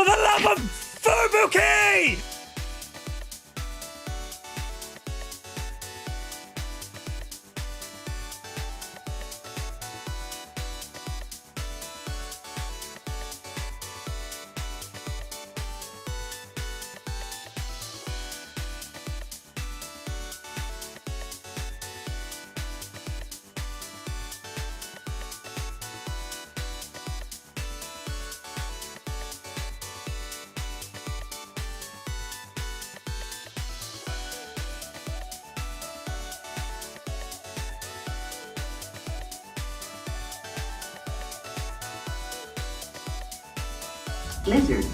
For the love of Fubuki! Blizzard.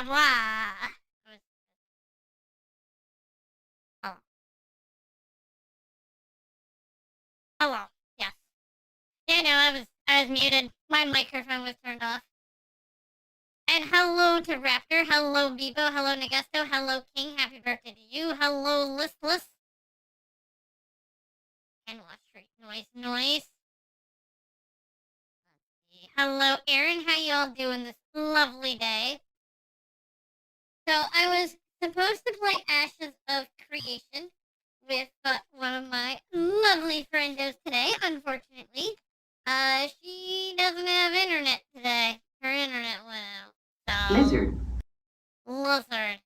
Blah. Oh. Hello. Yes. Yeah, no, I was muted. My microphone was turned off. And hello to Raptor. Hello Bebo. Hello Nagusto. Hello King. Happy birthday to you. Hello Listless. And watch straight noise. Let's see. Hello Aaron. How y'all doing this lovely day? So I was supposed to play Ashes of Creation with one of my lovely friendos today. Unfortunately, she doesn't have internet today. Her internet went out. So, Lizard.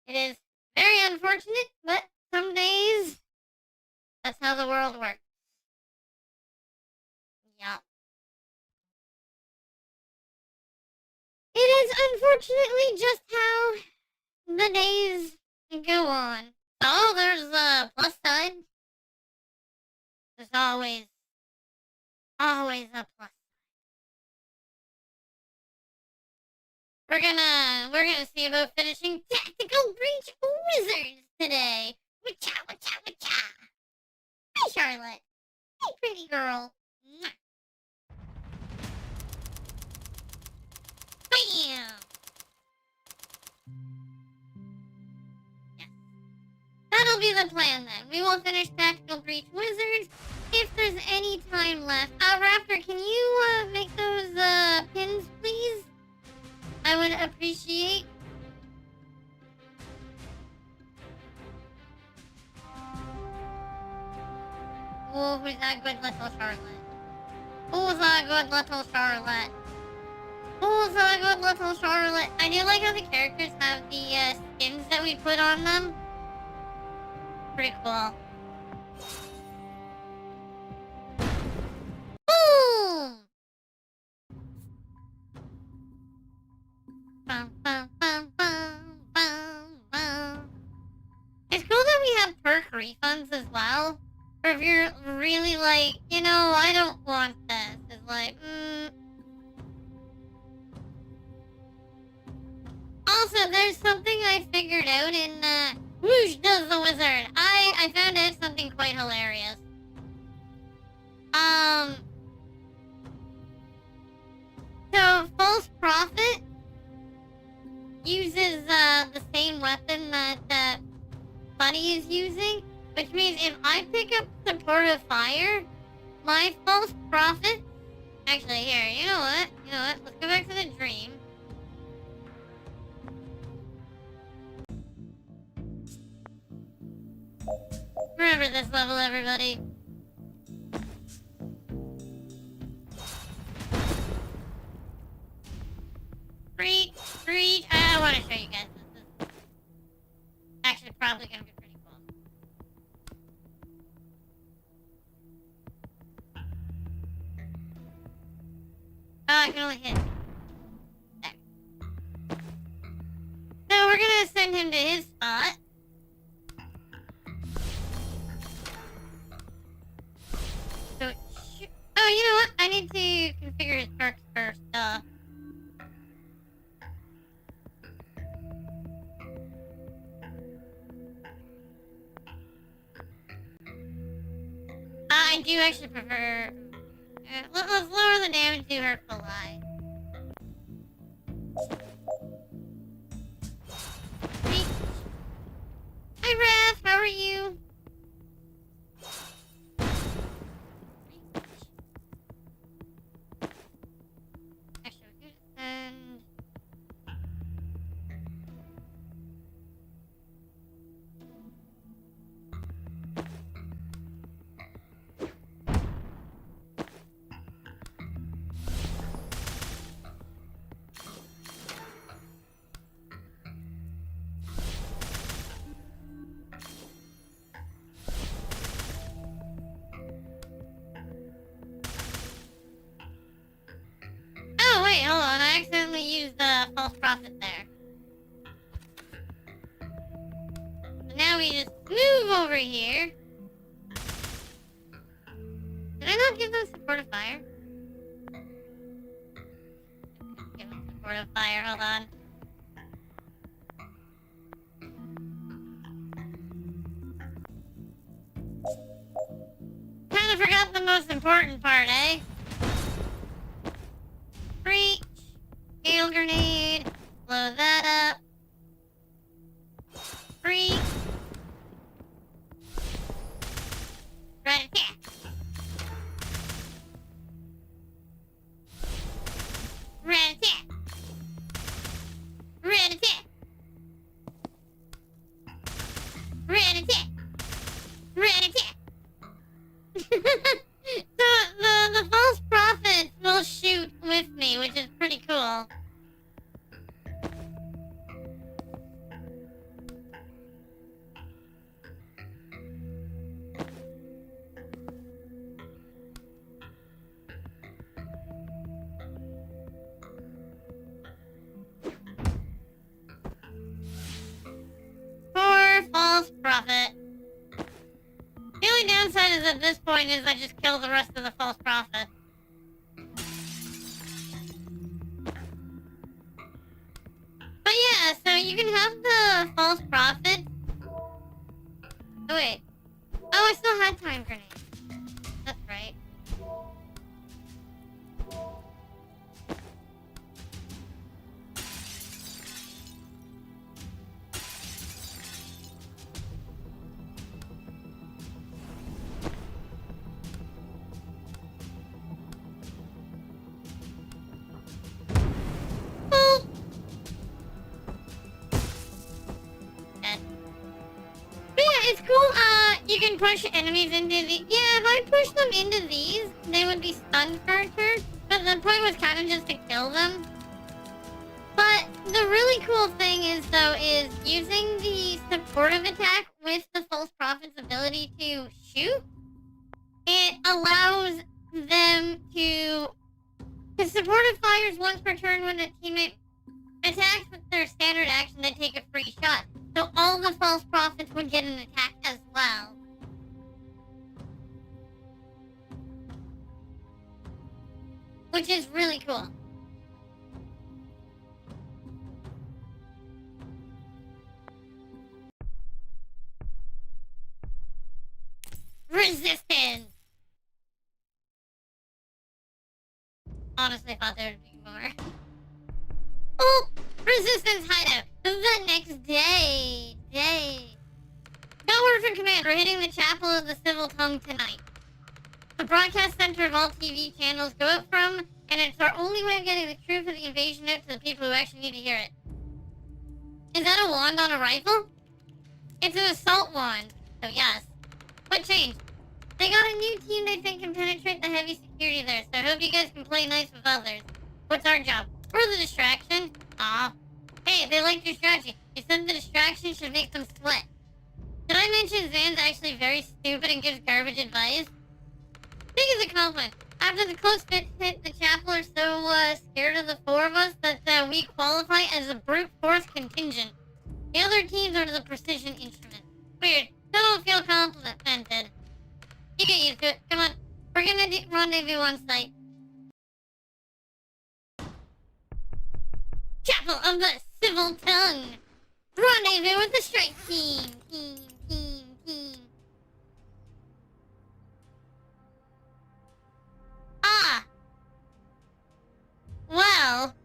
It is very unfortunate, but some days that's how the world works. Yup. It is unfortunately just how the days go on. Oh, there's a plus side. There's always a plus. We're gonna see about finishing Tactical Breach Wizards today. Wacha, wacha, wacha. Hi, Charlotte. Hey, pretty girl. Mwah. Bam. Yes. That'll be the plan then. We will finish Tactical Breach Wizards if there's any time left. Raptor, can you make those pins, please? I would appreciate. Oh, who's that good little Charlotte? Who's that good little Charlotte? Who's that good little Charlotte? I do like how the characters have the skins that we put on them. Pretty cool. Boom! Bum, bum, bum, bum, bum, bum. It's cool that we have perk refunds as well. Or if you're really like, you know, I don't want this. It's like, Also, there's something I figured out in, Whoosh Does the Wizard. I found out something quite hilarious. So, False Prophet uses, the same weapon that, Buddy is using, which means if I pick up Supportive Fire, my False Prophet... Actually, here, you know what? Let's go back to the dream. Remember this level, everybody. Reach. I want to show you guys this. This is actually probably going to be pretty cool. Oh, I can only hit. There. So we're going to send him to his spot. So, oh, you know what? I need to configure his perks first. I do actually prefer... let's lower the damage to Hurtful Eye. Hi, Raph. How are you? Actually, we could send... Oh, wait, hold on. I accidentally used the False Prophet there. So now we just move over here. Did I not give them Supportive Fire? Give them Supportive Fire, hold on. Kinda forgot the most important part, eh? Breach. Hail Grenade. Blow that up. Breach. Right attack. Red attack. Red attack. Red attack. Red attack. the False Prophet will shoot with me, which is pretty cool. Poor False Prophet. The only downside is at this point is I just kill the rest of the False Prophet. But yeah, so you can have the False Prophet. Oh wait. Oh, I still had Time Grenade. That's right. Boop. Dead. But yeah, it's cool. You can push enemies into the... Yeah, if I fun for a turn, but the point was kind of just to kill them. But the really cool thing is, though, is using the supportive attack with the false prophet's ability to shoot. It allows them to... Because supportive fires once per turn when a teammate attacks with their standard action, they take a free shot. So all the false prophets would get an attack as well. Which is really cool. Resistance! Honestly, thought there would be more. Oh! Resistance hideout! The next day! Got word from command. We're hitting the chapel of the civil tongue tonight. The broadcast center of all TV channels go out from, and it's our only way of getting the truth of the invasion out to the people who actually need to hear it. Is that a wand on a rifle? It's an assault wand, so yes. What changed? They got a new team they think can penetrate the heavy security there, so I hope you guys can play nice with others. What's our job? We're the distraction. Aw. Hey, they like your strategy. You said the distraction should make them sweat. Did I mention Zan's actually very stupid and gives garbage advice? Big as a compliment. After the close fit hit, the chapel are so scared of the four of us that we qualify as a brute force contingent. The other teams are the precision instrument. Weird. Still don't feel complimented. You get used to it. Come on. We're gonna rendezvous on site. Chapel of the Civil Tongue. Rendezvous with the strike team. Team. Ah. Well.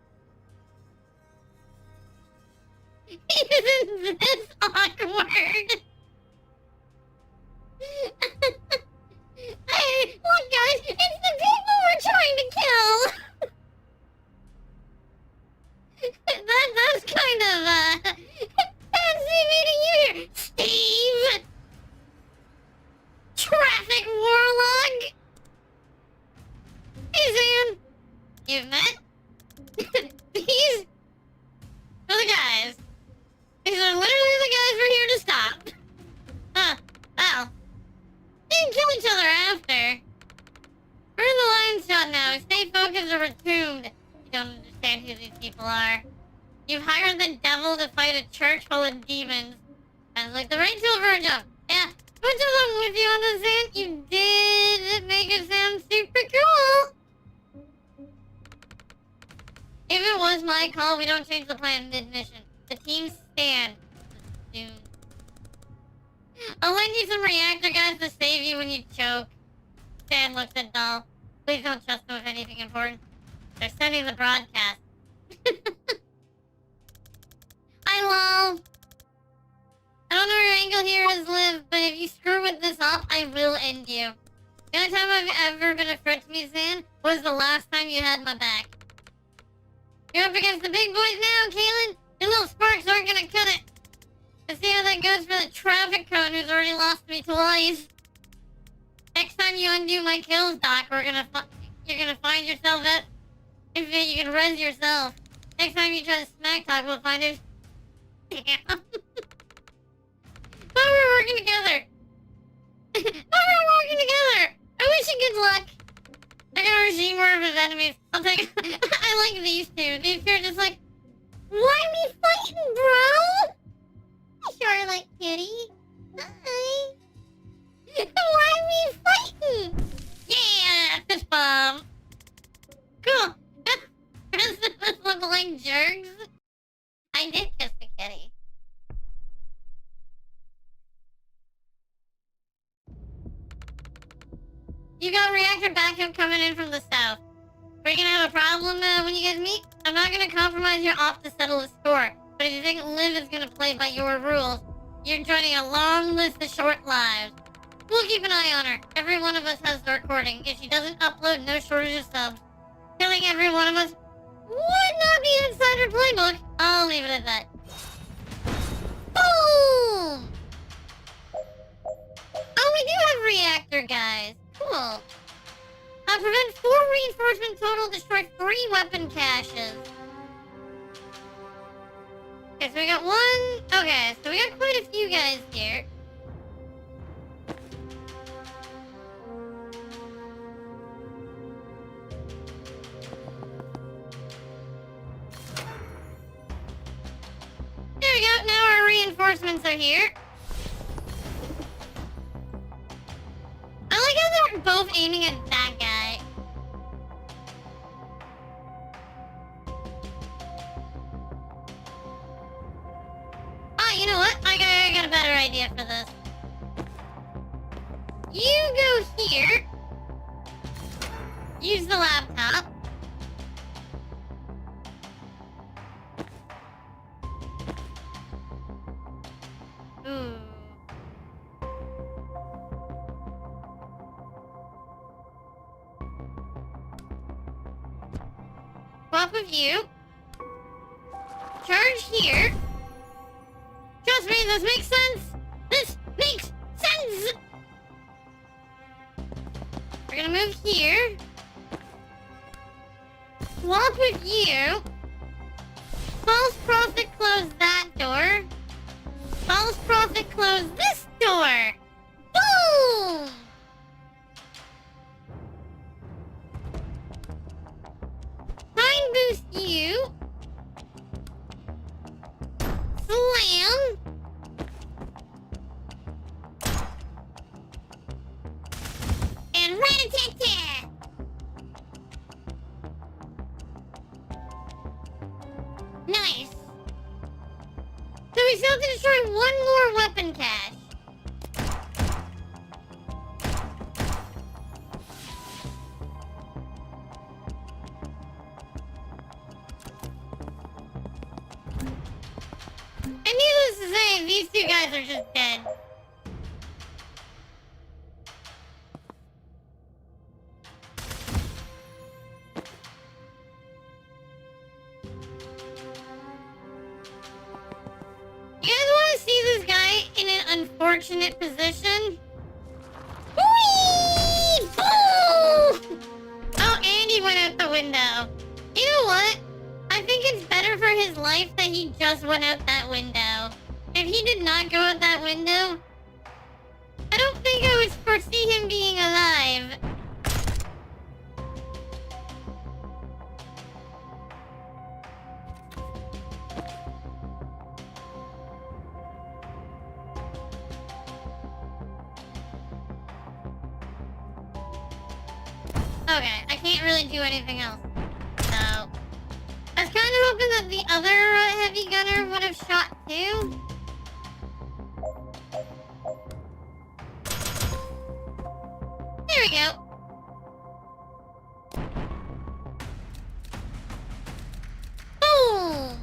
Isn't this awkward? Hey, look guys, it's the people we're trying to kill! That's kind of, fancy meeting you here, Steve! Traffic warlock! Hey, Zan! You've met? These are the guys. These are literally the guys we're here to stop. Huh, well. We can kill each other after. We're in the line shot now. Stay focused or we're doomed. You don't understand who these people are. You've hired the devil to fight a church full of demons. Sounds like the right tool for a job. Yeah, bunch of them with you on the sand. You did make it sound super cool. If it was my call, we don't change the plan mid-mission. The team stand. Doomed. I'll lend you some reactor guys to save you when you choke. Stan looks at Doll. Please don't trust them with anything important. They're sending the broadcast. I lol. I don't know where your angle here is, Liv, but if you screw with this up, I will end you. The only time I've ever been a threat to me, Zan, was the last time you had my back. You're up against the big boys now, Kaylin. Your little sparks aren't gonna cut it. Let's see how that goes for the traffic cone who's already lost me twice. Next time you undo my kills, Doc, you're gonna find yourself at... In fact, you can res yourself. Next time you try to smack talk, we'll find it. Damn. Thought we were working together. I wish you good luck. They're gonna regime more of his enemies. I'll take... I like these two. These two are just like... Why me fighting, bro? Sure, like kitty. Hi. Why me fighting? Yeah, fist bump. Cool. Does this look like jerks? I did kiss the kitty. You got reactor backup coming in from the south. We're gonna have a problem when you guys meet. I'm not gonna compromise your off to settle the score. But if you think Liv is gonna play by your rules, you're joining a long list of short lives. We'll keep an eye on her. Every one of us has the recording. If she doesn't upload, no shortage of subs. Killing every one of us would not be inside her playbook. I'll leave it at that. Boom! Oh, we do have reactor guys. Cool. Prevent 4 reinforcement total, destroy 3 weapon caches. Okay, so we got one. Okay, so we got quite a few guys here. There we go, now our reinforcements are here. I like how they're both aiming at that guy. Oh, you know what? I got a better idea for this. You go here. Use the laptop. Ooh. Swap of you. Charge here. Trust me, this makes sense. This makes sense. We're gonna move here. Swap with you. False Prophet close that door. False Prophet close this door. Boom! Time boost you. Slam. And rat-a-tat-tat. Nice. So we still have to destroy one more weapon cache. And needless to say, these two guys are just dead. You guys want to see this guy in an unfortunate position? Whee! Boom! Oh, and he went out the window. You know what? I think it's better for his life that he just went out that window. If he did not go out that window, I don't think I would foresee him being alive. Okay, I can't really do anything else. So, I was kind of hoping that the other heavy gunner would have shot too. There we go. Boom!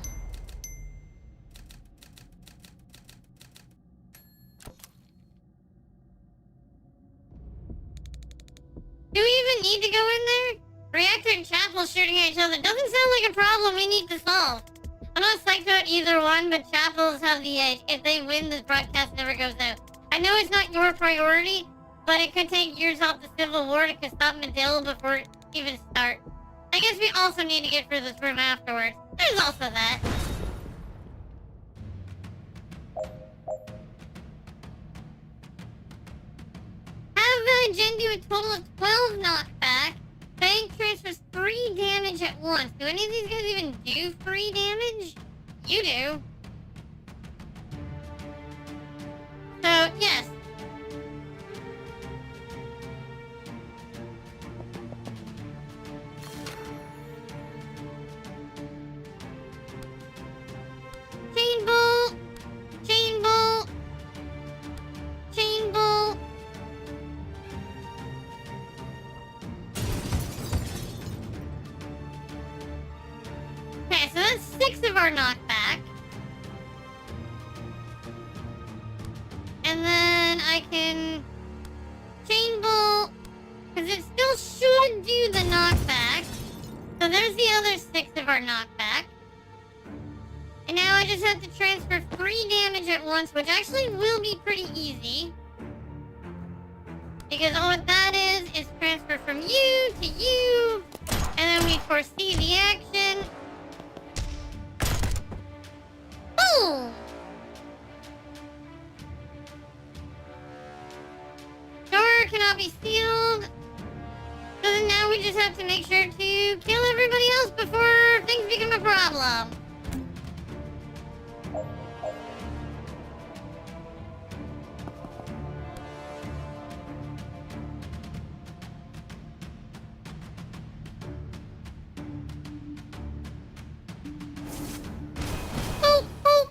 Do we even need to go in there? Reactor and Chapel shooting at each other doesn't sound like a problem we need to solve. I'm not psyched about either one, but Chapels have the edge. If they win, this broadcast never goes out. I know it's not your priority, but it could take years off the Civil War to stop Medill before it even starts. I guess we also need to get through this room afterwards. There's also that. Have Jen do a total of 12 knockback. Bank transfers 3 damage at once. Do any of these guys even do 3 damage? You do. So, yes. Chain bolt. Chain bolt. Chain bolt. Okay, so that's 6 of our knockback. And then I can chain bolt, because it still should do the knockback. So there's the other 6 of our knockback. And now I just have to transfer 3 damage at once, which actually will be pretty easy. Because all that is transfer from you to you, and then we foresee the action. Boom! Door cannot be sealed. So then now we just have to make sure to kill everybody else before things become a problem. Oh, oh.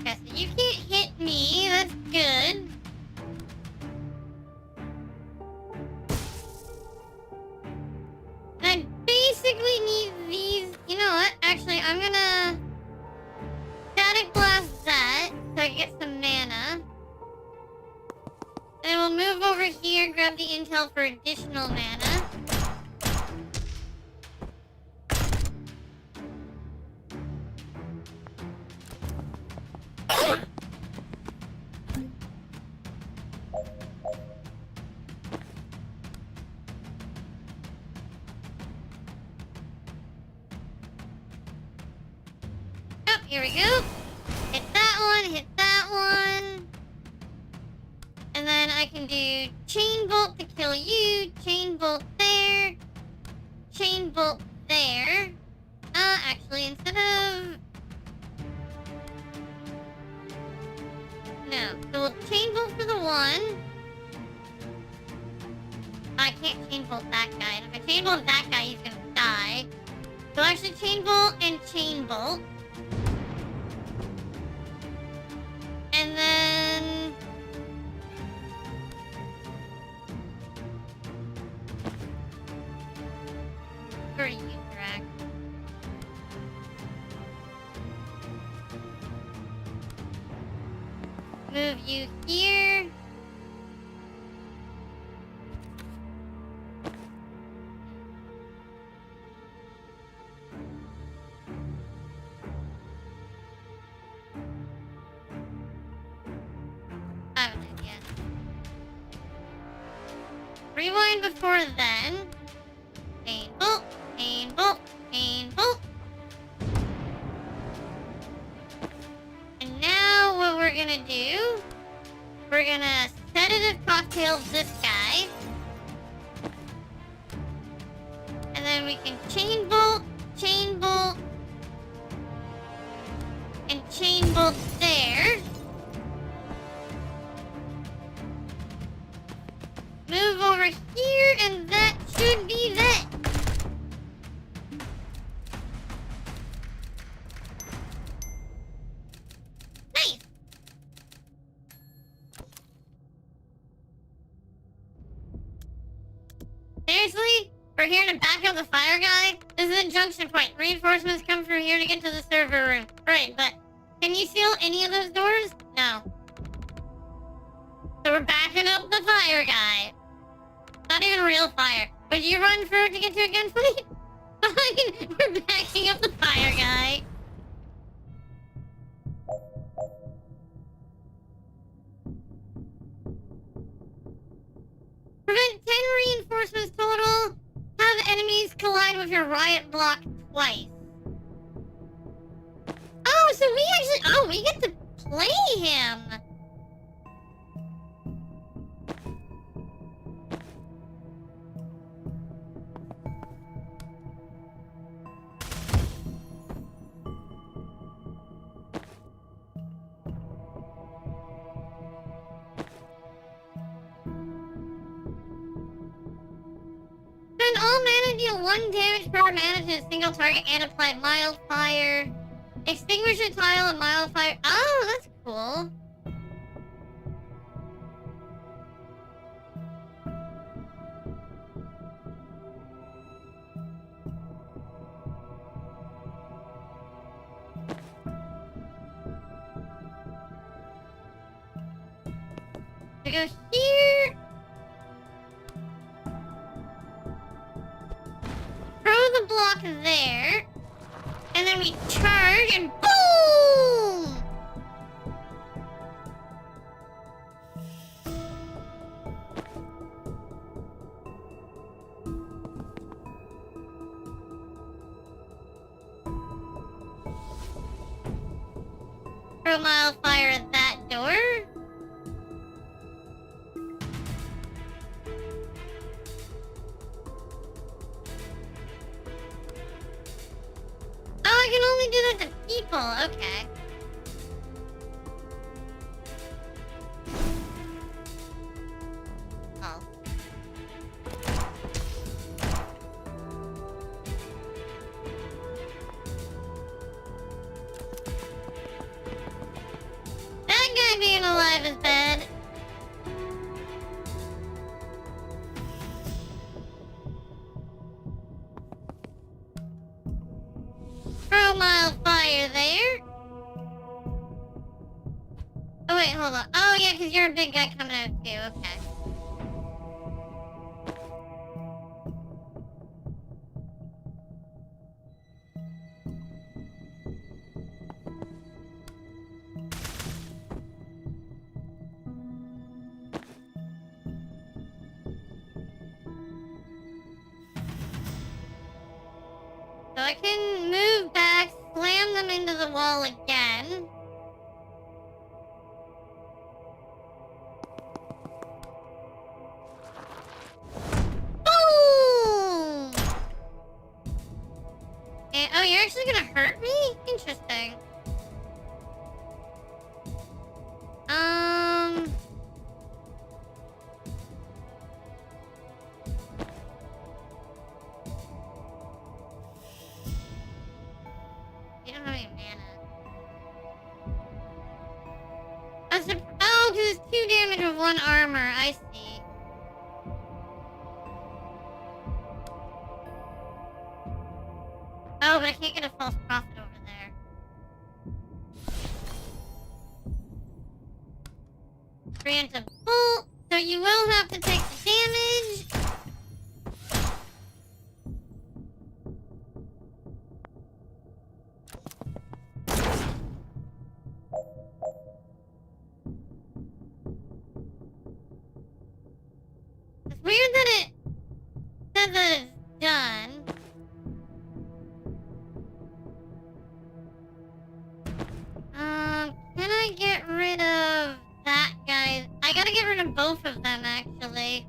Okay, so you can't hit me. That's good. I basically need these. You know what? Actually, I'm gonna static blast that so I can get some mana. Then we'll move over here, grab the intel for additional mana. Oh, here we go. Hit that one, hit that one. And then I can do chain bolt to kill you, chain bolt there, chain bolt there. Actually, instead of... No, so we'll chain bolt for the one. I can't chain bolt that guy. And if I chain bolt that guy, he's gonna die. So actually chain bolt and chain bolt. And then... Where do you interact? Move you here. I have an idea. Rewind before then. Chain bolt, chain bolt, chain bolt. And now what we're gonna do, we're gonna sedative cocktail this guy. And then we can chain bolt, and chain bolt there. Move over here, and that should be that. Nice. Seriously? We're here to back up the fire guy? This is a junction point. Reinforcements come through here to get to the server room. Right, but can you seal any of those doors? No. So we're backing up the fire guy. Not even real fire. Would you run for it to get to a gunfight? Fine, we're backing up the fire guy. Prevent 10 reinforcements total. Have enemies collide with your riot block twice. Oh, so we actually... Oh, we get to play him. Spend all mana, deal 1 damage per mana to a single target and apply mild fire. Extinguish a tile of mild fire. Oh, that's cool. We go here. Throw the block there. And then me charge and boom! Throw wildfire at that door. Oh, I can only do that to people. Okay. Oh. That guy being alive is bad. Throw wildfire there. Oh wait, hold on. Oh yeah, because you're a big guy coming out too. Okay. So I can move back, slam them into the wall again. Boom! And, oh, you're actually gonna hurt me? Interesting. You don't have any mana. Oh, because it's 2 damage with 1 armor. I see. Oh, but I can't get a false prophet over there. Preemptive bolt. So you will have to take the damage. It's weird that it says that it's done. Can I get rid of that guy? I gotta get rid of both of them, actually.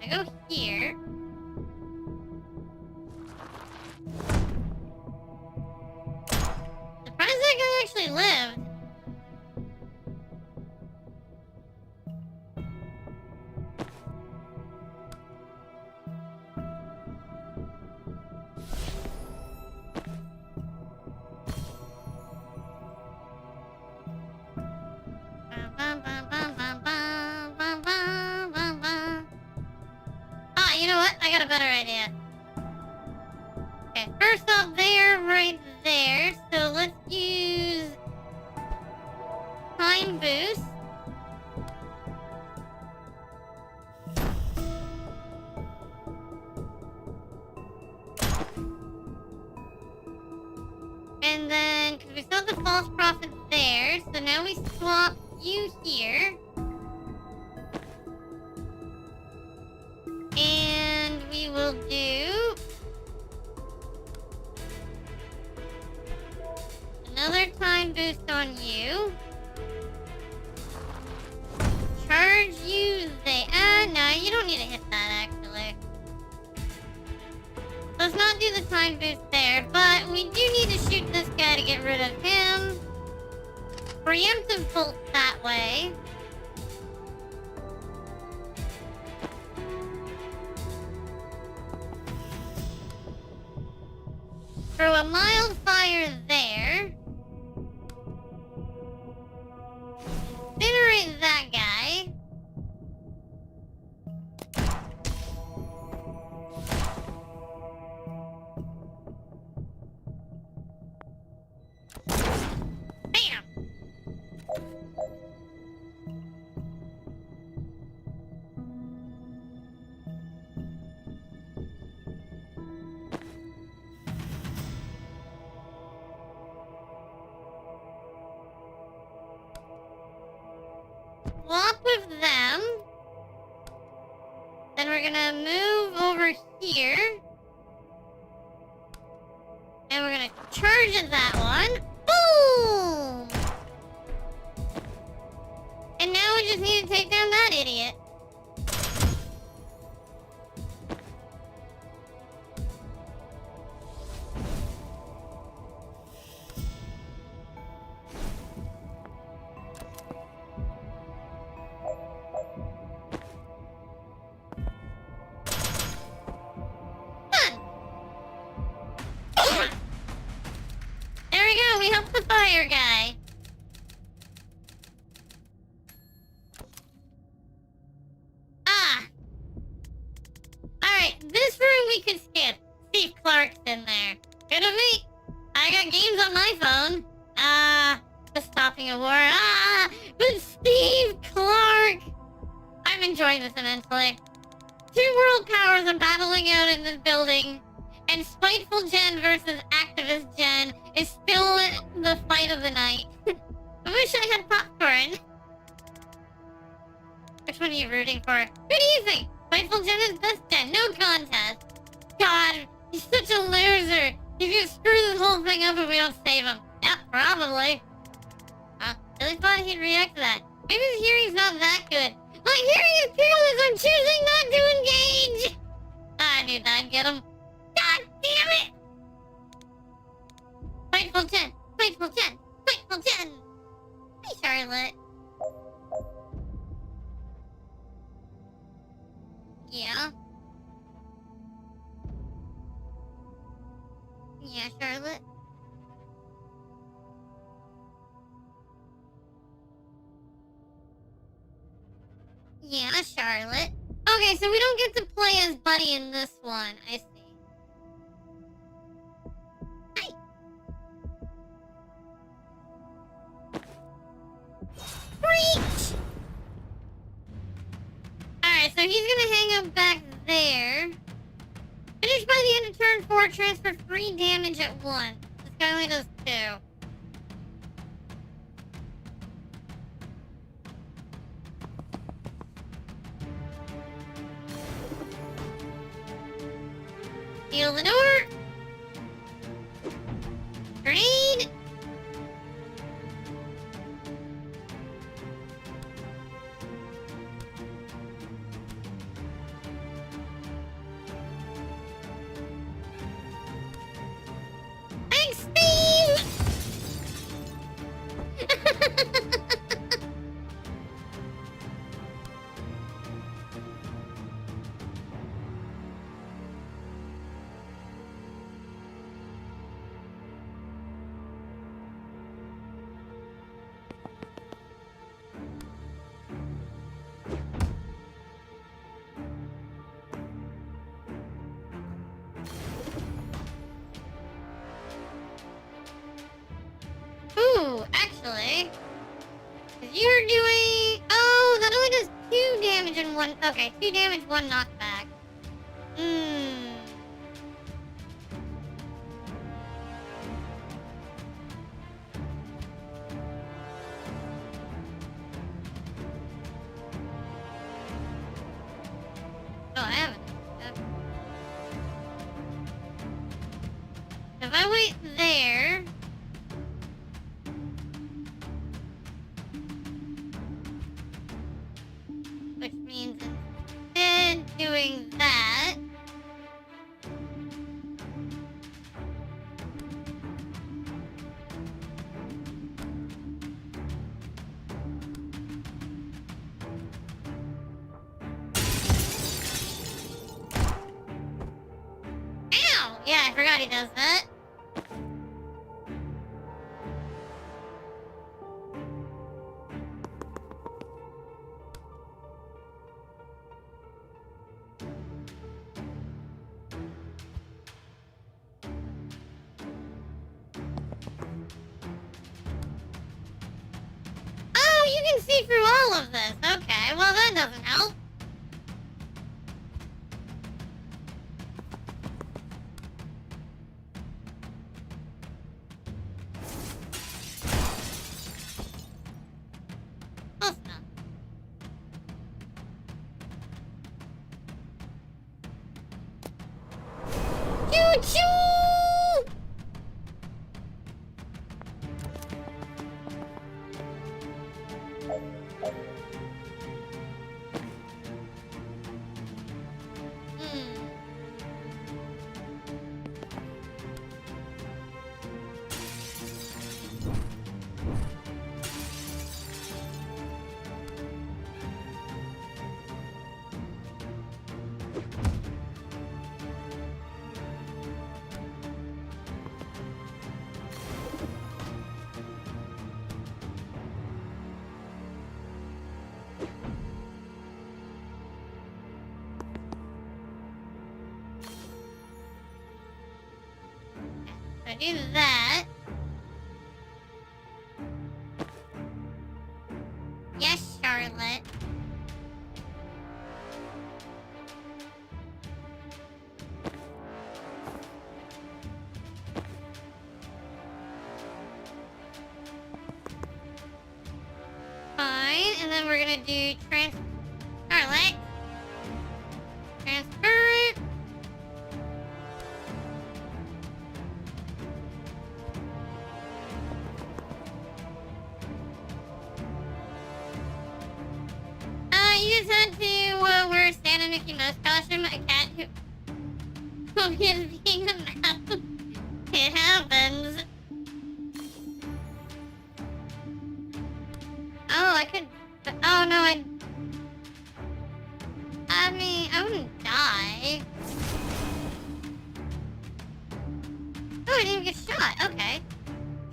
I go here. Surprised that guy actually lived. Ah, you know what? I got a better idea. Okay, first off, they're right there, so let's use time boost. And then, because we still have the false prophet there, so now we swap you here. And we will do another time boost on you. Charge you there. No, you don't need to hit that, actually. Let's not do the time boost there, but we do need to shoot this guy to get rid of him. Preemptive bolt that way. Throw a mild fire there. Incinerate that guy. Bam! with them. Then we're gonna move over here. And we're gonna charge at that one. Boom! And now we just need to take down that idiot. There we go, we helped the fire guy. Ah! Alright, this room we could skip. Steve Clark's in there. Good of me. I got games on my phone. The Stopping a War. But Steve Clark! I'm enjoying this immensely. Two world powers are battling out in this building. And Spiteful Jen versus Activist Jen is still the fight of the night. I wish I had popcorn. Which one are you rooting for? Who do you think? Spiteful Jen is best Jen. No contest. God, he's such a loser. He's gonna screw this whole thing up if we don't save him. Yeah, probably. Really thought he'd react to that. Maybe his hearing's not that good. My hearing is fearless. I'm choosing not to engage. I knew that'd get him. God damn it! Spiteful Jen! Spiteful Jen! Spiteful Jen! Hey, Charlotte. Yeah? Yeah, Charlotte? Yeah, Charlotte. Okay, so we don't get to play as Buddy in this one. I see. Hi. Preach! Alright, so he's gonna hang up back there. Finish by the end of turn 4, transfer 3 damage at once. This guy only does 2. Seal the door. Grenade. Thanks, Steve. Ooh, actually, 'cause you're doing. Oh, that only does 2 damage and 1. Okay, 2 damage, 1 knockback. Oh, I haven't. If I wait there. Which means instead doing that. Ow! Yeah, I forgot he does that. Oh, you can see through all of this. Okay, well that doesn't help. Close enough. Choochoo! I do that. Yes, Charlotte. Fine, and then we're gonna do Charlotte. Transfer it. You just had to wear a Santa Mickey Mouse costume, a cat who is being a mouse. It happens. Oh, I could. Oh no, I mean, I wouldn't die. Oh, I didn't even get shot. Okay.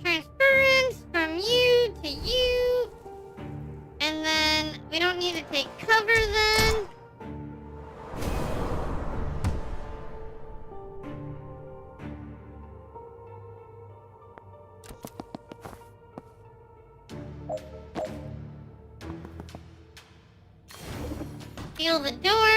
Transference from you to you. And then we don't need to take cover then. Seal the door.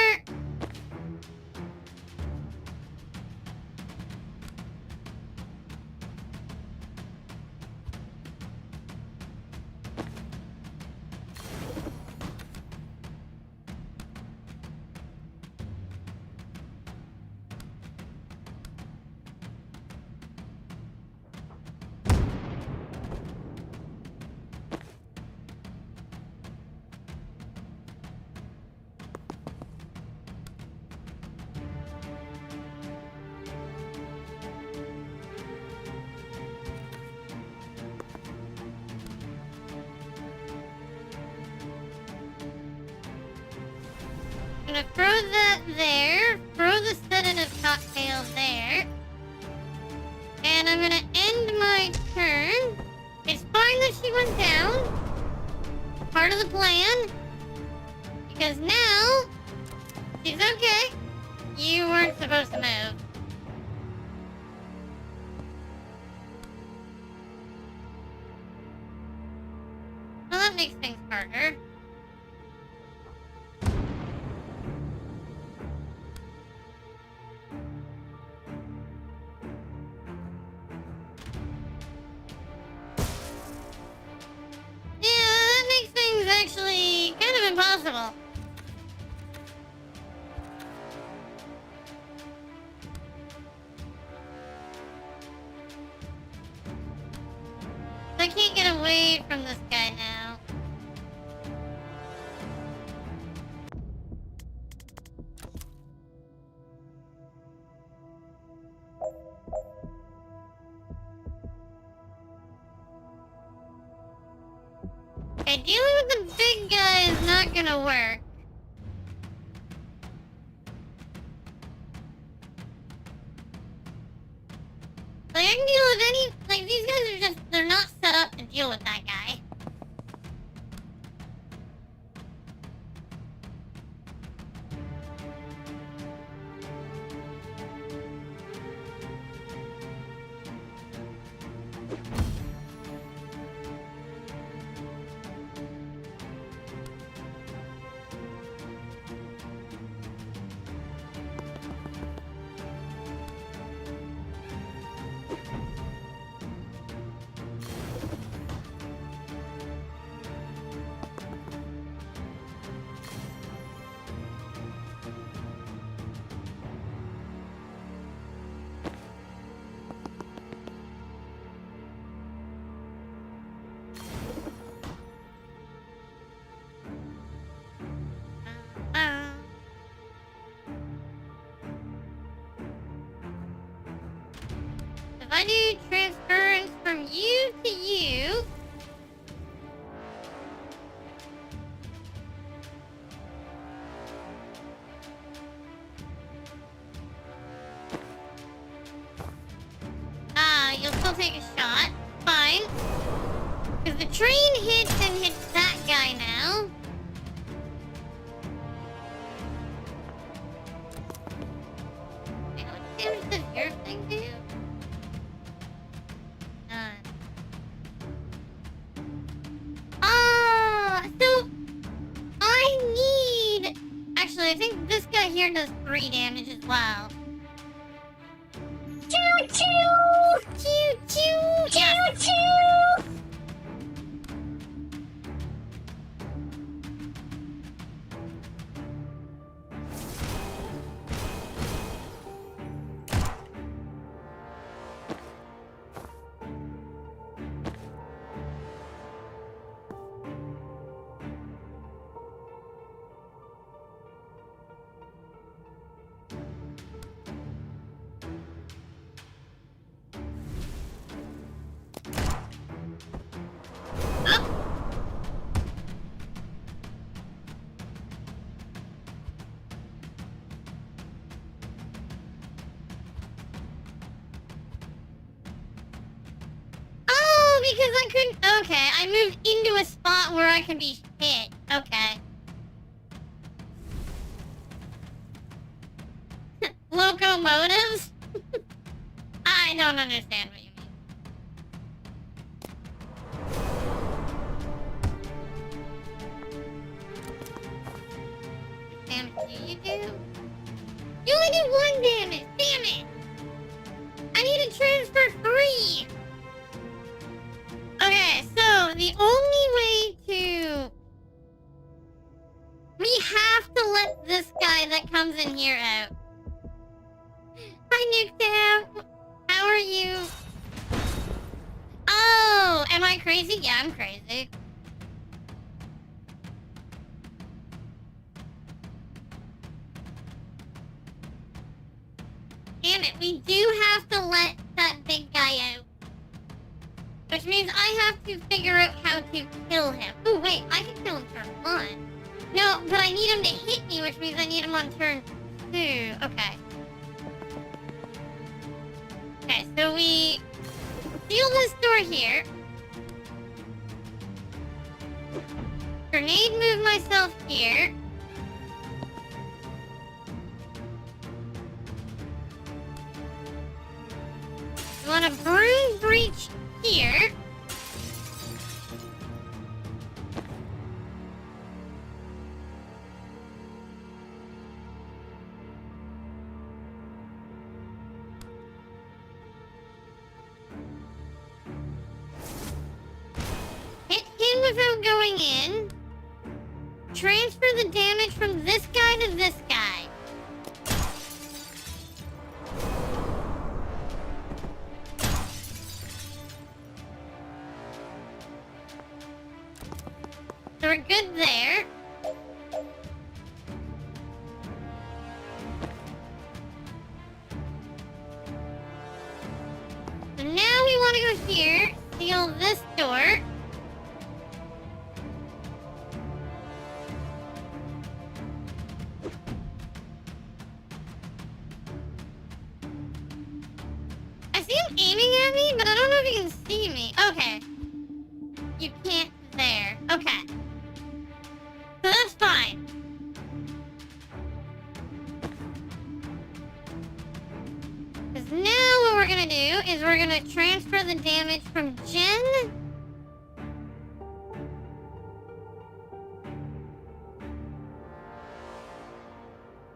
I'm gonna throw that there, throw the sedative cocktail there, and I'm gonna end my turn. It's fine that she went down. Part of the plan. Because now, she's okay. You weren't supposed to move. Well, that makes things harder. Actually kind of impossible. I can't get away from this guy now. Okay, dealing with the big guy is not gonna work. Like, I can deal with any... Like, these guys are just... They're not set up to deal with that guy. I do transference from you to you. You'll still take a shot. Fine. Because the train hits and hits that guy now. Wait, what damage does your thing do? None. So I need... Actually, I think this guy here does 3 damage as well. Choo-choo! Choo-choo! Choo-choo! Because I couldn't... Okay, I moved into a spot where I can be hit. Okay. Locomotives? I don't understand what you mean. Damage do you do? You only did 1 damage! Damn it! I need to transfer 3! Okay, so the only way to... We have to let this guy that comes in here out. Hi, Nukedown. How are you? Oh, am I crazy? Yeah, I'm crazy. Damn it, we do have to let that big guy out. Which means I have to figure out how to kill him. Oh, wait, I can kill him turn 1. No, but I need him to hit me, which means I need him on turn 2. Okay. Okay, so we seal this door here. Grenade move myself here. We want a broom breach here. Hit him without going in. Transfer the damage from this guy to this guy. So we're good there. So now we want to go here, seal this door. I see him aiming at me, but I don't know if he can see me. Okay. You can't there. Okay. So that's fine. Because now what we're gonna do is we're gonna transfer the damage from Jen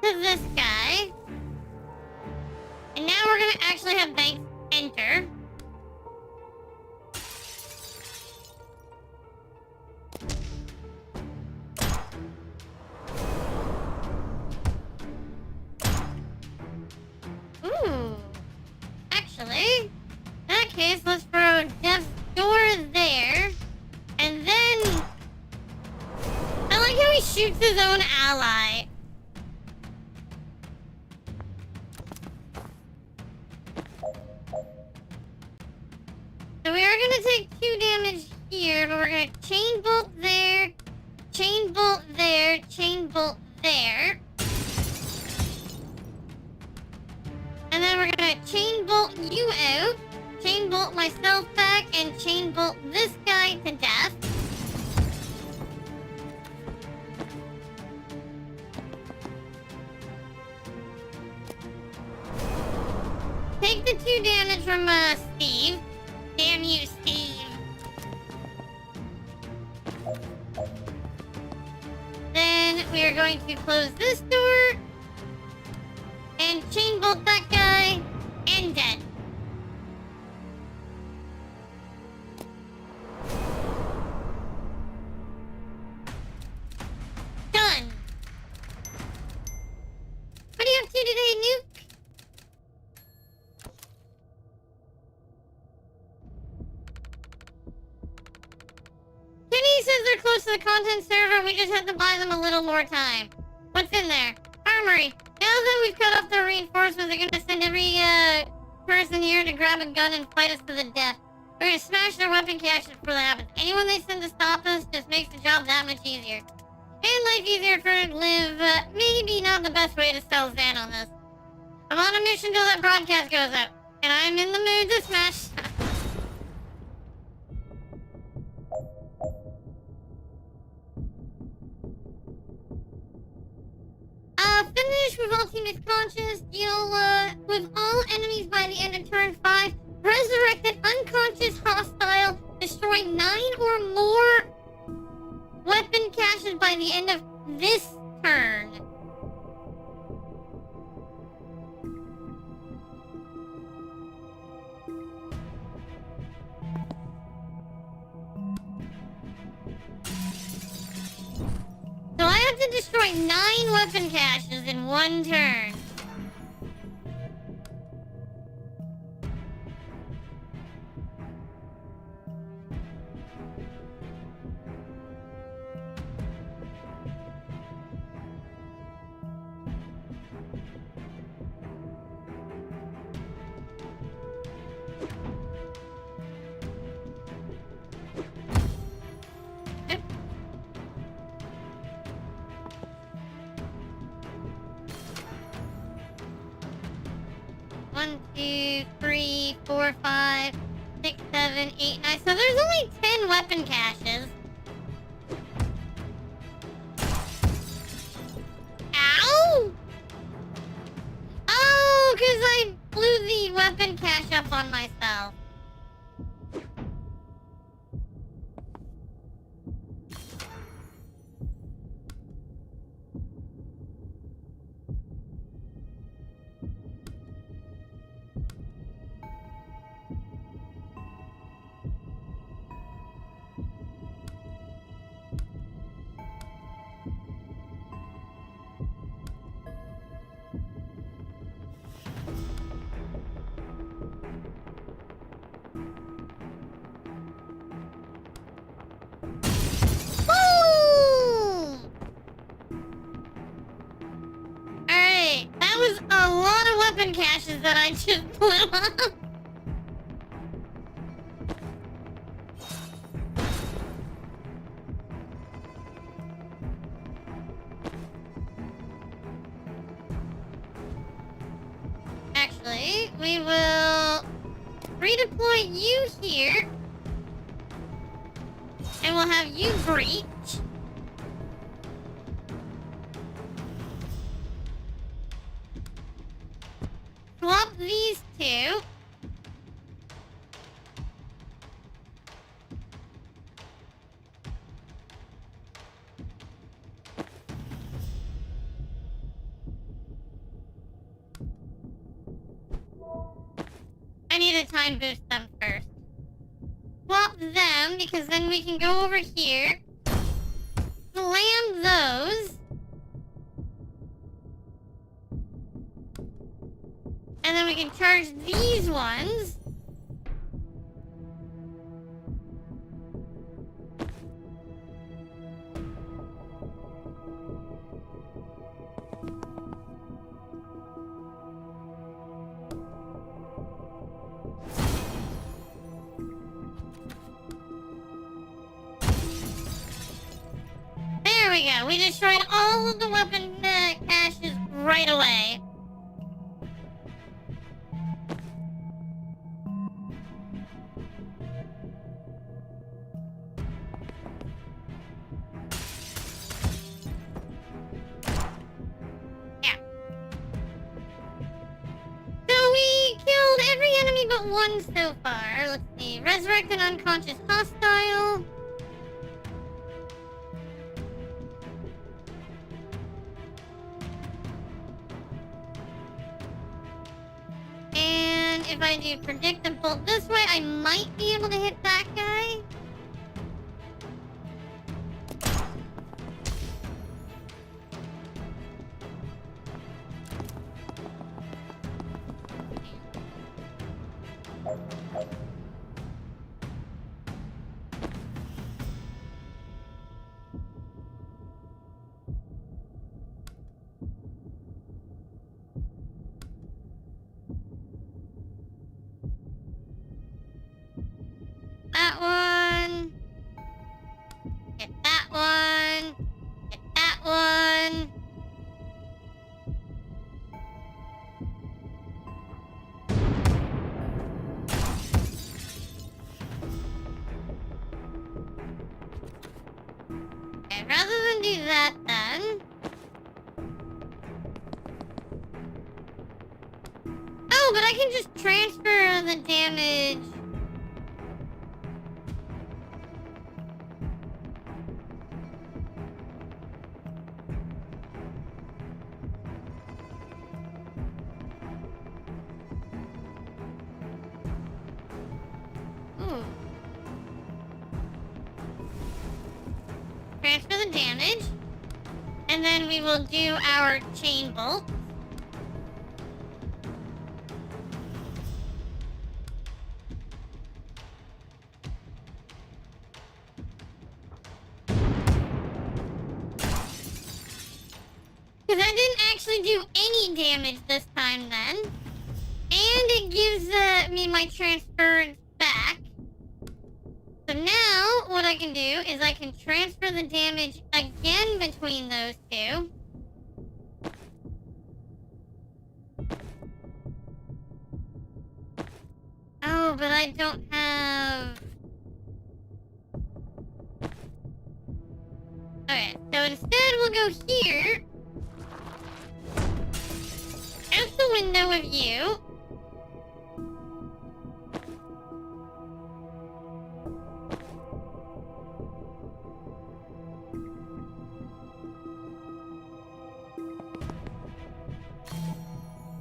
to this guy. And now we're gonna actually have Banks enter. Ooh. Actually, in that case, let's throw Death's door there. And then... I like how he shoots his own ally. chain bolt there, chain bolt there. And then we're gonna chain bolt you out, chain bolt myself back, and chain bolt this guy to death. Take the 2 damage from Steve. Damn you, Steve. Then we are going to close this door and chain bolt that guy and dead. Done. What are you up to today, Nuke? Kenny says they're close to the content server. We just have to buy them a little more time. What's in there? Armory. Now that we've cut off the reinforcements, they're gonna send every person here to grab a gun and fight us to the death. We're gonna smash their weapon caches before that happens. Anyone they send to stop us just makes the job that much easier. And life easier for her to live. Maybe not the best way to sell Zan on this. I'm on a mission till that broadcast goes out. And I'm in the mood to smash. Finish with all teammates conscious. Deal with all enemies by the end of turn 5. Resurrect an unconscious hostile. Destroy 9 or more weapon caches by the end of this turn. So I have to destroy 9 weapon caches in 1 turn. One, 2, 3, 4, 5, 6, 7, 8, 9. So there's only 10 weapon caches. Ow! Oh, because I blew the weapon cache up on myself. A lot of weapon caches that I just blew up. Actually, we will redeploy you here. And we'll have you breach. Swap these 2. I need to time boost them first. Swap them, because then we can go over here. Slam those. And then we can charge these ones. we go. We destroyed all of the weapon caches right away. Yeah. So we killed every enemy but one so far. Let's see. Resurrect an unconscious hostile. And if I do predict and bolt this way, I might be able to hit that guy. That one. Get that one. Get that one. Okay, rather than do that then. Oh, but I can just transfer the damage. Ooh. Transfer the damage. And then we will do our chain bolt. Because I didn't actually do any damage this time then. And it gives me my transference back. So now, what I can do is I can transfer the damage again between those two. Oh, but I don't have... Okay, so instead we'll go here. Out the window of you.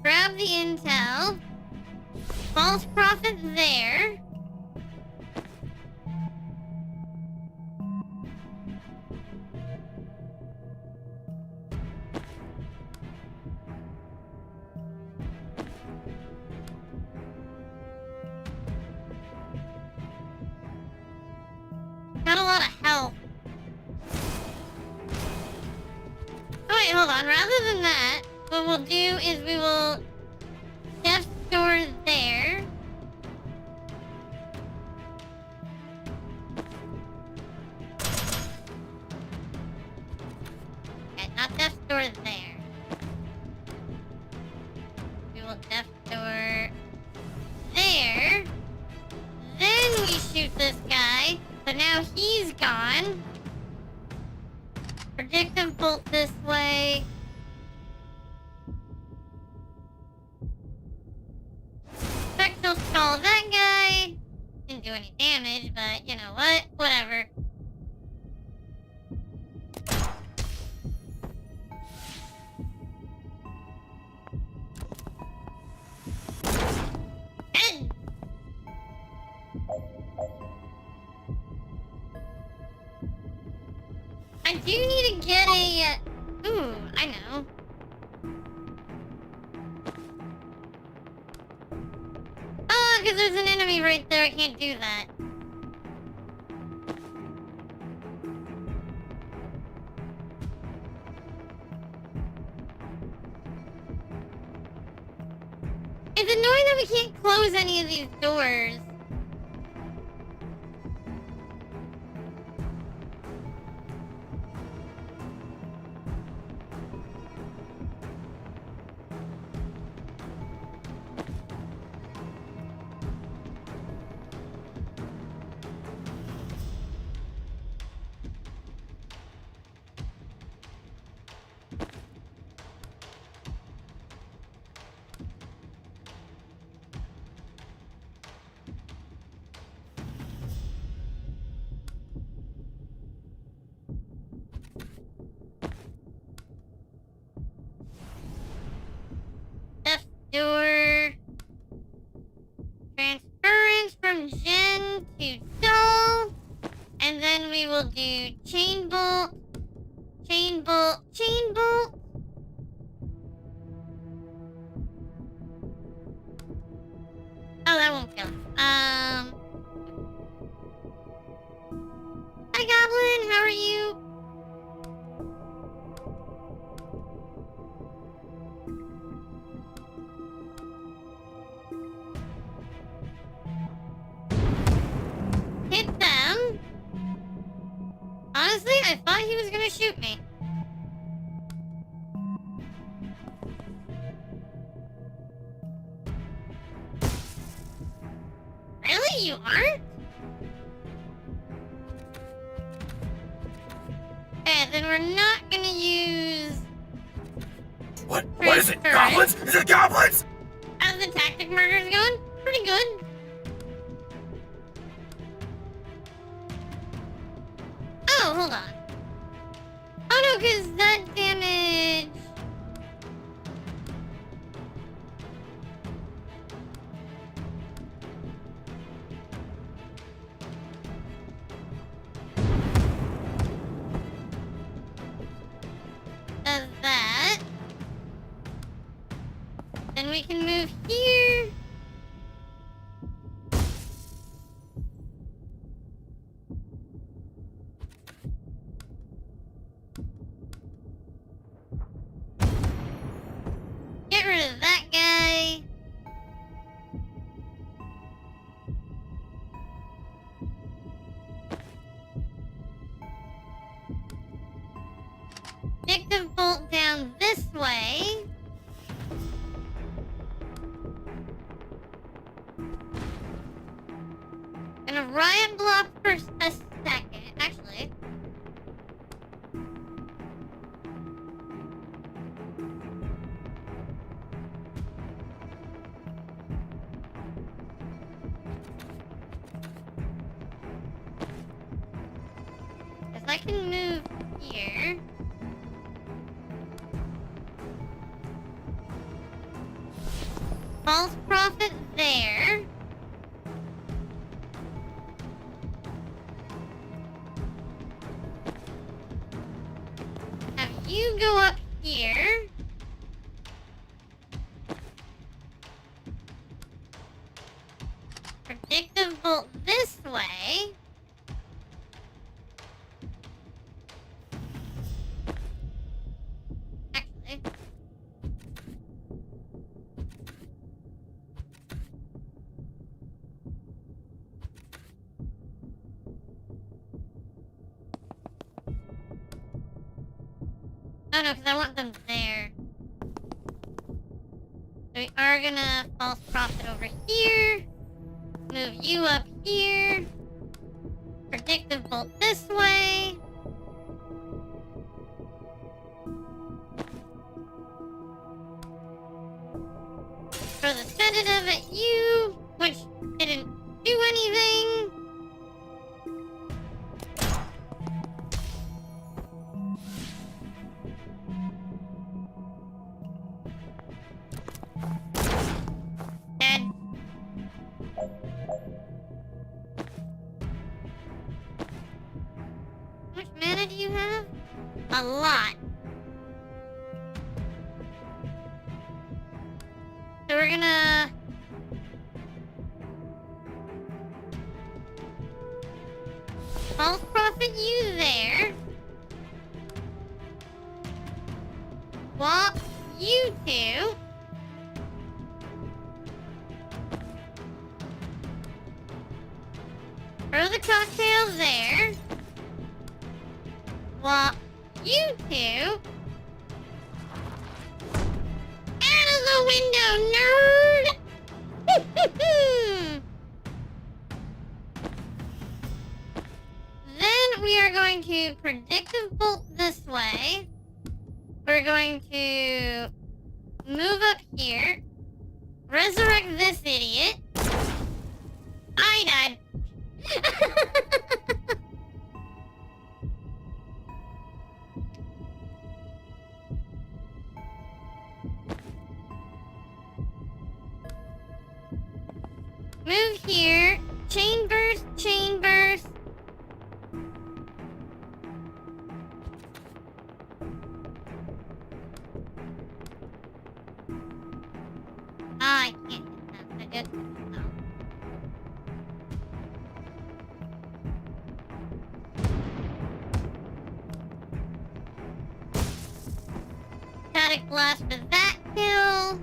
Grab the intel. False prophet there. Got a lot of health. Oh wait, hold on. Rather than that, what we'll do is we will Death Door there. Okay, not Death Door there. We will Death Door there. Then we shoot this guy. So now he's gone. Predictive bolt this way. Spectral skull that guy. Didn't do any damage, but you know what? Whatever. Dead. I do need to get a... Ooh, I know. Oh, because there's an enemy right there. I can't do that. It's annoying that we can't close any of these doors. Door. Transference from Gen to Doll. And then we will do chain bolt. Chain bolt. Chain bolt. Oh, that won't kill him. Hi, Goblin. How are you? Hit them. Honestly, I thought he was gonna shoot me. Really? You aren't? Okay, then we're not gonna use... What is it? Goblins? Is it goblins? How's the tactic murders going? Pretty good. Oh, hold on. Oh no, because that damage... does that. Then we can move here. Get rid of that guy. Predictive bolt down this way. Gonna riot block for a second, actually. Because I can move here. False prophet there. Have you go up here. Predictive bolt this way. Actually. Oh no, because I want them there. So we are gonna false prophet over here. Move you up here. Predictive bolt this way. Throw the sedative at you, which didn't do anything. Dead. How much mana do you have? A lot. So we're gonna... false prophet you there. Swap you two. Throw the cocktail there. Swap you two. Out of the window, nerd! Then we are going to predictive bolt this way. We're going to move up here. Resurrect this idiot. I died. Move here. Chain burst, chain burst. Ah, I can't hit that. I just no. Static blast for that kill.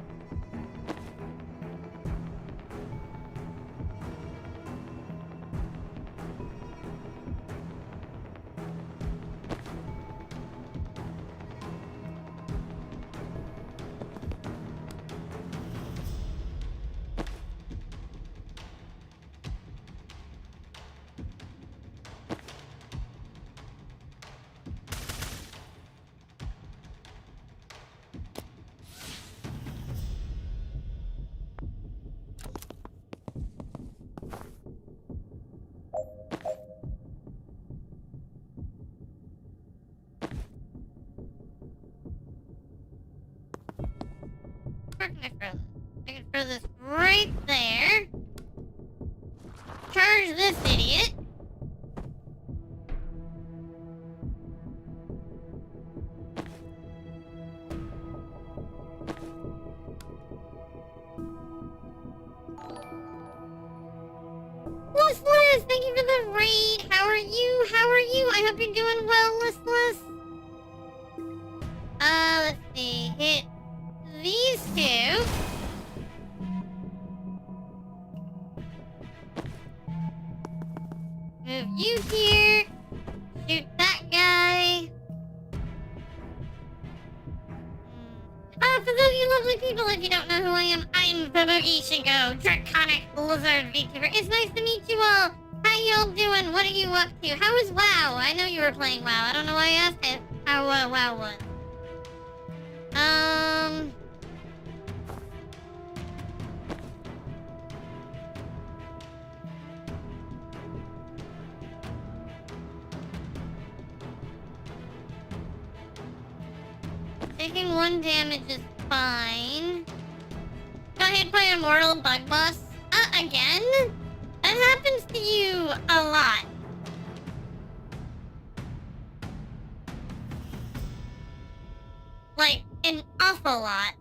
Where can I throw this? I can throw this right there. Charge this idiot. Listless, thank you for the raid. How are you? How are you? I hope you're doing well, Listless. Let's see. Hit these two. Move you here. Shoot that guy. For those of you lovely people, if you don't know who I am Babugi Shingo, Draconic Lizard VTuber. It's nice to meet you all. How y'all doing? What are you up to? How is WoW? I know you were playing WoW. I don't know why I asked it. How WoW was. Taking 1 damage is fine. Go ahead, play Immortal Bug Boss. Again? That happens to you a lot. Like, an awful lot.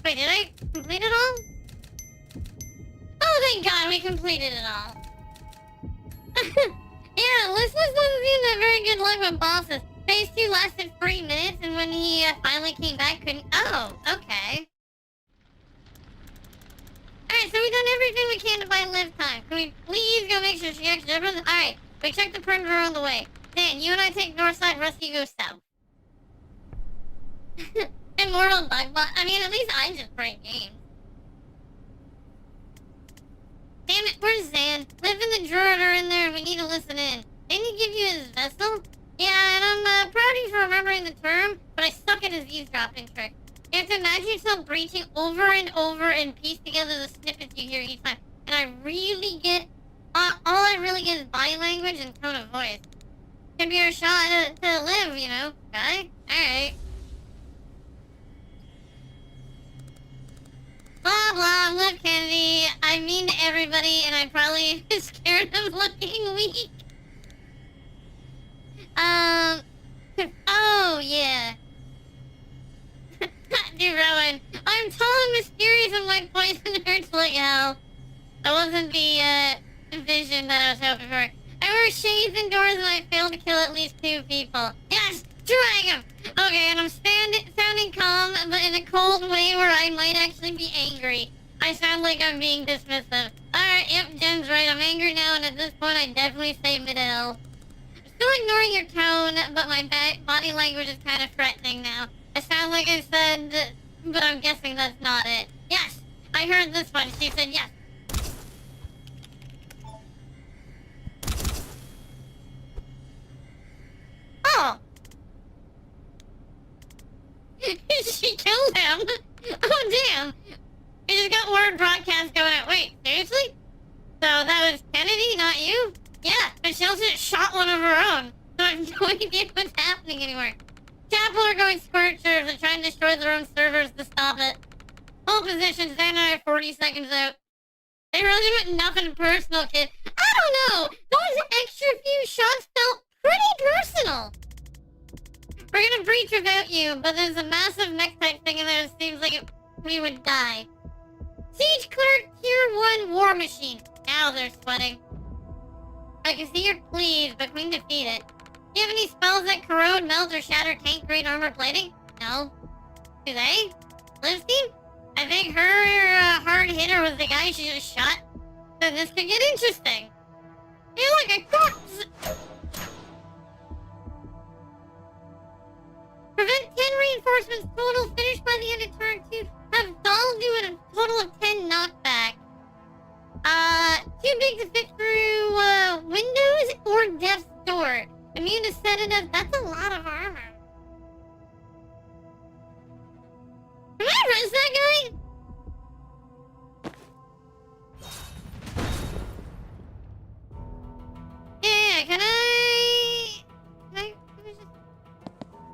Wait, did I complete it all? Oh, thank God, we completed it all. Yeah, Listless doesn't seem to have very good luck with bosses. Phase 2 lasted 3 minutes, and when he finally came back, couldn't... Oh, okay. Alright, so we've done everything we can to buy live time. Can we please go make sure she actually... Alright, we checked the perimeter on the way. Dan, you and I take north side, Rusty goes south. Immortal Bug Bot. I mean, at least I just break games. Damn it, where's Zan? Liv and the Druid are in there and we need to listen in. Didn't he give you his vessel? Yeah, and I'm proud of you for remembering the term, but I suck at his eavesdropping trick. You have to imagine yourself breaching over and over and piece together the snippets you hear each time. And I really get... all I really get is body language and tone of voice. Could be our shot to live, you know, guy? Alright. Blah blah, Liv Kennedy. I mean to everybody, and I probably scared of looking weak. Oh yeah. Dude, Rowan, I'm tall and mysterious and my poison hurts like hell. That wasn't the vision that I was hoping for. I wear shades indoors and I failed to kill at least 2 people. Yes, drag him. Okay, and I'm sounding calm, but in a cold way where I might actually be angry. I sound like I'm being dismissive. Alright, yep, Jen's right. I'm angry now, and at this point, I definitely say mid-L. I'm still ignoring your tone, but my body language is kind of threatening now. It sounds like I said, but I'm guessing that's not it. Yes, I heard this one. She said yes. Oh! She killed him! Oh, damn! We just got word broadcast going out. Wait, seriously? So that was Kennedy, not you? Yeah, but she also shot one of her own. So I have no idea what's happening anymore. Chapel are going squirt serves and trying to destroy their own servers to stop it. Hold position, stand at 40 seconds out. They really meant nothing personal, kid. I don't know. Those extra few shots felt pretty personal. We're gonna breach without you, but there's a massive mech type thing in there that seems like we would die. Siege clerk, tier 1 war machine. Now they're sweating. I can see you're pleased, but we can defeat it. Do you have any spells that corrode, melt, or shatter tank grade armor plating? No. Do they? Livestein? I think her hard hitter was the guy she just shot. So this could get interesting. You're like a corpse! Prevent 10 reinforcements total, finish by the end of turn 2. Have Doll do a total of 10 knockback. Too big to fit through, windows or death's door. Immune to sedative, that's a lot of armor. Can I arrest that guy? Yeah, can I just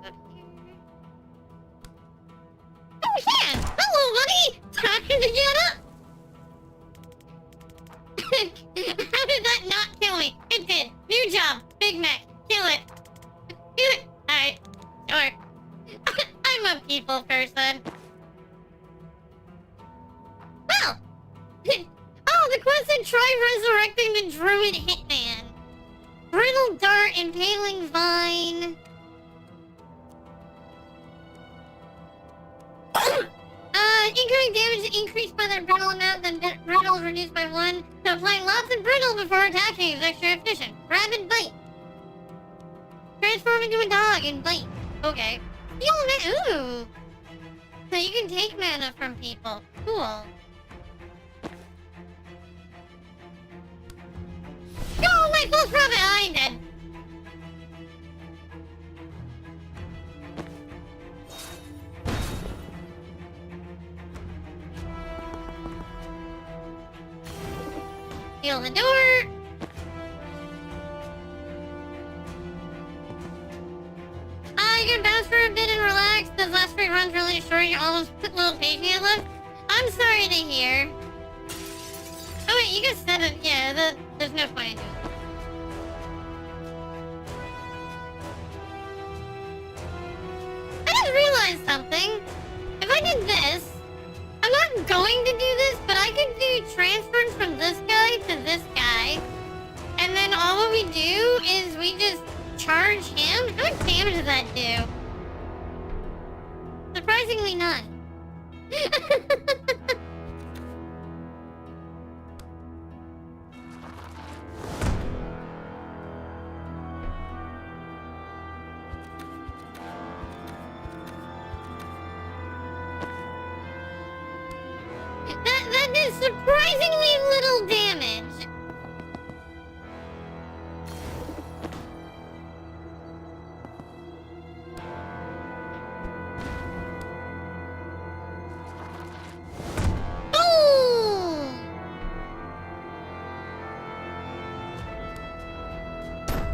up here? Oh, we can! Hello, buddy! Talking to Jenna? How did that not kill me? It did. New job. Big Mac. Kill it. Do it. Alright. Sure. I'm a people person. Well. Oh, the quest said try resurrecting the druid hitman. Brittle dart, impaling vine. Incoming damage is increased by their brittle amount, then brittle is reduced by 1. So applying lots of brittle before attacking is extra efficient. Rabid bite. Transform into a dog and bite. Okay. Steal mana. Ooh. So you can take mana from people. Cool. Go, my full profit! I'm dead. Seal the door. You can bounce for a bit and relax. Those last 3 runs really short. You're almost put little page you left. I'm sorry to hear. Oh wait, you guys said it. Yeah, there's no point in doing it. I just realized something. If I did this, I'm not going to do this, but I could do transference from this guy to this guy. And then all we do is we just charge him? How much damage does that do? Surprisingly none. That did surprisingly little damage.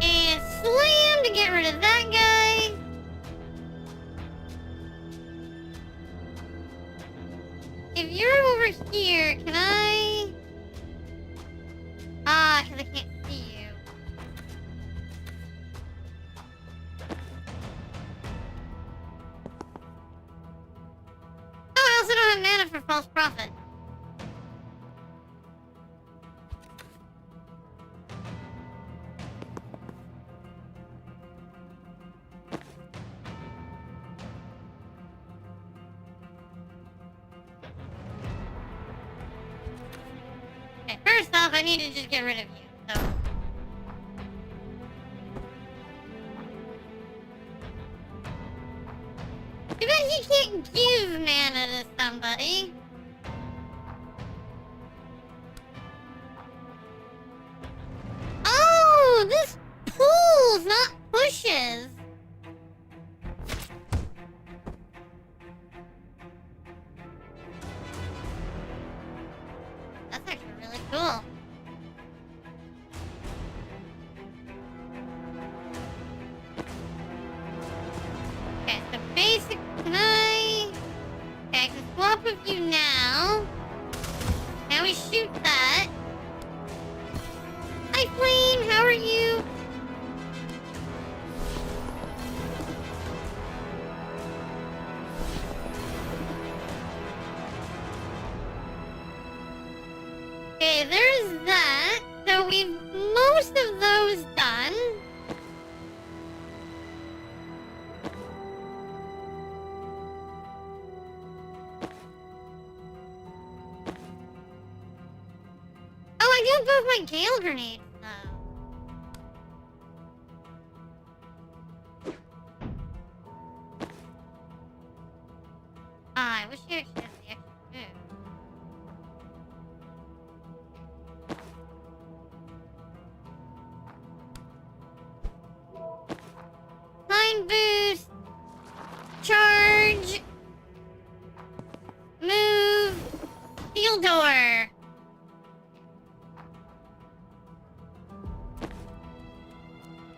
And slam to get rid of that guy. If you're over here, can I? Because I can't see you. Oh, I also don't have mana for false prophet. Okay, first off, I need to just get rid of you, so. Too bad you can't give mana to somebody. Oh, this pulls, not pushes. That's actually really cool. Okay, so basic. Can I? Okay, I can swap with you now. Now we shoot that. Hi, Flame. How are you? Okay, there's that. So we've most of those done. Oh, I got both my gale grenades though. I wish you actually had the extra food. Line boost. Charge. Move. Steel door.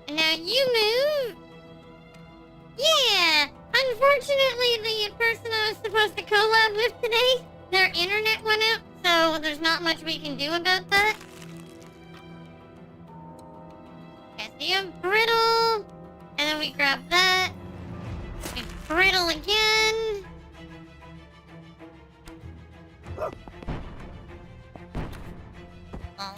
And now you move. Yeah. Unfortunately, the person I was supposed to collab with today, their internet went out, so there's not much we can do about that. Okay, so you have brittle, and then we grab that. We brittle again. Oh.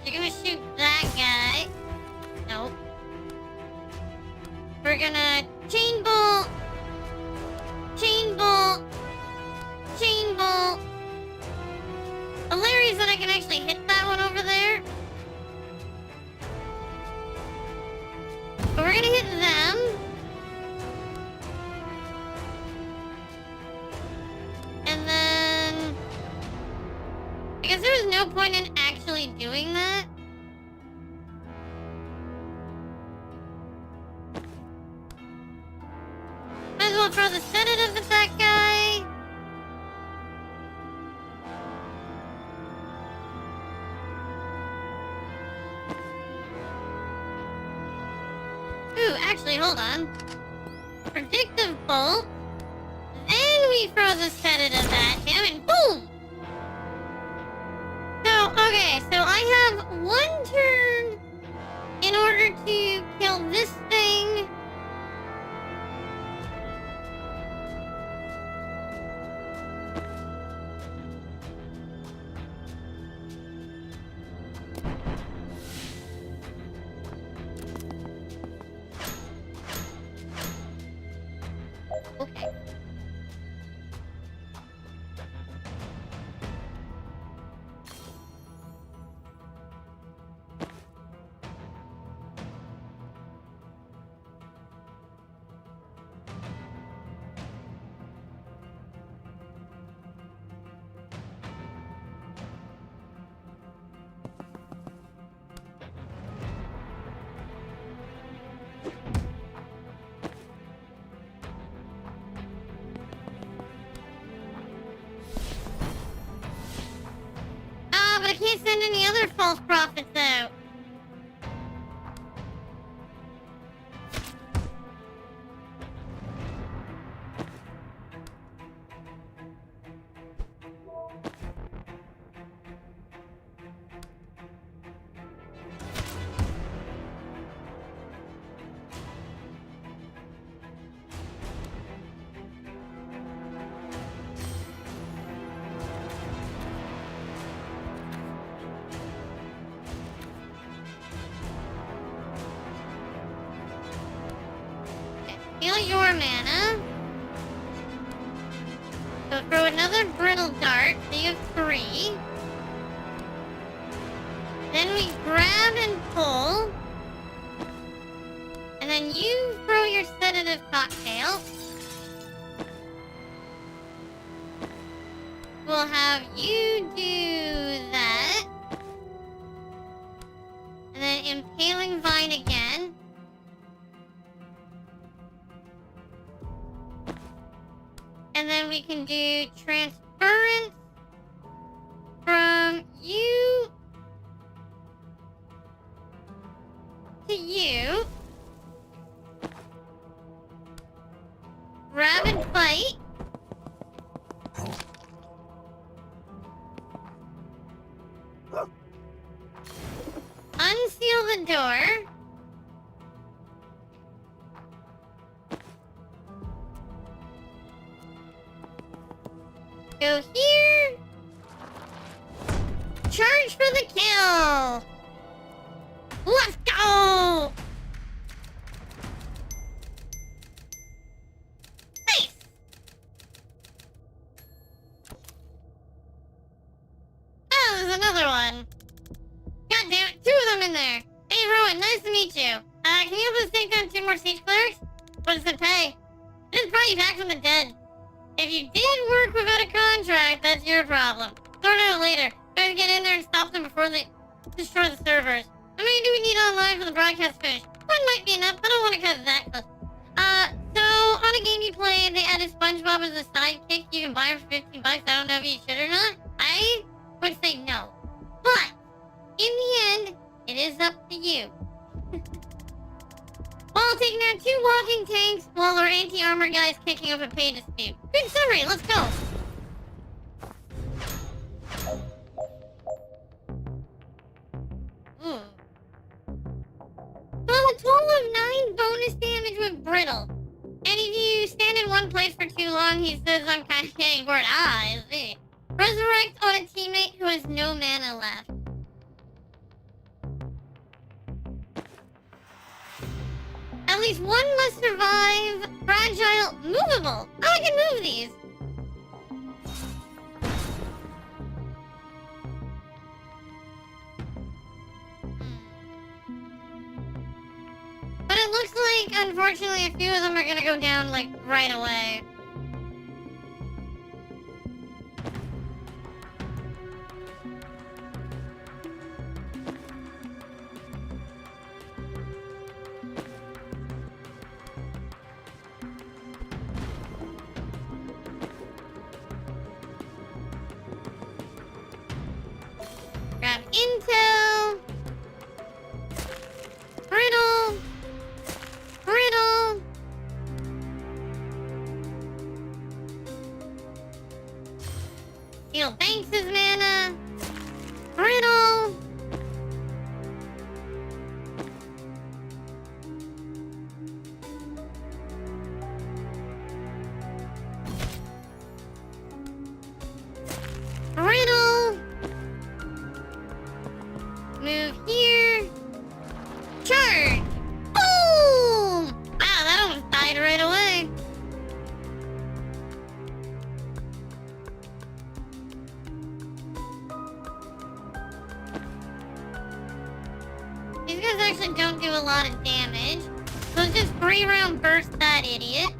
You're gonna shoot that guy. Nope. We're gonna chain bolt. Chain bolt. Chain bolt. Hilarious that I can actually hit that one over there. But we're gonna hit them. And then I guess there was no point in actually doing that. Might as well throw the sedative at that guy. Ooh, actually, hold on. Predictive bolt. Then we throw the sedative at him and boom! So, okay, so I have one turn in order to kill this thing. Okay. But I can't send any other false prophets out. Heal your mana. So throw another brittle dart, so you have 3. Then we grab and pull. And then you throw your sedative cocktail. we'll have you do that. And then Impaling Vine again. And then we can do Transference from you to you. Rapid Fight. Unseal the door. Go here. Charge for the kill. Let's go. Nice. Oh, there's another one. God damn it, 2 of them in there. Hey, Rowan, nice to meet you. Can you help us take down 2 more siege clerics? What does it pay? This brought you back from the dead. If you did work without a contract, that's your problem. Sort it out later. Better get in there and stop them before they destroy the servers. How many do we need online for the broadcast finish? 1 might be enough. I don't want to cut that close. So on a game you played, they added SpongeBob as a sidekick. You can buy him for $15. I don't know if you should or not. I would say no. But in the end, it is up to you. While taking out 2 walking tanks, while our anti-armor guy's kicking up a pay dispute. Good summary, let's go! Ooh. Well, a total of 9 bonus damage with Brittle. And if you stand in one place for too long, he says I'm kind of getting bored. I see. Resurrect on a teammate who has no mana left. At least 1 must survive. Fragile, movable. Oh, I can move these. But it looks like, unfortunately, a few of them are gonna go down, like, right away. Grab intel. Brittle. Brittle. Heal Banks' mana. Brittle. Brittle. Move here. Charge! Boom! Wow, that almost died right away. These guys actually don't do a lot of damage. So let's just 3-round burst that idiot.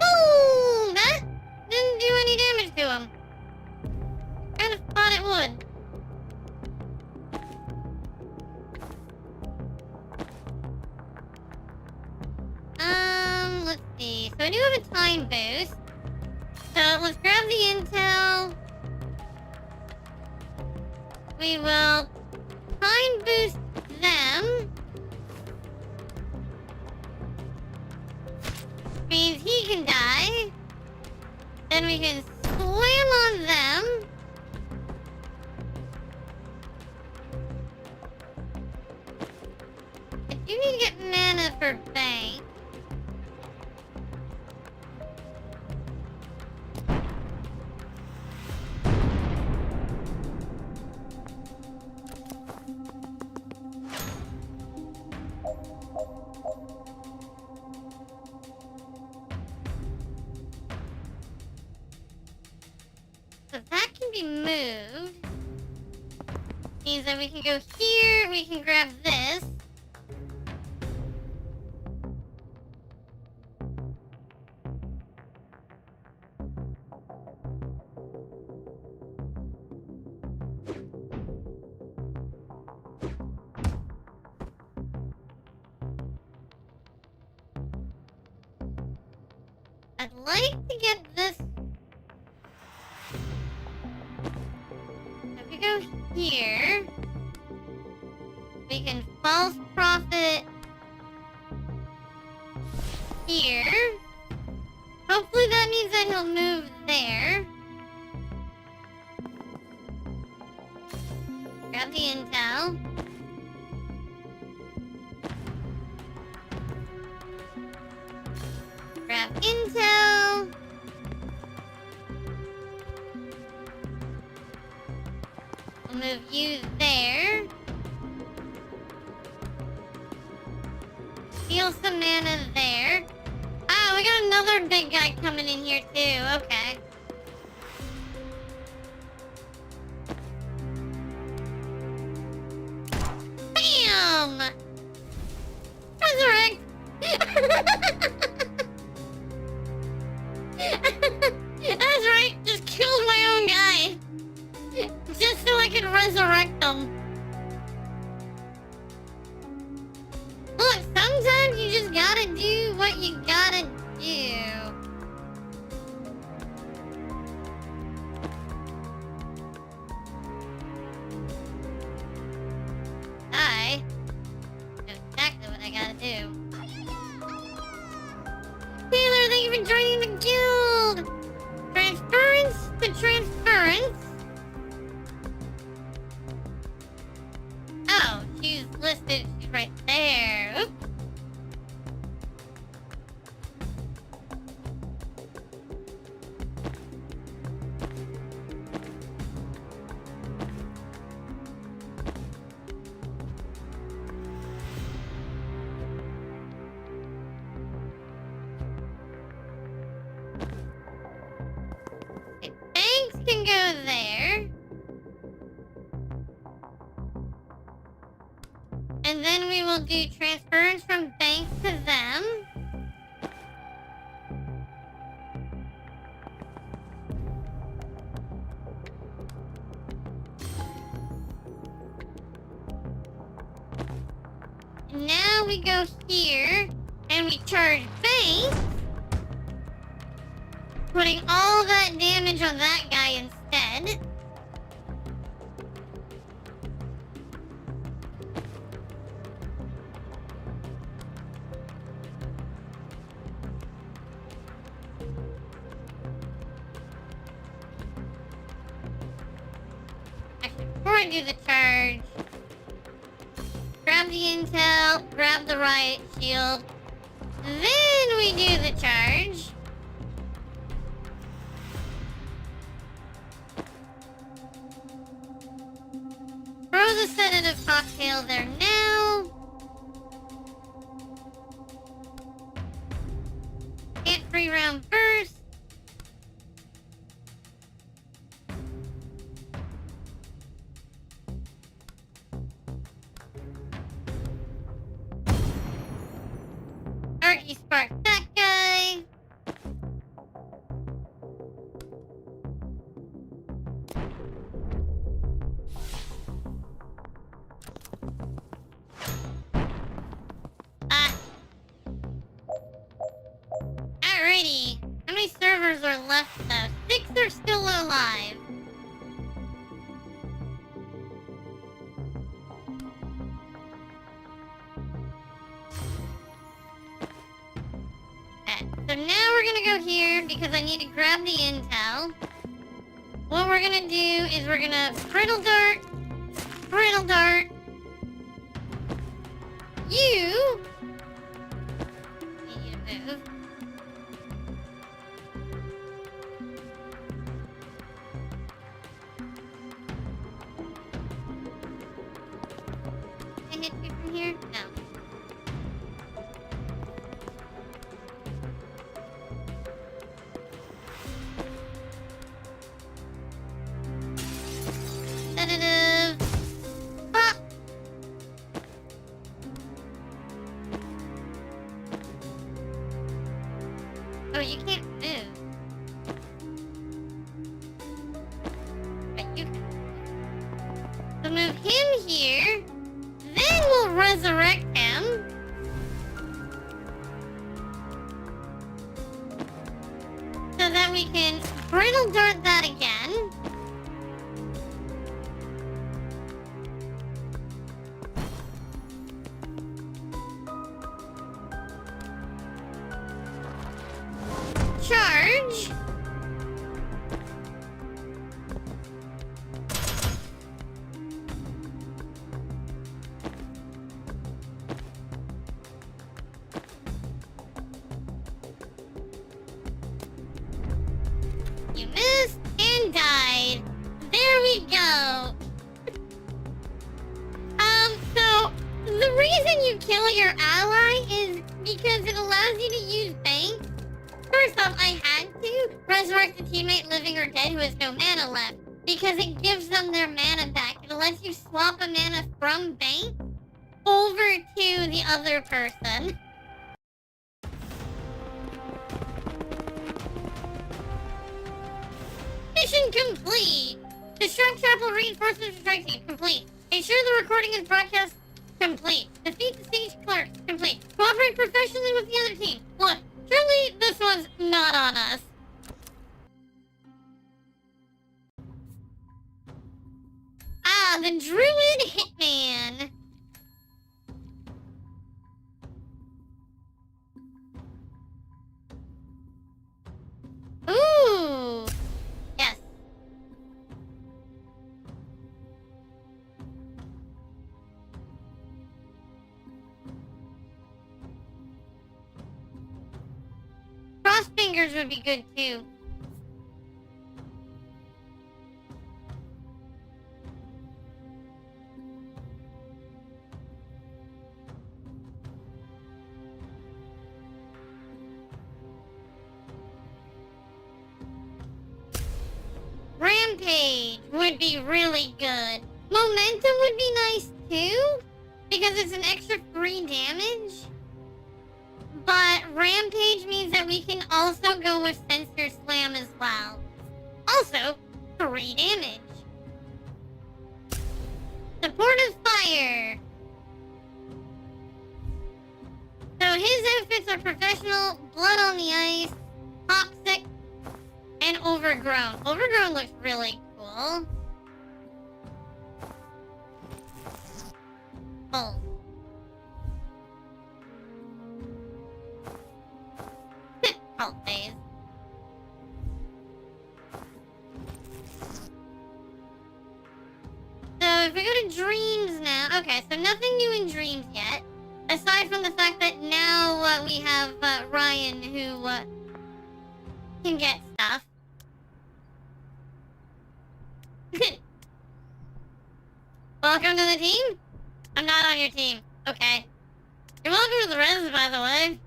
Boom! That didn't do any damage to him. Kind of thought it would. Let's see. So I do have a time boost. So let's grab the intel. We will time boost them. Means he can die. Then we can slam on them. I do You need to get mana for bank. So that can be moved. Means that we can go here, we can grab this. I'd like to get this. If we go here, we can false profit here. Hopefully that means that he'll move there. Grab the intel. Grab intel. We'll move you there. Steal some mana there. Ah, we got another big guy coming in here too. Okay. Bam! Resurrect! That's right, just killed my own guy. Just so I could resurrect them. Look, sometimes you just gotta do what you gotta do. I know exactly what I gotta do. Taylor, thank you for joining the guild! Transference to transference. Oh, she's listed. She's right there. Oops. Okay, banks can go there. And then we will do transference from banks to them. And now we go here and we charge banks, putting all that damage on that guy instead. Before I do the charge, grab the intel, grab the riot shield, then we do the charge. Throw the sedative cocktail there now. Hit free round burst. Arky spark that guy. Alrighty. How many servers are left though? 6 are still alive. Okay, so now we're gonna go here because I need to grab the intel. What we're gonna do is we're gonna brittle dart, you need to move. Can I hit you from here? No. Da-da-da. Ah! Oh, you can't move. But you can. So move him here. Then we'll resurrect him. So that we can brittle dart that again. Charge. You missed and died. There we go. So the reason you kill your ally is because it allows you to use banks. First off, I had to resurrect a teammate living or dead who has no mana left because it gives them their mana back. It lets you swap a mana from bank over to the other person. Mission complete. Destruct chapel reinforcements strike team complete. Ensure the recording and broadcast complete. Defeat the siege clerk complete. Cooperate professionally with the other team. Look, surely this one's not on us. Ah, the Druid Hitman. Ooh. Yes. Cross fingers would be good too. Rampage would be really good. Momentum would be nice too, because it's an extra 3 damage. But Rampage means that we can also go with Sensor Slam as well. Also, 3 damage. Supportive Fire. So his outfits are Professional, Blood on the Ice, Toxic, and Overgrown. Overgrown looks really cool. Oh. Cult phase. So if we go to Dreams now, okay, so nothing new in Dreams yet, aside from the fact that now we have Ryan who can get stuff. Welcome to the team? I'm not on your team. Okay. You're welcome to the res, by the way.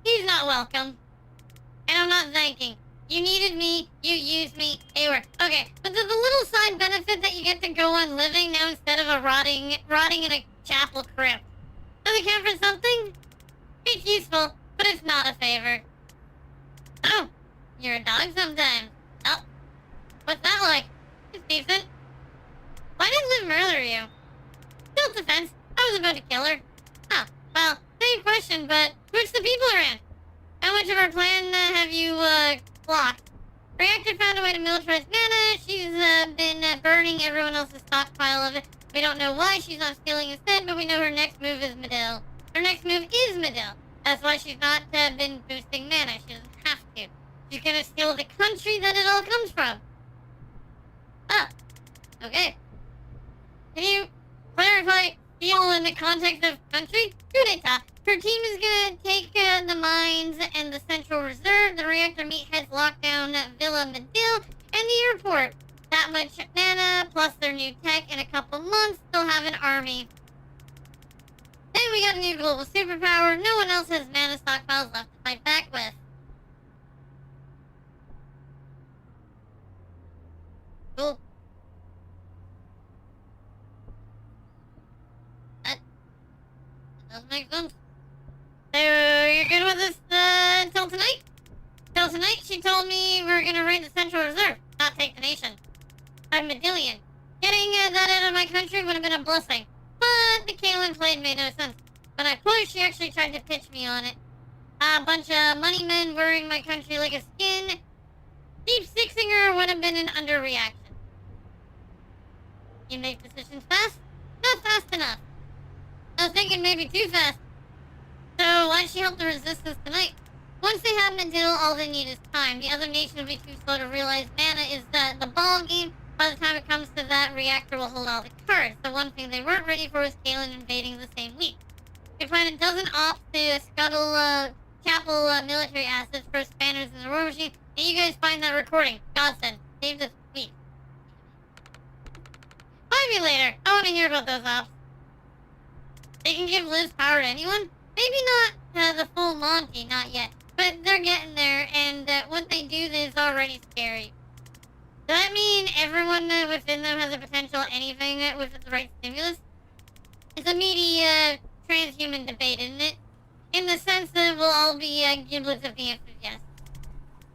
He's not welcome. And I'm not thanking. You needed me, you used me, it worked. Okay, but there's a little side benefit that you get to go on living now instead of a rotting in a chapel crypt. Does it count for something? It's useful, but it's not a favor. Oh, you're a dog sometimes. Oh, what's that like? It's decent. Why didn't Liv murder you? Self-defense. I was about to kill her. Oh, well, same question, but switch the people around. How much of our plan have you, blocked? Reactor found a way to militarize mana. She's, been burning everyone else's stockpile of it. We don't know why she's not stealing instead, but we know her next move is Medill. Her next move is Medill. That's why she's not, been boosting mana. She doesn't have to. She's gonna steal the country that it all comes from. Oh. Okay. Can you clarify deal in the context of country? Coup d'etat. Her team is gonna take the mines and the Central Reserve, the reactor meatheads lockdown Villa Medill, and the airport. That much mana, plus their new tech in a couple months, they'll have an army. Then we got a new global superpower. No one else has mana stockpiles left to fight back with. Cool. That does make sense. So, you're good with this, until tonight? Till tonight, she told me we're gonna raid the Central Reserve, not take the nation. I'm Medillion. Getting that out of my country would have been a blessing. But the Kalen played made no sense. When I pushed, she actually tried to pitch me on it. A bunch of money men wearing my country like a skin. Deep sixing her would have been an underreaction. You make decisions fast? Not fast enough. I was thinking maybe too fast. So why'd she help the resistance tonight? Once they have Medill, all they need is time. The other nation will be too slow to realize mana is the ball game. By the time it comes to that, reactor will hold all the cards. The one thing they weren't ready for was Kalen invading the same week. We find a dozen ops to scuttle Chapel military assets for spanners in the war machine, and you guys find that recording. Godsend. Save this week. Find me later. I want to hear about those ops. They can give Liz power to anyone? Maybe not the full Monty, not yet. But they're getting there, and what they do is already scary. Does that mean everyone within them has a potential anything with the right stimulus? It's a meaty transhuman debate, isn't it? In the sense that we'll all be giblets if the answer is yes.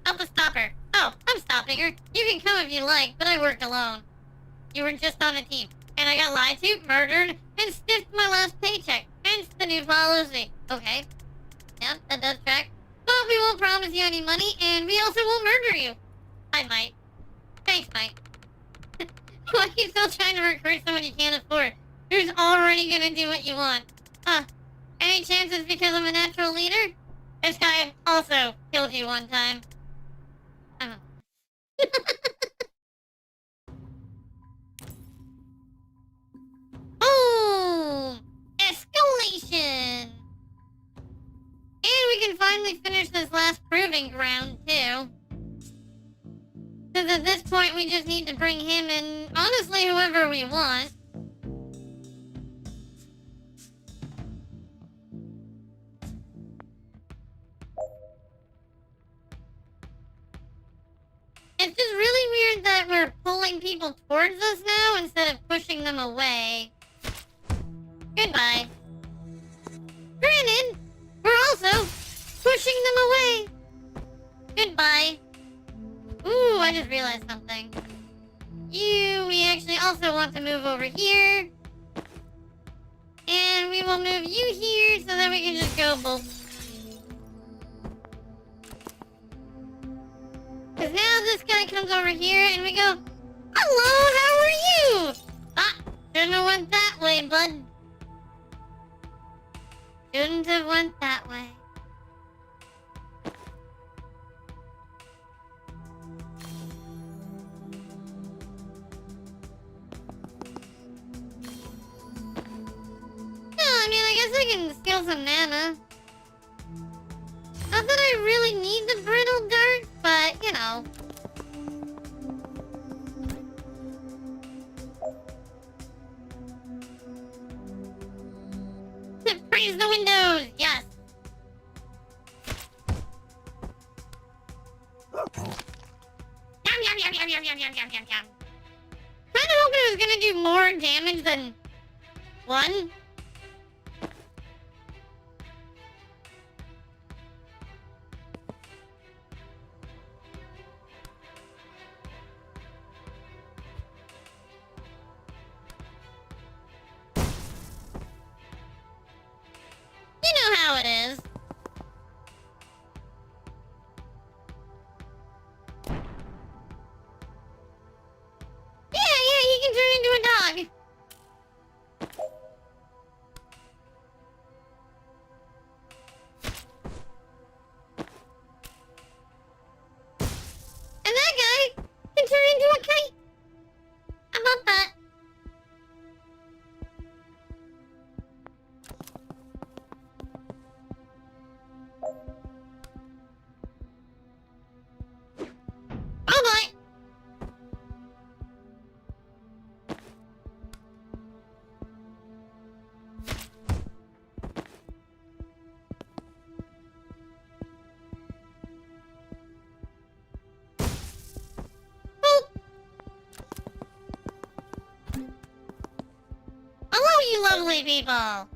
I'll have to stop her. Oh, I'm stopping her. You can come if you like, but I worked alone. You were just on a team, and I got lied to, murdered, and stiffed my last paycheck. Hence the new policy. Okay. Yep, that does track. But we won't promise you any money, and we also won't murder you. I might. Thanks, Mike. Why are you still trying to recruit someone you can't afford? Who's already gonna do what you want? Any chances because I'm a natural leader? This guy also killed you one time. Boom! Escalation! And we can finally finish this last proving ground, too. Because at this point, we just need to bring him in, honestly, whoever we want. It's just really weird that we're pulling people towards us now instead of pushing them away. Goodbye. Granted, we're also pushing them away. Goodbye. Ooh, I just realized something. We actually also want to move over here. And we will move you here so that we can just go both. Because now this guy comes over here and we go, hello, how are you? Shouldn't have went that way, bud. Shouldn't have went that way. I guess I can steal some mana. Not that I really need the brittle dart, but, you know. Praise the windows, yes. Yum, yum, yum, yum, yum, yum, yum, yum, yum. Kinda hoping it was gonna do more damage than one. You know how it is. Yeah, he can turn into a dog. you lovely people. Ah,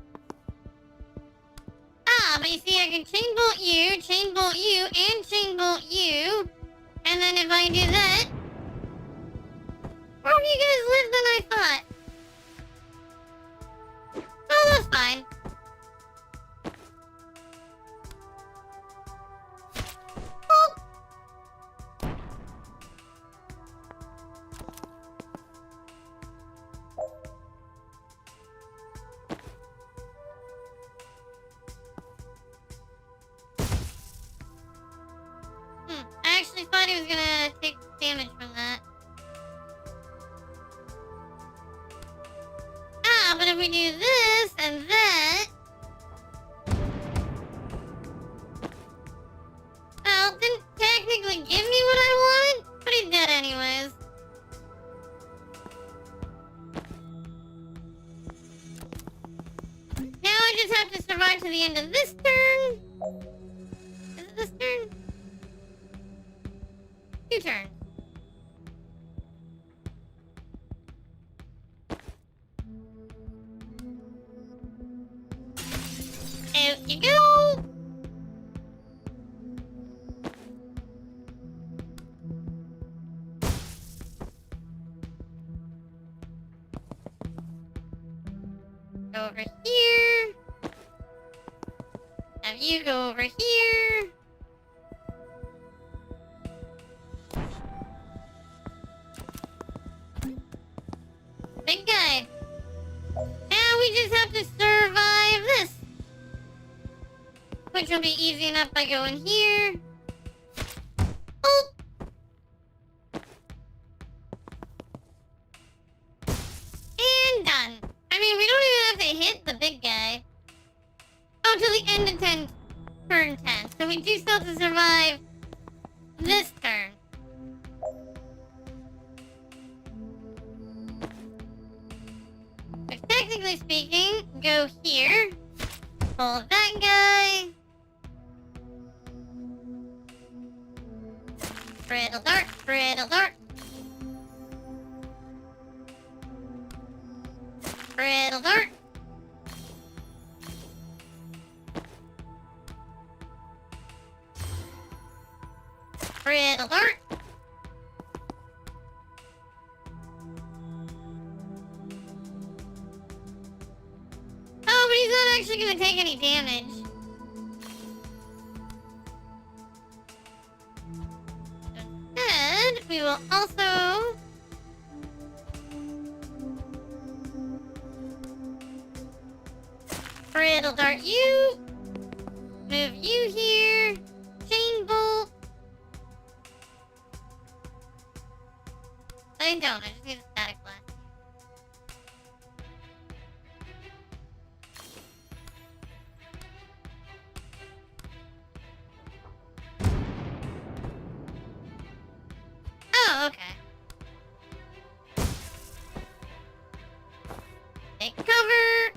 but you see, I can chain bolt you, and chain bolt you. And then if I do that, more of you guys live than I thought. Oh, that's fine. Oh. I actually thought he was gonna take damage from that. Ah, but if we do this and that... Well, it didn't technically give me what I want, but he did anyways. Now I just have to survive to the end of this turn. Is it this turn? 2 turns. Out you go! Go over here. Have you go over here. Big guy. Now we just have to survive this. Which will be easy enough by going here. Oh! And done. I mean, we don't even have to hit the big guy. Oh, till the end of turn 10. So we do still have to survive this turn. But technically speaking, go here. Pull that guy. Brittle dart, brittle dart. Brittle dart. Brittle dart. Oh, but he's not actually going to take any damage. Instead, we will also... Brittle dart you. Move you here. Chain bolt. I don't. I just need a static blast. Oh, okay. Take cover.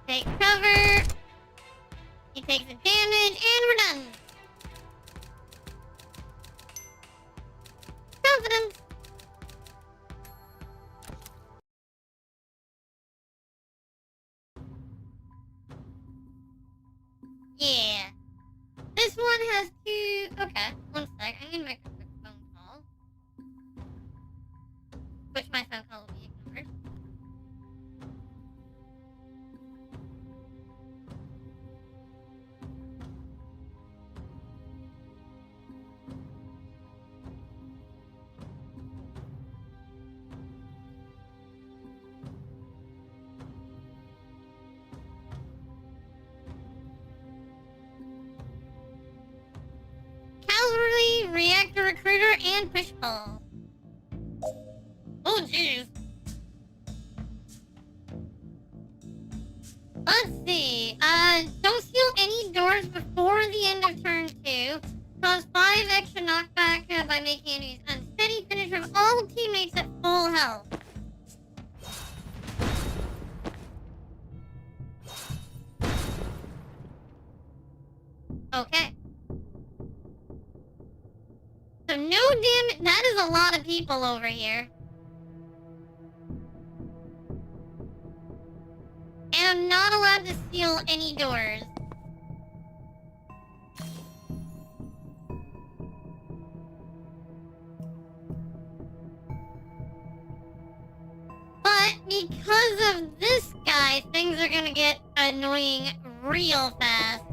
Take cover. He takes the damage, and we're done. Confidence. Yeah. This one has two... Okay, one sec. I need to make a quick phone call. Which my phone call will be ignored. Cavalry, reactor recruiter, and push pull. Oh, jeez. Let's see. Don't steal any doors before the end of turn 2. Cause 5 extra knockback by making enemies unsteady. Finish with all teammates at full health. Okay. So no damage. That is a lot of people over here. now not allowed to steal any doors. But because of this guy, things are gonna get annoying real fast.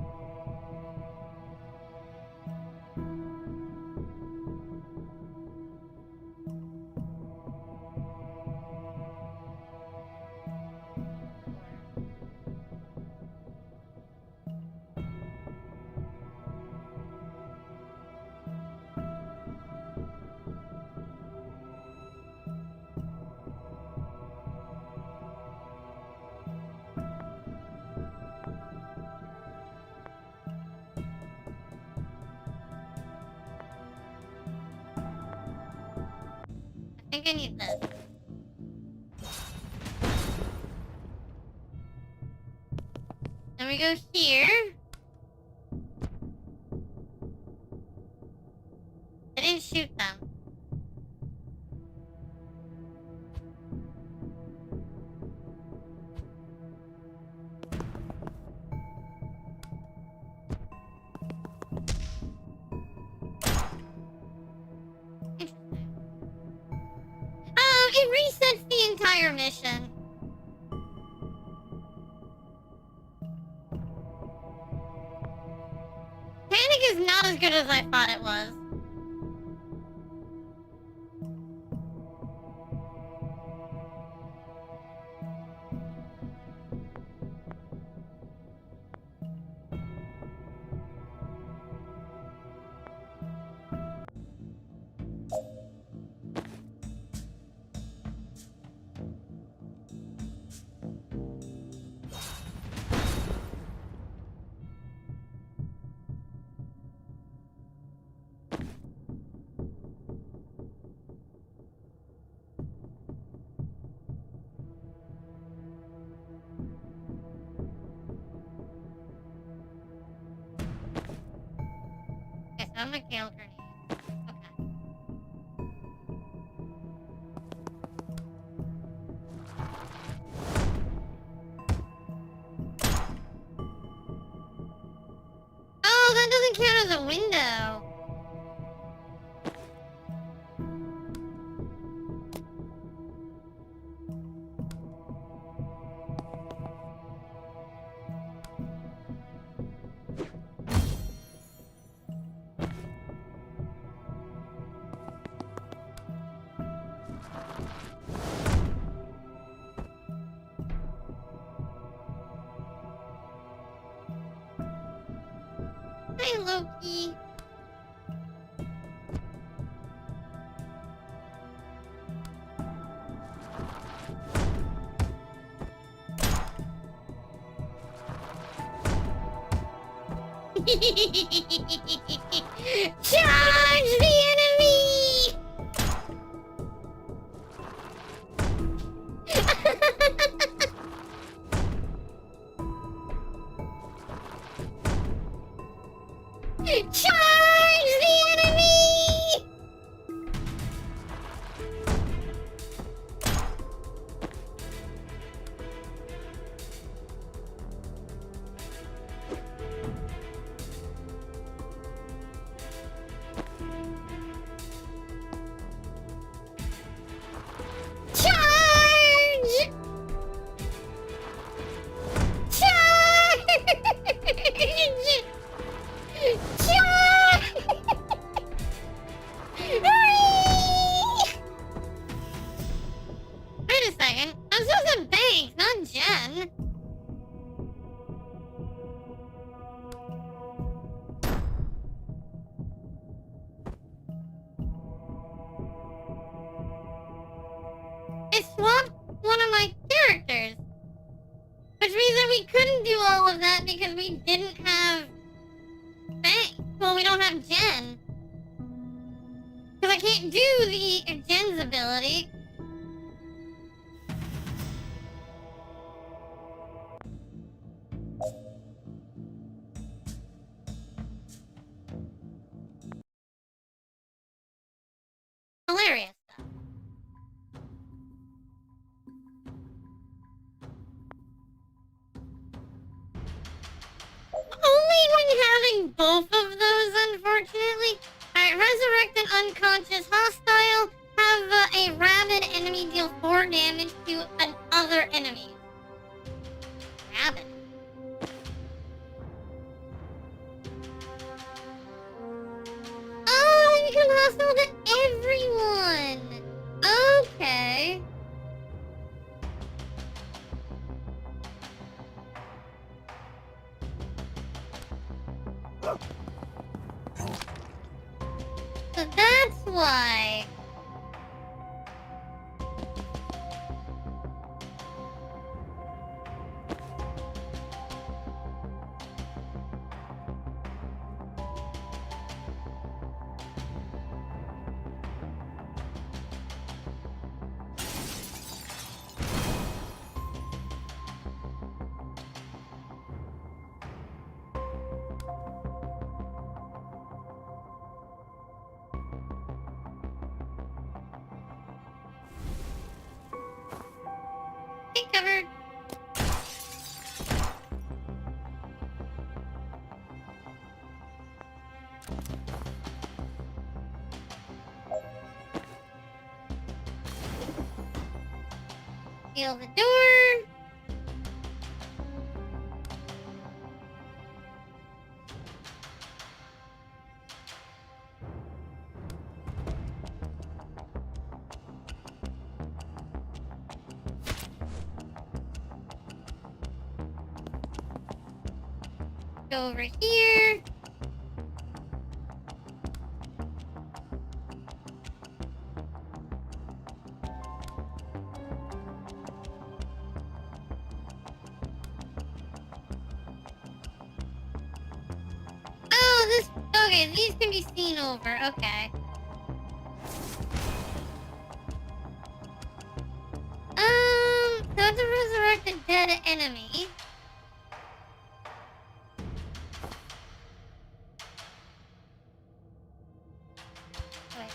I think I need this. Then we go here. I didn't shoot them. Interesting. It resets the entire mission. Panic is not as good as I thought it was. Okay, so I'm gonna kill grenade. Okay. Oh, that doesn't count as a window. Hi, Loki. Charge the enemy! Charge the enemy! Charge! Charge! Charge! Wait a second. I'm supposed to bank, not Jen. It swapped one of my characters. Which means that we couldn't do all of that because we didn't have bank. Well, we don't have Jen. Because I can't do the Jen's ability. Hilarious, though. having both of those, unfortunately. Alright, resurrect an unconscious hostile. Have a rabid enemy deal 4 damage to another enemy. Rabid. Oh, you can hostile to everyone. Okay. So that's why. Get covered. Seal the door. Go over here. Oh, this. Okay, these can be seen over. Okay. So it's a resurrected dead enemy. Wait.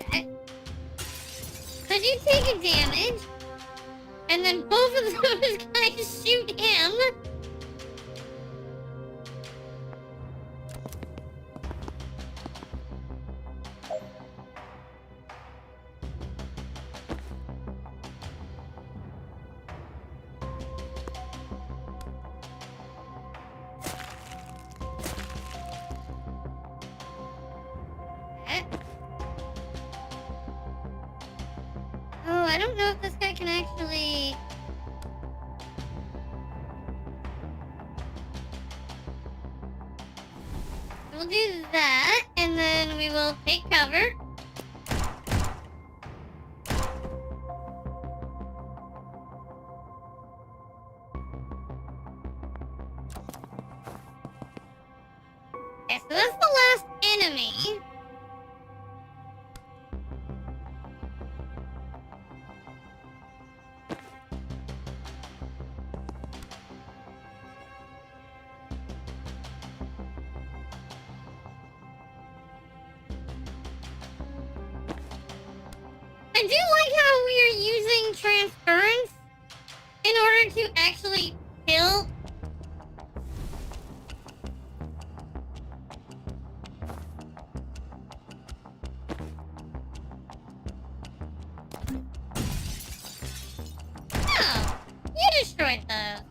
Okay. Could you take a damage? And then both of those guys shoot him? Oh, I don't know if this guy can actually... We'll do that, and then we will take cover. Okay, so that's the last enemy. I do like how we are using transference in order to actually kill. Oh, you destroyed those.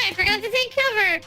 I forgot to take cover.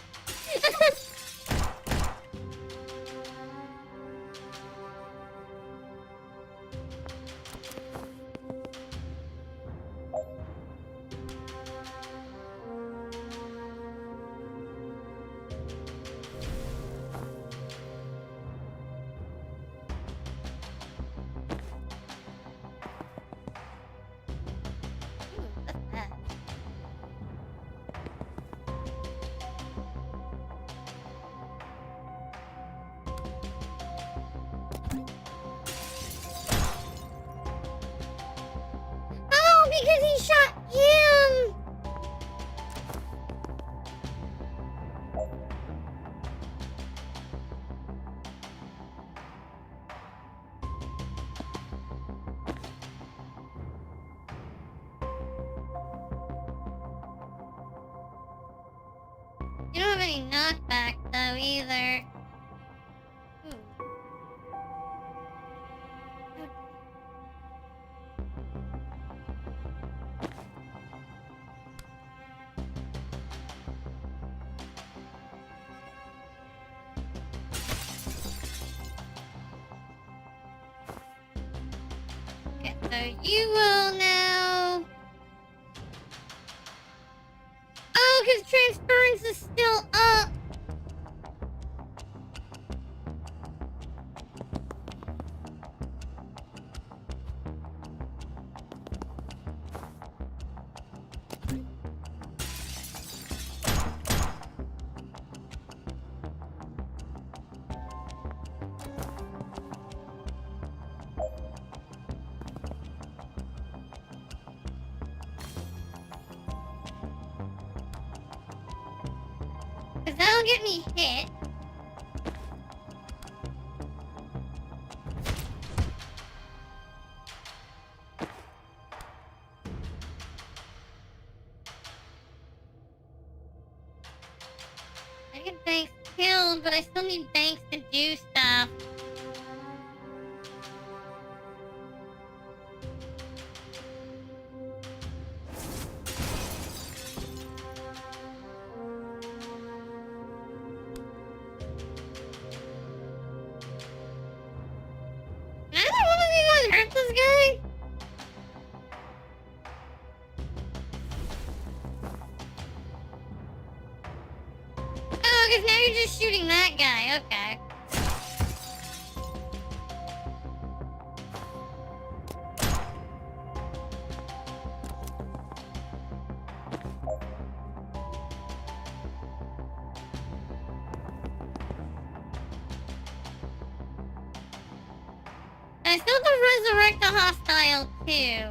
because he shot him! You don't have any knockback though either. Ooh. Okay, so you will now. Oh, because transference is still up. Because that'll get me hit. I get Banks killed, but I still need Banks to do stuff. Neither one of you guys hurt this guy? Oh, because now you're just shooting that guy. Okay. I still have to resurrect a hostile too.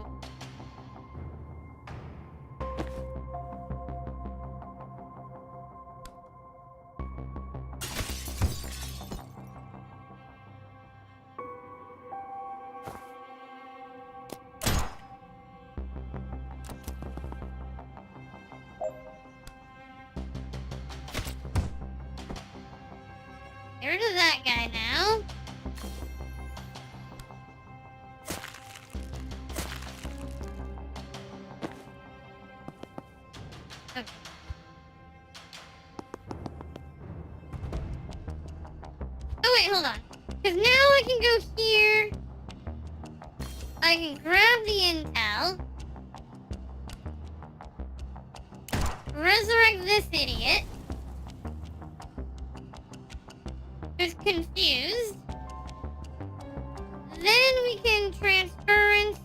Get rid of that guy now. Okay. Oh wait, hold on. Because now I can go here. I can grab the intel. Resurrect this idiot. Who's confused. Then we can transference.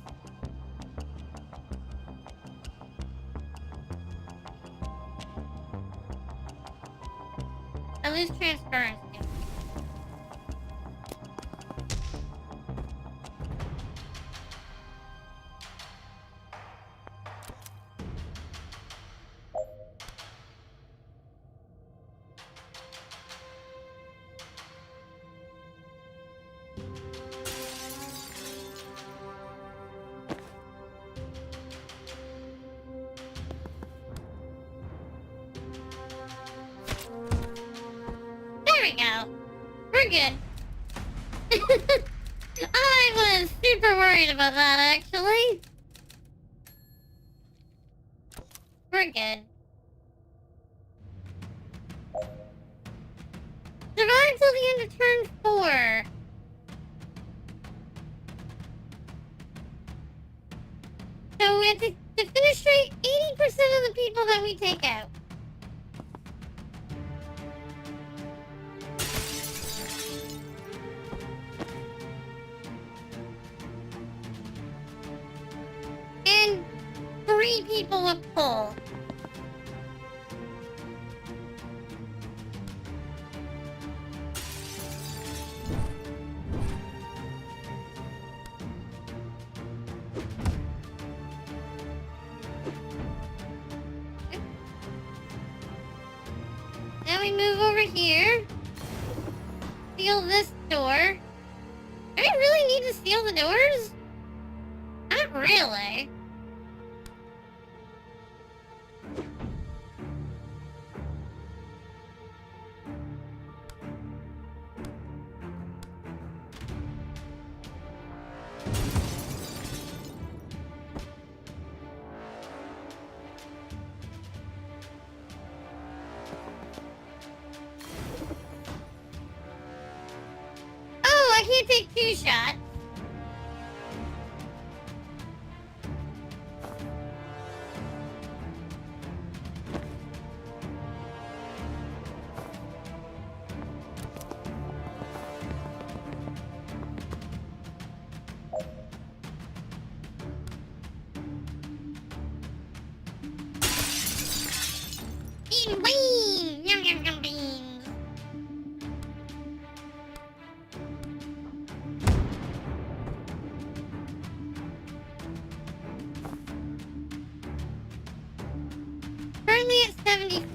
I lose transference. There we go. We're good. I was super worried about that, actually. We're good. Survive until the end of turn 4. So we have to finish straight 80% of the people that we take out. And 3 people with pull. now we move over here. Seal this door. Do we really need to seal the doors? Not really. Oh, I can't take 2 shots. Bean, bean! Yum, yum, yum, beans! Currently at 75.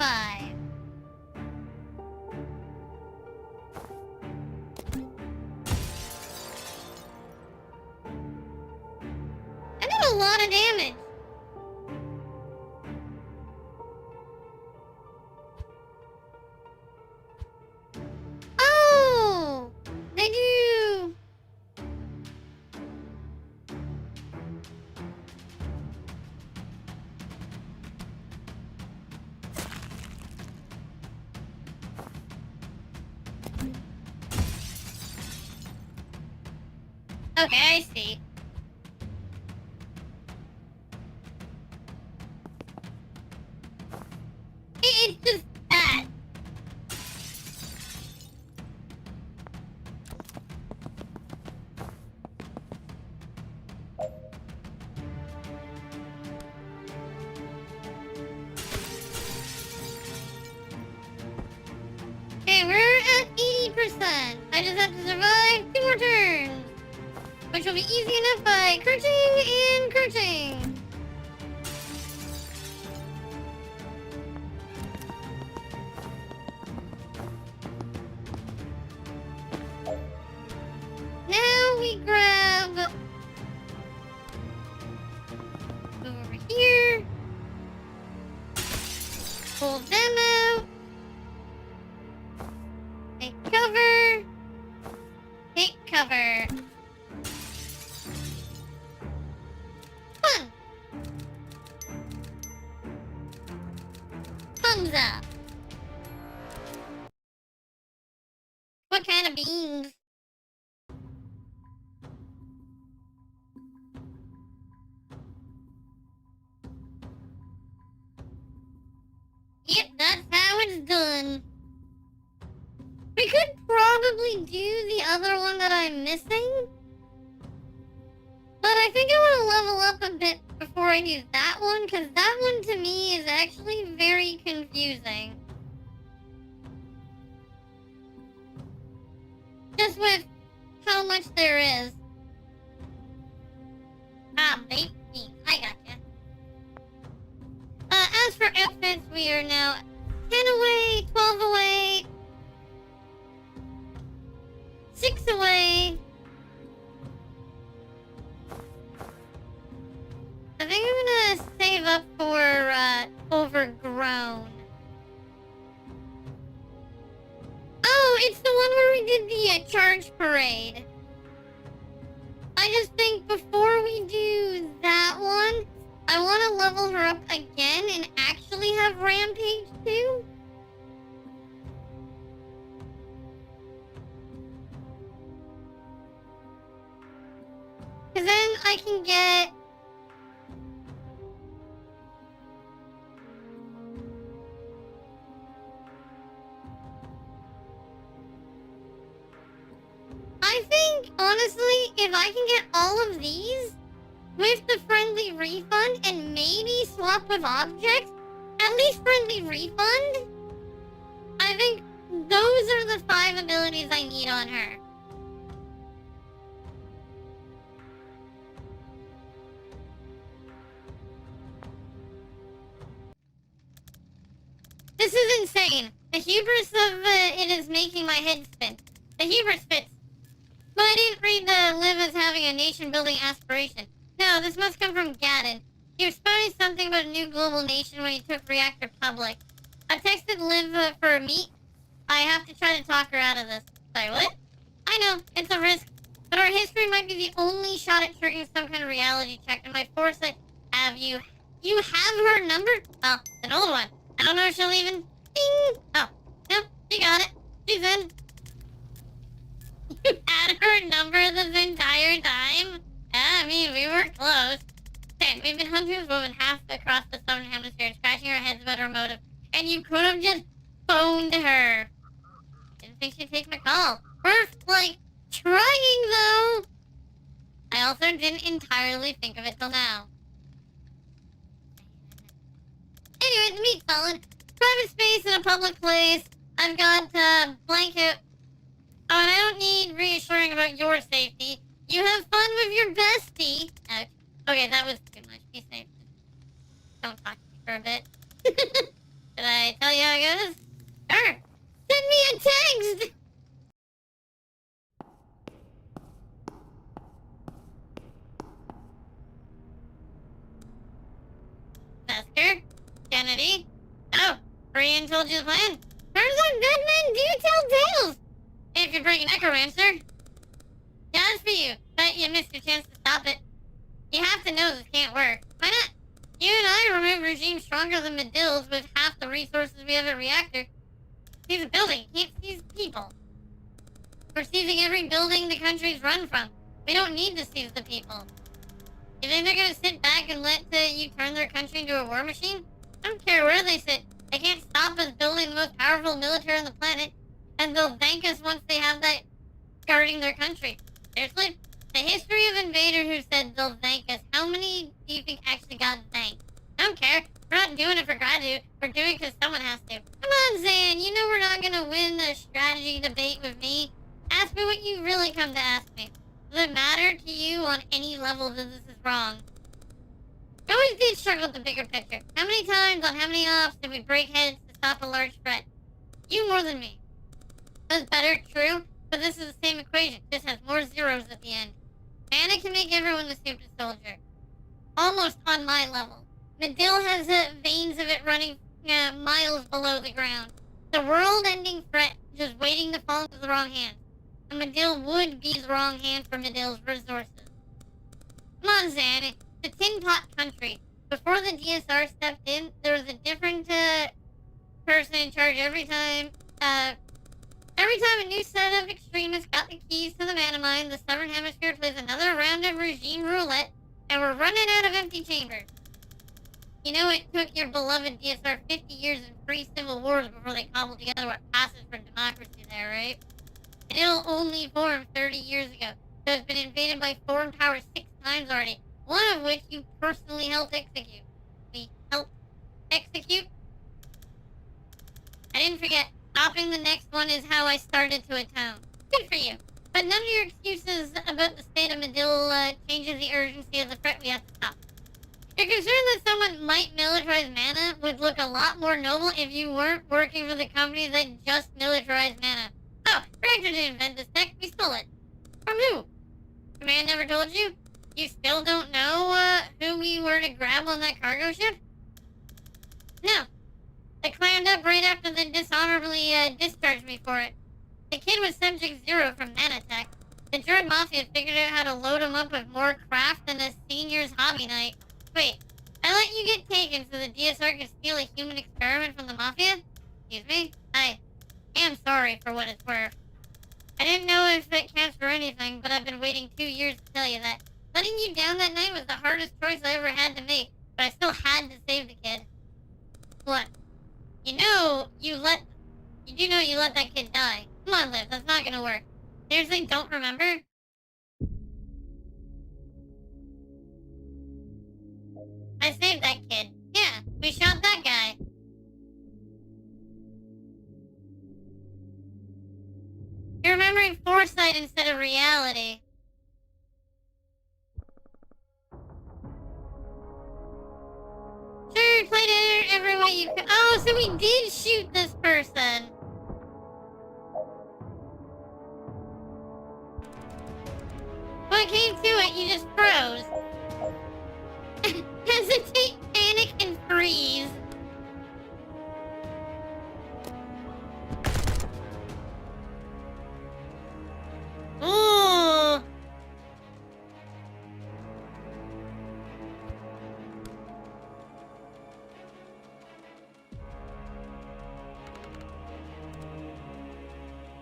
I did a lot of damage. Oh! They do! Okay, I see. It's just that. Okay, we're at 80%. I just have to survive 2 more turns. Which will be easy enough by crouching and crouching. Now we grab... Move over here. Pull them out. Take cover. Take cover. Fun. Thumbs up. What kind of beans? Yep, that's how it's done. We could probably do the other one that I'm missing. But I think I want to level up a bit before I do that one, because that one to me is actually very confusing. Just with how much there is. Ah, baby, I gotcha. As for outfits, we are now 10 away, 12 away, 6 away. I think I'm gonna save up for, overgrown. Oh, it's the one where we did the, charge parade. I just think before we do that one, I want to level her up again and actually have Rampage too. Because then I can get... I think, honestly, if I can get all of these with the friendly refund and maybe swap with objects, at least friendly refund, I think those are the 5 abilities I need on her. This is insane. The hubris of it is making my head spin. The hubris fits. But I didn't read Liv as having a nation-building aspiration. No, this must come from Gaddon. He was spouting something about a new global nation when he took Reactor public. I texted Liv for a meet. I have to try to talk her out of this. Sorry, what? I know, it's a risk. But our history might be the only shot at triggering some kind of reality check, and my foresight... You have her number? Well, it's an old one. I don't know if she'll even... Ding! Oh, no, she got it. She's in. You had her number this entire time? Yeah, I mean, we were close. Then, we've been hunting this woman half across the southern hemisphere, scratching our heads about her motive. And you could have just phoned her. Didn't think she'd take my call. Worth, trying, though. I also didn't entirely think of it till now. Anyway, the meat's solid. Private space in a public place. I've got, blanket. Oh, and I don't need reassuring about your safety. You have fun with your bestie. Ouch. Okay, that was too much. Be safe. Don't talk to me for a bit. Should I tell you how it goes? Sure. Send me a text! Wesker? Kennedy? Oh, Brian told you the plan? Turns out dead men do tell tales! If you're bringing Necromancer. Yeah, that's for you, but you missed your chance to stop it. You have to know this can't work. Why not? You and I remove regimes stronger than Medill's with half the resources we have at Reactor. Seize a building, can't seize people. We're seizing every building the country's run from. We don't need to seize the people. You think they're gonna sit back and let you turn their country into a war machine? I don't care where they sit. They can't stop us building the most powerful military on the planet, and they'll thank us once they have that guarding their country. Seriously? The history of Invader who said they'll thank us, how many do you think actually got thanked? I don't care. We're not doing it for gratitude. We're doing it because someone has to. Come on, Zan. You know we're not gonna win the strategy debate with me. Ask me what you really come to ask me. Does it matter to you on any level that this is wrong? I always did struggle with the bigger picture. How many times on how many ops did we break heads to stop a large threat? You more than me. Does better, true, but this is the same equation. Just has more zeros at the end. Mana can make everyone a super soldier. Almost on my level. Medill has veins of it running miles below the ground. The world-ending threat just waiting to fall into the wrong hands. And Medill would be the wrong hand for Medill's resources. Come on, Zan. It's the Tin Pot country. Before the DSR stepped in, there was a different person in charge every time a new set of extremists got the keys to the mana mine, the Southern Hemisphere plays another round of regime roulette, and we're running out of empty chambers. You know it took your beloved DSR 50 years and 3 civil wars before they cobbled together what passes for democracy there, right? And it'll only form 30 years ago, so it's been invaded by foreign powers 6 times already, one of which you personally helped execute. We helped execute? I didn't forget. Stopping the next one is how I started to atone. Good for you. But none of your excuses about the state of Medill changes the urgency of the threat we have to stop. You're concerned that someone might militarize mana would look a lot more noble if you weren't working for the company that just militarized mana. Oh, Reactor didn't invent this tech, we stole it. From who? Command never told you? You still don't know who we were to grab on that cargo ship? No. They climbed up right after they dishonorably discharged me for it. The kid was subject 0 from Nanotech. The Druid Mafia figured out how to load him up with more craft than a senior's hobby night. Wait, I let you get taken so the DSR could steal a human experiment from the Mafia? Excuse me? I am sorry for what it's worth. I didn't know if it counts for anything, but I've been waiting 2 years to tell you that. Letting you down that night was the hardest choice I ever had to make, but I still had to save the kid. What? You do know you let that kid die. Come on, Liv, that's not gonna work. Seriously, don't remember? I saved that kid. Yeah, we shot that guy. You're remembering foresight instead of reality. Sure, play tried every way you could. Oh, so we did shoot this person. When it came to it, you just froze. Hesitate, panic, and freeze. Ooh.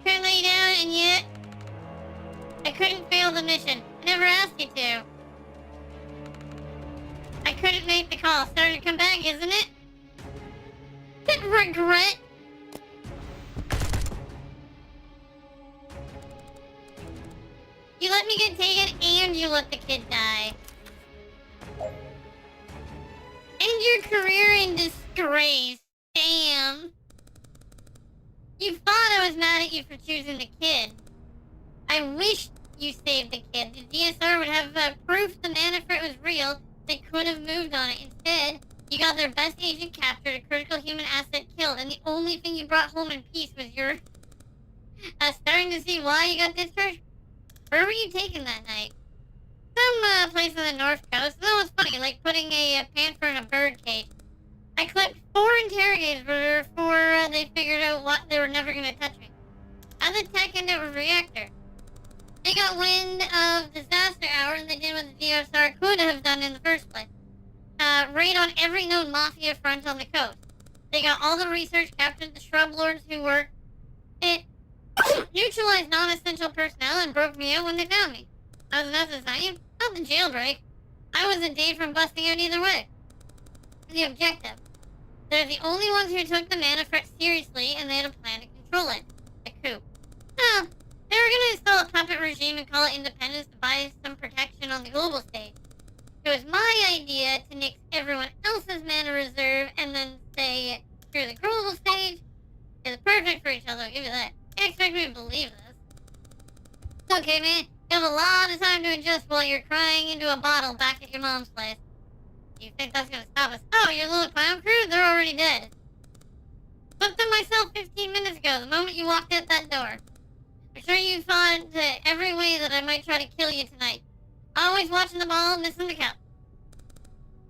Couldn't lay down, and yet I couldn't fail the mission. I never asked you to. I couldn't make the call. Sorry to come back, isn't it? Regret. You let me get taken, and you let the kid die. End your career in disgrace. Damn. You thought I was mad at you for choosing the kid. I wish you saved the kid. The DSR would have proof the manifest was real. They could have moved on it. Instead, you got their best agent captured, a critical human asset killed, and the only thing you brought home in peace was your... starting to see why you got discharged? Where were you taken that night? Some place on the north coast. That was funny, like putting a panther in a bird cage. I clipped 4 interrogators before they figured out what they were never going to touch me. At the tech end of a reactor. They got wind of disaster hour and they did what the DSR could have done in the first place. Raid on every known mafia front on the coast. They got all the research, captured the shrub lords who were... It neutralized non-essential personnel and broke me out when they found me. I was necessary, not the jailbreak. I was a day from busting out either way. The objective. They're the only ones who took the manifest seriously and they had a plan to control it. A coup. Oh, they were gonna install a puppet regime and call it independence to buy some protection on the global stage. It was my idea to nix everyone else's mana reserve and then say, screw the global stage. It's perfect for each other, I'll give you that. You expect me to believe this? It's okay, man. You have a lot of time to adjust while you're crying into a bottle back at your mom's place. You think that's gonna stop us? Oh, your little clown crew? They're already dead. Flipped them myself 15 minutes ago, the moment you walked out that door. I'm sure you thought every way that I might try to kill you tonight. Always watching the ball, missing the cup.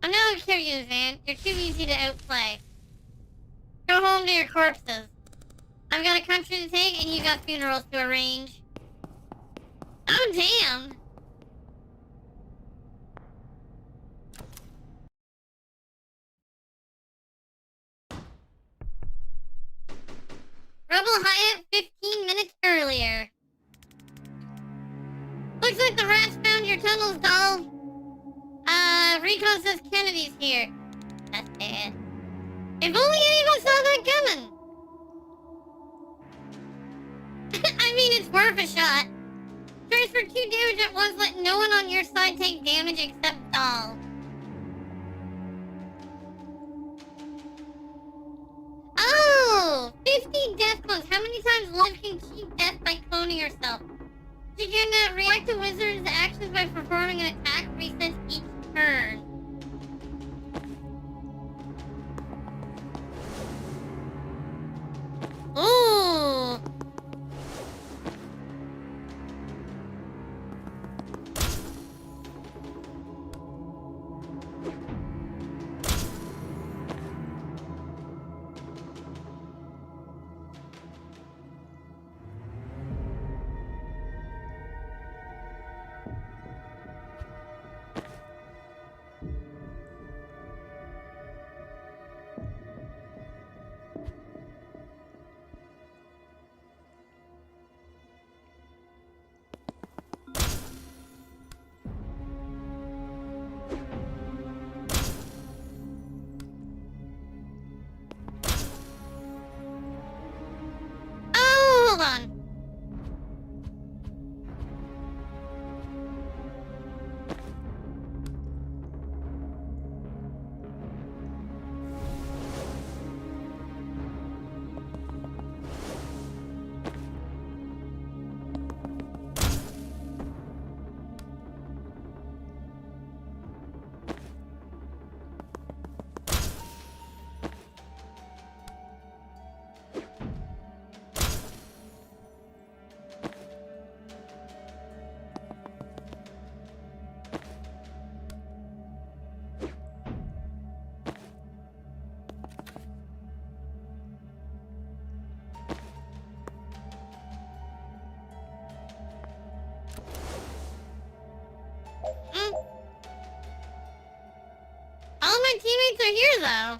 I'm not gonna kill you, Zan. You're too easy to outplay. Go home to your corpses. I've got a country to take, and you got funerals to arrange. Oh, damn. Rebel Hyatt 15 minutes earlier. Looks like the rats found your tunnels, doll. Recon says Kennedy's here. That's bad. If only anyone saw that coming. I mean, it's worth a shot. Transfer 2 damage at once, let no one on your side take damage except doll. Oh! 50 death clones. How many times life can cheat death by cloning yourself? You can react to wizard's actions by performing an attack resets each turn. Ooh! teammates are here, though.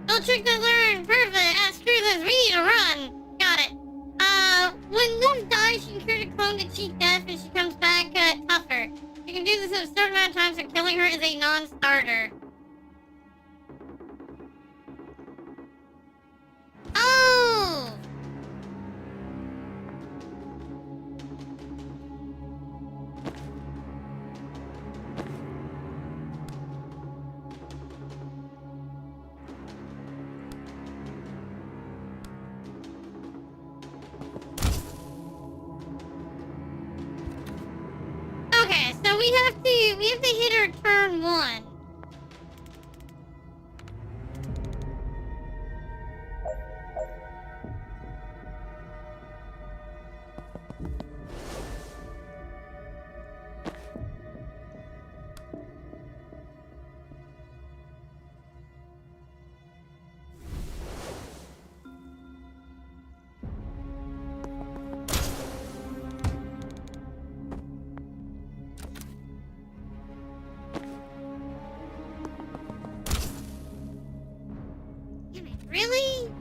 No trick to learn. Perfect. Screw this. We need to run. Got it. When Liv dies, she can create a clone to cheat death and she comes back tougher. You can do this a certain amount of times, and killing her is a non-starter. Oh! Okay, so we have to hit her turn 1. Really?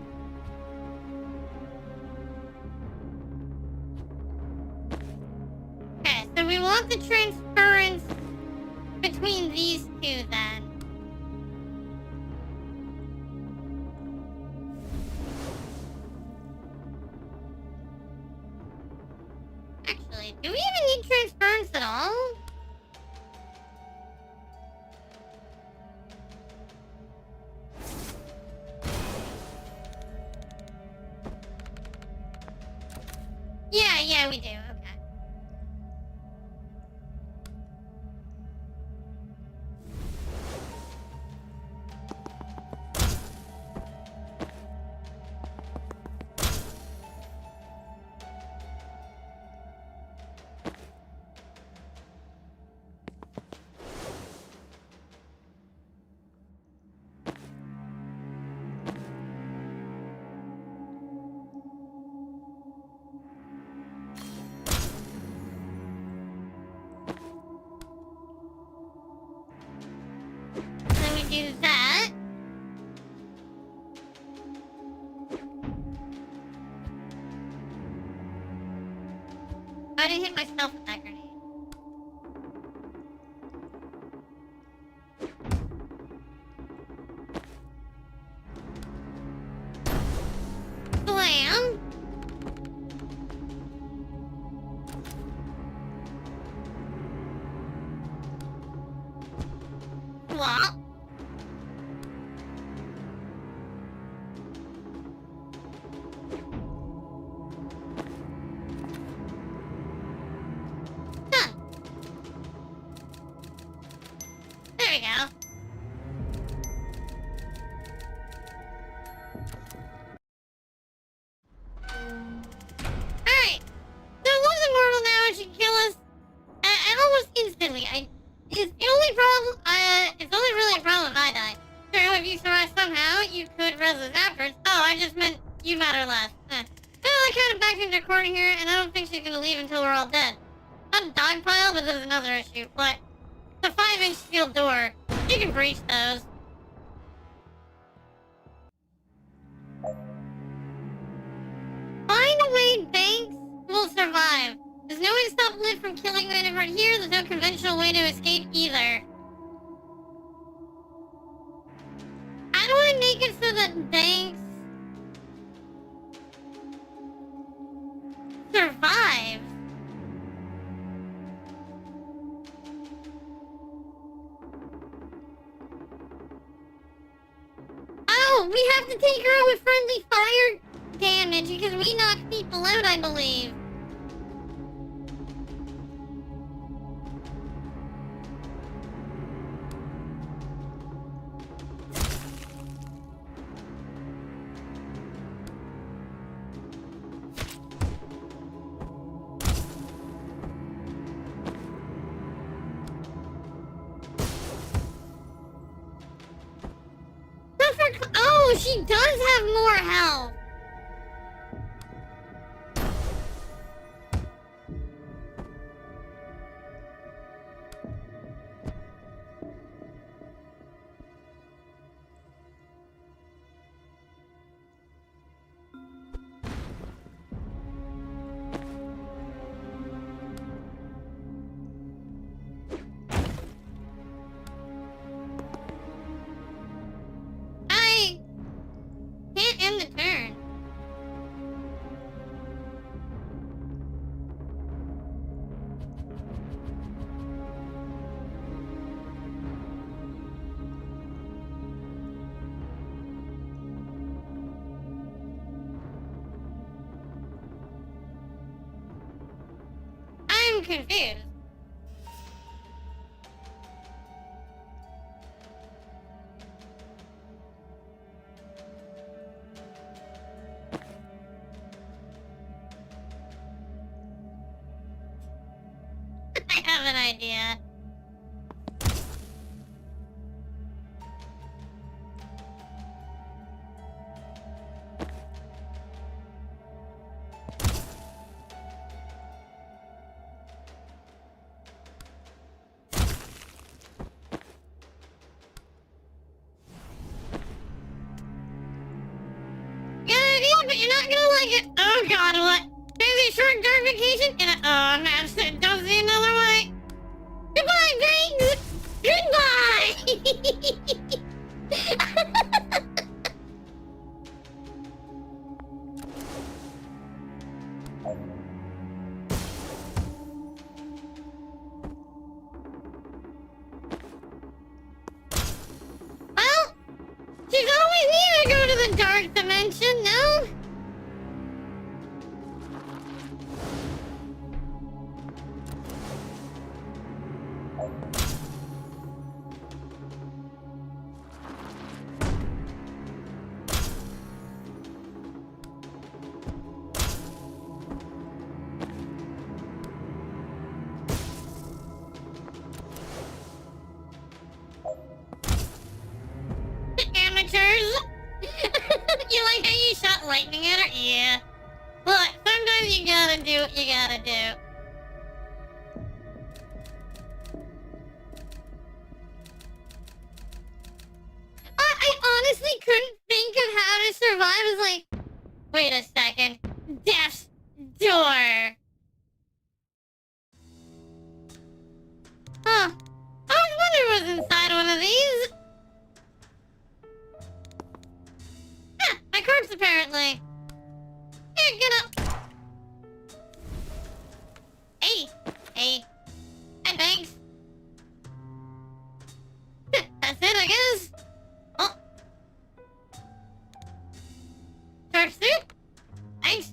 Okay, so we want the transference between these two then. Actually, do we even need transference at all? Yeah, we do. Okay. Then we do that. I didn't hit myself with that grenade. Slam. Swap. Done. There we go. Alright. So it looks immortal now and she can kill us almost instantly. It's the only problem, it's only really a problem if I die. Sure, if you survive somehow, you could res us afterwards. Oh, I just meant you matter less. Well, I kind of backed into recording here, and I don't think she's gonna leave until we're all dead. Not a dog pile, but there's another issue. What? The 5-inch steel door. You can breach those. Find a way banks will survive. There's no way to stop Liv from killing anyone right here. There's no conventional way to escape either. How do I make it so that banks survive? Oh, we have to take her out with friendly fire damage because we knocked people out, I believe. Oh, she does have more health. I can't end the turn. I'm confused. I have an idea. Good idea, but you're not gonna like it. Oh god, what? There's a short dark vacation and oh man, shit, don't see another way. Goodbye, Greg! Goodbye! Well, she's always needed to go to the dark dimension, no? Amateurs! You like how you shot lightning at her? Yeah. Look, sometimes you gotta do what you gotta do. I honestly couldn't think of how to survive. I was like, wait a second. Death's door. Huh. I was wondering what's inside one of these. Ah, my corpse apparently. Here, get up. Hey. Hey, thanks. That's it, I guess. Oh. Shark suit? Thanks.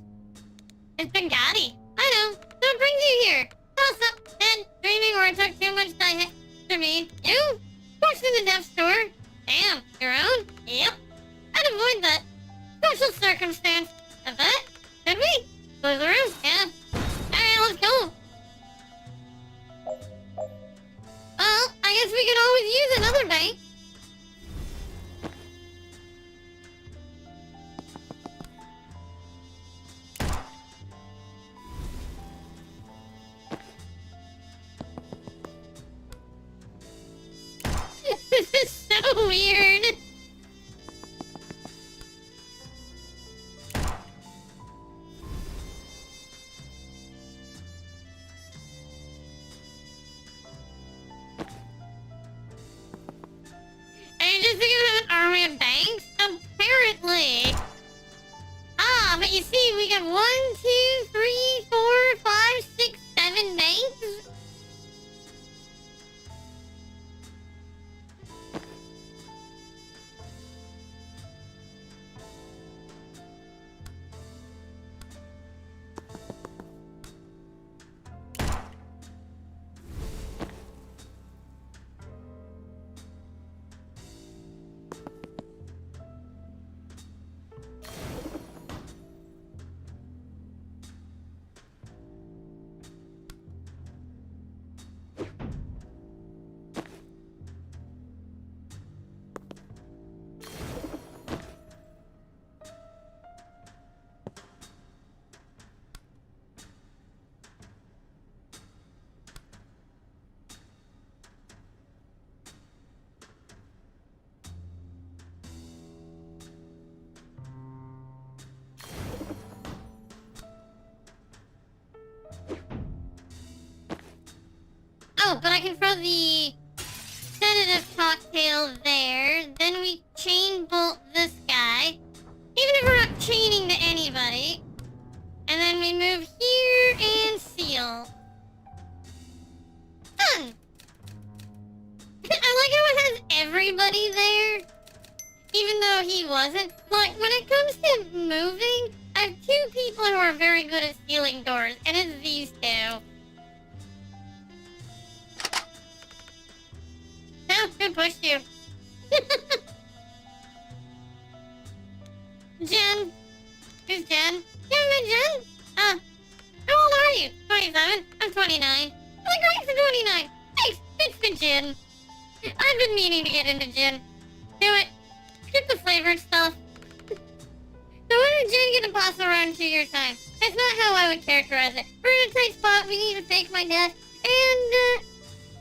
It's Benghazi. I know. So it brings you here. Toss up, dead, dreaming, or I took too much diet for me. You? Forced in the death store. Damn, your own? Yep. I'd avoid that. Social circumstance. A bet? Could we? Close the room? Yeah. Alright, let's go. Well, I guess we could always use another bank. This is so weird. Are you just thinking of an army of banks? Apparently. Ah, but you see, we got 1, 2, 3, 4, 5, 6, 7 banks. Oh, but I can throw the sedative cocktail there. Then we chain bolt this guy. Even if we're not chaining to anybody. And then we move here and seal. Done! I like how it has everybody there. Even though he wasn't. Like, when it comes to moving, I have two people who are very good at sealing doors. And it's these two. No, who pushed you? Jen. Who's Jen? You haven't met Jen? How old are you? 27? I'm 29. I'm great for 29. Thanks, it's the gin. I've been meaning to get into gin. Do it. Get the flavored stuff. So when did gin get to pass around 2 years' time? That's not how I would characterize it. We're in a tight spot. We need to fake my death. And,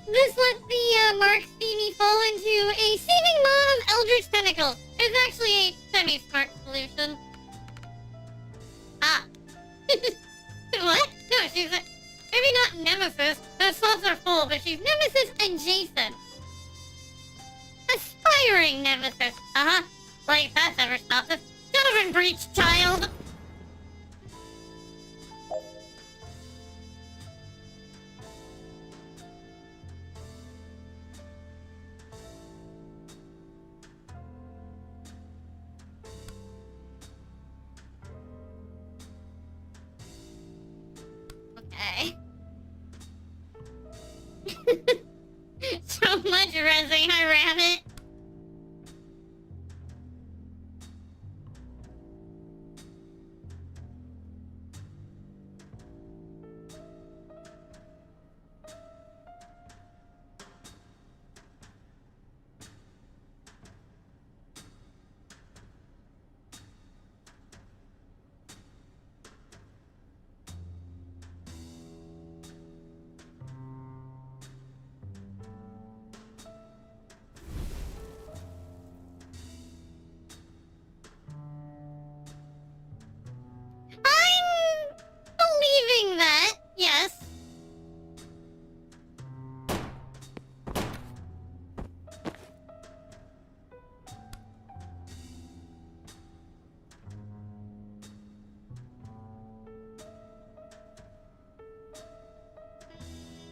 this let the mark see me fall into a seeming maw of eldritch tentacles. It's actually a semi-smart solution. Ah. What? No, she's a... Maybe not nemesis. Those slots are full, but she's nemesis adjacent. Aspiring nemesis. Uh-huh. Like if that's ever stopped us. Sovereign breach, child! Okay. So much resin, hi rabbit. I'm believing that, yes.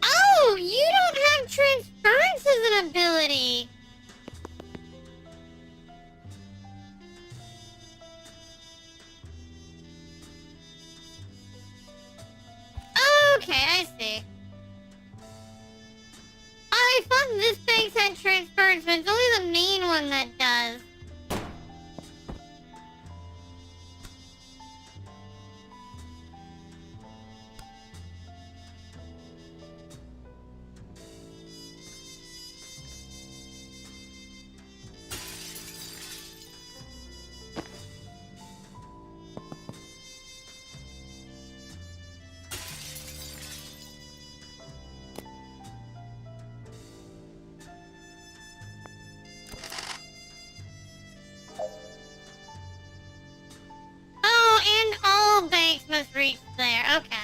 Oh, you don't have transference as an ability. Okay, I see. I thought this thing had transference, but it's only the main one that does. Oh, and all banks must reach there. Okay.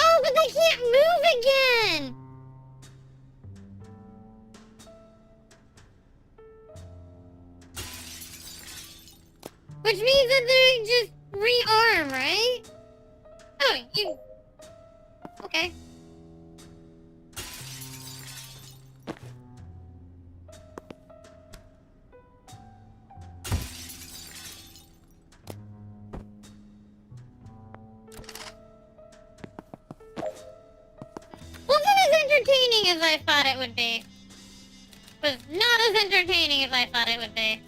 Oh, but they can't move again! Which means that they just rearm, right? Oh, you... Okay. as I thought it would be. Was not as entertaining as I thought it would be.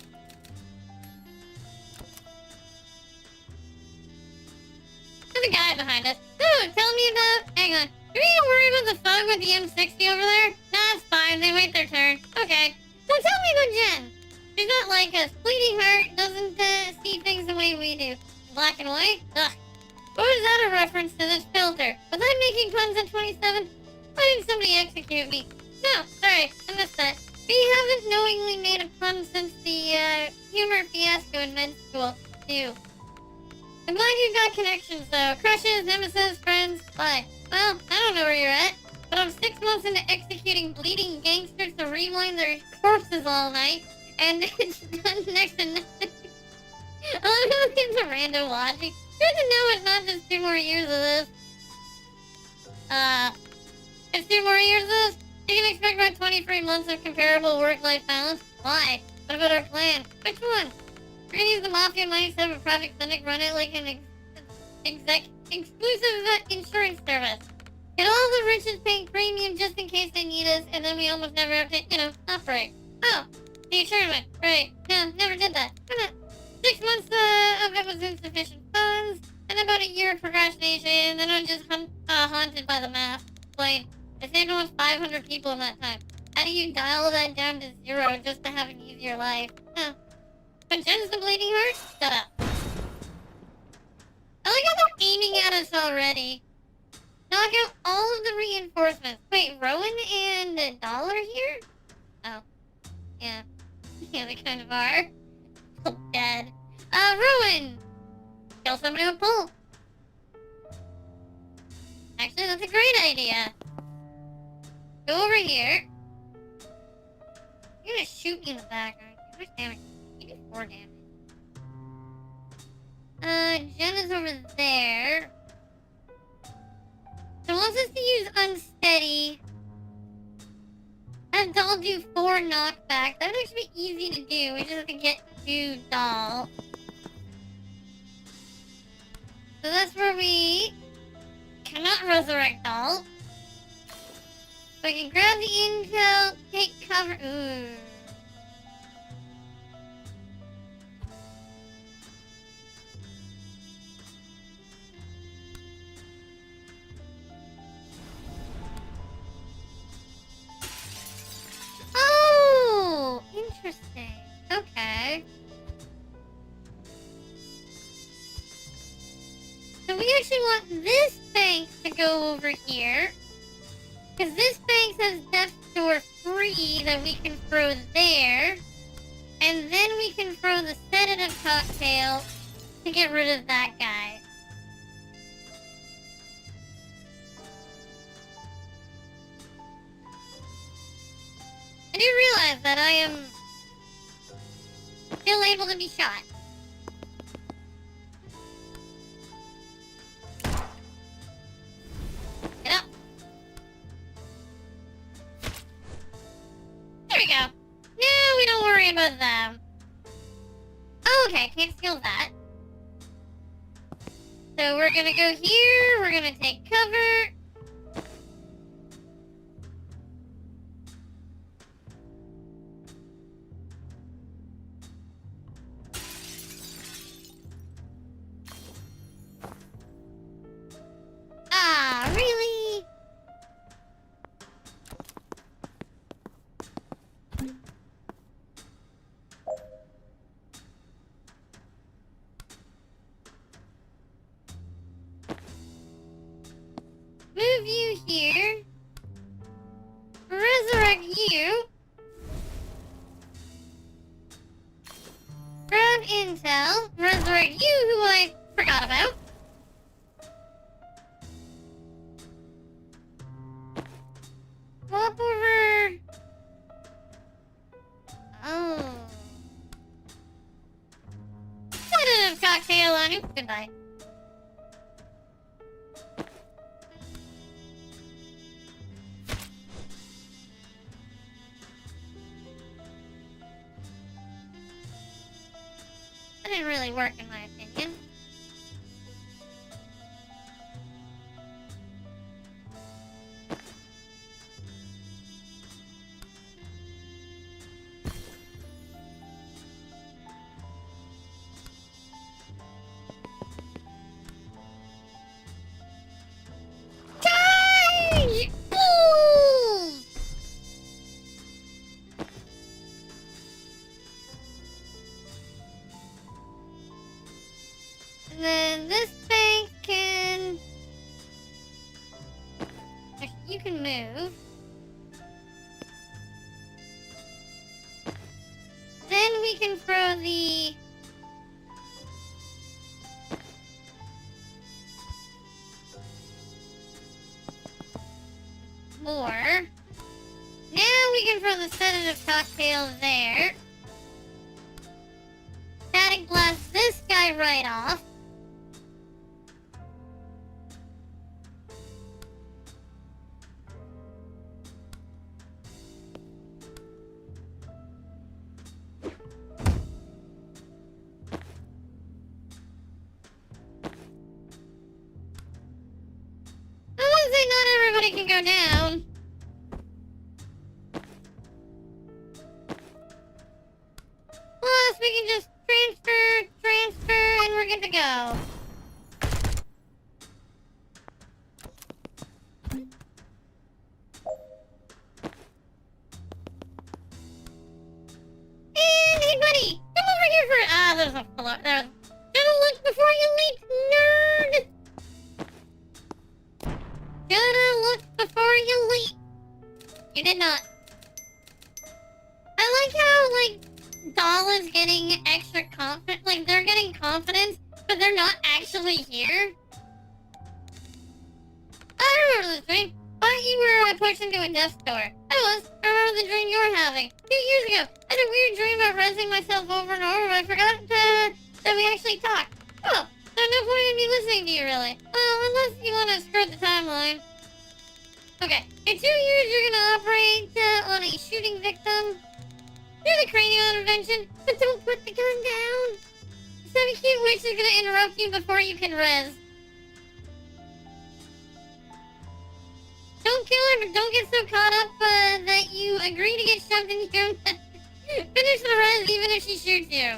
There's a guy behind us. Oh, tell me about... Hang on. Do we need to worry about the thug with the M60 over there? Nah, it's fine. They wait their turn. Okay. So tell me about Jen. She's not like us. Bleeding heart doesn't see things the way we do. Black and white? Ugh. What was that a reference to this filter? Was I making puns at 27? Why didn't somebody execute me? No, sorry. I missed that. We haven't knowingly made a pun since the humor fiasco in med school, too. I'm glad you got connections, though. Crushes, nemesis, friends. Bye. Well, I don't know where you're at, but I'm 6 months into executing bleeding gangsters to rewind their corpses all night, and it's done next to nothing. I love it's a random watching. Good to know it's not just 2 more years of this. It's 2 more years of this? You can expect about 23 months of comparable work-life balance. Why? What about our plan? Which one? We're gonna use the Mafia mindset of Project Clinic, run it like an exclusive insurance service. Get all the riches paying premium just in case they need us, and then we almost never have to, operate. Oh, the insurance, right. Yeah, never did that. 6 months of it was insufficient funds, and about a year of procrastination, then I'm just haunted by the math. Explain. I saved almost 500 people in that time. How do you dial that down to 0 just to have an easier life? Huh. But Jen's the bleeding heart? Shut up. I like how they're aiming at us already. Knock out all of the reinforcements. Wait, Rowan and Dollar here? Oh. Yeah. Yeah, they kind of are. Oh, dead. Rowan! Kill somebody with pull. Actually, that's a great idea. Go over here. You're gonna shoot me in the back, aren't you? How much damage? You do 4 damage. Jen is over there. So it wants us to use unsteady. And Doll do 4 knockback. That would actually be easy to do. We just have to get to Doll. So that's where we cannot resurrect Doll. We can grab the intel, take cover. Ooh. Oh, interesting. Okay. So we actually want this bank to go over here. Because this bank says Death Door free that we can throw there. And then we can throw the sedative cocktail to get rid of that guy. I do realize that I am still able to be shot. Get up. There we go. Now we don't worry about them. Oh, okay, can't steal that. So we're gonna go here, we're gonna take cover. Ah, really? Move you here. Resurrect you. Grab intel. Resurrect you, who I forgot about. Swap over. Oh. Sedative cocktail on you. Goodbye. That didn't really work in my opinion. then this bank can... Actually, you can move. Then we can throw the... more. Now we can throw the sedative cocktail there. Static blast this guy right off. I wouldn't say not everybody can go down. Plus, we can just transfer, and we're good to go. And hey, buddy, come over here for... Ah, there's a floor. There's... Should've looked before you leaped, nerd! Should've looked before you leaped. You did not. I like how, like, Doll is getting extra confident. Like, they're getting confidence, but they're not actually here. I remember this dream. Thought you were pushed into a death door. I was. I remember the dream you were having. 2 years ago, I had a weird dream about resing myself over and over, but I forgot that we actually talked. Oh, there's no point in me listening to you, really. Well, unless you want to skirt the timeline. Okay, in 2 years, you're gonna operate on a shooting victim. Do the cranial intervention, but don't put the gun down. Some cute witch is gonna interrupt you before you can res. Don't kill her, but don't get so caught up that you agree to get shoved in your... Finish the res even if she shoots you.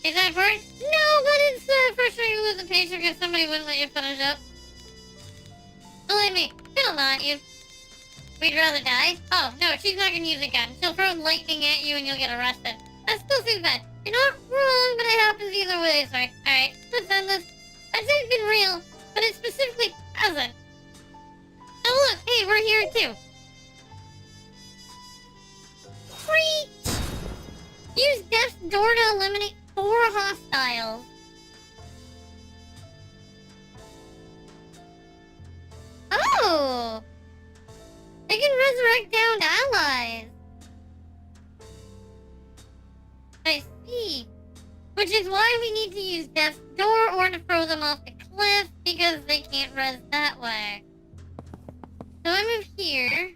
Is that important? No, but it's frustrating to lose the patient because somebody wouldn't let you finish up. Believe me, it'll not you. We'd rather die? Oh, no, she's not gonna use a gun. She'll throw lightning at you and you'll get arrested. That still seems bad. You're not wrong, but it happens either way, sorry. Alright, let's end this. I'd say it's been real, but it specifically hasn't. Oh look, hey, we're here too. Preach! Use Death's Door to eliminate 4 hostiles. Oh! They can resurrect downed allies. I see. Which is why we need to use Death's Door or to throw them off the cliff, because they can't res that way. So I move here,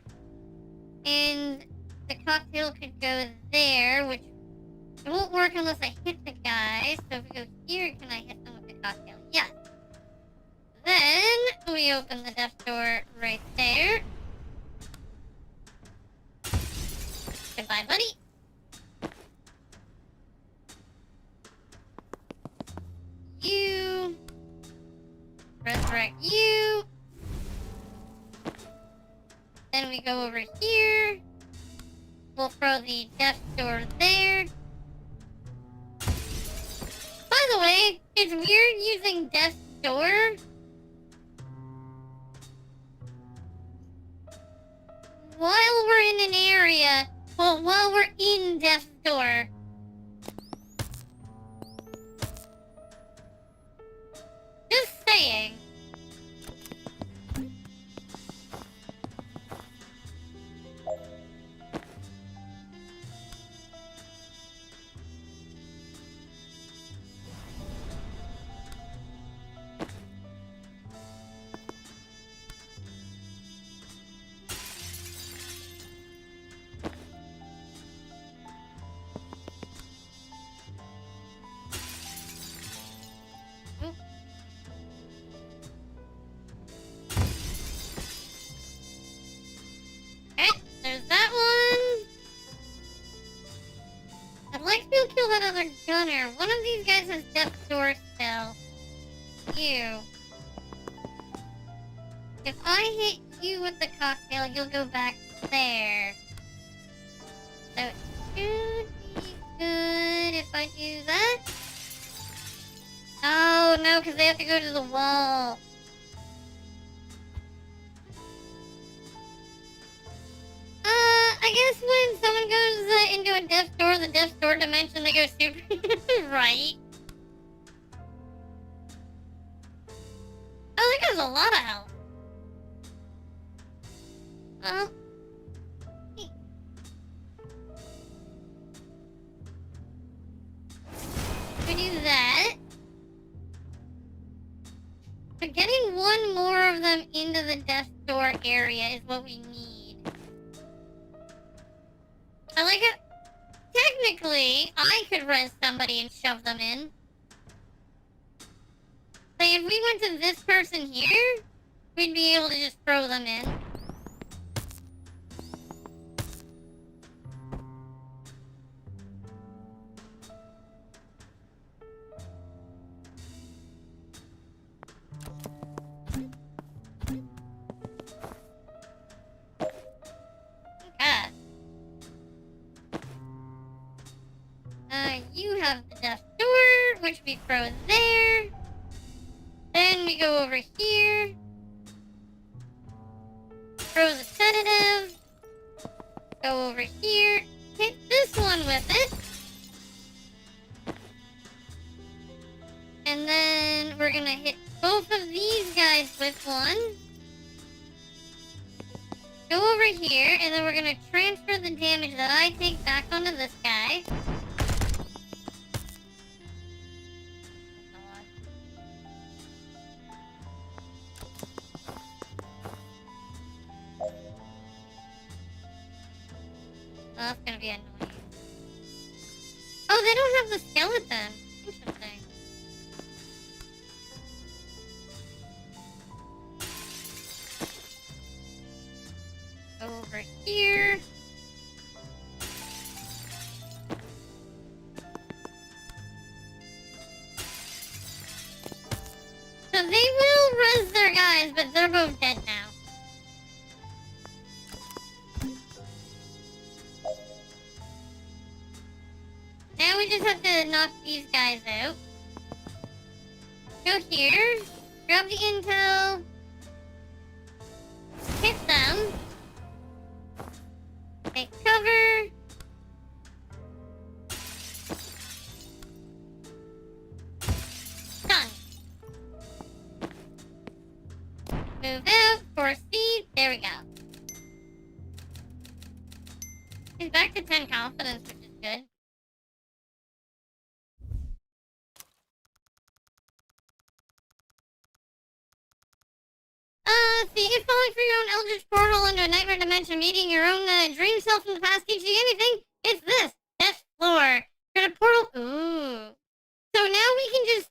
and the cocktail could go there, which it won't work unless I hit the guy. So if we go here, can I hit them with the cocktail? Yes. Then we open the Death Door right there. Goodbye, buddy. You. Resurrect you. Then we go over here. We'll throw the Death Door there. By the way, it's weird using Death's Door. While we're in an area, well, while we're in Death's Door. Just saying. There's that one. I'd like to be able to kill that other gunner. One of these guys has Death's Door still. You. If I hit you with the cocktail, you'll go back there. So it should be good if I do that. Oh no, because they have to go to the wall. I guess when someone goes into a the death's door dimension, they go super right. Oh, that goes a lot of health. Well, we do that. But getting one more of them into the death door area is what we need. I like it. Technically, I could res somebody and shove them in. Like, if we went to this person here, we'd be able to just throw them in. You have the death door, which we throw there. Then we go over here. Throw the sedative. Go over here. Hit this one with it. And then we're gonna hit both of these guys with one. Go over here, and then we're gonna transfer the damage that I take back onto this guy. Oh, that's gonna be annoying. Oh, they don't have the skeleton. Interesting. Go over here. So they will res their guys, but they're both dead now. Now we just have to knock these guys out. Go here, grab the intel, hit them, take cover, done. Move out, force feed, there we go. He's back to 10 confidence, which is good. See, if falling through your own eldritch portal into a nightmare dimension, meeting your own dream self from the past teaches you anything, it's this. Death floor. Go to portal. Ooh. So now we can just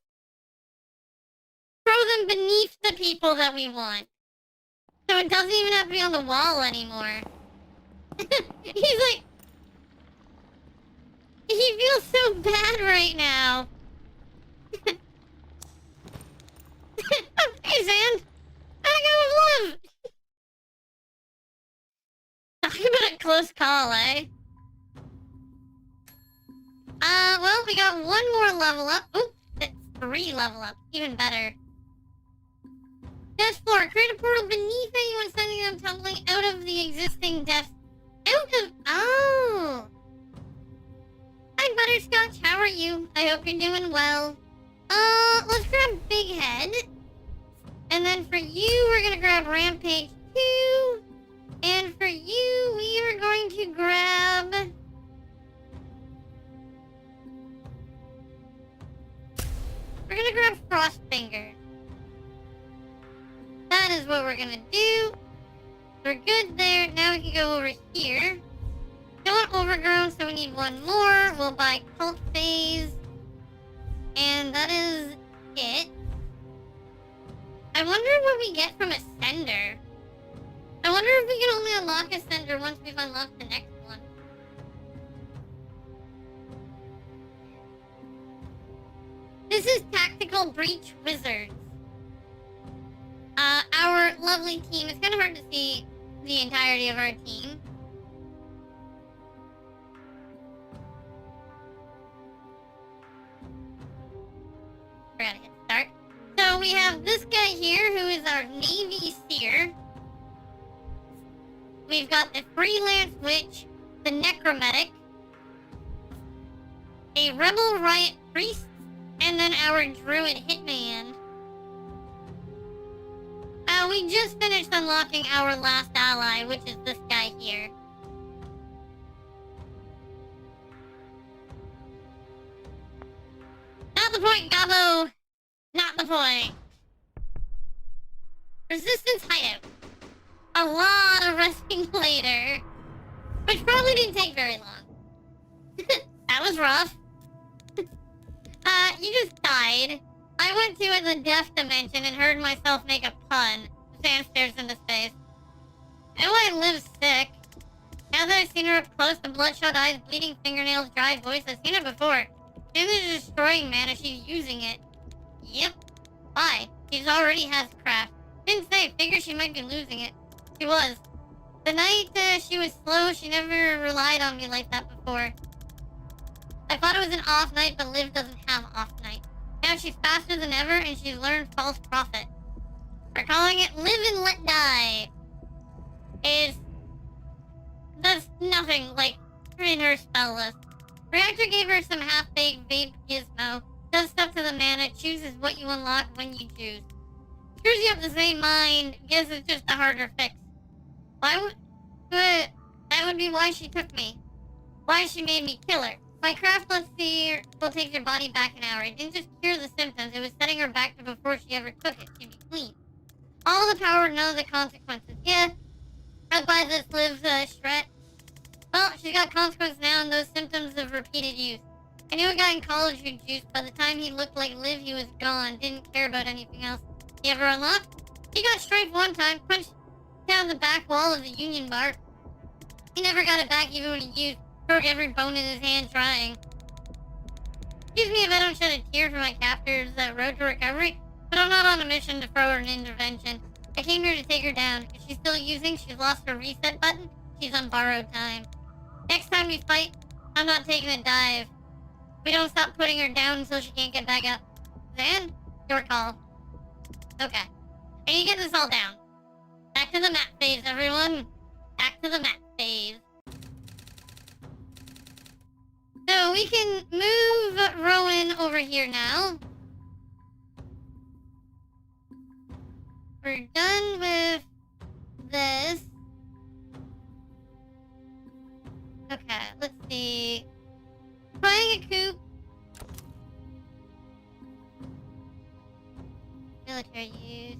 throw them beneath the people that we want. So it doesn't even have to be on the wall anymore. He's like... He feels so bad right now. Hey, Zand. I go with love! Talk about a close call, eh? Well, we got one more level up. Oop, that's 3 level up. Even better. Death floor. Create a portal beneath anyone, sending them tumbling out of the existing death... Oh! Hi, Butterscotch. How are you? I hope you're doing well. Let's grab Big Head. And then for you, we're gonna grab Rampage 2. And for you, we are going to grab... We're gonna grab Frostfinger. That is what we're gonna do. We're good there. Now we can go over here. Still want Overgrown, so we need one more. We'll buy Cult Phase. And that is it. I wonder what we get from Ascender. I wonder if we can only unlock Ascender once we've unlocked the next one. This is Tactical Breach Wizards. Our lovely team. It's kind of hard to see the entirety of our team. We're gonna hit start. we have this guy here who is our Navy Seer. We've got the Freelance Witch, the Necromantic, a Rebel Riot Priest, and then our Druid Hitman. We just finished unlocking our last ally, which is this guy here. Not the point, Gabo! Not the point. Resistance Hideout. A lot of resting later. Which probably didn't take very long. That was rough. You just died. I went to the death dimension and heard myself make a pun. Sand stares into space. And I live sick. Now that I've seen her up close, the bloodshot eyes, bleeding fingernails, dry voice, I've seen her before. She's a destroying mana, she's using it. Yep. Why? She's already has craft. Didn't say, figure she might be losing it. She was. The night she was slow, she never relied on me like that before. I thought it was an off night, but Liv doesn't have off night. Now she's faster than ever, and she's learned false prophet. We're calling it live and let die. That's nothing like in her spell list. Reactor gave her some half-baked vape gizmo. Does stuff to the mana, chooses what you unlock when you choose. Screws you up the same mind, guess it's just a harder fix. That would be why she took me. Why she made me kill her. My craft, let's see, will take your body back an hour. It didn't just cure the symptoms, it was setting her back to before she ever took it. She'd be clean. All the power, none of the consequences. Yeah, that's why this lives, Shret. Well, she's got consequences now and those symptoms of repeated use. I knew a guy in college who juiced. By the time he looked like Liv, he was gone. Didn't care about anything else. He ever unlocked? He got strafed one time, punched down the back wall of the Union Bar. He never got it back even when he used. Broke every bone in his hand trying. Excuse me if I don't shed a tear for my captor's road to recovery, but I'm not on a mission to throw her an intervention. I came here to take her down. If she's still using, she's lost her reset button, she's on borrowed time. Next time we fight, I'm not taking a dive. We don't stop putting her down until she can't get back up. Zan, your call. Okay. I need to get this all down. Back to the map phase, everyone. Back to the map phase. So we can move Rowan over here now. We're done with this. Okay, let's see. Buying a coop. Military use.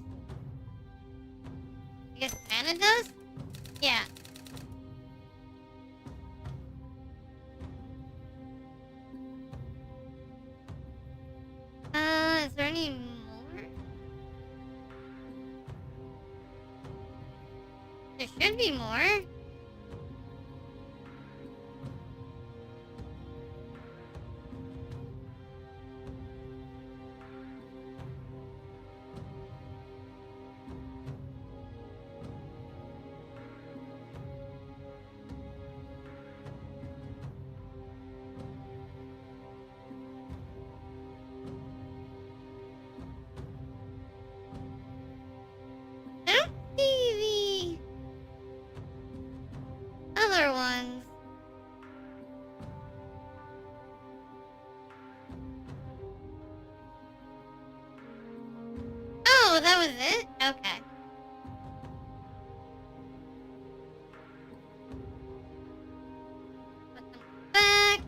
I guess mana does? Yeah. Is there any more? There should be more. Other ones. Oh, that was it? Okay. Put them back.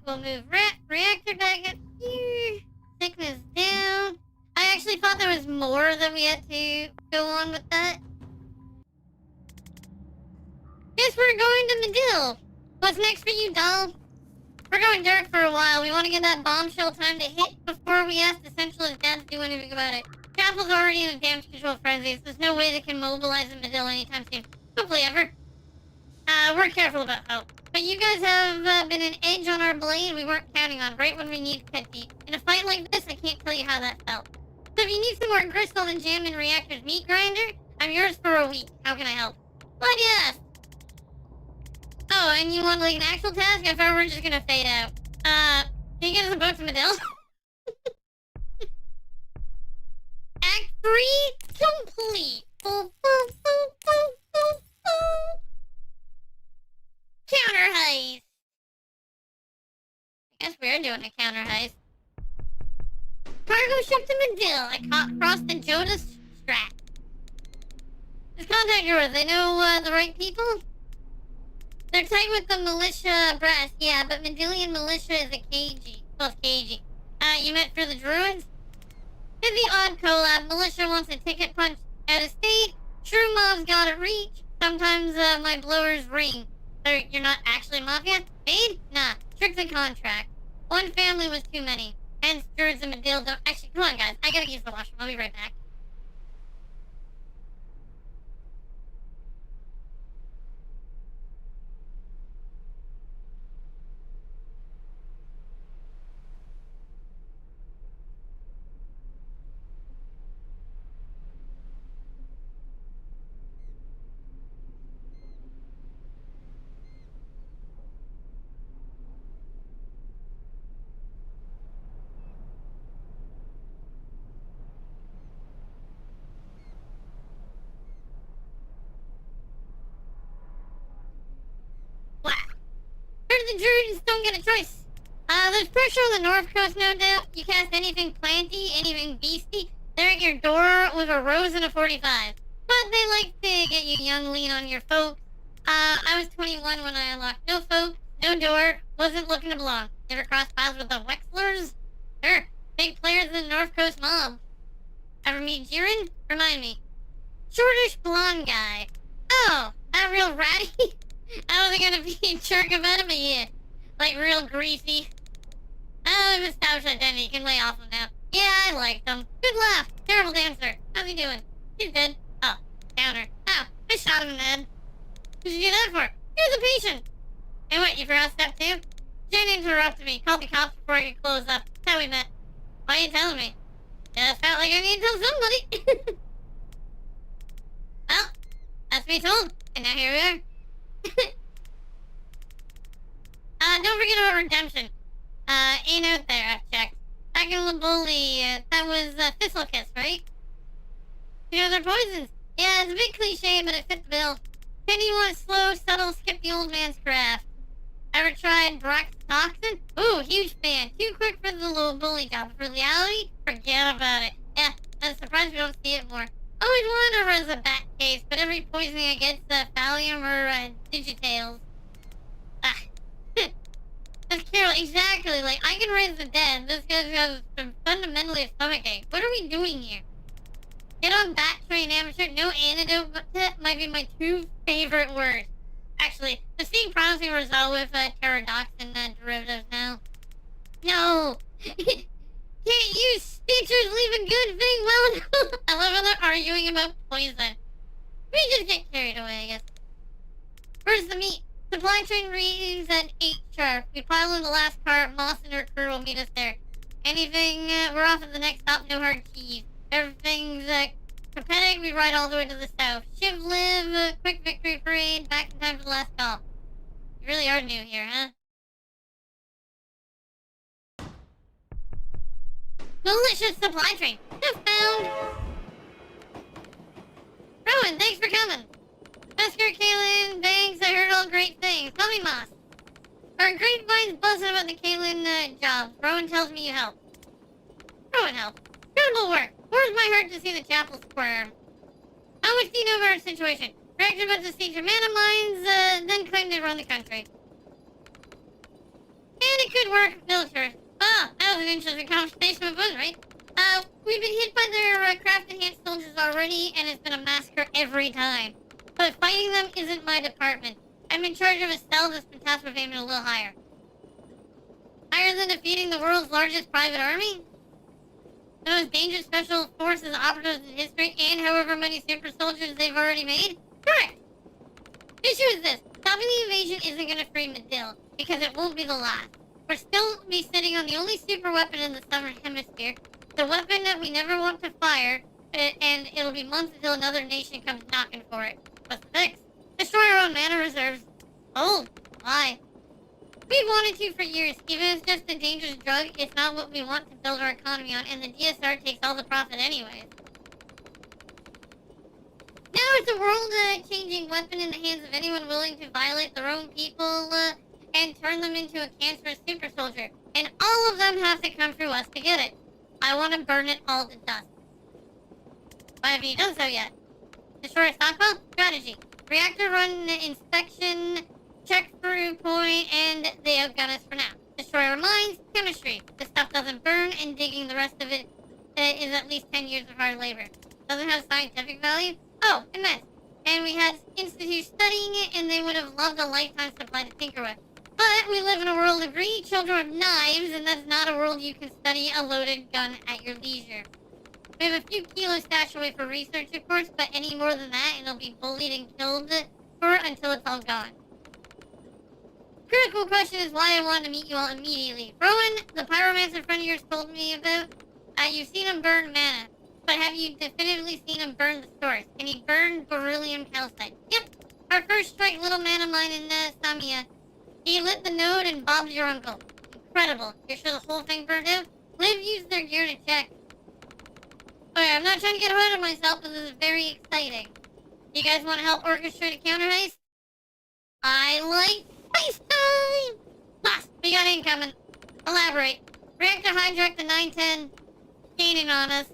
We'll move reactor back up here. Sickness down. I actually thought there was more that we had to go on with that. Guess we're going to Medill. What's next for you, doll? We're going dark for a while. We want to get that bombshell time to hit before we ask the Centralist Dad to do anything about it. Chapel's already in a damage control frenzy, so there's no way they can mobilize a Medill anytime soon. Hopefully ever. We're careful about hope. But you guys have been an edge on our blade we weren't counting on right when we needed Petite. In a fight like this, I can't tell you how that felt. So if you need some more gristle than jammed in Reactor's meat grinder, I'm yours for a week. How can I help? Why do you ask? Oh, and you want like an actual task? I thought we were just gonna fade out. Can you get us a boat to Medill? Act 3 complete. Counter heist. I guess we're doing a counter heist. Cargo ship to Medill. I crossed the Jodas Strat. Just contact yours. They know the right people? They're tight with the militia brass, yeah, but Medillion militia is a KG. Well, it's KG. You meant for the druids? Did the odd collab. Militia wants a ticket punch out of state. True mobs got a reach. Sometimes my blowers ring. So you're not actually mafia? Paid? Nah. Strict the contract. One family was too many. Hence, druids and Medill don't... Actually, come on, guys. I gotta use the washroom. I'll be right back. The druids don't get a choice. There's pressure on the North Coast, no doubt. You cast anything planty, anything beastie, they're at your door with a rose and a 45. But they like to get you young, lean on your folks. I was 21 when I unlocked no folks, no door, wasn't looking to belong. Never crossed paths with the Wexlers? Sure, big players in the North Coast mob. Ever meet Jiren? Remind me. Shortish blonde guy. Oh, that real ratty? I wasn't gonna be a jerk about him, but yeah. Like, real greasy. Oh, I've established identity. You can lay off him now. Yeah, I liked him. Good laugh. Terrible dancer. How's he doing? He's dead. Oh, counter. Ow, I shot him in the head. What did you do that for? He was a patient. Hey, what, you forgot step 2? Jane interrupted me. Called the cops before I could close up. That's how we met. Why are you telling me? Just felt like I need to tell somebody. Well, that's me told. And now here we are. Don't forget about redemption. Ain't out there, I've checked. Back in Laboli, that was, Thistle Kiss, right? You know, they're poisons. Yeah, it's a bit cliche, but it fits the bill. Then you want slow, subtle, skip the old man's craft. Ever tried Brock's Toxin? Ooh, huge fan. Too quick for the little bully job. For reality, forget about it. Yeah, I'm surprised we don't see it more. Always wanted to run as a bat case, but every poisoning I get's thallium or digitails. Ah. That's Carol, exactly. Like, I can raise the dead. This guy's got fundamentally a stomachache. What are we doing here? Get on bat train amateur. No antidote, but that might be my 2 favorite words. Actually, the seeing promising result with pterodoxin derivatives now. No! Can't use Stitchers leave a good thing well enough. I love how they're arguing about poison. We just get carried away, I guess. Where's the meat? Supply train readings at 8 sharp. We pile in the last cart. Moss and her crew will meet us there. Anything, we're off at the next stop, no hard keys. Everything's, competitive, we ride all the way to the south. Shiv live, quick victory parade, back in time for the last call. You really are new here, huh? Delicious supply train. Just found. Rowan, thanks for coming. Wesker, Kaylin, thanks. I heard all great things. Tell me, Moss. Our grapevine's buzzing about the Kaylin jobs. Rowan tells me you help. Rowan help. Incredible work. Where's my heart to see the chapel squirm? How much do you know about our situation? Directed about to siege your mana mines, then claim to run the country. And it could work, military. Ah, that was an interesting conversation with us, right? We've been hit by their craft-enhanced soldiers already, and it's been a massacre every time. But fighting them isn't my department. I'm in charge of a cell that's been tasked with aiming a little higher. Higher than defeating the world's largest private army? The most dangerous special forces operatives in history, and however many super soldiers they've already made? Correct! The issue is this. Stopping the invasion isn't gonna free Medill, because it won't be the last. We'll still be sitting on the only super weapon in the southern hemisphere, the weapon that we never want to fire, and it'll be months until another nation comes knocking for it. What's the fix? Destroy our own mana reserves. Oh, why? We've wanted to for years. Even if it's just a dangerous drug, it's not what we want to build our economy on, and the DSR takes all the profit anyways. Now it's a world-changing weapon in the hands of anyone willing to violate their own people, and turn them into a cancerous super soldier. And all of them have to come through us to get it. I want to burn it all to dust. Why haven't you done so yet? Destroy a stockpile? Strategy. Reactor run inspection, check through point, and they outgun us for now. Destroy our mines? Chemistry. The stuff doesn't burn, and digging the rest of it is at least 10 years of hard labor. Doesn't have scientific value? Oh, immense. And we had institutes studying it, and they would have loved a lifetime supply to tinker with. But we live in a world of greedy children with knives, and that's not a world you can study a loaded gun at your leisure. We have a few kilos stashed away for research, of course, but any more than that, and it'll be bullied and killed for until it's all gone. Critical question is why I wanted to meet you all immediately. Rowan, the pyromancer friend of yours told me about, you've seen him burn mana, but have you definitively seen him burn the source? And he burned beryllium calcite. Yep, our first strike little mana mine in Samia. He lit the node and bobbed your uncle. Incredible. You're sure the whole thing burned out? Liv used their gear to check. Okay, I'm not trying to get ahead of myself, but this is very exciting. You guys want to help orchestrate a counter heist? I like heist time! Blast! We got incoming. Elaborate. Reactor hijacked the 910. Gaining on us.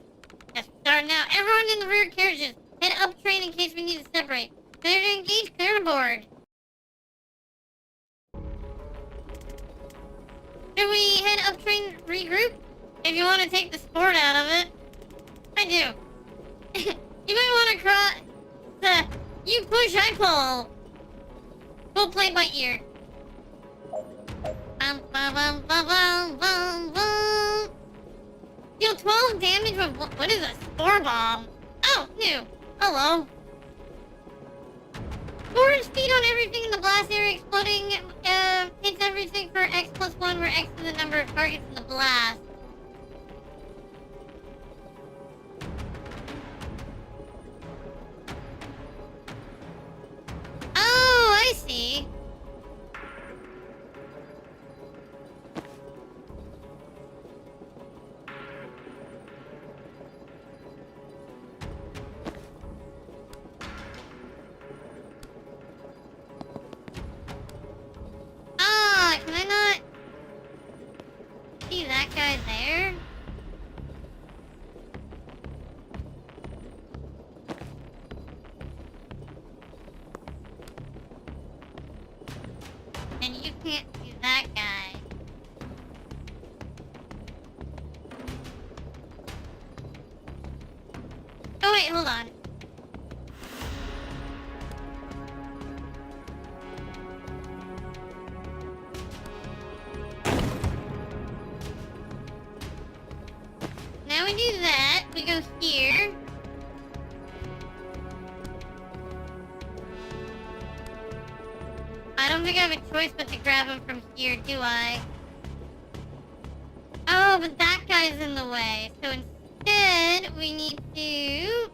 Yes, starting now. Everyone in the rear carriages. Head up train in case we need to separate. Clear to engage, clear to board. Should we head up train, regroup? If you want to take the sport out of it. I do. You might want to cross. You push, I pull. We'll play by ear. Deal 12 damage with what is a spore bomb? Oh, new. Hello. Forward speed on everything in the blast area exploding. Hits everything for X+1, where X is the number of targets in the blast. Oh, I see. Ah, can I not see that guy there? And you can't see that guy. Oh wait, hold on. Now we do that, we go here. I don't think I have a choice but to grab him from here, do I? Oh, but that guy's in the way. So instead, we need to...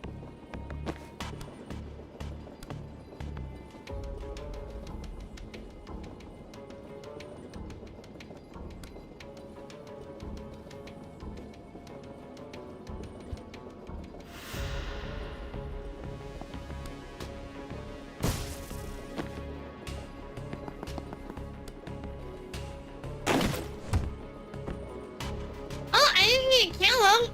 Oh, I didn't need to kill him.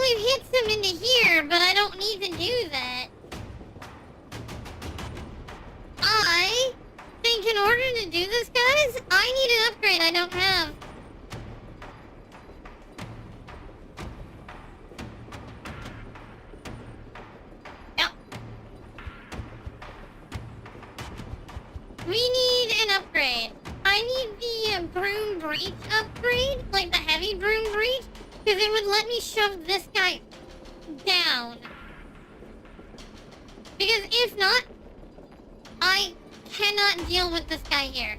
it hits him into here, but I don't need to do that. I think in order to do this, guys, I need an upgrade I don't have. Yep. We need an upgrade. I need the broom breach upgrade, like the heavy broom breach, because it would let me shove this guy down. Because if not, I cannot deal with this guy here.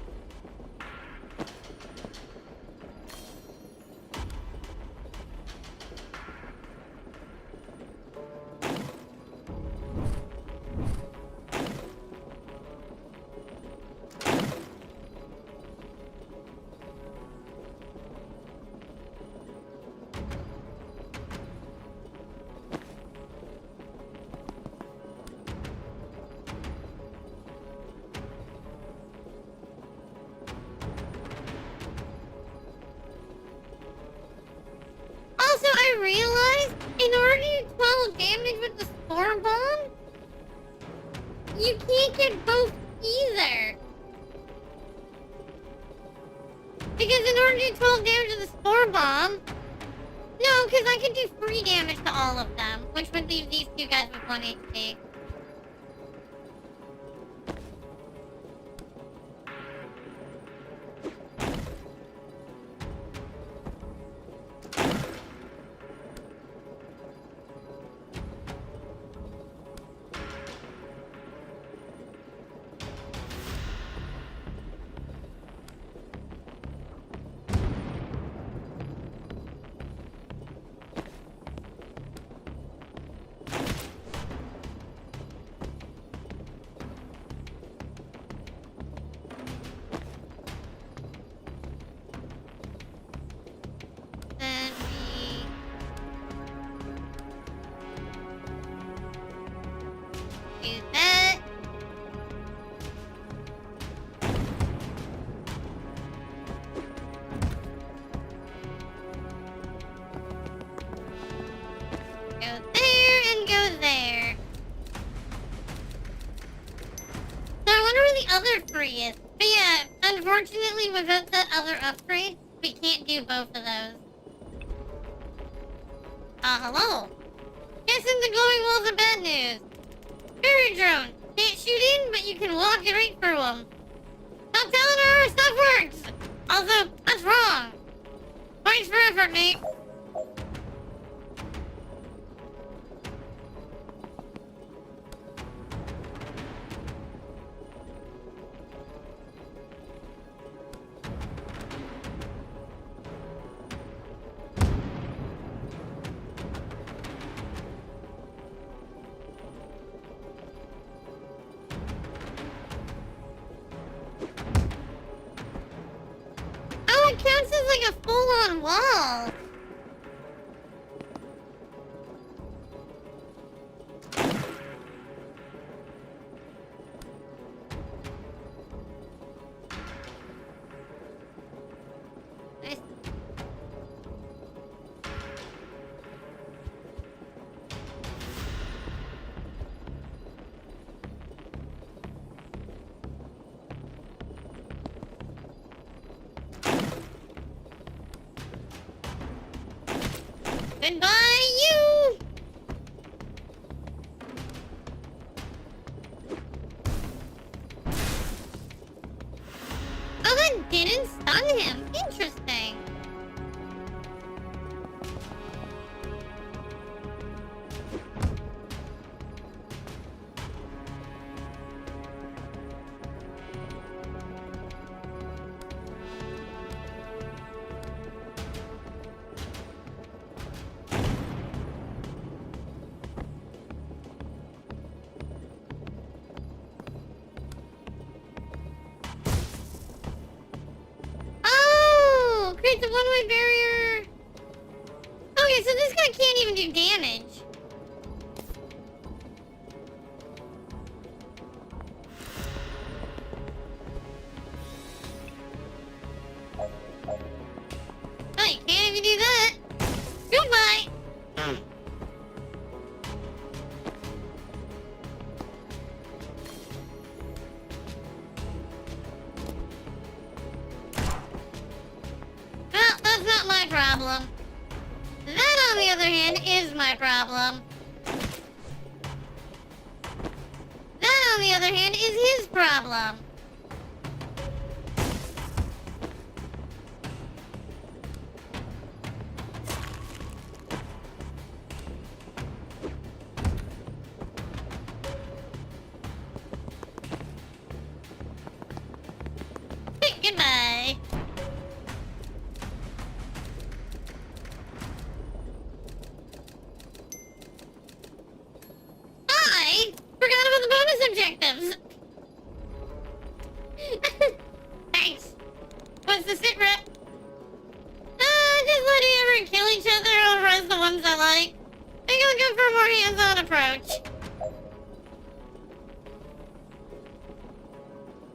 Also, I realized in order to do 12 damage with the spore bomb, you can't get both either. Because in order to do 12 damage with the spore bomb, no, because I can do 3 damage to all of them, which would leave these two guys with 1 HP. Then we do that. Go there and go there. So I wonder where the other 3 is. But yeah, unfortunately without that other upgrade, we can't do both of those. Hello. Guessing the glowing walls are bad news. Fairy drone. Can't shoot in, but you can walk right through them. Stop telling her our stuff works. Also, that's wrong. Thanks for effort, mate. Oh, it counts as like a full-on wall. Nice. Goodbye, you! Oh, that didn't stun him. Interesting. Oh, creates a one-way barrier. Okay, so this guy can't even do damage. Oh, you can't even do that. Goodbye. That, on the other hand, is my problem. That, on the other hand, is his problem. Goodbye. I forgot about the bonus objectives. Thanks. What's the secret? Just letting everyone kill each other or res the ones I like. I think I'll go for a more hands-on approach.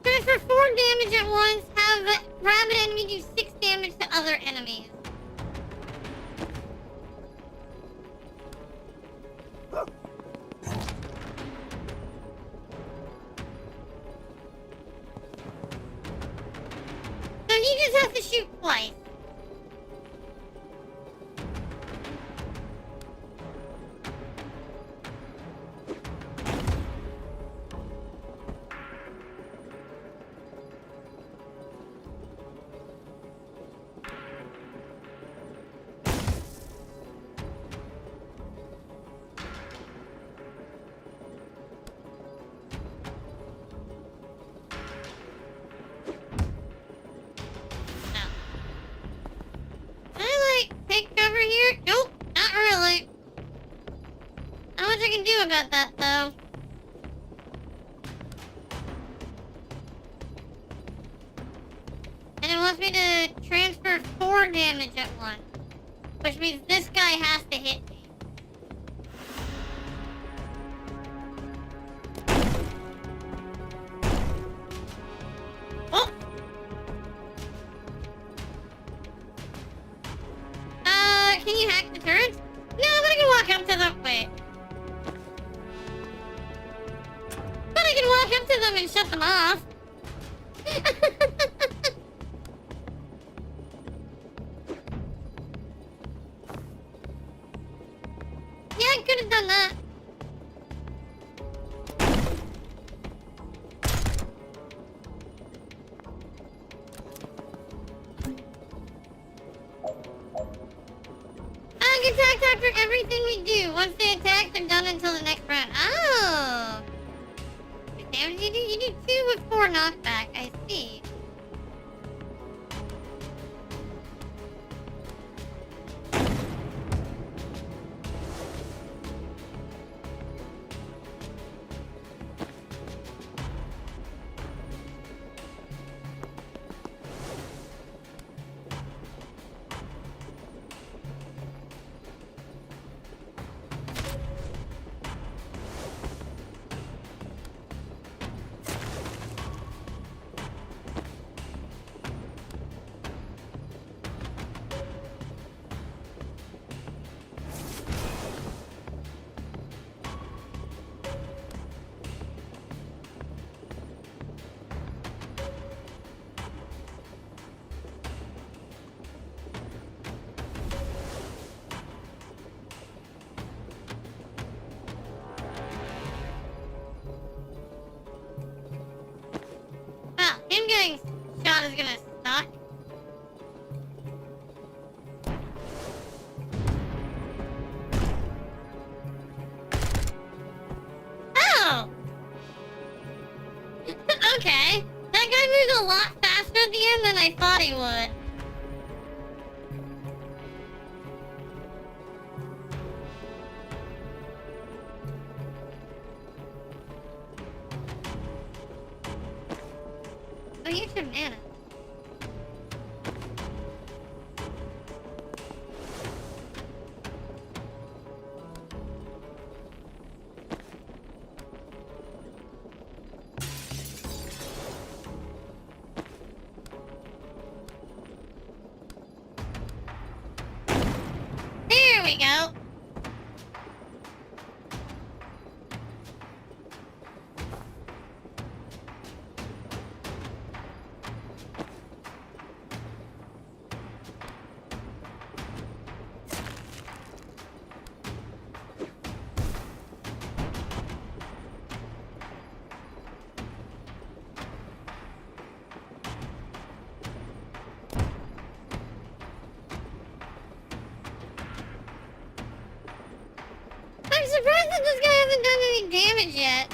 Transfer 4 damage at once, have a rabid enemy do 6 damage to other enemies. So he just has to shoot twice. About that though. And it wants me to transfer 4 damage at once, which means this guy has to hit me. Oh! Can you hack the turrets? No, but I can walk up to them. Wait. I can walk up to them and shut them off. Yeah, I could have done that. I can attack after everything we do. Once they attack, they're done until the next round. Oh. You do 2 with 4 knockback, I see. Him getting shot is gonna suck. Oh! Okay. That guy moved a lot faster at the end than I thought he would. Oh, you should mana. There we go. that this guy hasn't done any damage yet.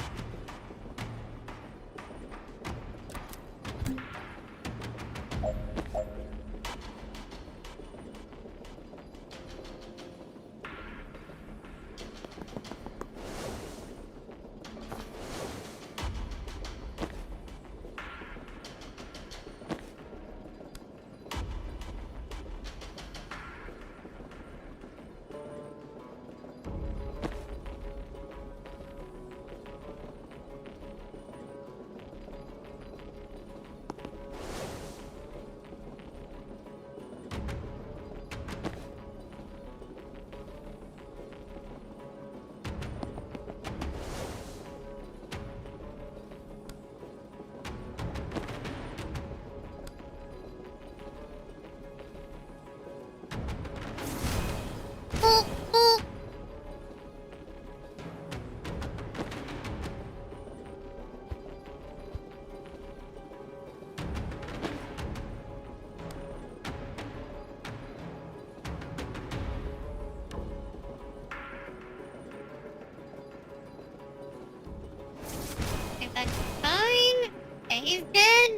That's fine. Okay, he's dead.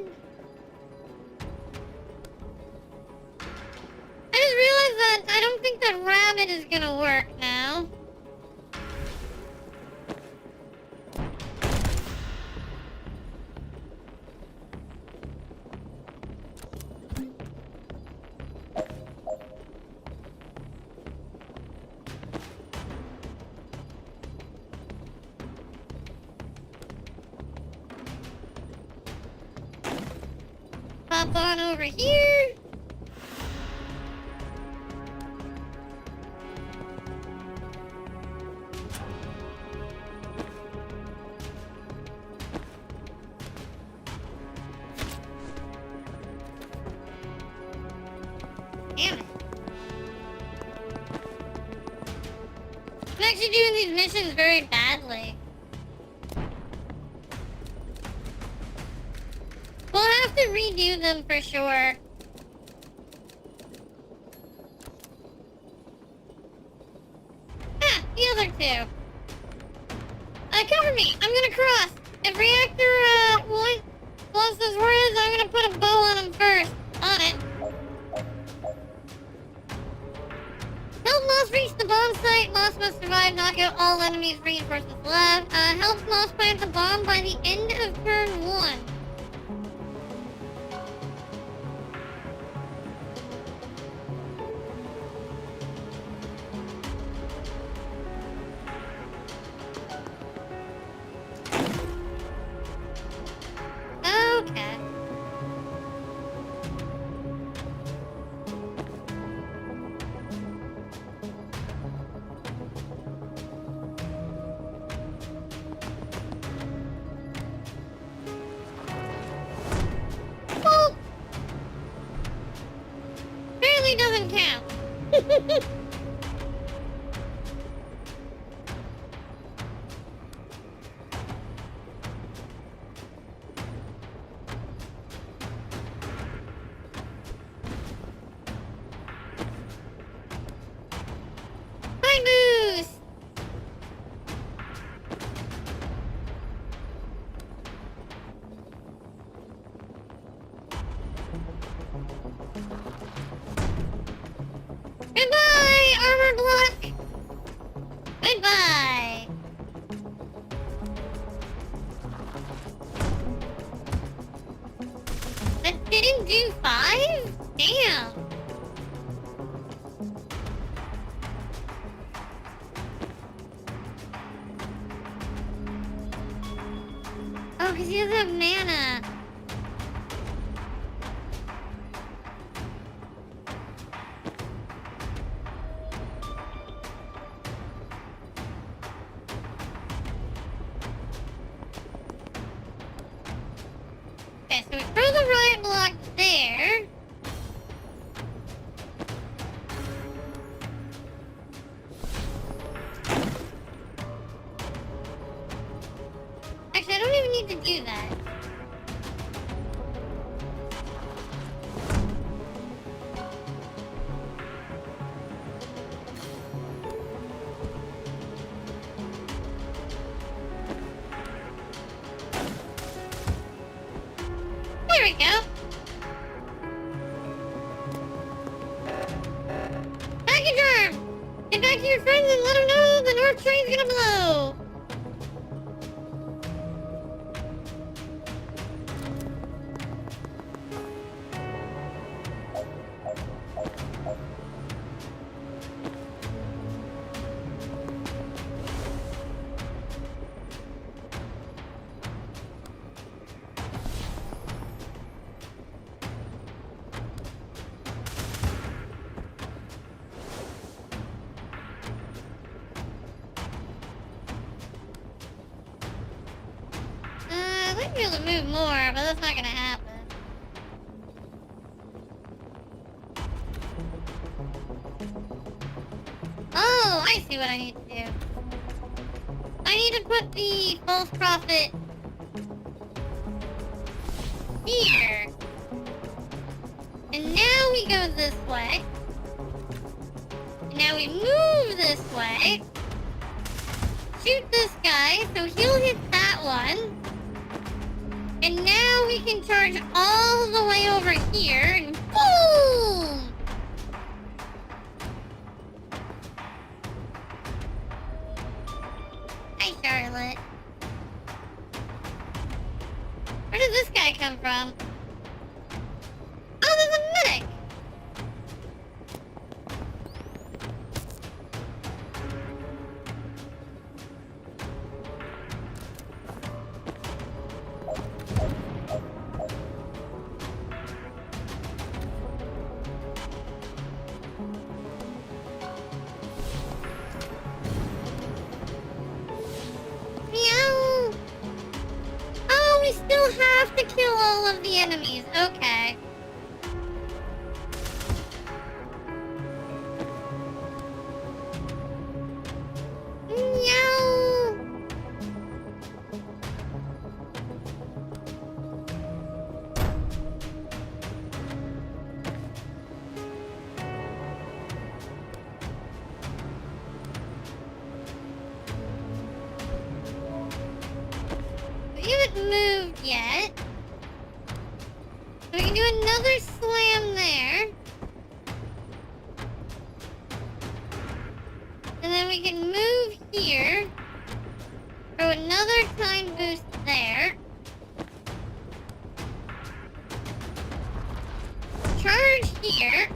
I just realized that I don't think that rabbit is gonna work now. Hop on over here. Damn it. I'm actually doing these missions very badly. We'll have to redo them for sure. Ah, the other two. Cover me. I'm gonna cross. If reactor, once this words, I'm gonna put a bow on him first. On it. Help Moss reach the bomb site. Moss must survive, knock out all enemies, reinforce the lab. Help Moss plant the bomb by the end of turn 1. Okay. Well, apparently doesn't count. Hi, Moose! Goodbye, armor block! Goodbye! That didn't do 5? Damn! Oh, because he doesn't have mana. Okay, so we throw the riot block there. Actually, I don't even need to do that. There we go. Package arm! Get back to your friends and let them know the North Train's gonna blow! I'd like to be able to move more, but that's not gonna happen. Oh, I see what I need to do. I need to put the false prophet here. And now we go this way. And now we move this way. Shoot this guy, so he'll hit that one. And now we can charge all the way over here, and boom! Hi, Charlotte. Where did this guy come from? Oh, there's a medic! Meow! Oh, we still have to kill all of the enemies. Okay. Meow! We haven't moved yet. So we can do another slam there. And then we can move here. Throw another time boost there. Charge here.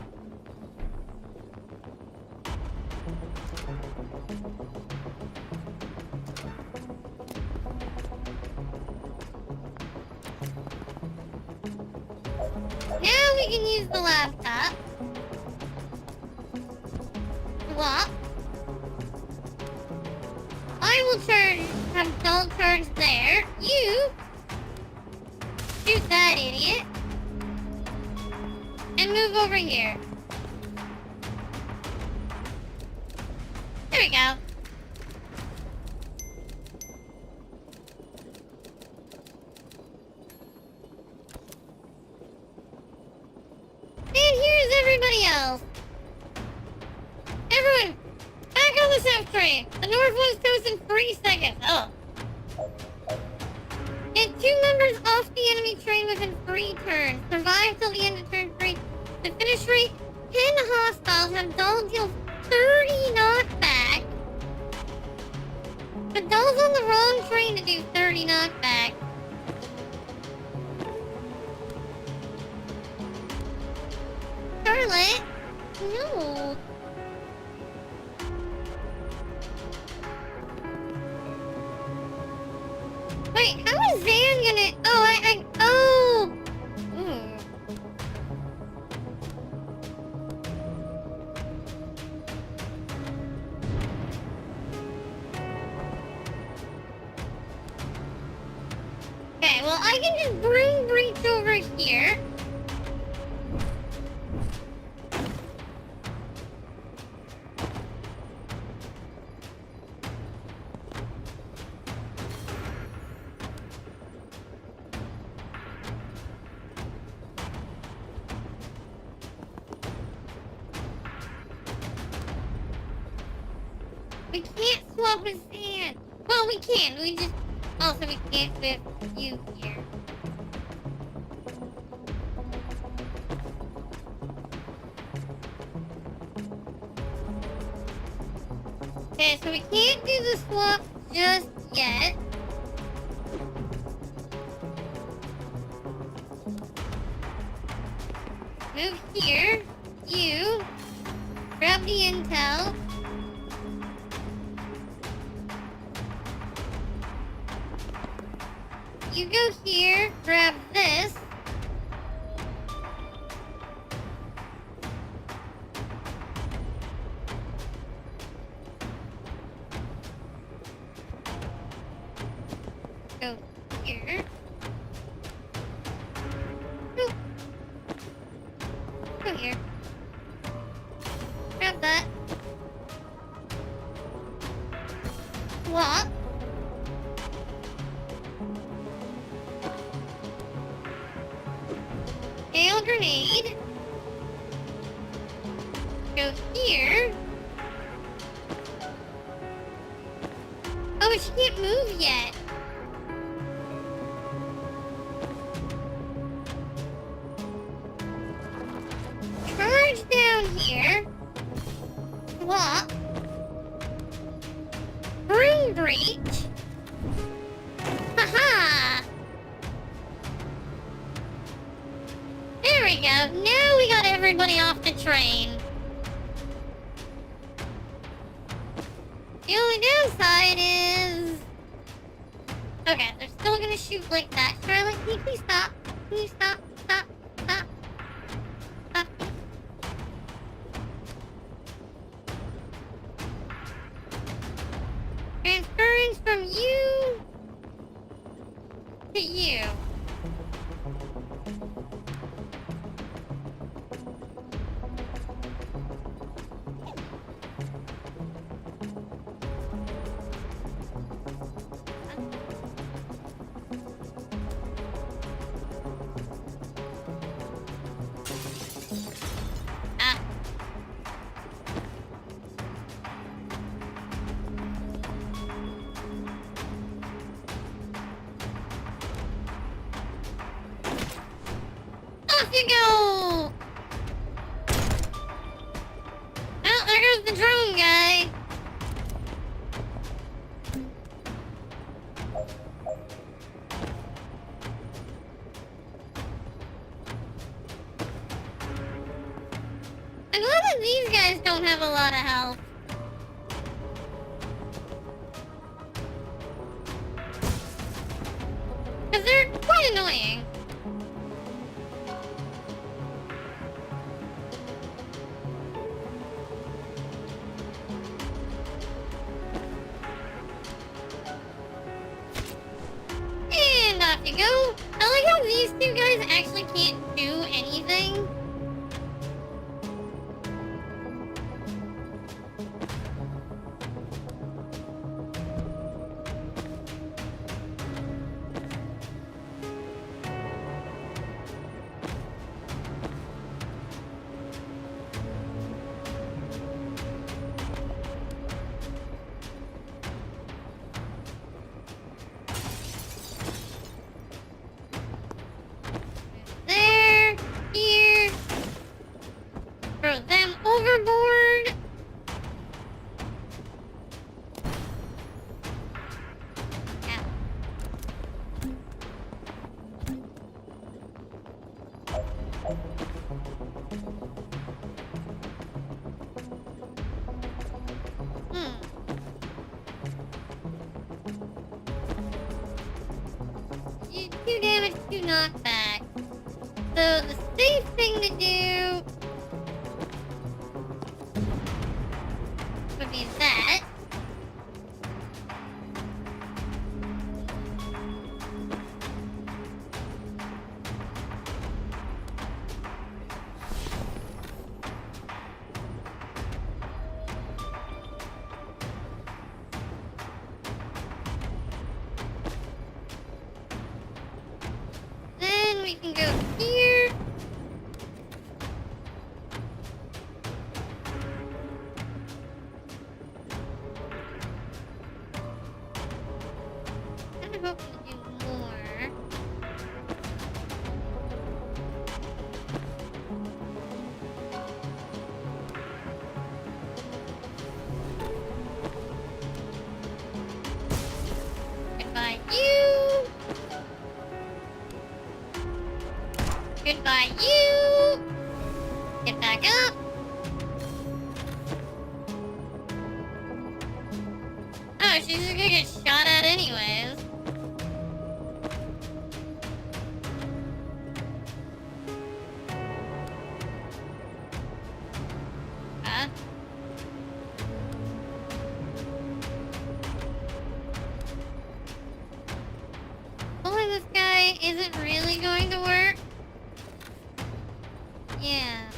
Now we can use the laptop. Swap. I will have dull charge there. You shoot that idiot. And move over here. There we go. And here's everybody else. Everyone, back on the south train. The north one's toast in 3 seconds. Oh. Get 2 members off the enemy train within 3 turns. Survive till the end of turn 3. The finish rate, 10 hostiles have Dull deal 30 knockback. But Dull's on the wrong train to do 30 knockback. Charlotte? No. Wait, how is Zan gonna... Oh, oh! Ooh. Okay, well, I can just bring Breach over here. We can't swap with Zan. Well, we can. We just... Also, we can't with you here. Okay, so we can't do the swap just yet. Move here. You. Grab the intel. You go here. Grab this. Go here. Nope. Go here. Grab that. Swap. Hail grenade. Go here. Oh, she can't move yet. Charge down here. Swap. Spring breach. Haha! There we go. Now we got everybody off the train. The only downside is... Okay, they're still gonna shoot like that. Charlotte, can you please stop? Can you stop? Stop. Stop. Stop. Transference from you to you. Ah. Off you go! Oh, there goes the drone guy. I'm glad that these guys don't have a lot of health. Because they're quite annoying. And off you go. I like how these two guys actually can't do anything. There, here. Throw them overboard. Ow. You 2 damage, 2 knockback. So the safe thing to do would be that. Then we can go here. Kind of hoping to do more. Goodbye, you! Get back up! Oh, she's just gonna get shot at anyways. Huh? Pulling this guy isn't really going to work. Yeah.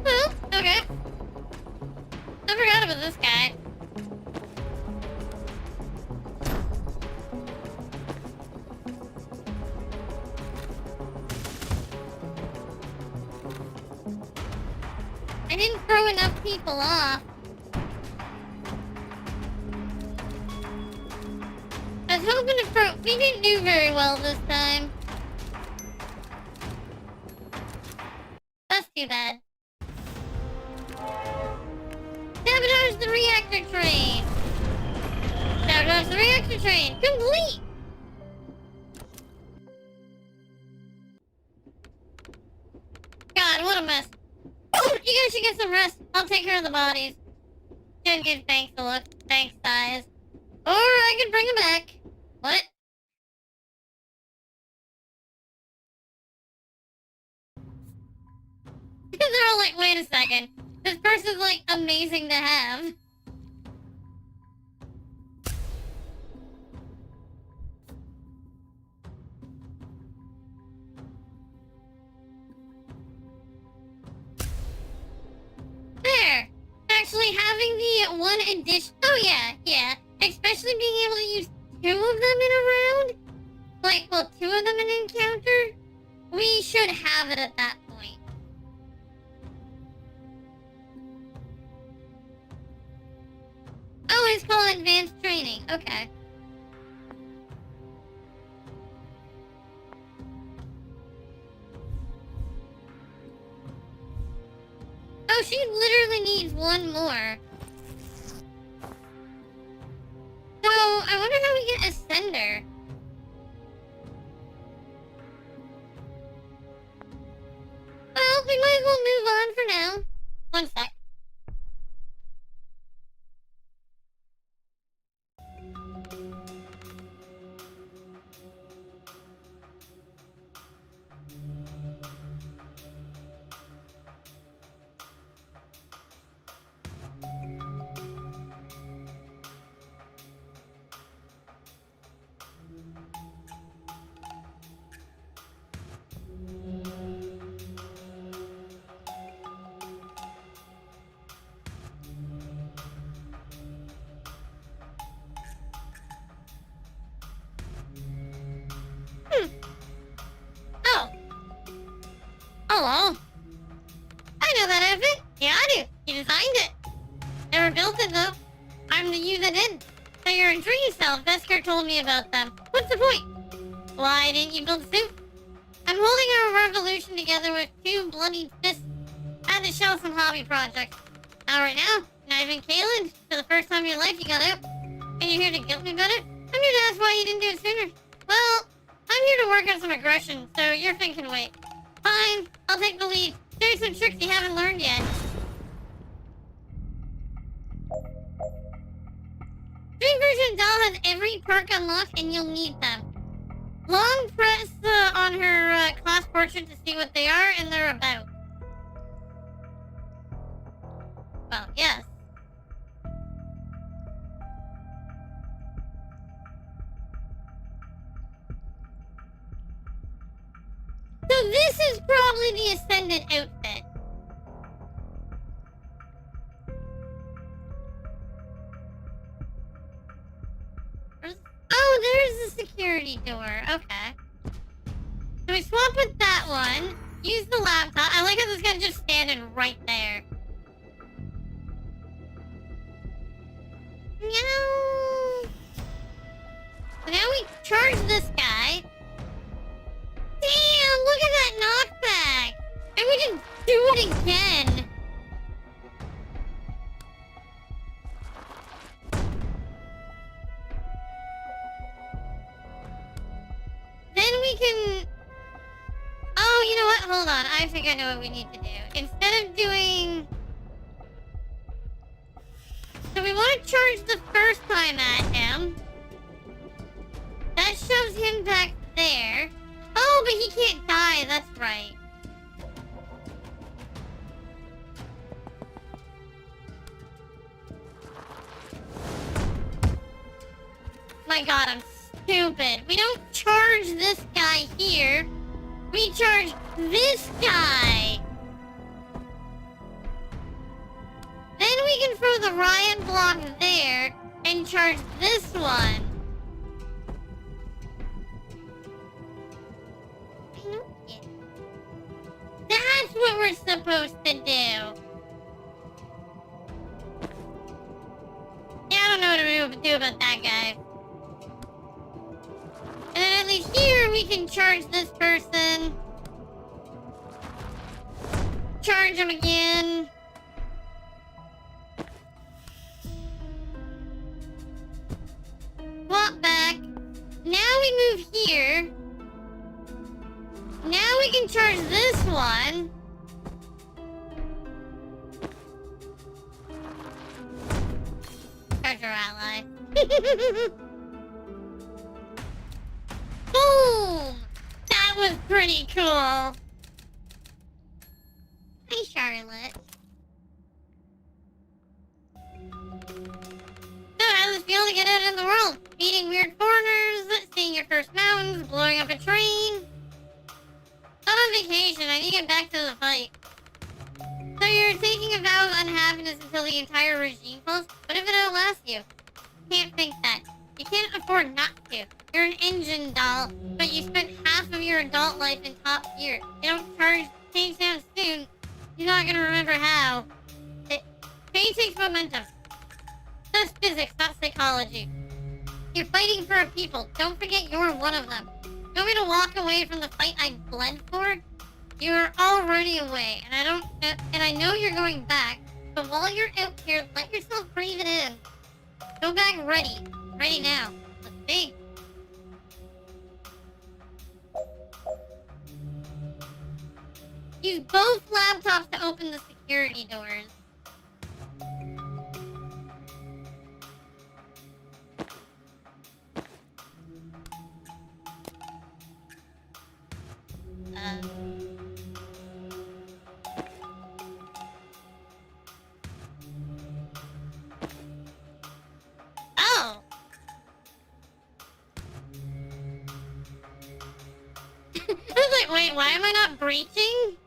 Well, okay. I forgot about this guy. I didn't throw enough people off. I was hoping to throw... We didn't do very well this time. That's too bad. Sabotage the reactor train! Sabotage the reactor train! Complete! God, what a mess. You guys should get some rest. I'll take care of the bodies. Should give thanks a look. Thanks, guys. Or I can bring them back. What? They're all like, wait a second. This person's like amazing to have. There! Actually having the one addition. Oh yeah. Especially being able to use 2 of them in a round. Like, well, 2 of them in an encounter. We should have it at that point. Oh, it's called advanced training. Okay. Oh, she literally needs 1 more. So, I wonder how we get Ascender. Well, we might as well move on for now. 1 sec. Oh. Hello. I know that outfit. Yeah, I do. You designed it. Never built it, though. I'm the you that did. So you're a tree yourself. Vesker told me about them. What's the point? Why didn't you build a suit? I'm holding our revolution together with 2 bloody fists. Had to show some hobby projects. Now, right now, I've been Kaylin. For the first time in your life, you got out. And you're here to guilt me about it? I'm here to ask why you didn't do it sooner. Well, I'm here to work on some aggression, so your thing can wait. Fine, I'll take the lead. There's some tricks you haven't learned yet. Dream version doll has every perk unlocked, and you'll need them. Long press on her class portrait to see what they are and they're about. Well, yes. So this is probably the Ascendant outfit. Oh, there's the security door. Okay. So we swap with that one. Use the laptop. I like how this guy's just standing right there. Meow. charge this guy. Damn, look at that knockback. And we can do it again. Then we can... Oh, you know what? Hold on. I think I know what we need to do. Instead of doing... So we want to charge the first time at him. That shoves him back there. Oh, but he can't die. That's right. My god, I'm stupid. We don't charge this guy here. We charge this guy. Then we can throw the Ryan block there and charge this one. That's what we're supposed to do. Yeah, I don't know what to do about that guy. And then at least here we can charge this person. Charge him again. Swap back. Now we move here. Now we can charge this one. Charge our ally. Boom! That was pretty cool. Hi, Charlotte. So how does it feel to get out in the world? Meeting weird foreigners, seeing your first mountains, blowing up a train. I'm on vacation. I need to get back to the fight. So you're taking a vow of unhappiness until the entire regime falls? What if it outlasts you? Can't think that. You can't afford not to. You're an engine doll, but you spent half of your adult life in top gear. They don't change down soon. You're not gonna remember how. Pain takes momentum. That's physics, not psychology. You're fighting for a people. Don't forget you're one of them. You want me to walk away from the fight I bled for? You're already away, and I know you're going back. But while you're out here, let yourself breathe it in. Go back ready. Ready now. Let's see. Use both laptops to open the security doors. Oh. I was like, wait, why am I not breaching?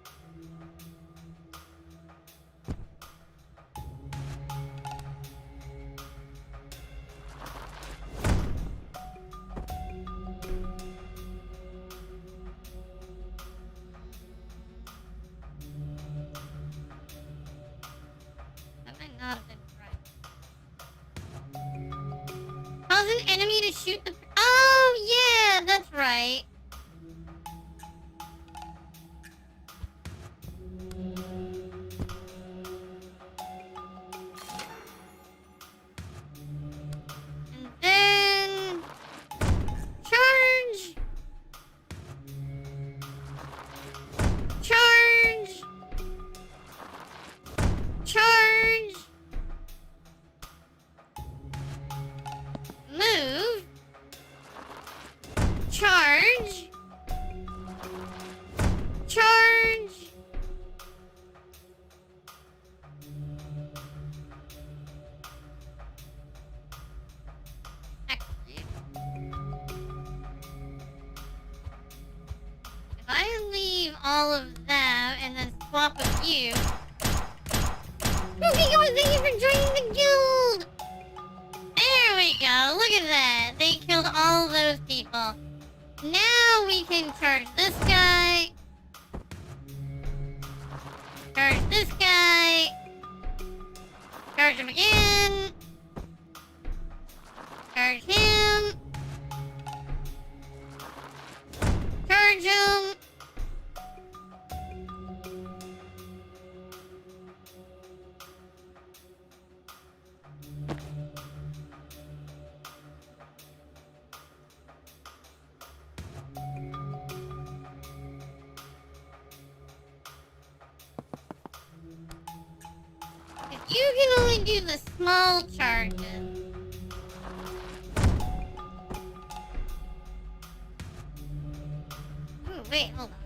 Not have been right. Cause an enemy to shoot the... Oh, yeah, that's right. And then... Charge! Charge! Charge! Move. Charge. Charge. Actually, if I leave all of them and then swap with you... Okay, guys, thank you for joining the guild! There we go, look at that. They killed all those people. Now we can charge this guy. Charge this guy. Charge him again. Charge him. can only do the small charges. Ooh, wait, hold on.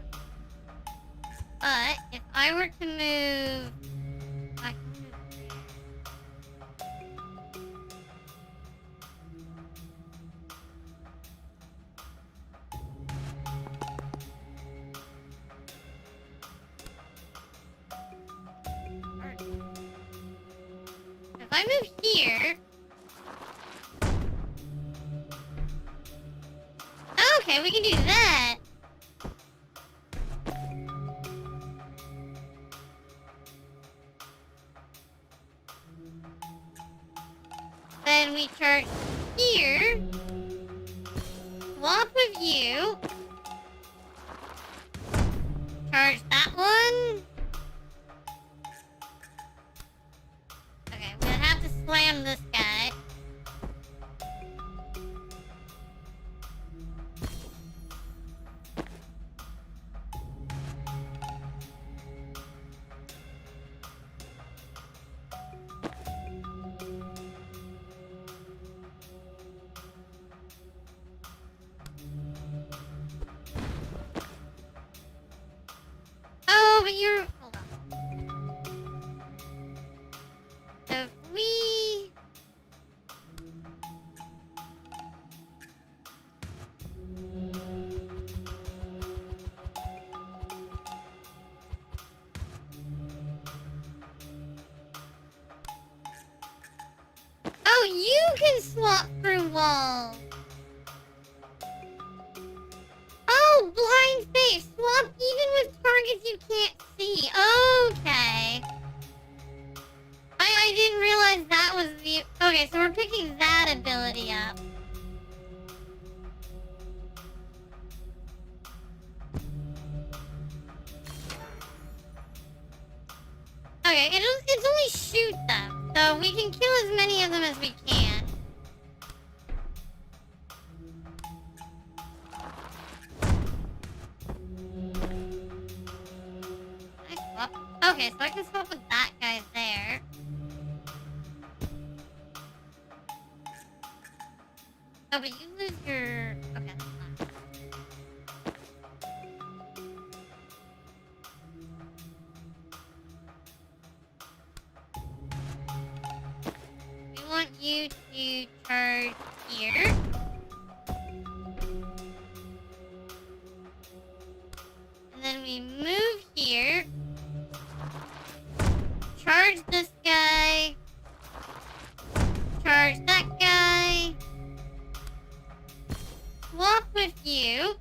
But if I were to move, I can move there. If I move here. Okay, we can do that. Then we charge here. Swap with you. Charge that one. Okay, we're gonna have to slam this guy. Oh, but you're... Hold on. So if we... Oh, you can swap through walls. Oh, blind face. Swap even with targets you can't see. Okay. I didn't realize that was the... Okay, so we're picking that ability up. Okay, it's only shoot them. So we can kill as many of them as we can. Can I swap? Okay, so I can swap with that guy there. Oh, but you lose your... Okay, that's fine. We want you to charge here. And then we move here. Charge this guy. Charge that guy. Swap with you.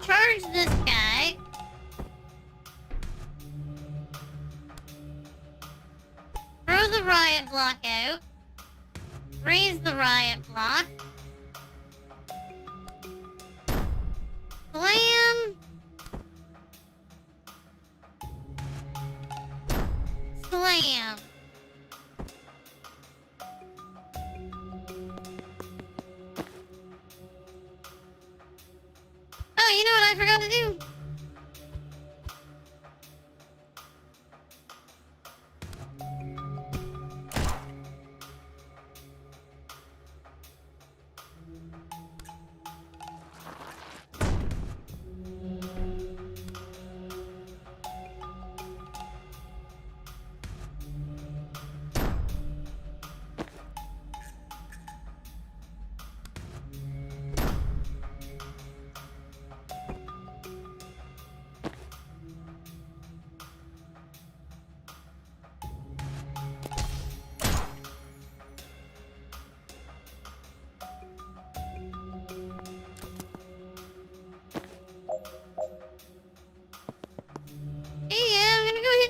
Charge this guy. Throw the riot block out. Raise the riot block. Slam. Slam. Oh, you know what I forgot to do?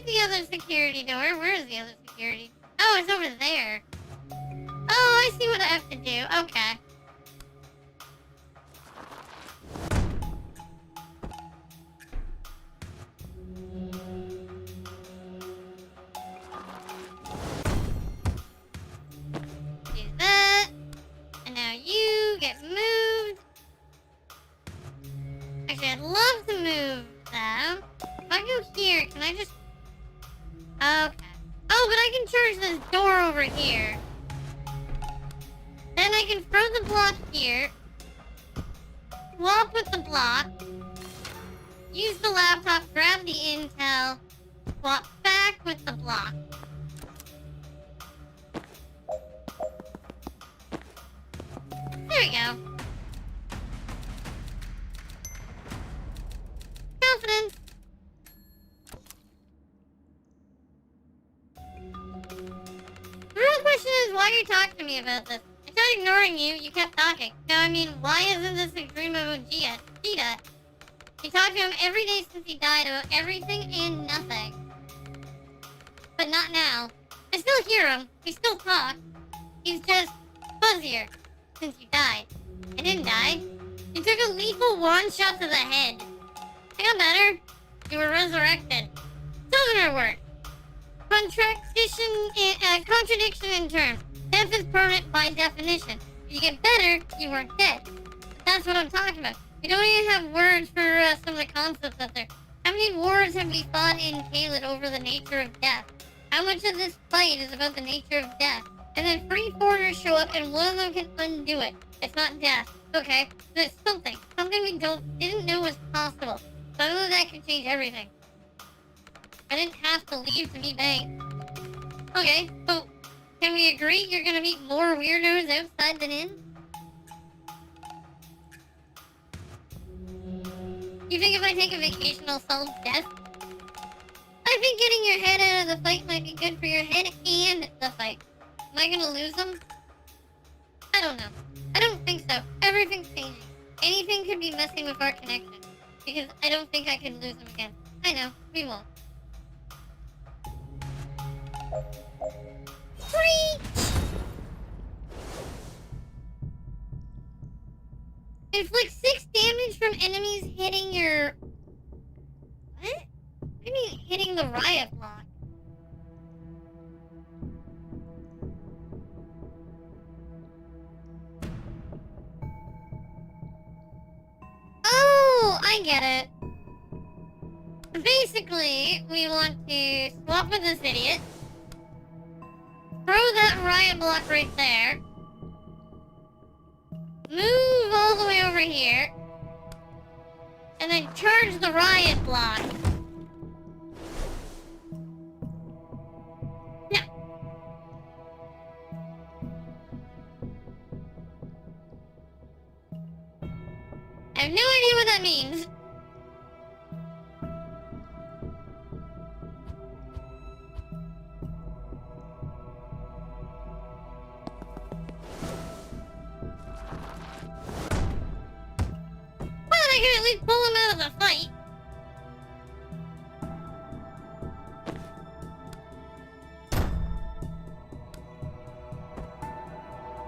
The other security door. Where is the other security? Oh, it's over there. Oh, I see what I have to do. Okay. Do that. And now you get moved. Actually, I'd love to move that. this door over here. Then I can throw the block here. Swap with the block. Use the laptop, grab the intel. Swap back with the block. There we go. Confidence. The real question is, why are you talking to me about this? I tried ignoring you, you kept talking. Now, I mean, why isn't this a dream of Giga? You talked to him every day since he died about everything and nothing. But not now. I still hear him. We still talk. He's just fuzzier since you died. I didn't die. You took a lethal one-shot to the head. I got better. You were resurrected. Southern word. Contradiction in terms. Death is permanent by definition. If you get better, you weren't dead. But that's what I'm talking about. We don't even have words for some of the concepts out there. How many wars have we fought in Kaled over the nature of death? How much of this fight is about the nature of death? And then 3 foreigners show up and one of them can undo it. It's not death. Okay, but it's something. Something we didn't know was possible. So I know that could change everything. I didn't have to leave to meet Bang. Okay, so can we agree you're gonna meet more weirdos outside than in? You think if I take a vacation I'll solve death? I think getting your head out of the fight might be good for your head and the fight. Am I gonna lose them? I don't know. I don't think so. Everything's changing. Anything could be messing with our connection. Because I don't think I can lose them again. I know, we won't. Preach! Inflict 6 damage from enemies hitting your... What? I mean hitting the riot block. Oh, I get it. Basically, we want to swap with this idiot. Throw that riot block right there. Move all the way over here. And then charge the riot block. Yeah. I have no idea what that means. But I can at least pull him out of the fight.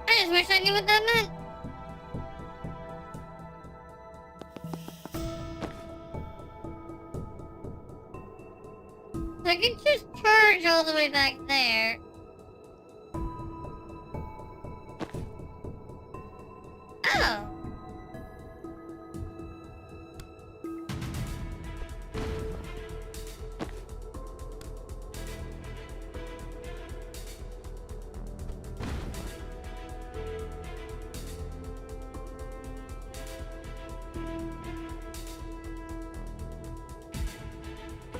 I just wish I knew what that meant. So I can just charge all the way back there. Oh.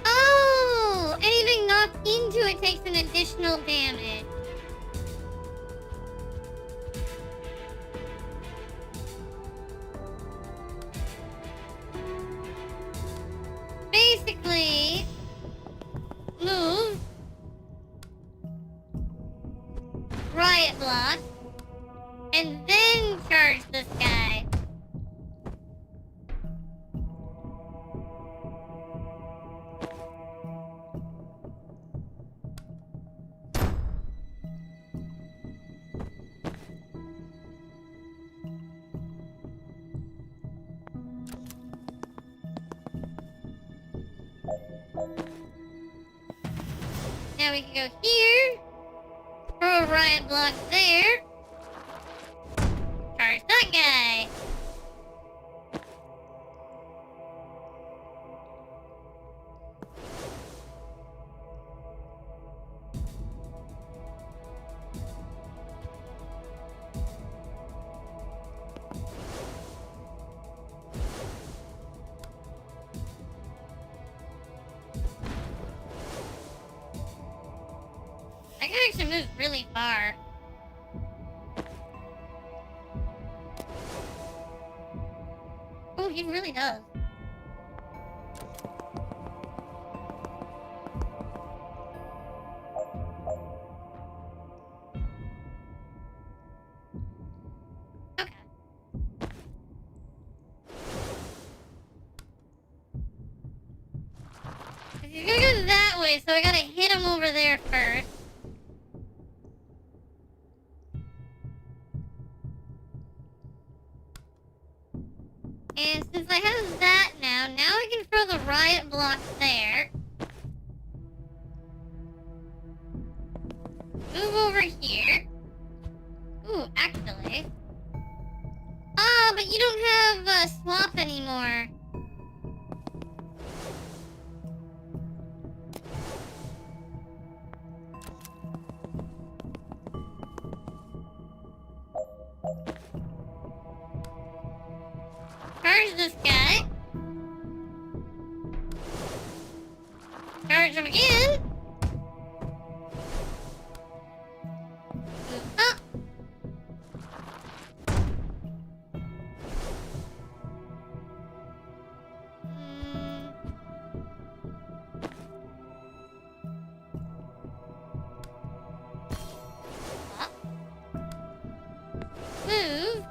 Oh! Anything knocked into it takes an additional damage. Basically, move, riot block, and then charge this guy. Now we can go here, throw a riot block there, charge that guy. I can actually move really far. Oh, he really does. Okay. He's gonna go that way, so I gotta hit him over there first. And since I have that now I can throw the riot block there. Move over here. Ooh, actually. Ah, but you don't have swap anymore. Charge this guy. Charge him again. Move up. Up. Move.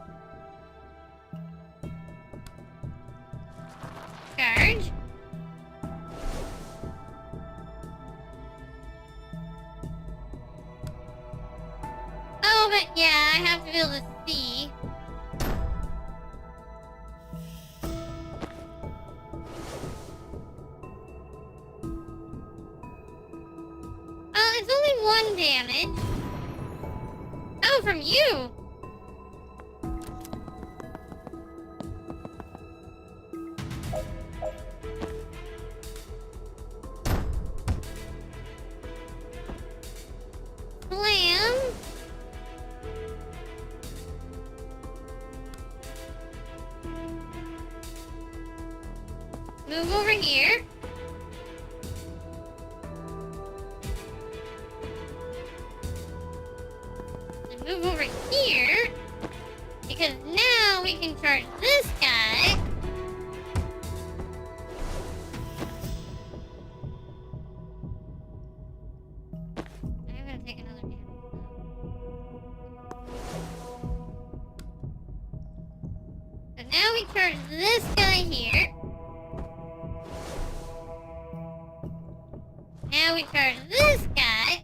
Charge. Oh, but yeah, I have to be able to see. It's only 1 damage. Oh, from you. Slam. Move over here. And move over here. Because now we can charge this guy. I'm gonna take another damage. So now we charge this guy here. Now we charge this guy.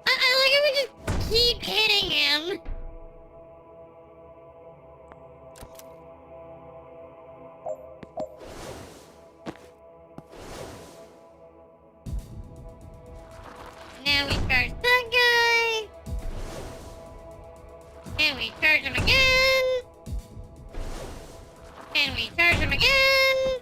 I like how we just keep hitting him. Now we charge that guy. And we charge him again. And we charge him again.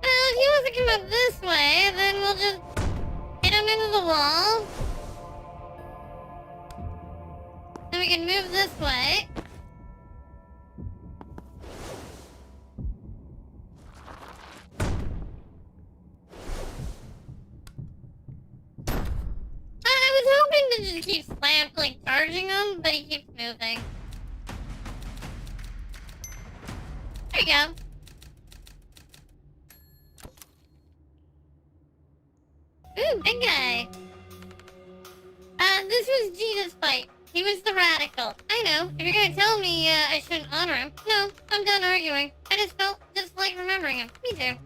Well, if he wants to come up this way, then we'll just hit him into the wall. Then we can move this way. I was hoping to just keep charging him, but he keeps moving. There you go. Ooh, big guy. This was Giga's fight. He was the radical. I know. If you're gonna tell me I shouldn't honor him, no, I'm done arguing. I just felt just like remembering him. Me too.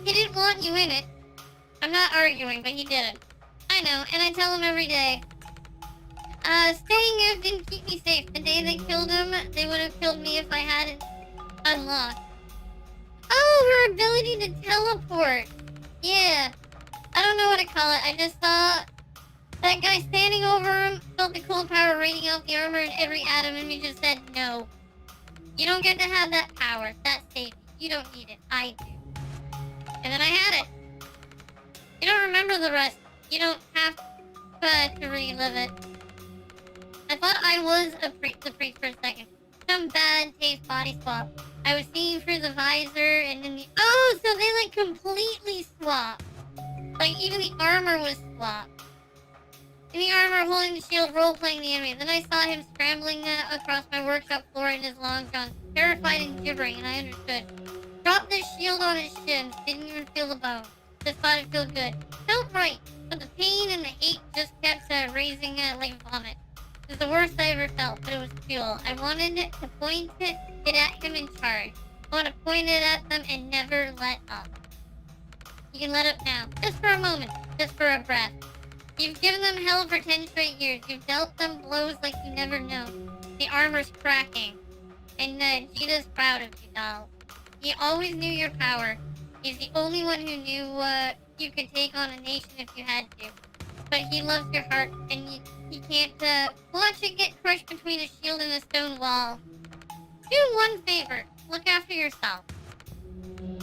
He didn't want you in it. I'm not arguing, but he didn't. I know, and I tell him every day. Staying here didn't keep me safe. The day they killed him, they would have killed me if I hadn't unlocked. Oh, her ability to teleport. Yeah. I don't know what to call it. I just thought That guy standing over him felt the cold power radiating off the armor in every atom, and he just said no. You don't get to have that power. That's safety. You don't need it. I do. And then I had it. You don't remember the rest. You don't have to relive it. I thought I was the priest for a second. Some bad taste body swap. I was seeing through the visor and then oh, so they like completely swapped. Like even the armor was swapped. In the armor holding the shield, role-playing the enemy. Then I saw him scrambling across my workshop floor in his long johns, terrified and gibbering, and I understood. Dropped the shield on his shins, didn't even feel the bone. Just thought it felt good. Felt right, but the pain and the hate just kept raising like vomit. It was the worst I ever felt, but it was fuel. I wanted to point it at him in charge. I want to point it at them and never let up. You can let up now, just for a moment, just for a breath. You've given them hell for 10 straight years. You've dealt them blows like you never known. The armor's cracking. And Giga's proud of you, doll. He always knew your power. He's the only one who knew you could take on a nation if you had to. But he loves your heart, and he can't watch it get crushed between a shield and a stone wall. Do one favor. Look after yourself.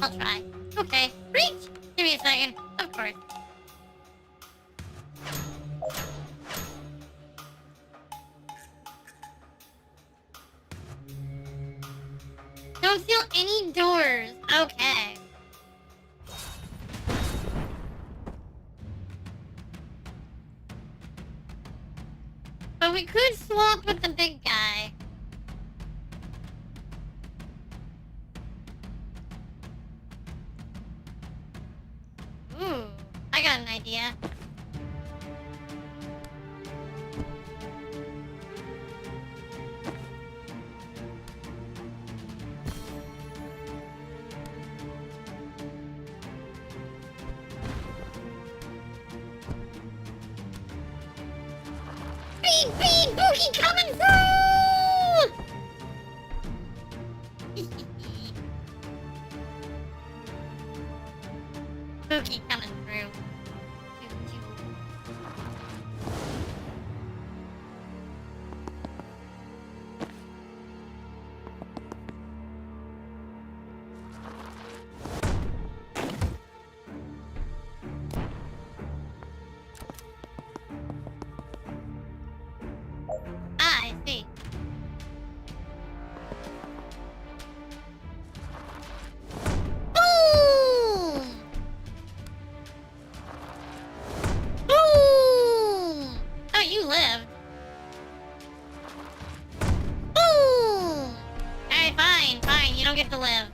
I'll try. Okay. Reach! Give me a second. Of course. Don't seal any doors. Okay. But we could swap with the big guy. Ooh, I got an idea. Beep, Boogie coming through! Boogie coming through. I see. Boom! Boom! Oh, you lived. Boom! Alright, fine. You don't get to live.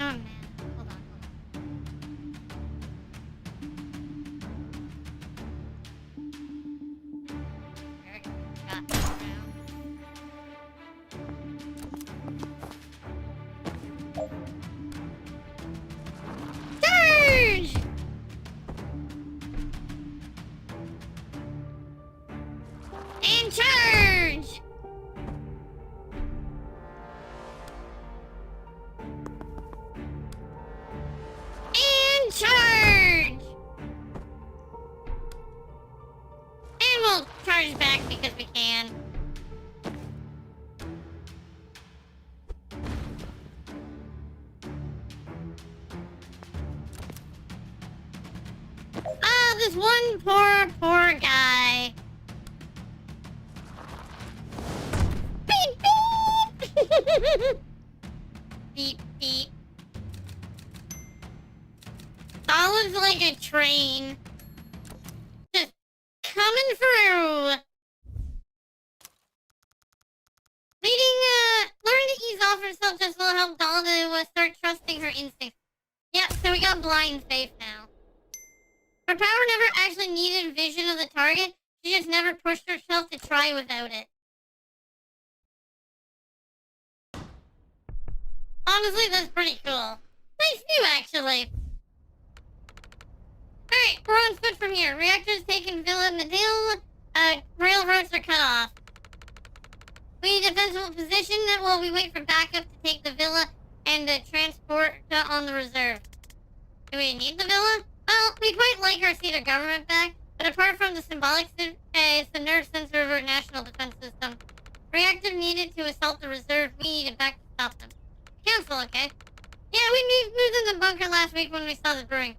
Oh, man. Hold on. There we go. Got it around. Surge! And charge! And charge! And we'll charge back because we can. Ah, this one poor guy. Beep, beep! Beep, beep. Solid's like a train. Just coming through. Learn to ease off herself just will help Dawn to start trusting her instincts. Yeah, so we got blind faith now. Her power never actually needed vision of the target. She just never pushed herself to try without it. Honestly, that's pretty cool. Nice view, actually. Alright, we're on foot from here. Reactor's taken Villa Medil. Railroads are cut off. We need a defensible position while we wait for backup to take the villa and transport on the reserve. Do we need the villa? Well, we quite like our seat of government back, but apart from the symbolic, it's the nerve sensor of our national defense system. Reactor needed to assault the reserve. We needed back to stop them. Council, okay? Yeah, we moved in the bunker last week when we saw the brewing.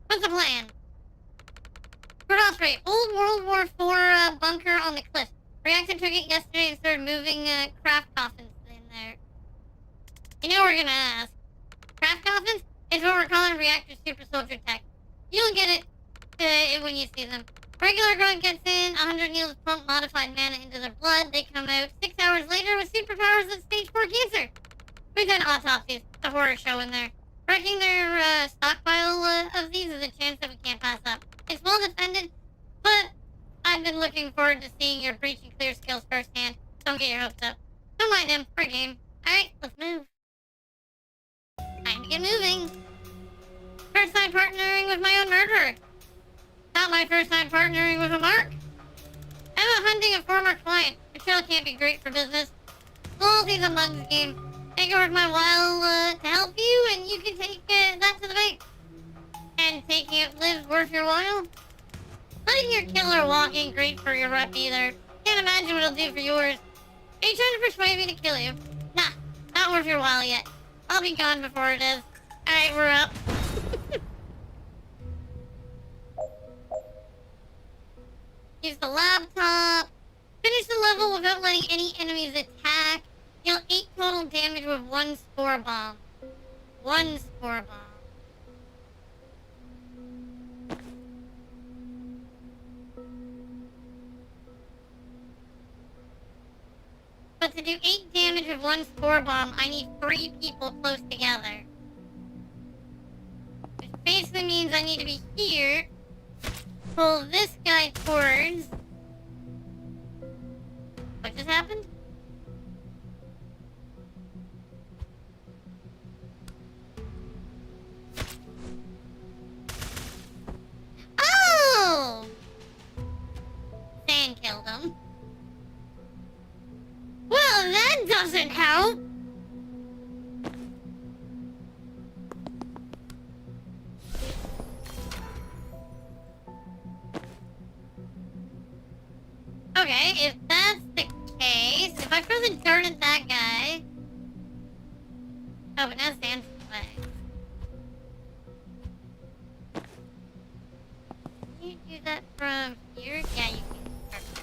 What's the plan? Cross rate. Old World War IV bunker on the cliff. Reactor took it yesterday and started moving craft coffins in there. You know we're gonna ask. Craft coffins? It's what we're calling reactor super soldier tech. You'll get it when you see them. Regular grunt gets in, 100 needles pump modified mana into their blood. They come out 6 hours later with superpowers of stage 4 cancer. We've done autopsies. The horror show in there. Wrecking their stockpile of these is a chance that we can't pass up. It's well defended, but I've been looking forward to seeing your breach and clear skills firsthand. Don't get your hopes up. Don't mind him. We're game. Alright, let's move. Time to get moving. First time partnering with my own murderer. Not my first time partnering with a mark. I'm out hunting a former client. Betrayal can't be great for business. Loyalty's a mug's game. Make it worth my while to help you, and you can take that to the bank. And taking it lives worth your while? Letting your killer walk ain't great for your rep either. Can't imagine what it'll do for yours. Are you trying to persuade me to kill you? Nah, not worth your while yet. I'll be gone before it is. Alright, we're up. Use the laptop. Finish the level without letting any enemies attack. Deal 8 total damage with 1 spore bomb. 1 spore bomb. But to do 8 damage with 1 spore bomb, I need 3 people close together. Which basically means I need to be here. Pull this guy towards... What just happened? Oh! Sand killed him. Well, that doesn't help. Okay, if that's the case, if I throw the dirt at that guy... Oh, but now Sand's in the way. Can you do that from here? Yeah, you can. Perfect.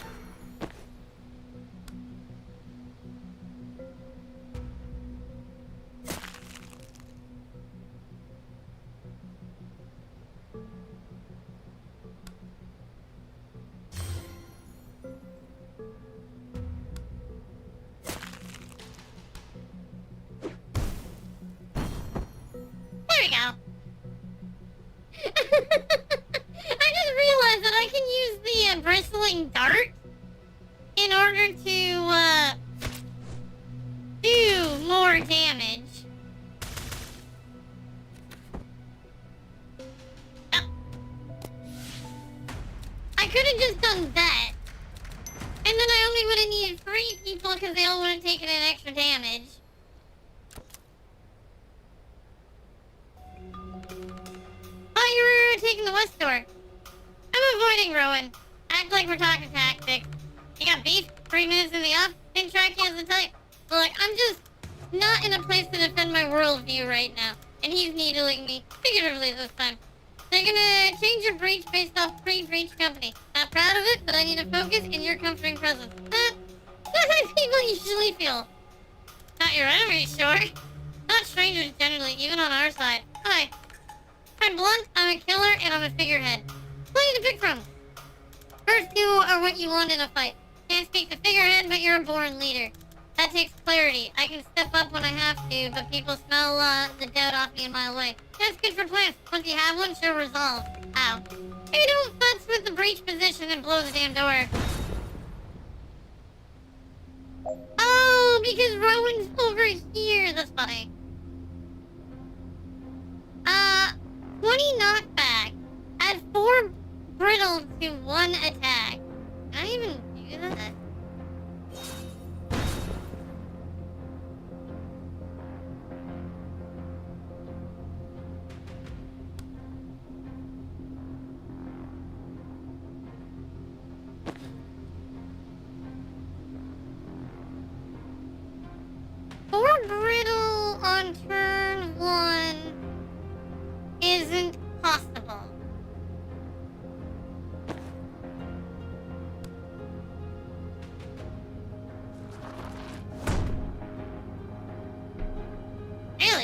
There we go. I just realized that I can use the bristling dart in order to do more damage. Oh. I could have just done that. And then I only would have needed 3 people because they all would have taken an extra damage. Oh, you were taking the west door. I'm avoiding Rowan. Act like we're talking tactics. You got beef? 3 minutes in the off? Didn't track you as a type. Look, I'm just not in a place to defend my worldview right now. And he's needling me. Figuratively this time. They're gonna change your breach based off pre-breach company. Not proud of it, but I need to focus in your comforting presence. That's how people usually feel. Not your enemy, sure. Not strangers generally, even on our side. Hi. I'm blunt, I'm a killer, and I'm a figurehead. Plenty to pick from. First two are what you want in a fight. Can't speak to figurehead, but you're a born leader. That takes clarity. I can step up when I have to, but people smell the doubt off me a mile away. That's good for plants. Once you have one, she'll resolve. Ow. Maybe don't futz with the breach position and blow the damn door. Oh, because Rowan's over here. That's funny. 20 knockback. Add 4 brittle to 1 attack. I'm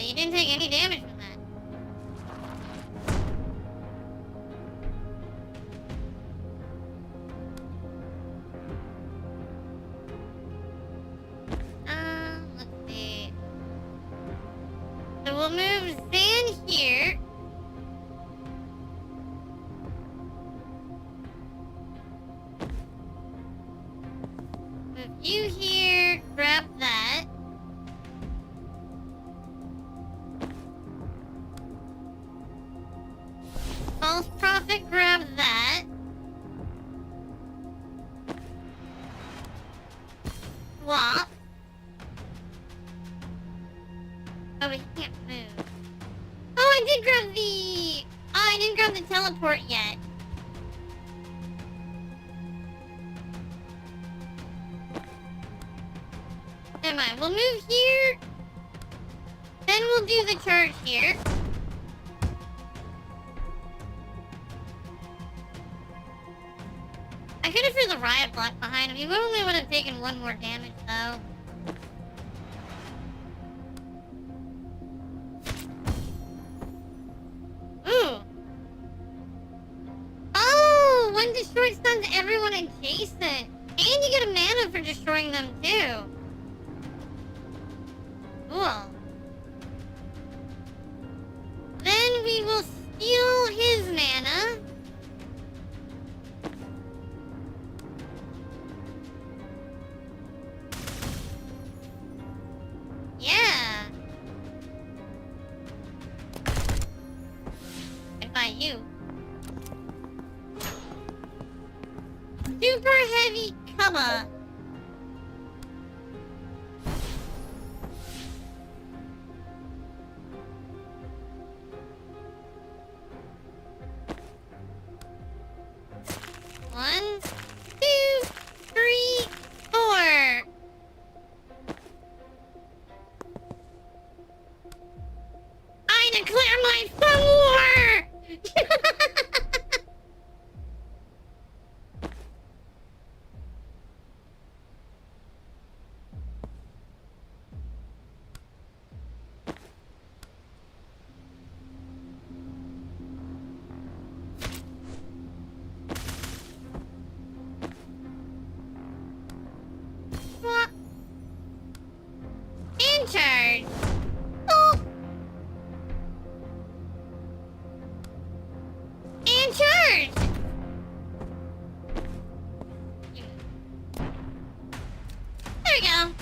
you didn't take any damage from that. Let's see. So we'll move Zan here. Move you here, grab that. False Prophet, grab that. Swap. Oh, we can't move. Oh, I did grab the... Oh, I didn't grab the teleport yet. Never mind, we'll move here. Then we'll do the charge here. I could have threw the riot block behind him. He only would have taken one more damage, though. Ooh. Oh, one destroy stuns everyone adjacent. And you get a mana for destroying them, too. Cool. Then we will steal his mana. Yeah. And by you. Super heavy cover. One, two, three, four. I declare my fun war! Swap. In charge. Oh. In charge. There we go.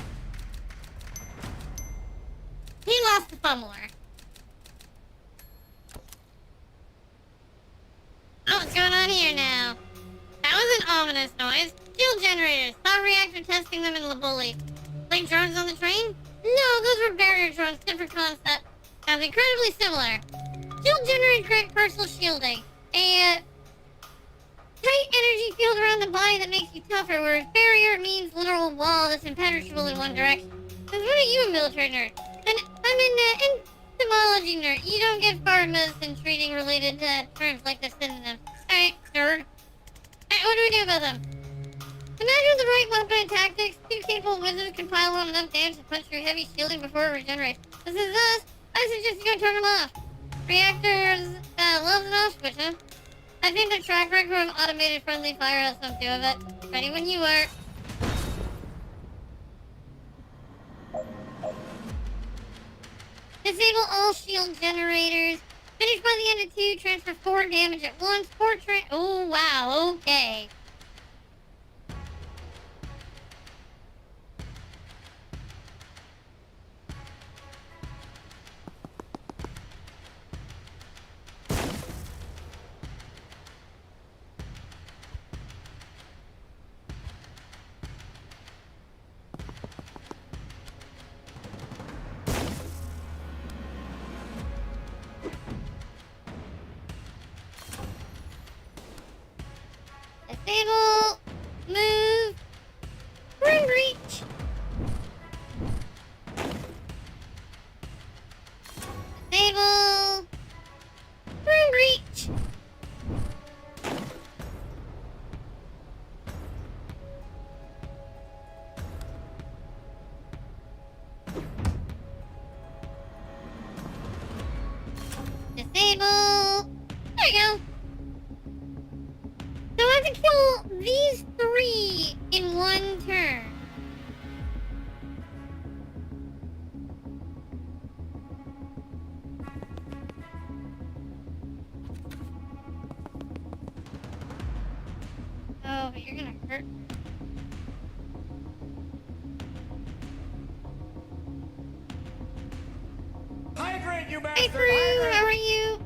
He lost the fumbler. Oh, what's going on here now? That was an ominous noise. Shield generators. Saw reactor testing them in Labuli. Like drones on the train? No, those were barrier drones. Different concept. Sounds incredibly similar. Shield generate great personal shielding. A tight energy field around the body that makes you tougher, whereas barrier means literal wall that's impenetrable in one direction. Because what are you, a military nerd? And I'm an entomology nerd. You don't get far medicine treating related terms like this in them. Alright, nerd. Alright, what do we do about them? Imagine the right weapon and tactics. Two capable wizards can pile on enough damage to punch through heavy shielding before it regenerates. This is us. I suggest you go turn them off. Reactors, love enough, switch them. I think the track record of automated friendly fire has something to do with it. Ready when you are. Disable all shield generators. Finish by the end of 2. Transfer 4 damage at once. 4 oh, wow. Okay. Disable, move, ring reach. Disable, ring reach. Disable. There we go. So I have to kill these 3 in one turn. Oh, but you're gonna hurt. Hydrate, you Hey, bastard! Drew, how are you?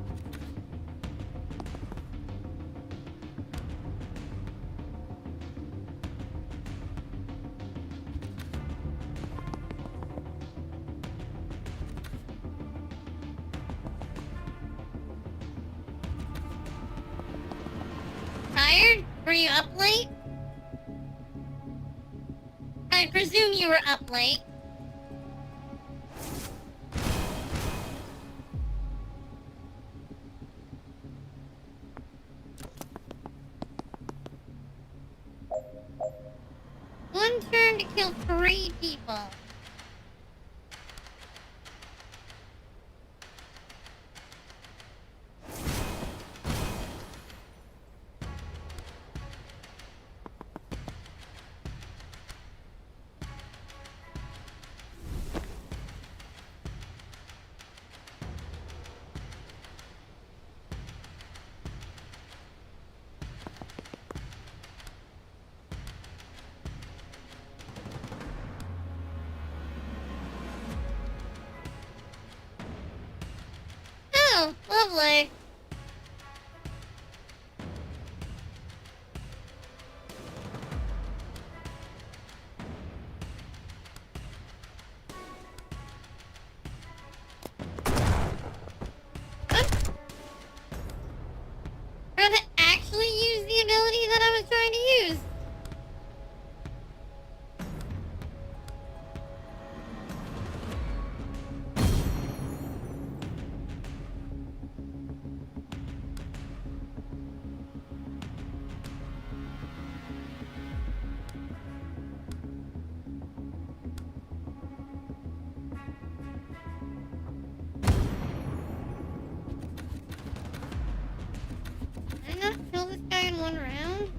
Tired? Were you up late? I presume you were up late. One turn to kill 3 people. Oh, lovely. How to actually use the ability that I was trying to use. Did I not kill this guy in one round?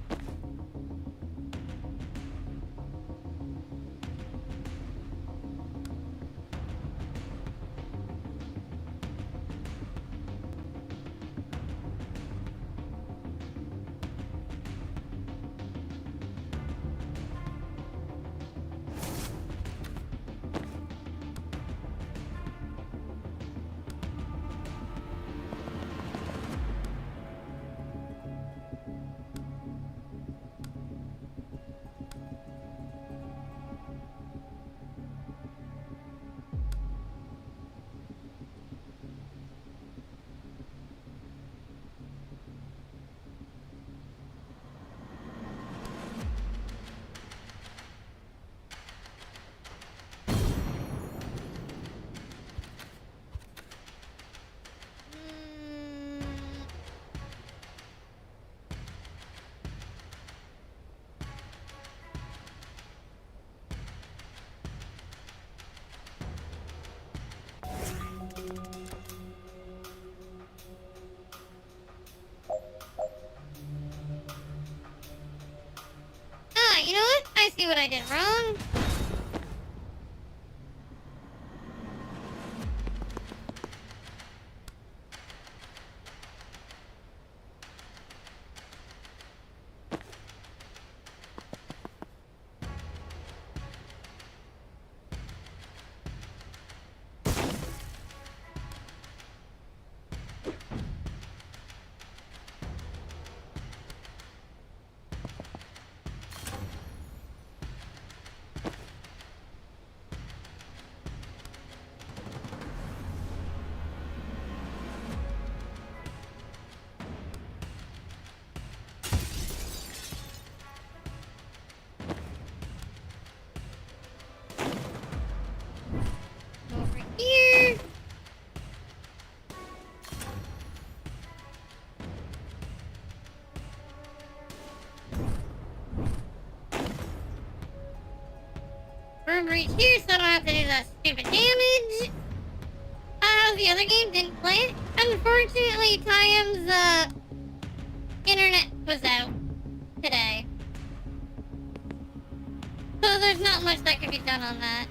Ah, you know what? I see what I did wrong. Over here. Room reach here so I don't have to do that stupid damage. How's the other game? Didn't play it? Unfortunately, Tyam's internet was out today. So there's not much that can be done on that.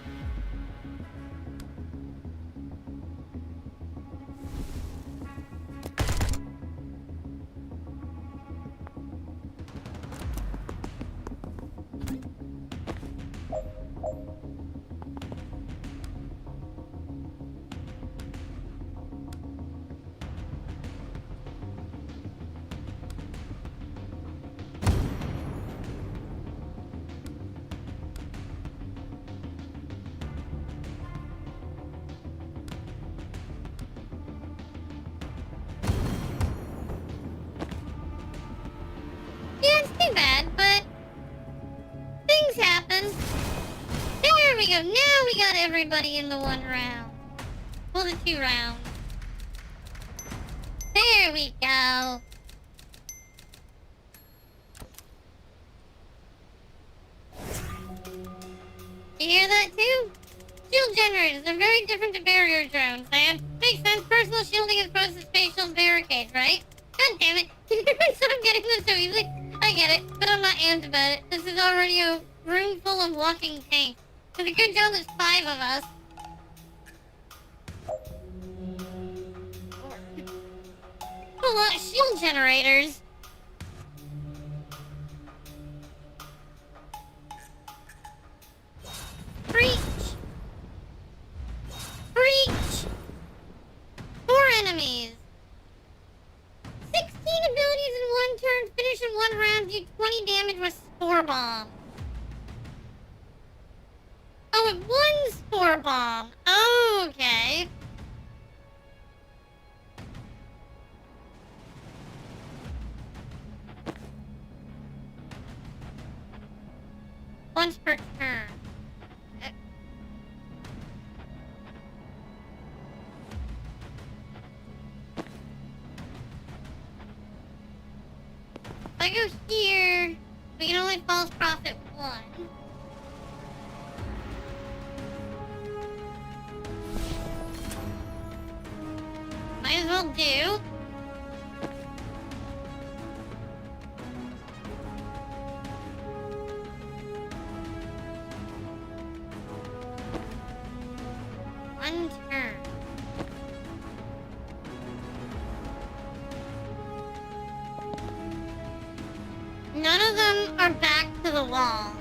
Yeah, it's too bad, but things happen. There we go. Now we got everybody in the one round. Well, the 2 rounds. There we go. You hear that too? Shield generators are very different to barrier drones, and makes sense. Personal shielding as opposed to spatial barricades, right? God damn it. So I'm getting this so easily. I get it, but I'm not amped about it. This is already a room full of walking tanks. It's a good job there's 5 of us. A lot of shield generators. Breach! Breach! 4 enemies. 16 abilities in 1 turn, finish in 1 round, do 20 damage with Spore Bomb. Oh, it 1 Spore Bomb. Oh, okay. Once per turn. If I go here, we can only false profit 1. Might as well do. One turn. None of them are back to the wall.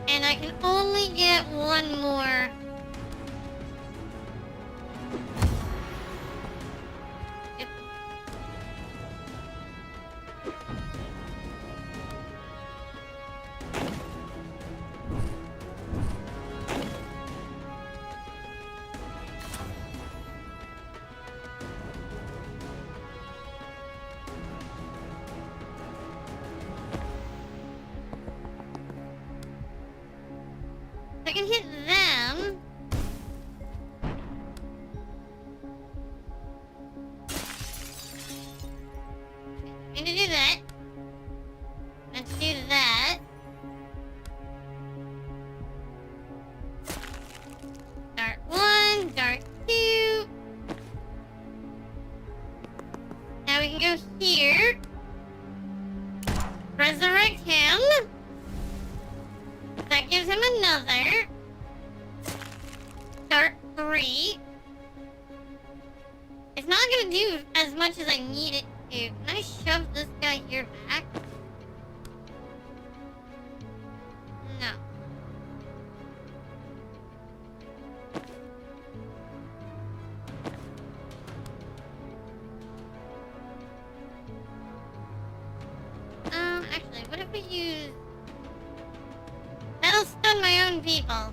And I can only get 1 more. Yep. I can hit them. I'm gonna do that. Let's do that. Dart 1, dart 2. Now we can go here. Resurrect him. That gives him another. Dart 3. It's not gonna do as much as I need it to. Can I shove this guy here back? No. Actually, what if we use... That'll stun my own people.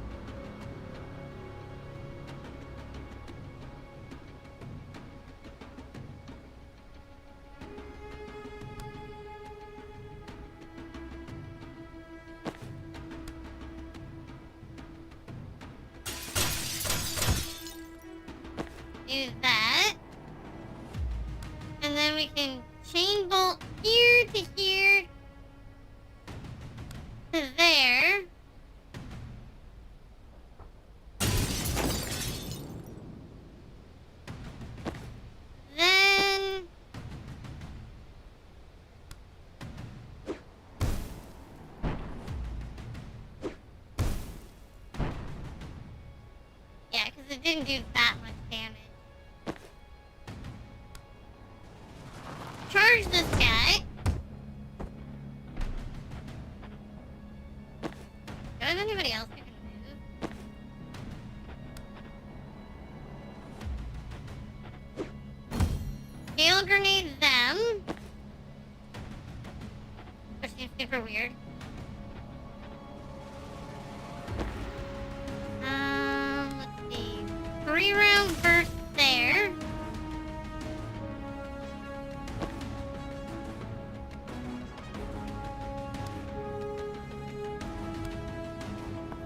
Do that. And then we can chain bolt here to here to there. it didn't do that much damage. Charge this guy. Does anybody else who can move? Hail grenade them. Which seems super weird. Let's see. 3-round burst there.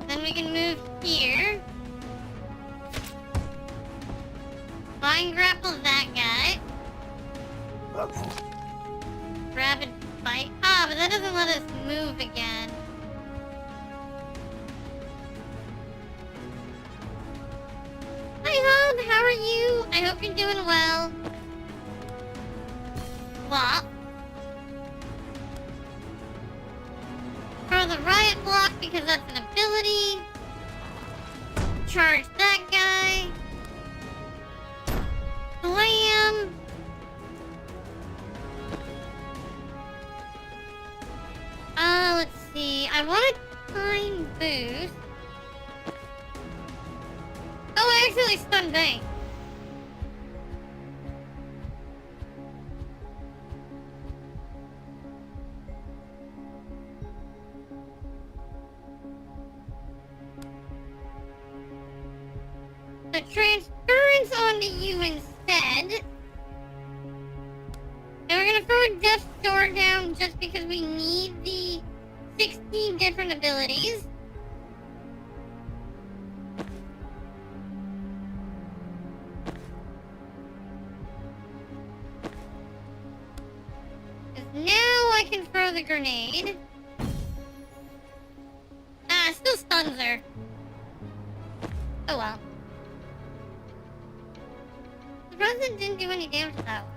Then we can move here. Vine grapple that guy. Rapid bite. Ah, but that doesn't let us move again. Hi, Hub. How are you? I hope you're doing well. Flop. Throw the riot block because that's an ability. Charge that guy. Slam. Let's see. I want a time boost. Oh, I actually stunned Bang. The transference onto you instead. And we're gonna throw a Death Door down just because we need the 16 different abilities. Now I can throw the grenade. Ah, it still stuns her. Oh well. The president didn't do any damage to that one.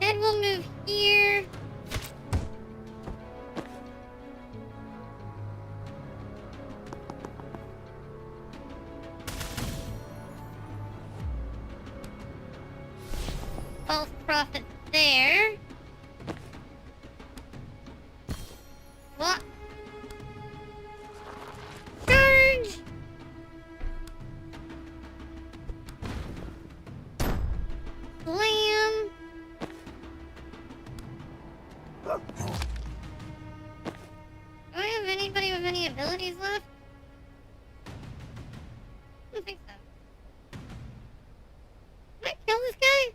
Instead we'll move here. False prophet there. What? Charge! Slam! Do I have anybody with any abilities left? I don't think so. Can I kill this guy?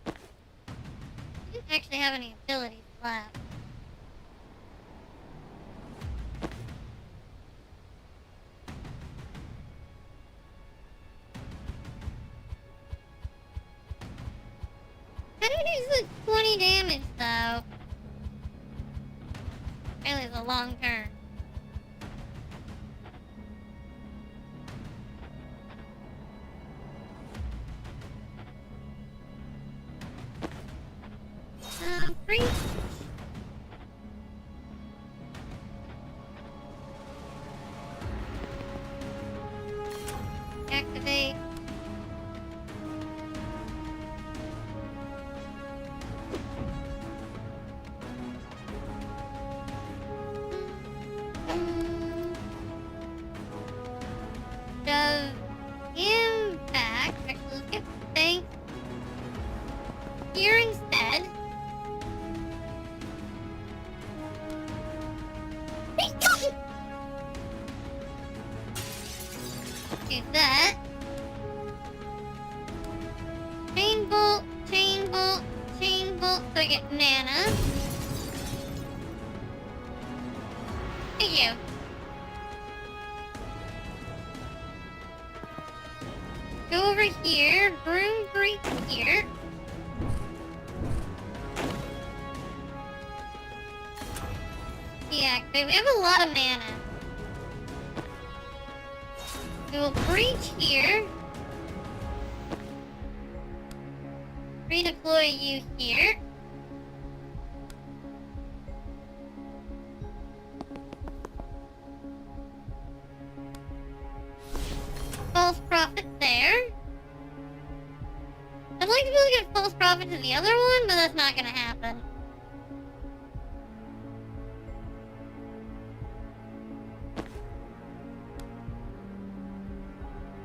I didn't actually have any abilities left. How do we do the 20 damage though? Apparently it's a long turn. Free. Activate. Does impact. Actually, let's get the thing here instead. Do that. Chain bolt, chain bolt, chain bolt, so I get mana. Thank you. Go over here, broom break here. Yeah, we have a lot of mana. We will breach here. Redeploy you here. like to be able to get false profit to the other one, but that's not gonna happen.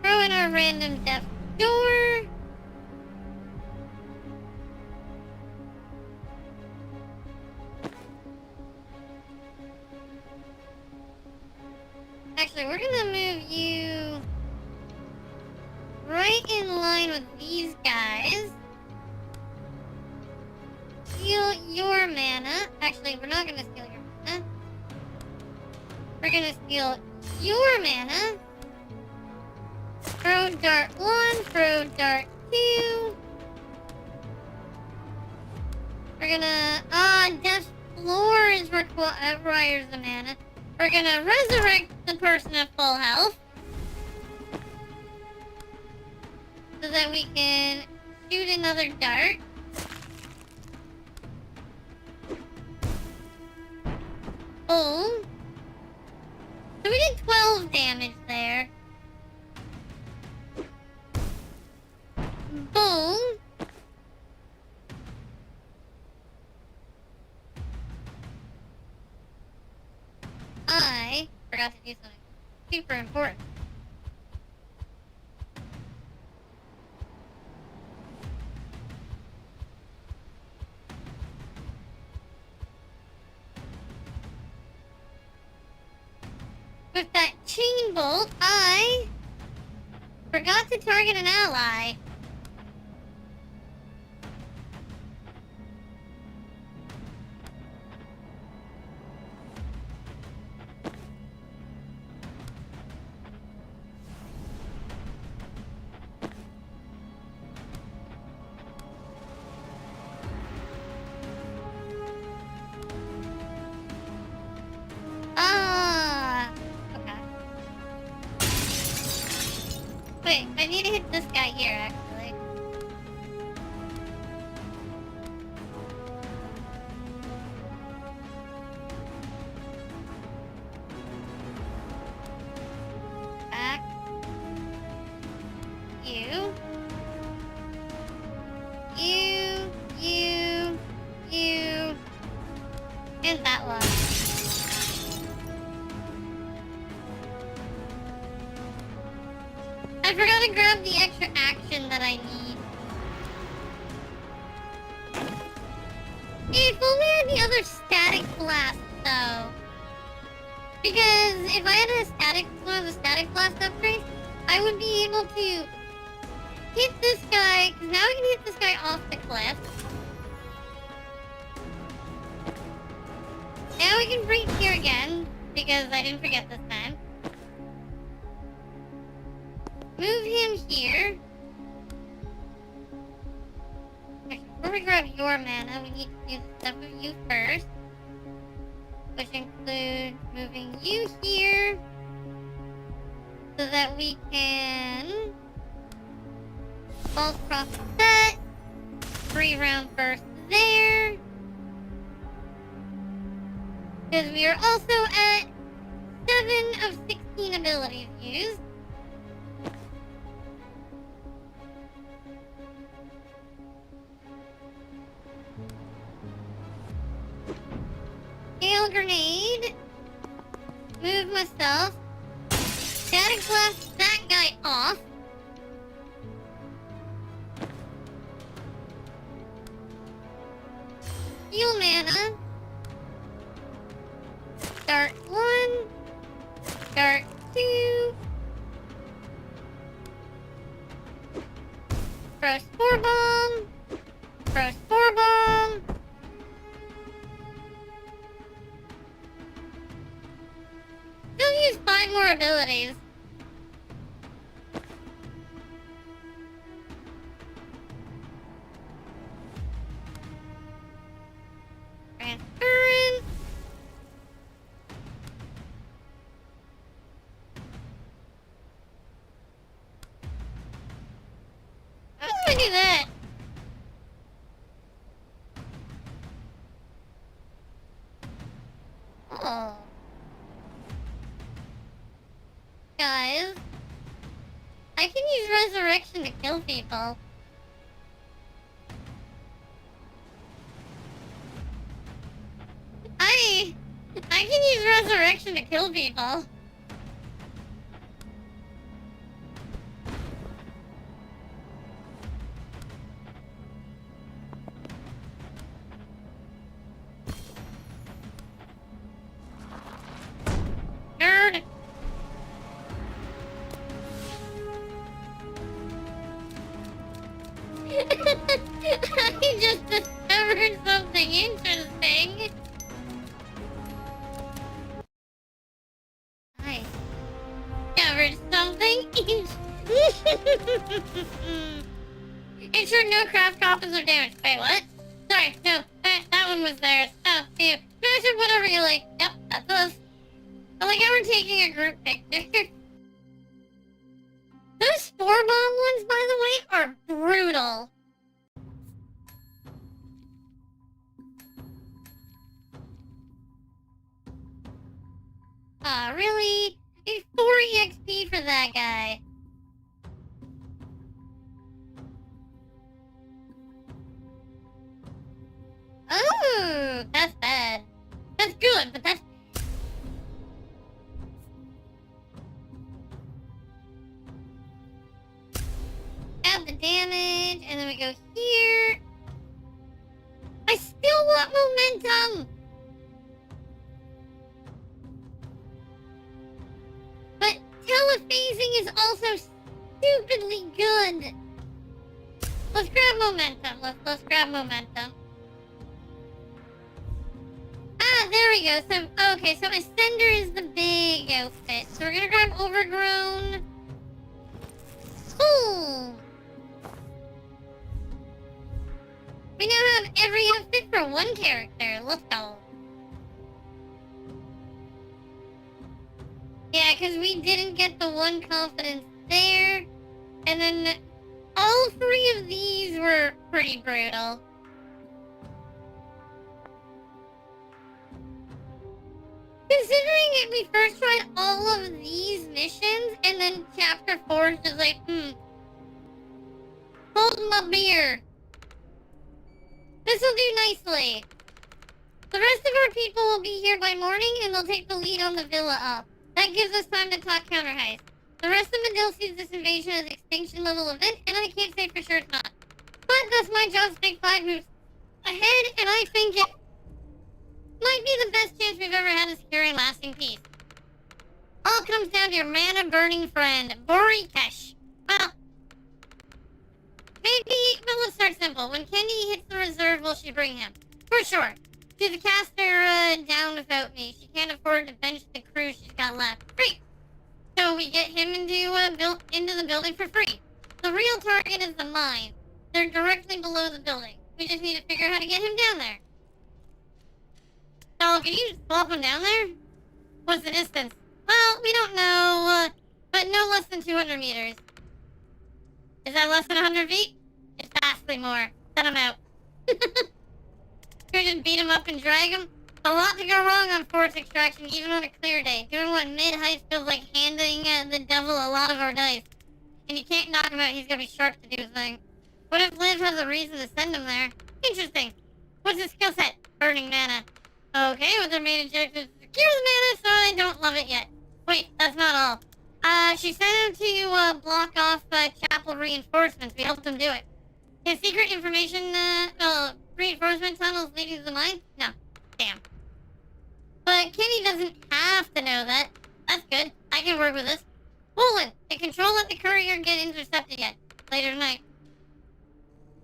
Throw in our random depth door. Actually, we're gonna move you right in line with these guys. Steal your mana. Actually, we're not gonna steal your mana. We're gonna steal your mana. Throw dart 1, throw dart 2. We're gonna... Death Floors requires the mana. We're gonna resurrect the person at full health. So that we can shoot another dart. Boom. So we did 12 damage there. Boom. I forgot to do something super important. With that chain bolt, I forgot to target an ally. Wait, I need to hit this guy here, actually. Back. You. And that one. I forgot to grab the extra action that I need. If only I had the other static blast, though. Because if I had one of the static blast upgrades, I would be able to hit this guy, because now I can hit this guy off the cliff. Now we can breach here again, because I didn't forget this time. Move him here. Actually, before we grab your mana, we need to do the stuff with you first. Which includes moving you here. So that we can... False Prophet set. 3-round burst there. Because we are also at 7 of 16 abilities used. Hail grenade. Move myself. Static blast that guy off. Heal mana. Dart 1. Dart 2. Throw Spore Bomb. Throw Spore Bomb. Still use 5 more abilities. Transference. How do I do that? Oh. Guys, I can use resurrection to kill people. Hey! I can use resurrection to kill people. Nerd! I just discovered something interesting. I discovered something Ensure no craft copies are damaged. Wait, what? Sorry, no, that one was theirs. Oh, you. Smash whatever you like. Yep, that's us. I like how we're taking a group picture. Those spore bomb ones, by the way, are brutal. Aw, really? It's 4 EXP for that guy. Oh, that's bad. That's good, but that's... Add the damage, and then we go here. I still want momentum! But telephasing is also stupidly good. Let's grab momentum. Let's grab momentum. Ah, there we go. So, okay, so Ascender is the big outfit. So we're gonna grab Overgrown. Cool. We now have every outfit for one character. Let's go. Yeah, because we didn't get the one confidence there. And then all 3 of these were pretty brutal. Considering it, we first tried all of these missions, and then Chapter 4 is just like, hold my beer. This'll do nicely. The rest of our people will be here by morning, and they'll take the lead on the villa up. That gives us time to talk counter heist. The rest of Medill sees this invasion as an extinction level event, and I can't say for sure it's not. But that's my job to take 5 moves ahead, and I think it might be the best chance we've ever had of securing lasting peace. All comes down to your mana-burning friend, Borikesh. Well, maybe, but let's start simple. When Kendi hits the reserve, will she bring him? For sure. She's a caster down without me. She can't afford to bench the crew she's got left. Great. So we get him into the building for free. The real target is the mine. They're directly below the building. We just need to figure out how to get him down there. So, can you just plop him down there? What's the distance? Well, we don't know, but no less than 200 meters. Is that less than 100 feet? It's vastly more. Send him out. Could just beat him up and drag him? A lot to go wrong on force extraction, even on a clear day. Doing what mid-heist feels like handing the devil a lot of our dice. And you can't knock him out, he's gonna be sharp to do his thing. What if Liv has a reason to send him there? Interesting. What's his skill set? Burning mana. Okay, with their main objective to secure the mana, so I don't love it yet. Wait, that's not all. She sent him to block off chapel reinforcements. We helped him do it. His secret information, reinforcement tunnels leading to the mine? No. Damn. But Kenny doesn't have to know that. That's good. I can work with this. Woolen, the control let the courier get intercepted yet. Later tonight.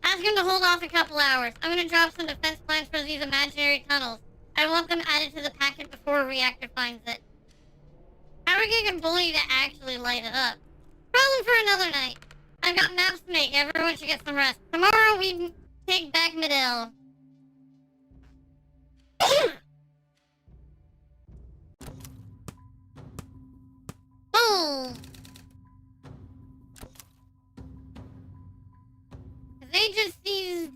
Ask him to hold off a couple hours. I'm gonna drop some defense plans for these imaginary tunnels. I want them added to the packet before a reactor finds it. How are we gonna get Bully to actually light it up? Problem for another night. I've got maps to make. Everyone should get some rest. Tomorrow we take back Medill. Oh! They just seized...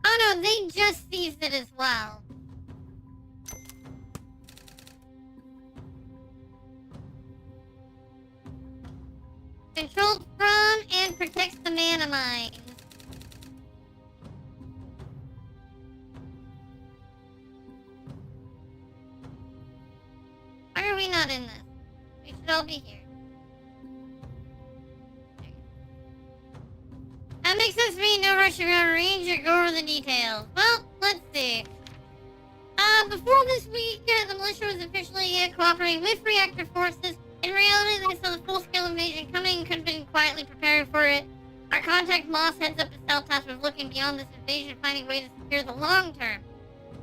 Oh no, they just seized it as well. Controlled from and protects the mana mines. not in this. We should all be here. That makes sense to me. No rushing around range or go over the details. Well, let's see. Before this week, the militia was officially cooperating with reactor forces. In reality, they saw the full-scale invasion coming and could have been quietly preparing for it. Our contact Moss heads up the Stealth Task was looking beyond this invasion, finding ways to secure the long term.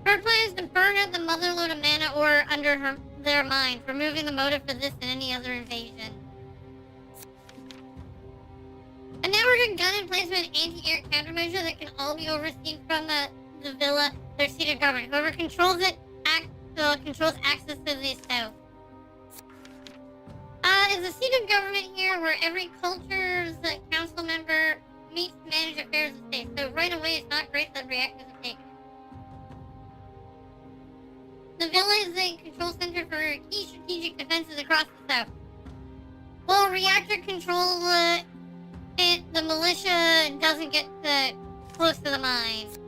Her plan is to burn out the motherload of mana ore under their mines, removing the motive for this and any other invasion. A network of gun emplacement and anti-air countermeasure that can all be overseen from the villa, their seat of government. Whoever controls it controls access to the south. Is a seat of government here where every culture's council member meets to manage affairs of state. So right away, it's not great that reactors have taken it. The villa is a control center for key strategic defenses across the south. While reactor control, the militia doesn't get close to the mines.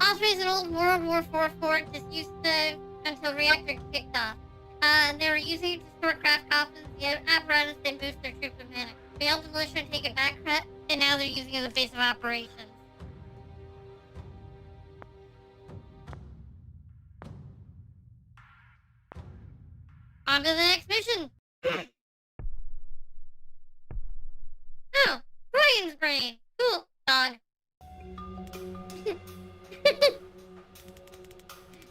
Osprey is an old World War IV fort disused until reactor kicked off. They were using it to store craft coffins, the apparatus they boost their troops with mana. We helped the militia take it back, and now they're using it as a base of operations. On to the next mission! Oh, Brian's brain! Cool, dog.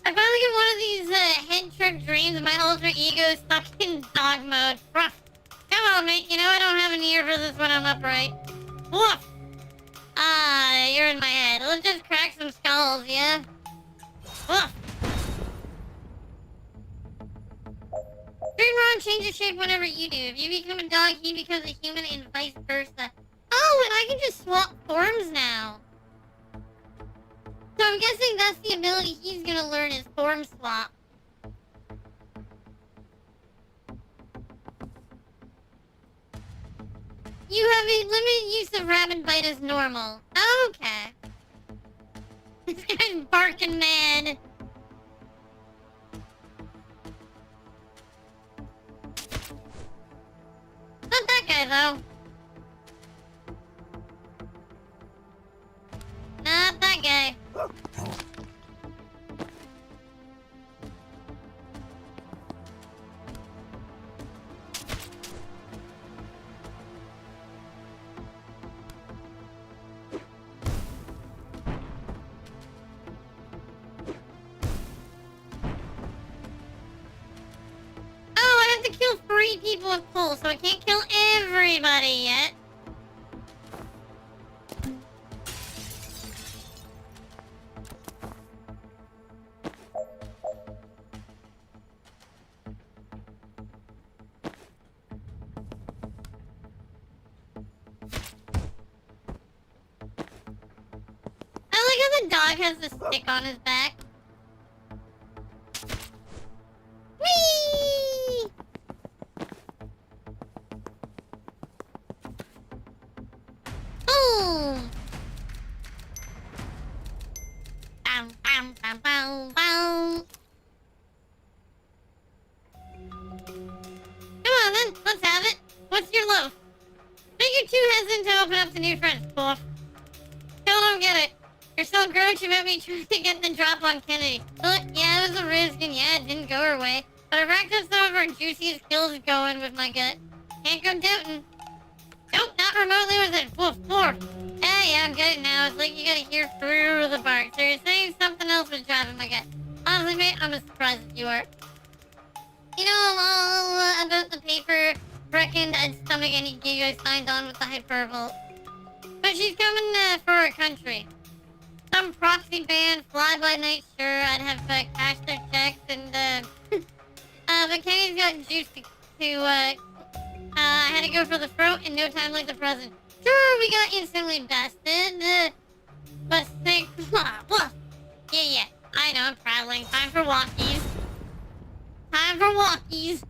I finally get one of these head trip dreams and my alter ego stuck in dog mode. Ruff. Come on, mate. You know I don't have an ear for this when I'm upright. Woof. Ah, you're in my head. Let's just crack some skulls, yeah? Woof. Dreamron changes shape whenever you do. If you become a dog, he becomes a human and vice versa. Oh, and I can just swap forms now. So I'm guessing that's the ability he's gonna learn is form swap. You have a limited use of Rabid Bite as normal. Okay. This guy's barking mad. Not that guy though. Not that guy. Oh, I have to kill 3 people with pull, so I can't kill everybody yet. The dog has the stick on his back. Whee! Oh! Bam, bam, bam, bam, bam. Come on then, let's have it. What's your loaf? Make you too hesitant to open up to new friends, Poof. Still don't get it. You're so grouchy about me trying to get the drop on Kennedy. Look, yeah, it was a risk, and yeah, it didn't go her way. But I racked up some of her juiciest kills going with my gut. Can't go doubting. Nope, not remotely with it. Woof, woof. Yeah, I'm good now. It's like you gotta hear through the bark. So you're saying something else was driving my gut. Honestly, mate, I'm as surprised as you are. You know all about the paper reckoned I'd stomach any Giga signed on with the hyperbole. But she's coming for our country. Some proxy band, fly-by-night, sure, I'd have cashed their checks, and, but Kenny's got juice to I had to go for the throat in no time like the present. Sure, we got instantly bested, but sick, yeah, I know, I'm traveling, time for walkies. Time for walkies.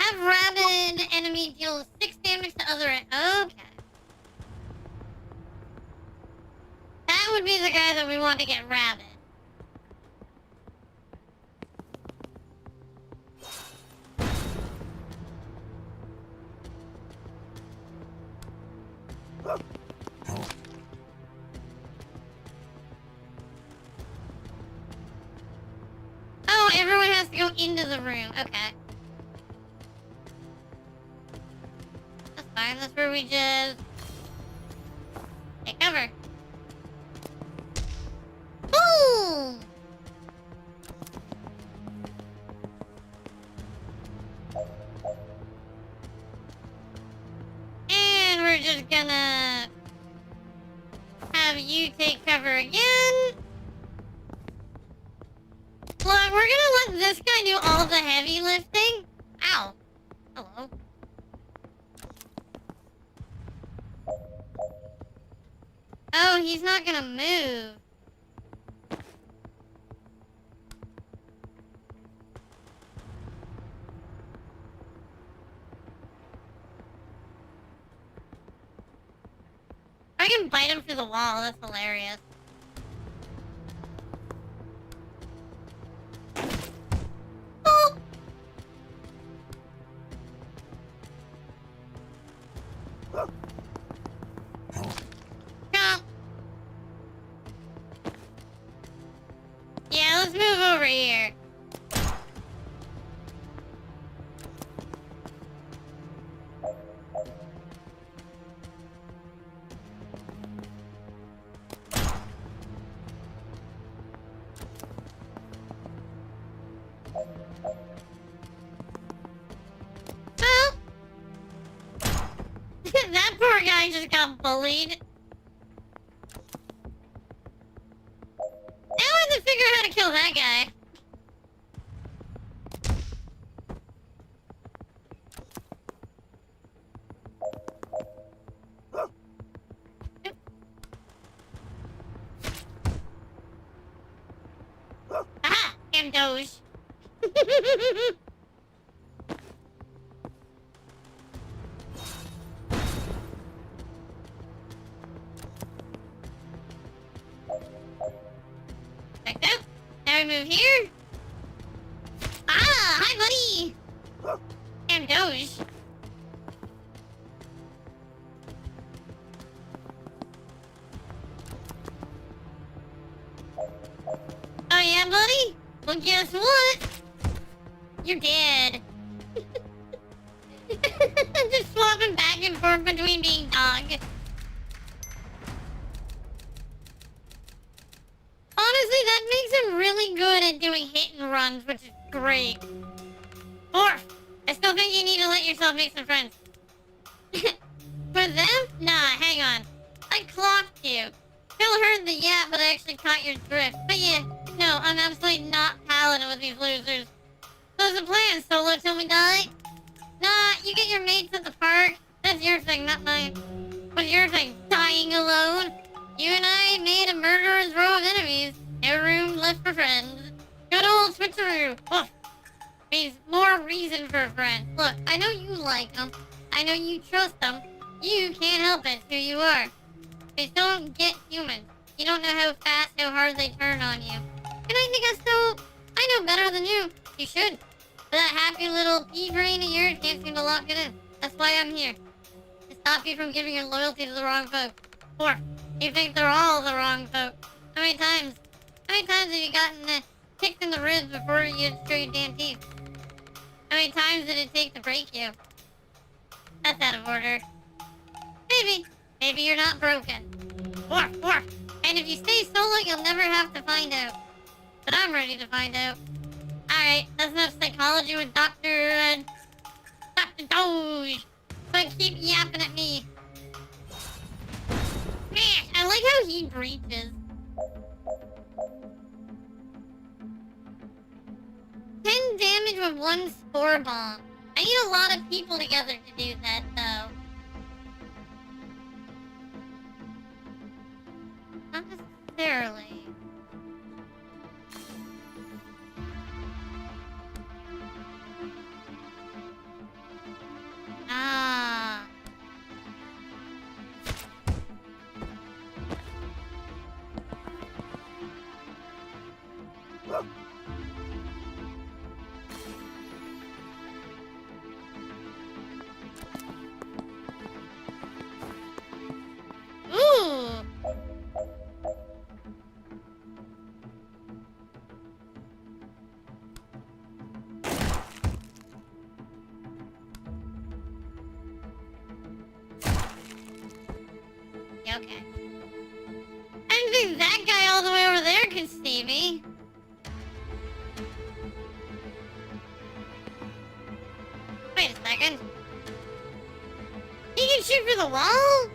Have rabid enemy deal 6 damage to other end. Okay. That would be the guy that we want to get rabid. Oh, everyone has to go into the room. Okay. That's fine. That's where we just take cover. Boom! And we're just gonna have you take cover again. Look, we're gonna let this guy do all the heavy lifting. Ow. Hello. Oh, he's not gonna move. I can bite him through the wall. That's hilarious. Oh! Come. Yeah, let's move over here. Well, that poor guy just got bullied. Now I have to figure out how to kill that guy. Aha! And Doge. Like that. Now we move here. Ah! Hi, buddy! And Doge. Oh yeah, buddy? Well, guess what? You're dead. Just swapping back and forth between being dog. Honestly, that makes him really good at doing hit and runs, which is great. Orf! I still think you need to let yourself make some friends. For them? Nah, hang on. I clocked you. Phil heard the yap, but I actually caught your drift. But yeah, no, I'm absolutely not palling it with these losers. So what's the plan, Solo, till we die? Nah, you get your mates at the park. That's your thing, not mine. What's your thing? Dying alone? You and I made a murderer's row of enemies. No room left for friends. Good old switcheroo. Woof. Means more reason for a friend. Look, I know you like them. I know you trust them. You can't help it, who you are. They don't get human. You don't know how fast, how hard they turn on you. And I know better than you. You should. But that happy little pea brain of yours can't seem to lock it in. That's why I'm here. To stop you from giving your loyalty to the wrong folk. Or, you think they're all the wrong folk. How many times have you gotten kicked in the ribs before you show your damn teeth? How many times did it take to break you? That's out of order. Maybe you're not broken. Or. And if you stay solo, you'll never have to find out. But I'm ready to find out. Alright, that's enough psychology with Dr. Doge. But keep yapping at me. Man, I like how he breaches. 10 damage with one spore bomb. I need a lot of people together to do that, though. Not necessarily. Ah. Okay. I didn't think that guy all the way over there could see me. Wait a second. He can shoot through the wall?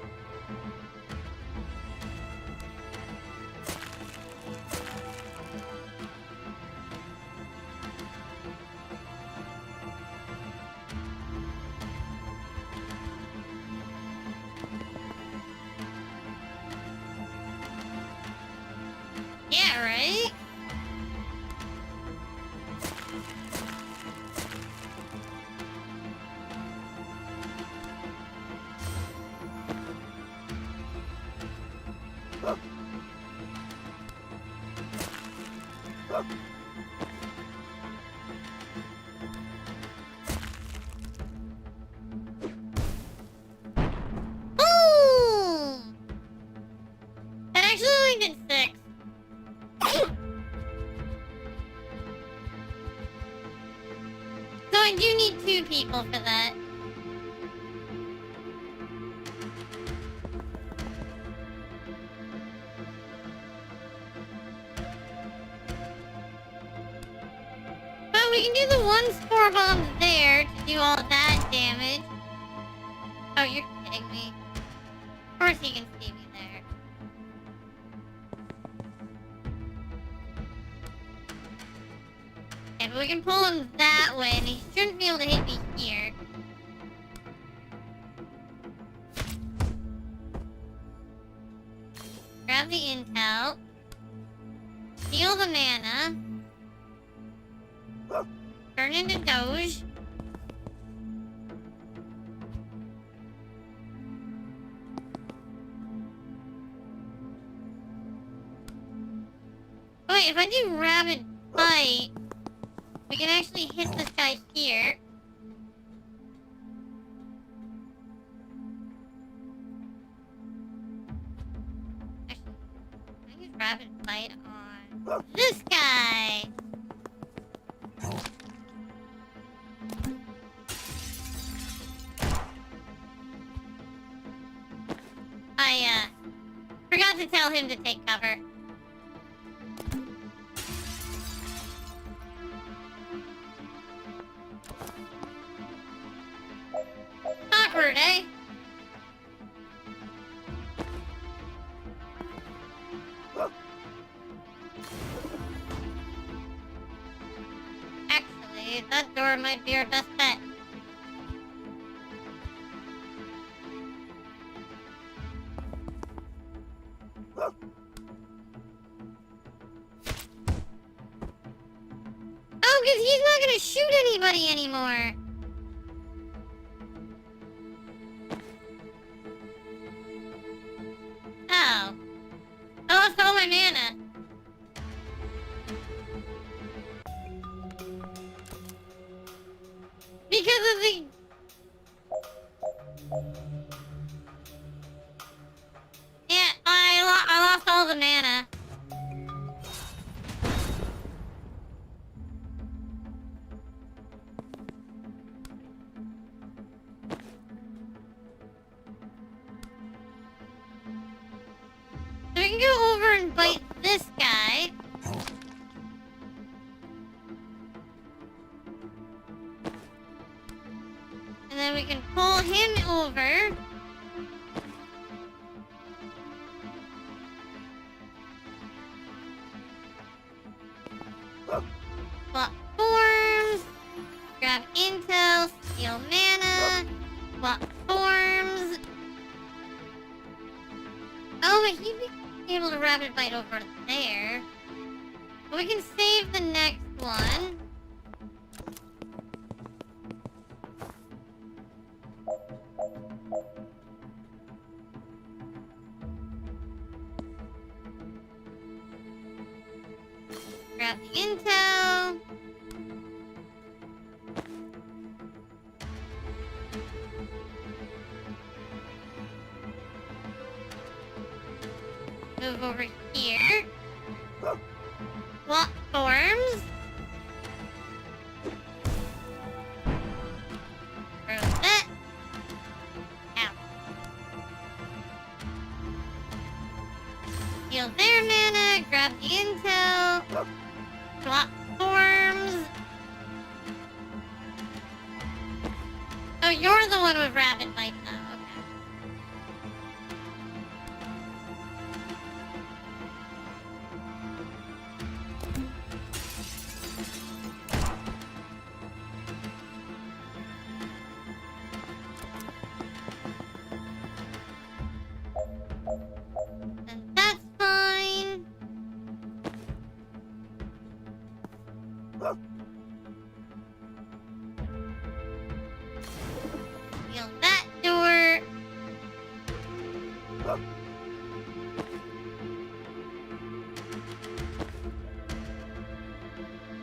Yeah, right? Boom! That actually only did 6. So I do need 2 people for that. But we can do the 1 spore bomb there to do all that damage. Oh, you're kidding me. Of course he can see me there. Okay, but we can pull him that way, and he shouldn't be able to hit me here. Grab the intel. Steal the mana. Turn into Doge. Oh, wait, if I do Rapid Bite, we can actually hit this guy here. Actually, I use Rapid Bite on this guy. I forgot to tell him to take cover. Awkward, eh? Actually, that door might be our best bet. Oh, because he's not gonna shoot anybody anymore. Oh. I lost all my mana. Because of the... Yeah, I lost all the mana. So we can go over and bite this guy. And then we can pull him over. Swap forms. Grab intel. Steal mana. Swap forms. Oh, but he'd be able to rapid bite over there. But we can save the next one. Grab the intel. Move over here. Swap forms. Throw that. Ow. Steal their mana, grab the intel, swap forms. Oh, you're the one with Rapid Bite though, okay. And that's fine. Seal that door.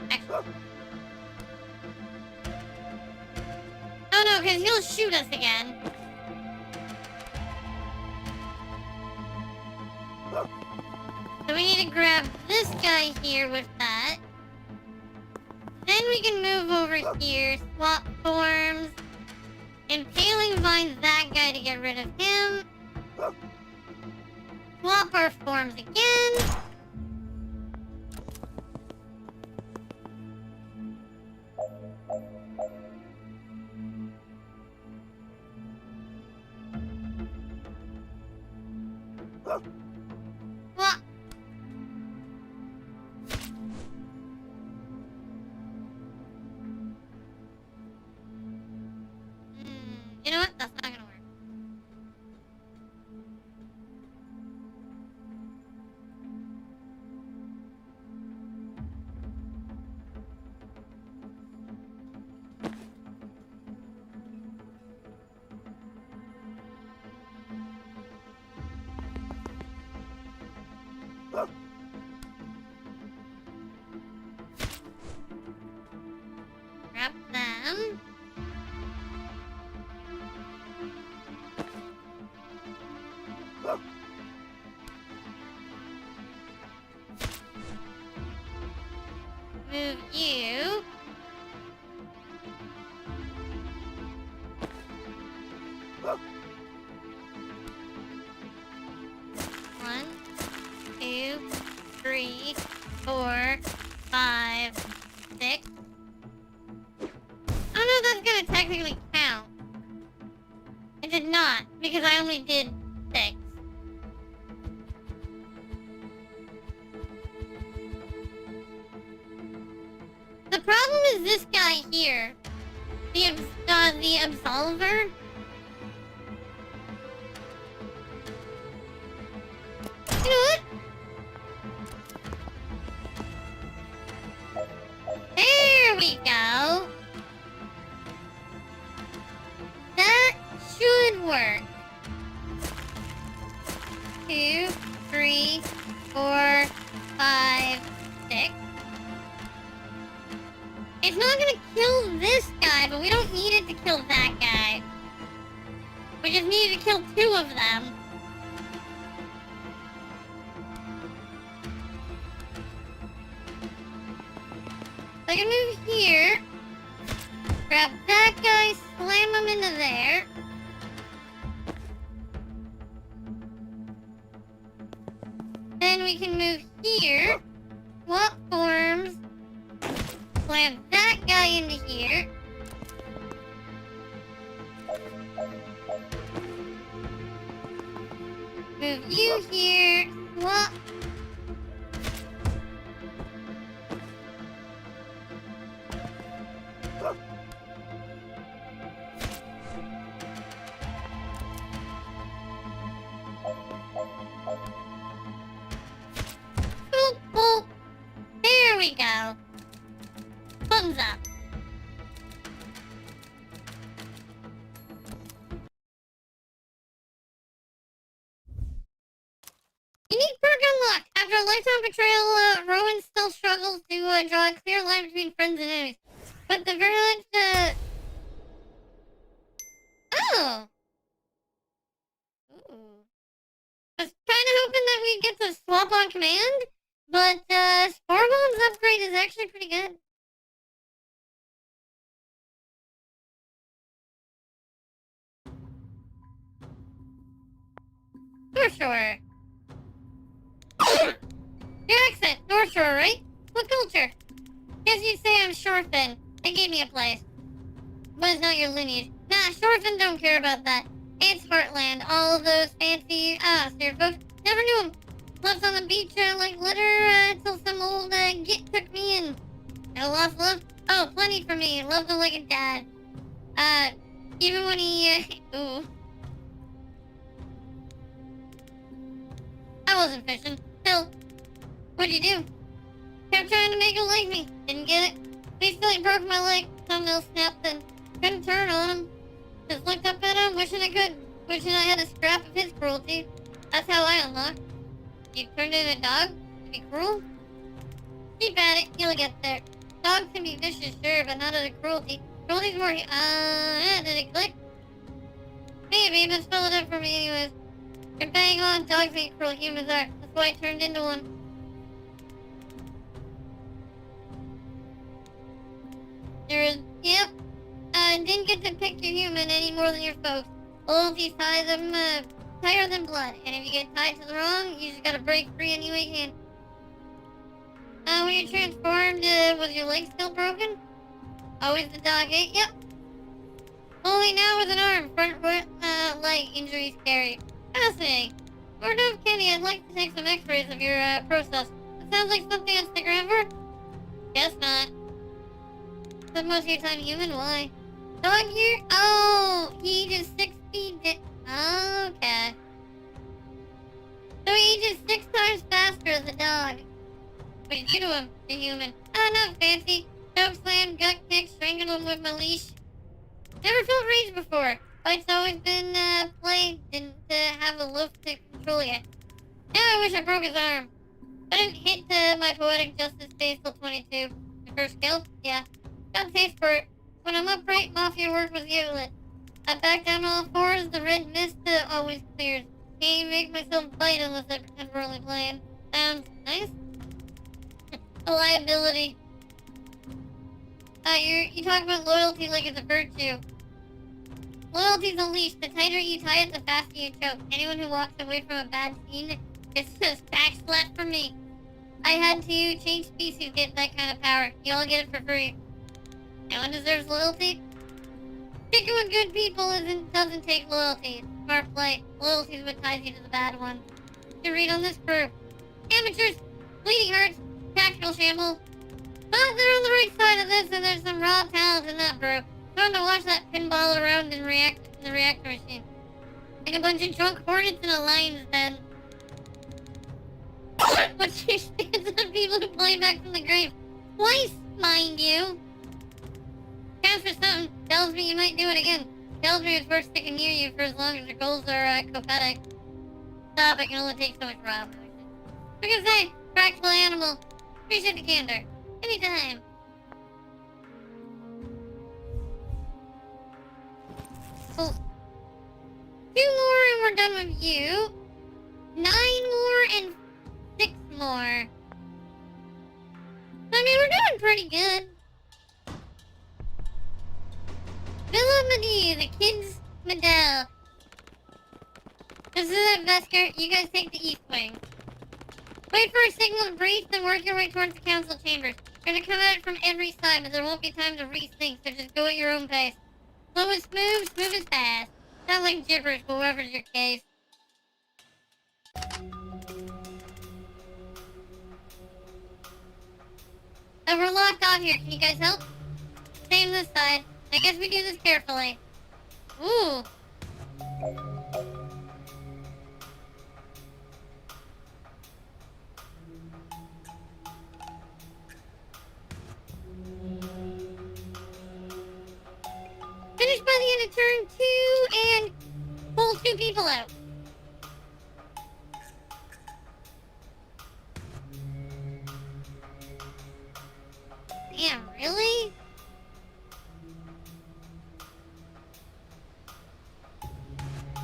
Actually. Oh no, because he'll shoot us again. So we need to grab this guy here with that. Then we can move over here, swap forms. Impaling Vines that guy to get rid of him. Swap our forms again. Swap. You know what? That's not gonna work. Grab them. Move you. One, two, three, 4, 5, 6. I don't know if that's gonna technically count. It did not, because I only did 6. The problem is this guy here. The Absolver. You know what? There we go. That should work. 2, 3, 4, 5, 6. It's not gonna kill this guy, but we don't need it to kill that guy. We just need to kill 2 of them. I can move here, grab that guy, slam him into there. Then we can move here, swap forms, slam that guy into here. Move you here, swap. Boop, boop. There we go. Thumbs up. Unique perk unlocked. After a lifetime betrayal, Rowan still struggles to draw a clear line between friends and enemies. But the virulent, Oh! Ooh. I was kind of hoping that we'd get to swap on command, but, Spore Bomb's upgrade is actually pretty good. For sure. accent. North Shore, right? What culture? Guess you'd say I'm Shorefin. They gave me a place. But it's not your lineage. Nah, Shorefin don't care about that. It's Heartland. All of those fancy, steer folks. Never knew them. Left on the beach, like litter, till some old, git took me in. No lost love? Oh, plenty for me. Loved him like a dad. Even when he, ooh. I wasn't fishing. Still, what'd you do? Kept trying to make him like me. Didn't get it. Basically broke my leg. Thumbnail snapped and couldn't turn on him. Just looked up at him, wishing I could. Wishing I had a scrap of his cruelty. That's how I unlocked. You turned in a dog? To be cruel? Keep at it. You'll get there. Dogs can be vicious, sure, but not at a cruelty. Cruelty's more, did it click? Maybe, but spell it up for me anyways. You're bang on. Dogs ain't cruel. Humans are. That's why I turned into one. Yep. Didn't get to pick your human any more than your folks. Loyalty's higher than blood. And if you get tied to the wrong, you just gotta break free any way you can. When you're transformed, was your leg still broken? Always the dog ate? Yep. Only now with an arm. Front leg injury scary. Fascinating. Lord of Kenny, I'd like to take some x-rays of your, process. That sounds like something I'd stick around for? Guess not. Spend most of your time human, why? Dog here? Oh, he ages 6 feet. Okay. So he ages 6 times faster as a dog. What did you do to him, the human? Not fancy. Choke slam, gut kick, strangled him with my leash. Never felt rage before. Fight's always been, played, didn't, have a look to control yet. Now I wish I broke his arm. I didn't hit, my poetic justice face till 22. My first kill? Yeah. Got taste for it. When I'm upright, mafia work was useless. I back down all fours, the red mist always clears. Can't even make myself bite unless I pretend we're only playing. Sounds nice? A liability. You talk about loyalty like it's a virtue. Loyalty's a leash. The tighter you tie it, the faster you choke. Anyone who walks away from a bad scene, it's just backslap for me. I had to change species to get that kind of power. You all get it for free. No one deserves loyalty. Sticking with good people doesn't take loyalty. It's smart play. Loyalty is what ties you to the bad ones. You read on this crew. Amateurs, bleeding hearts, tactical shambles. But they're on the right side of this, and there's some raw talent in that brew. Fun to watch that pinball around in the reactor machine. Like a bunch of drunk hornets in a lion's den. What's your stance on people who play back from the grave? Twice, mind you. Counts for something. Tells me you might do it again. Tells me it's worth sticking near you for as long as your goals are copacetic. Stop, it can only take so much raw emotion. What can I say? Practical animal. Appreciate the candor. Anytime. Well, 2 more and we're done with you. 9 more and 6 more. I mean, we're doing pretty good. Melon, the kids' Medell. This is it, Vesker. You guys take the east wing. Wait for a signal to breach, then work your way towards the council chambers. We're gonna come at it from every side, but there won't be time to rethink, so just go at your own pace. Slow is smooth, smooth is fast. Sounds like gibberish, but whatever's your case. So we're locked off here. Can you guys help? Same this side. I guess we do this carefully. Ooh. Finish by the end of turn 2 and pull 2 people out. Damn, really?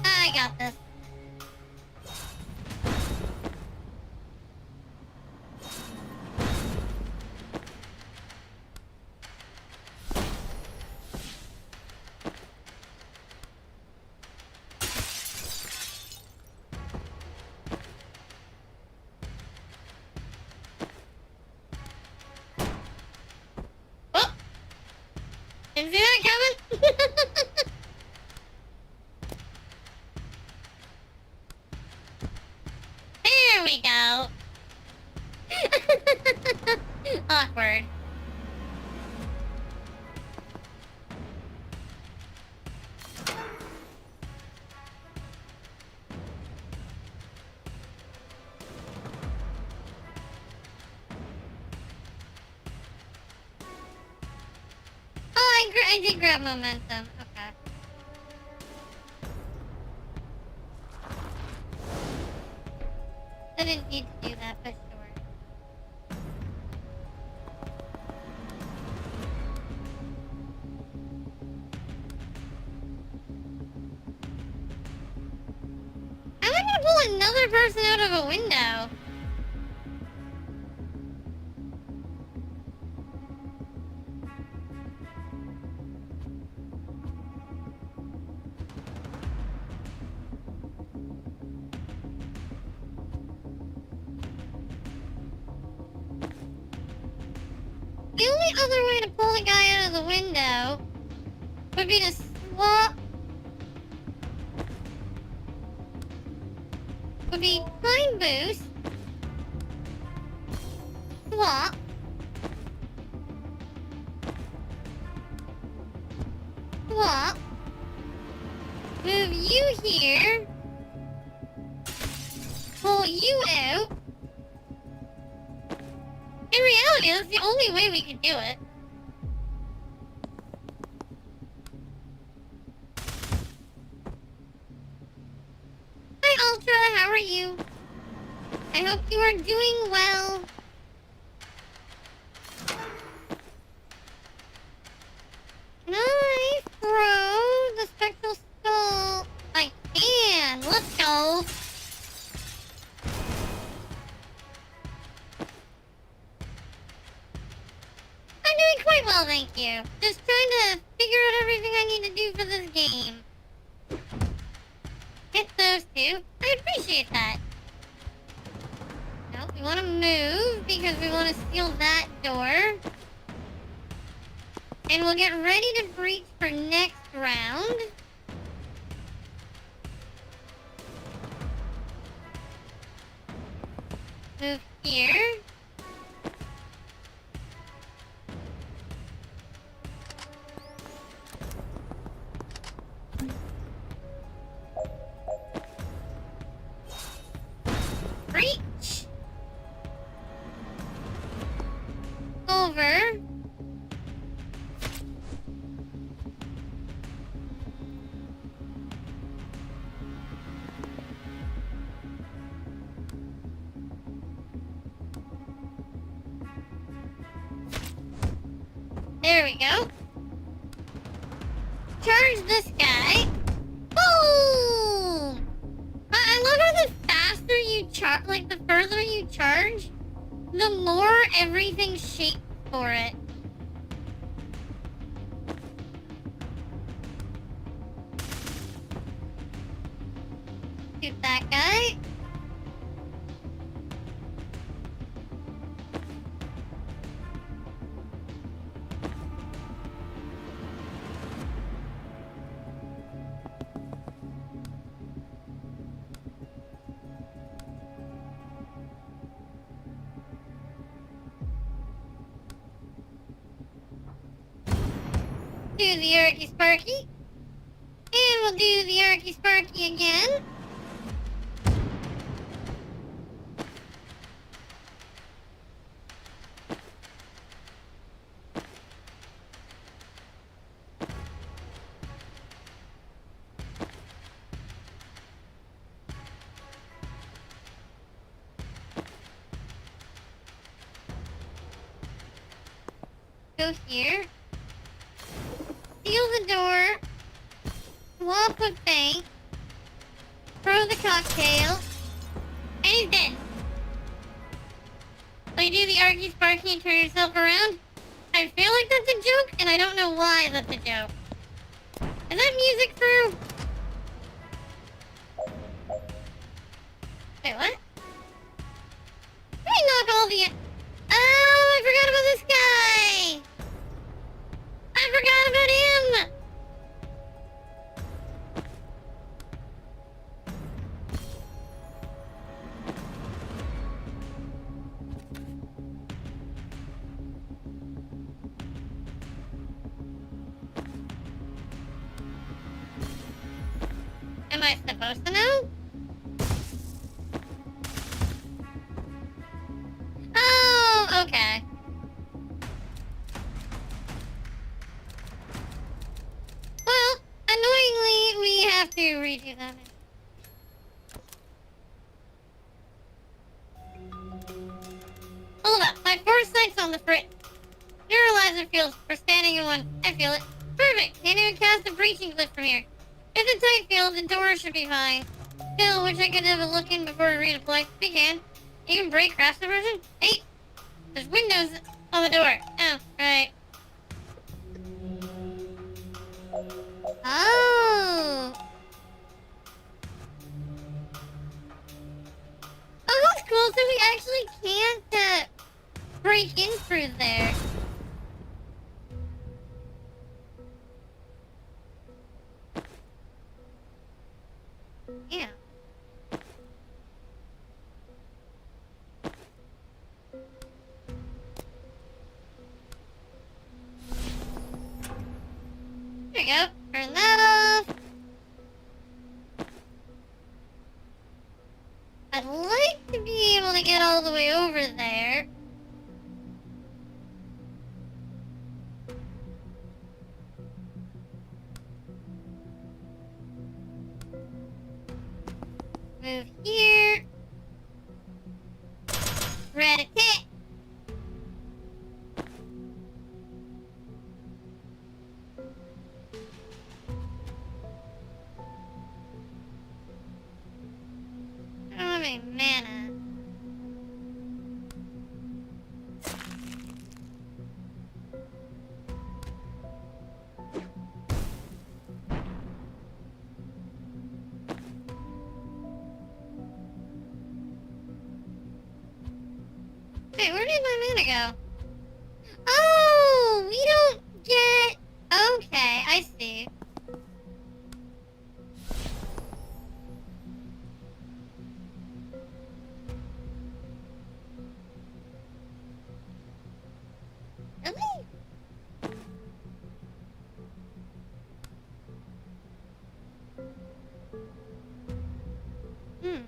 I got this. didn't see that coming. There we go. Awkward. Oh, I did grab momentum. Okay. I didn't need to do that, but sure. I'm gonna pull another person out of a window. The only other way to pull a guy out of the window would be to swap. Would be time boost. Swap. Swap. Move you here. Pull you out. In reality, that's the only way we can do it. Hi, Ultra. How are you? I hope you are doing well. Can I throw the spectral skull? I can. Let's go. I'm doing quite well, thank you. Just trying to figure out everything I need to do for this game. Hit those two. I appreciate that. Now, we want to move because we want to seal that door. And we'll get ready to breach for next round. Move here. Breach. Over. There we go. Charge this guy. Boom! I love how the faster you charge, like the further you charge, the more everything shakes for it. Shoot that guy. Do the Arky Sparky. And we'll do the Arky Sparky again. Go here. Seal the door. Swap with bank. Throw the cocktail. And he's dead. So you do the Arky Sparky and turn yourself around? I feel like that's a joke, and I don't know why that's a joke. Is that music through? Wait, what? Did I knock all the... Oh, I forgot about this guy! I forgot about him! I supposed to know? Oh, okay. Well, annoyingly, we have to redo that. Hold up, my foresight's on the fritz. Neuralizer fields for standing in one. I feel it. Perfect. Can't even cast a breaching cliff from here. It's a tight field, the door should be fine. Still, wish I could have a look in before we redeploy. We can. You can break craft subversion? Hey, there's windows on the door. Oh, right. Oh. Oh, that's cool. So we actually can't break in through there. Yeah. There you go. Turn that off. I'd like to be able to get all the way over there. Move here. Rat-a-tat. I don't have any mana. Wait, where did my mana go? Oh, we don't get... Okay, I see. Really? Hmm.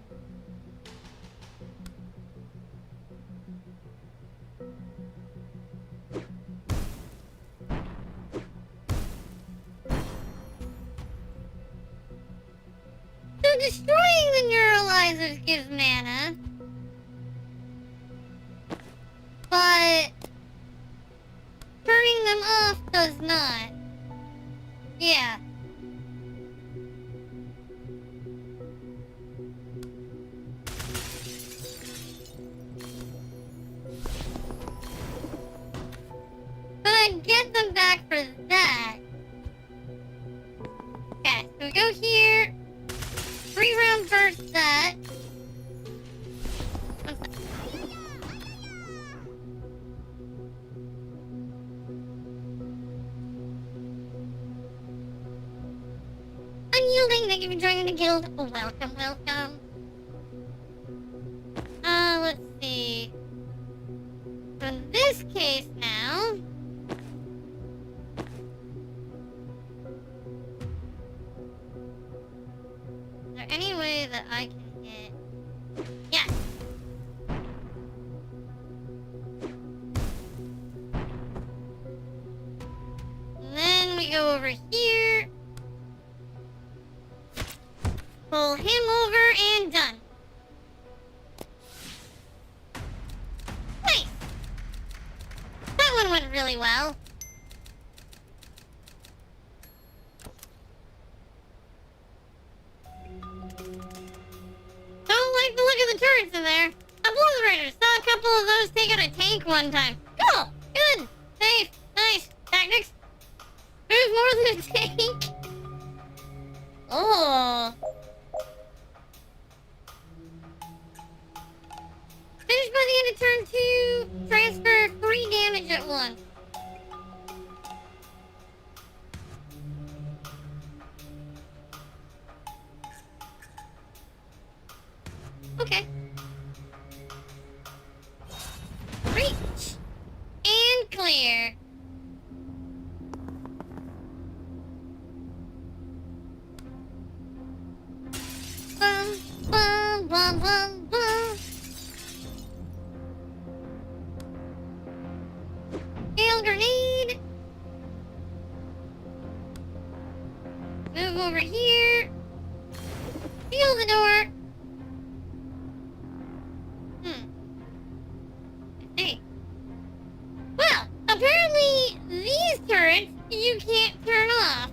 So destroying the neuralizers gives mana. But turning them off does not. Yeah. But I'd get them back for that. Okay, so we go here. 3-round burst that. Unyielding, thank you for joining the guild. Oh, welcome, welcome. Let's see. So in this case now... Is there any way that I can hit... Yes! And then we go over here. Pull him over and done. Nice! That one went really well. Don't like the look of the turrets in there. Obliterator. Saw a couple of those take out a tank one time. Cool. Good. Safe. Nice. Tactics. There's more than a tank. Oh. Finish by the end of turn 2. Transfer 3 damage at once. Okay. Reach. And clear. here. Seal the door. Hey. Well, apparently these turrets you can't turn off.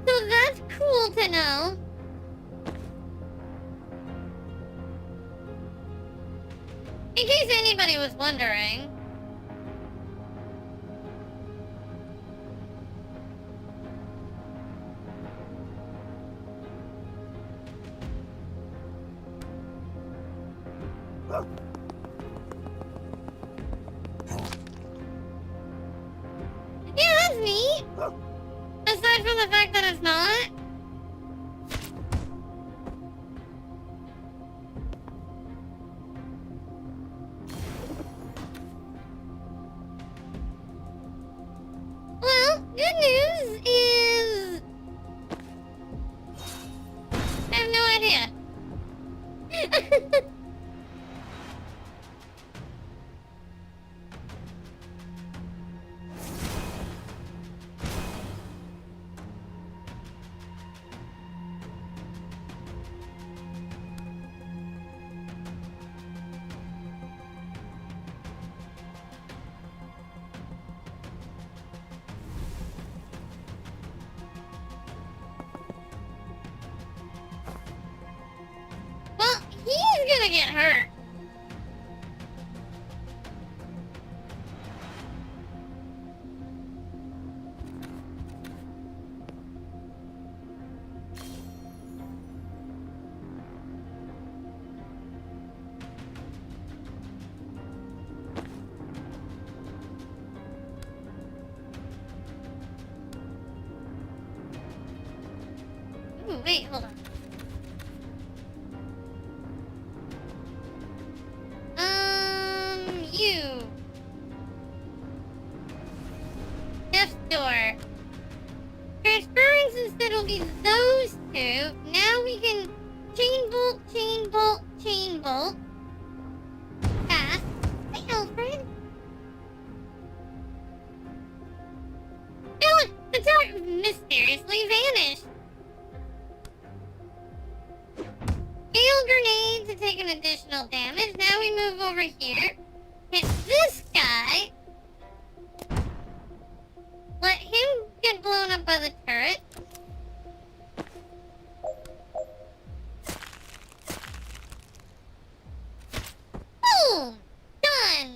So that's cool to know. In case anybody was wondering. Yeah, that's neat. Aside from the fact that it's not. Well, good news is... I have no idea. Well, he's gonna get hurt. Ooh, wait, hold on. You. F door. Transference instead will be those two. Now we can chain bolt, chain bolt, chain bolt. Pass. Hey, Alfred. Oh, the tower mysteriously vanished. Hail grenade to take an additional damage. Now we move over here. Hit this guy. Let him get blown up by the turret. Boom! Done!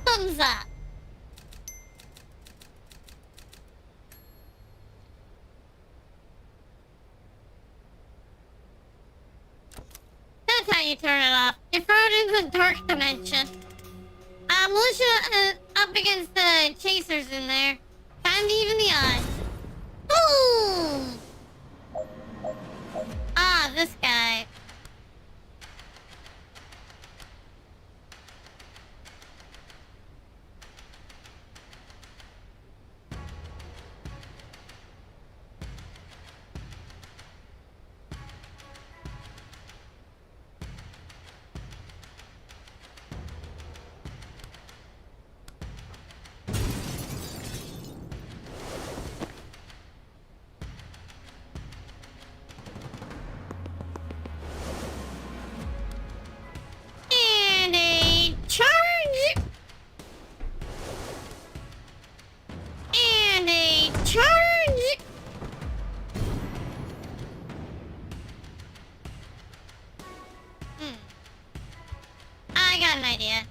Thumbs up. That's how you turn it off. You're thrown into the dark dimension. Militia up against the chasers in there. Time to even the odds. Boom! Ah, this guy. And a charge! And a charge! I got an idea.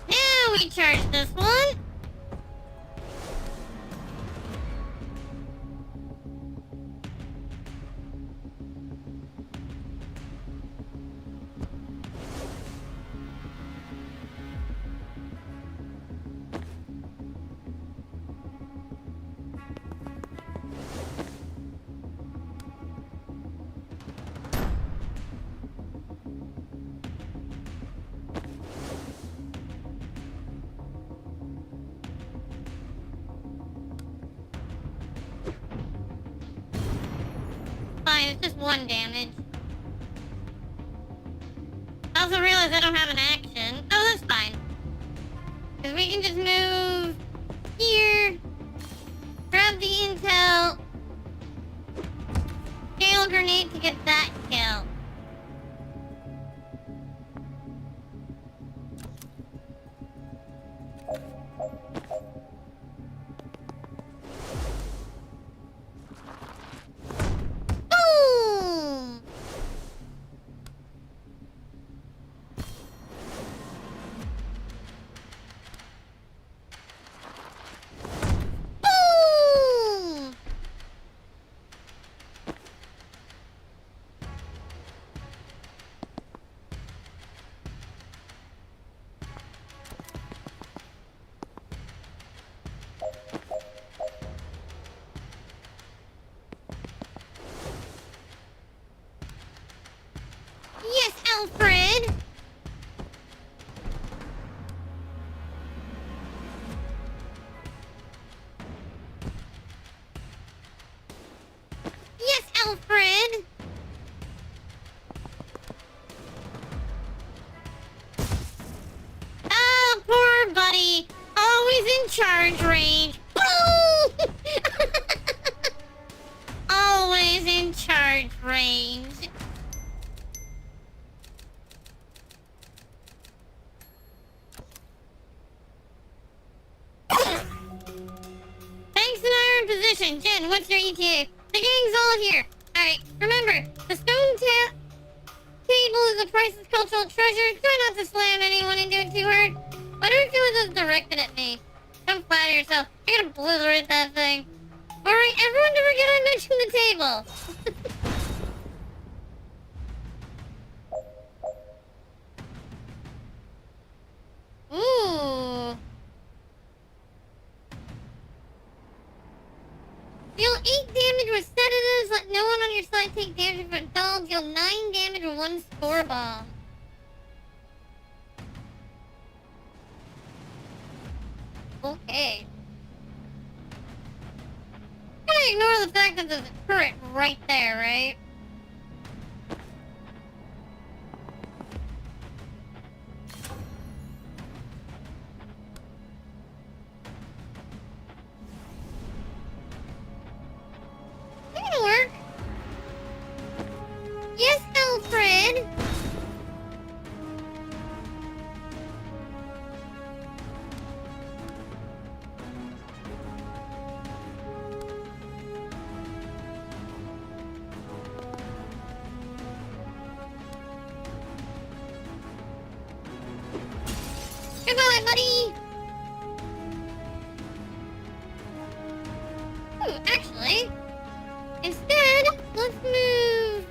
Now we charge this one. 1 damage. I also realized I don't have an action. Oh, that's fine. Because we can just move here, grab the intel, scale grenade to get that kill. Boom! Boom! Yes, Alfred! Yes, Alfred! Oh, poor buddy. Always in charge range. Boom! Always in charge range. Thanks in iron position. Jen, what's your ETA? The gang's all here. Alright, remember, the stone table is a priceless cultural treasure. Try not to slam anyone into it too hard. Why don't you just direct it at me? Don't flatter yourself. You're gonna obliterate that thing. Alright, everyone don't forget I mentioned the table. Ooh. Deal 8 damage with sedatives. Let no one on your side take damage from doll. Deal 9 damage with 1 spore bomb. Okay. I'm gonna ignore the fact that there's a turret right there, right? It's gonna work. Yes, Alfred. Goodbye, buddy. Ooh, actually, instead, let's move.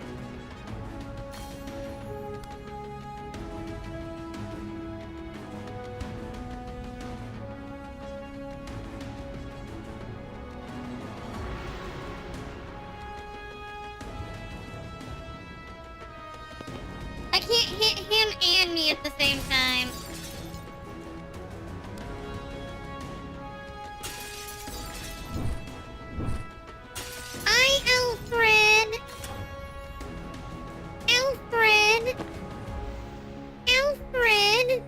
I can't hit him and me at the same time. Hi, Alfred. Alfred. Alfred.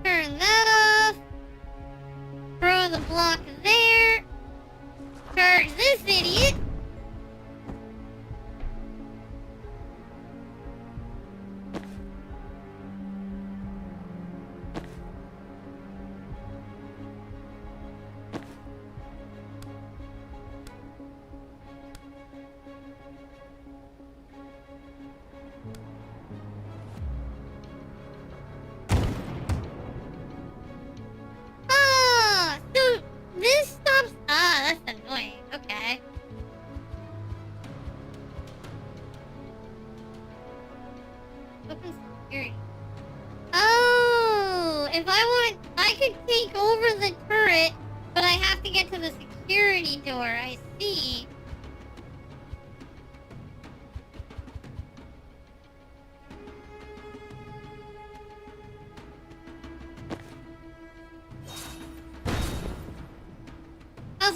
Turn that off. Throw the block there. Charge this idiot. Ah, so this stops. Ah, that's annoying. Okay. Open security. Oh, if I want, I could take over the turret, but I have to get to the security door. I see.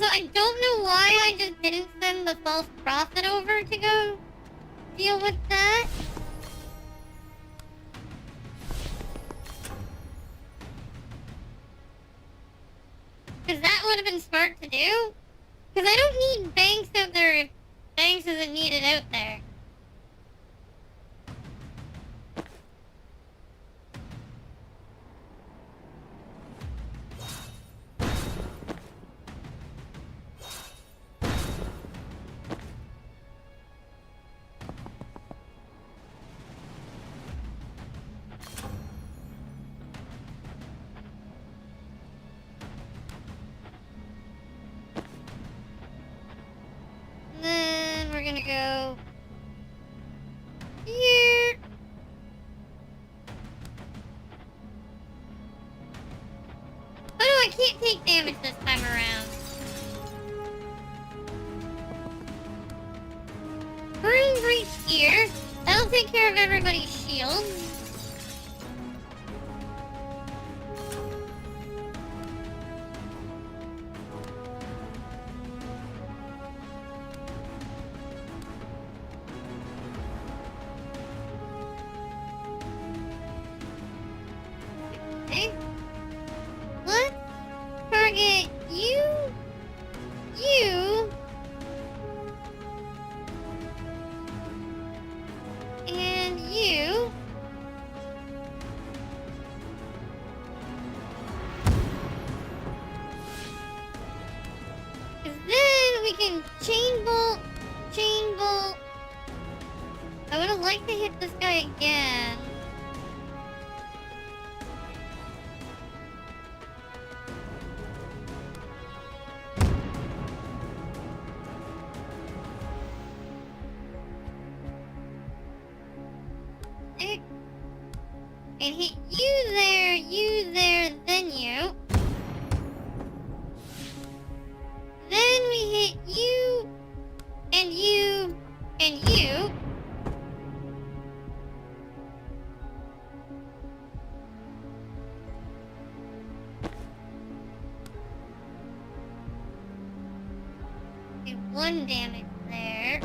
Also, I don't know why I just didn't send the false prophet over to go deal with that. Because that would have been smart to do. Because I don't need Banks out there if Banks isn't needed out there. Then we're gonna go here. Oh no, I can't take damage this time around. Burning Breach here. That'll take care of everybody's shields. Okay. Let's target you, and you. Cause then we can chain bolt. I would have liked to hit this guy again. And hit you there, then you. Then we hit you, and you, and you. Okay, 1 damage there.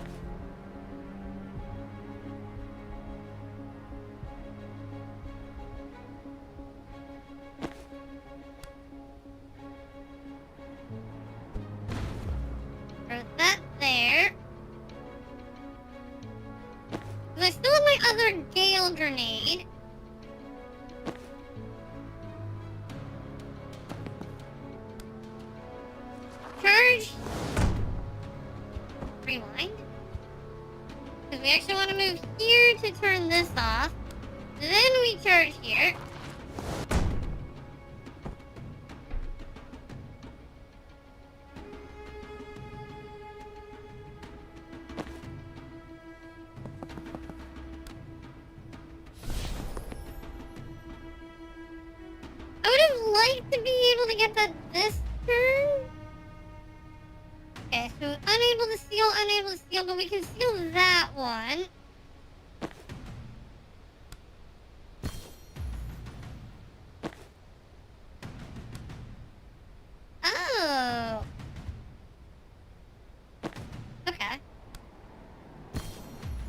Throw that there. And I still have my other Gale grenade. Charge. Rewind. Because we actually want to move here to turn this off. Then we charge here. I would have liked to be able to get that this turn. Okay, so unable to seal, but we can seal that one. Oh. Okay.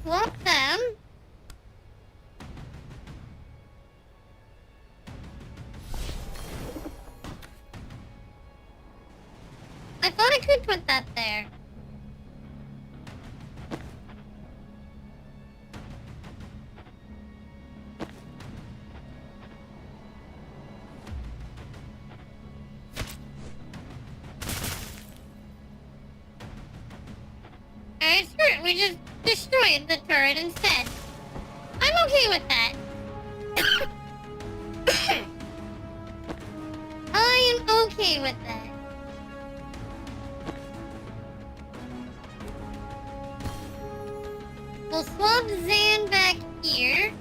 Swap them. I thought I could put that there. Alright, screw it. We just destroyed the turret instead. I'm okay with that. I am okay with that. We'll swap Zan back here.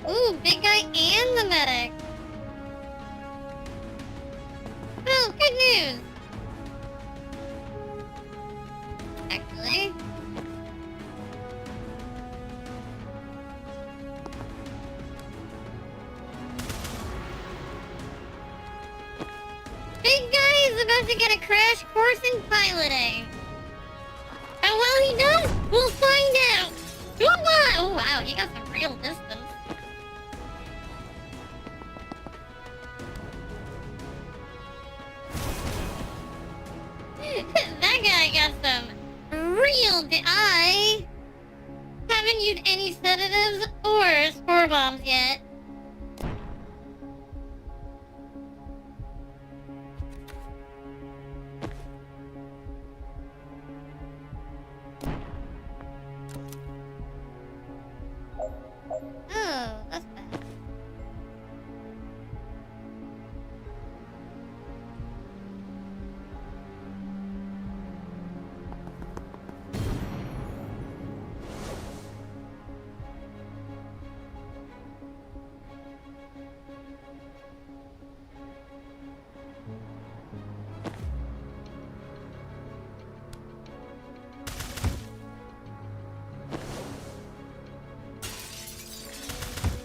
Ooh, big guy and the medic. Well, good news. Actually. to get a crash course in piloting. How well he does, we'll find out. Oh wow, he got some real distance. That guy got some I haven't used any sedatives or spore bombs yet. Oh, that's bad.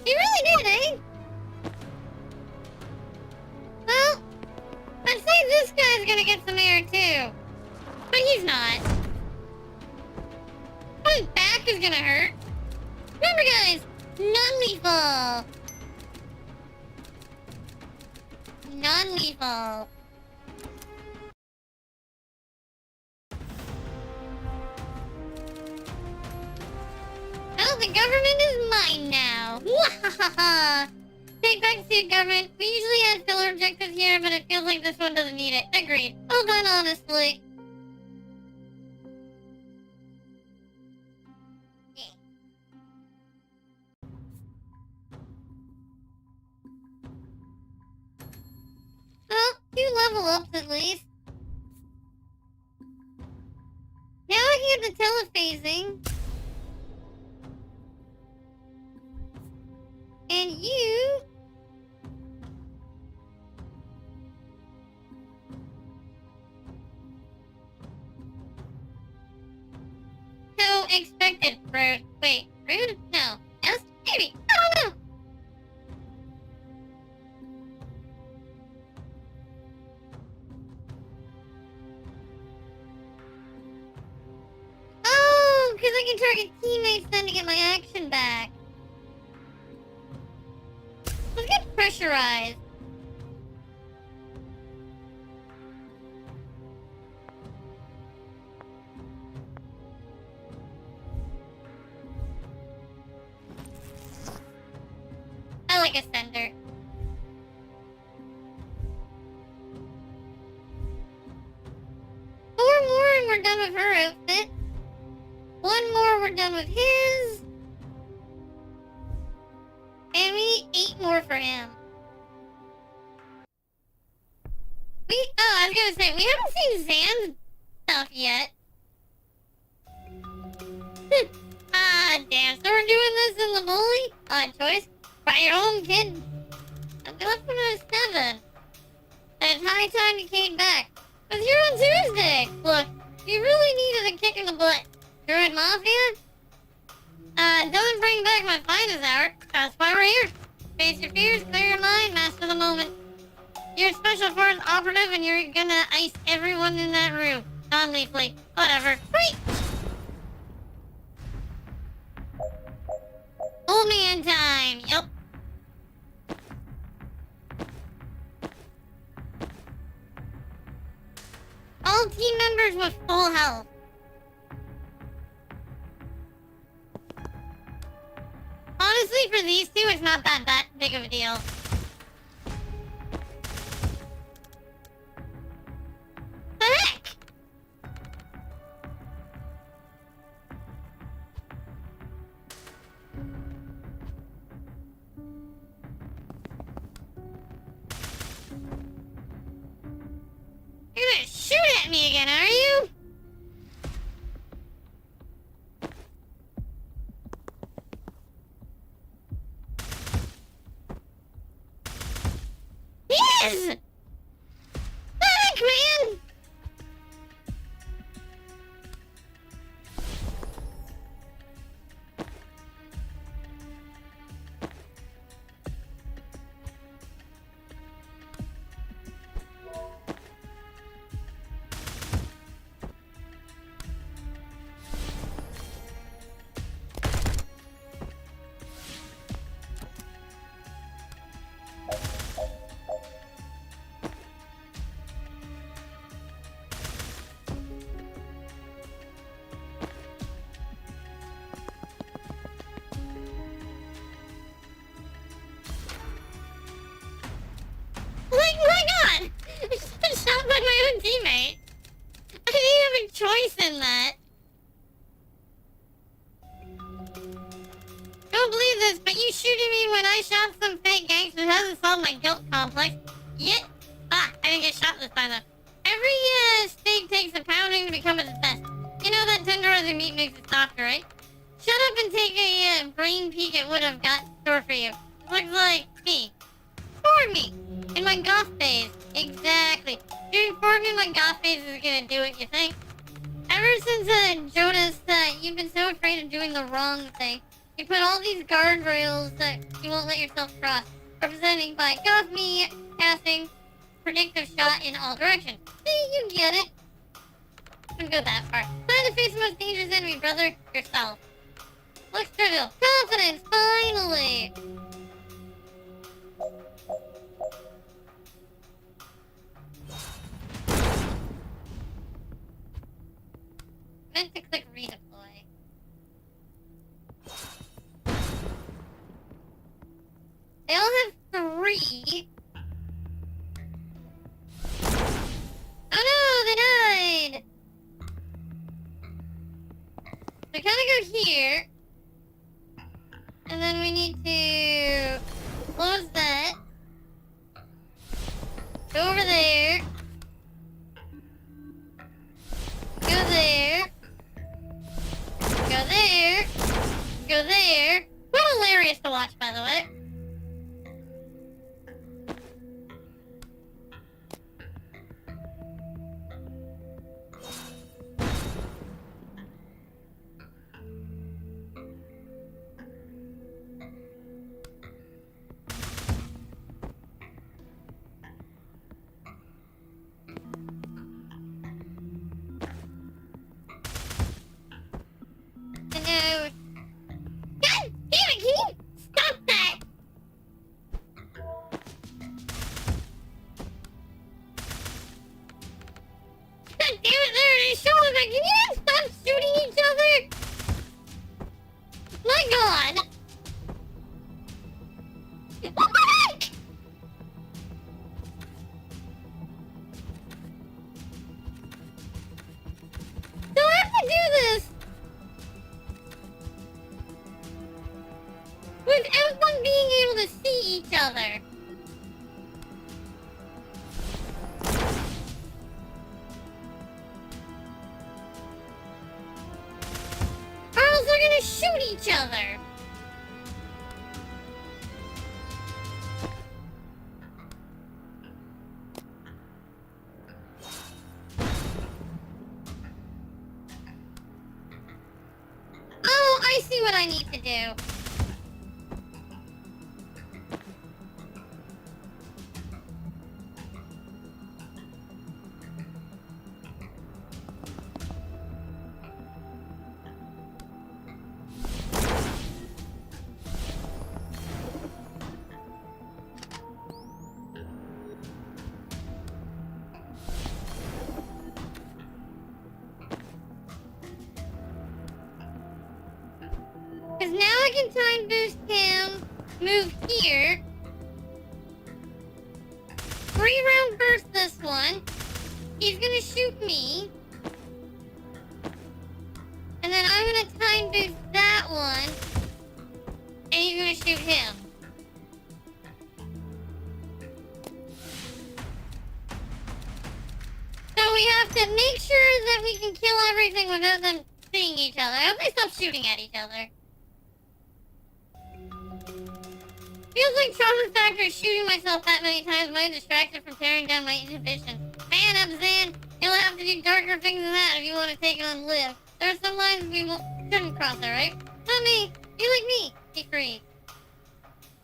He really did, eh? Well, I'd say this guy's gonna get some air too. But he's not. His back is gonna hurt. Remember guys, non-lethal. Non-lethal. Well, the government is mine now. Wahahaha. Take back to government. We usually had filler objectives here, but it feels like this one doesn't need it. Agreed. Well done, honestly. Well, 2 level ups at least. Now I can get the telephasing. And you... So expected, rude. Wait, rude? No. Yes? Maybe. I don't know. Oh, because I can target teammates then to get my action back. Let's get pressurized. I like a sender. 4 more and we're done with her outfit. 1 more, we're done with his. And we need 8 more for him. I was gonna say, we haven't seen Zan's stuff yet. Damn, so we're doing this in the bully? Odd choice. By your own kid. I left when I was 7. And it's high time you came back. Because you're on Tuesday. Look, you really needed a kick in the butt. Druid Mafia? Don't bring back my finest hour. That's why we're here. Face your fears, clear your mind, master the moment. You're a special force operative and you're gonna ice everyone in that room. Non-lethally. Whatever. Wait! Old man time. Yup. All team members with full health. Honestly, for these 2, it's not that big of a deal. The heck? You're gonna shoot at me again, are you? Yes! Heck, man! than that. Don't believe this, but you shooting me when I shot some fake gangster hasn't solved my guilt complex. Yet. I didn't get shot this time though. Every steak takes a pounding to become its best. You know that tenderizing meat makes it softer, right? Shut up and take a brain peek at what I've got in store for you. It looks like me. For me. In my goth phase. Exactly. Doing for me in my goth phase is gonna do it, you think? Ever since Jonas, you've been so afraid of doing the wrong thing. You put all these guardrails that you won't let yourself cross, representing by goth me casting predictive shot in all directions. See, you get it. Don't go that far. Time to face the most dangerous enemy, brother. Yourself. Look, trivial. Confidence, finally! Meant to click redeploy. They all have 3. Oh no, they died! We kinda go here. And then we need to close that. Go over there. Go there. Go there. Go there. Quite hilarious to watch, by the way. No. God damn it, can you stop that? God damn it, there it is, show them that. Can you stop shooting each other? My god. Do I have to do this? Without them being able to see each other. Or else they're gonna shoot each other. Oh, I see what I need to do. Because now I can time boost him, move here, 3-round burst this one, he's gonna shoot me, and then I'm gonna time boost that one, and he's gonna shoot him. So we have to make sure that we can kill everything without them seeing each other. I hope they stop shooting at each other. Feels like trauma factor shooting myself that many times might distract from tearing down my inhibition. Man up, Zan. You'll have to do darker things than that if you want to take on Liv. There are some lines we shouldn't cross, alright? Not me. You like me. Be free.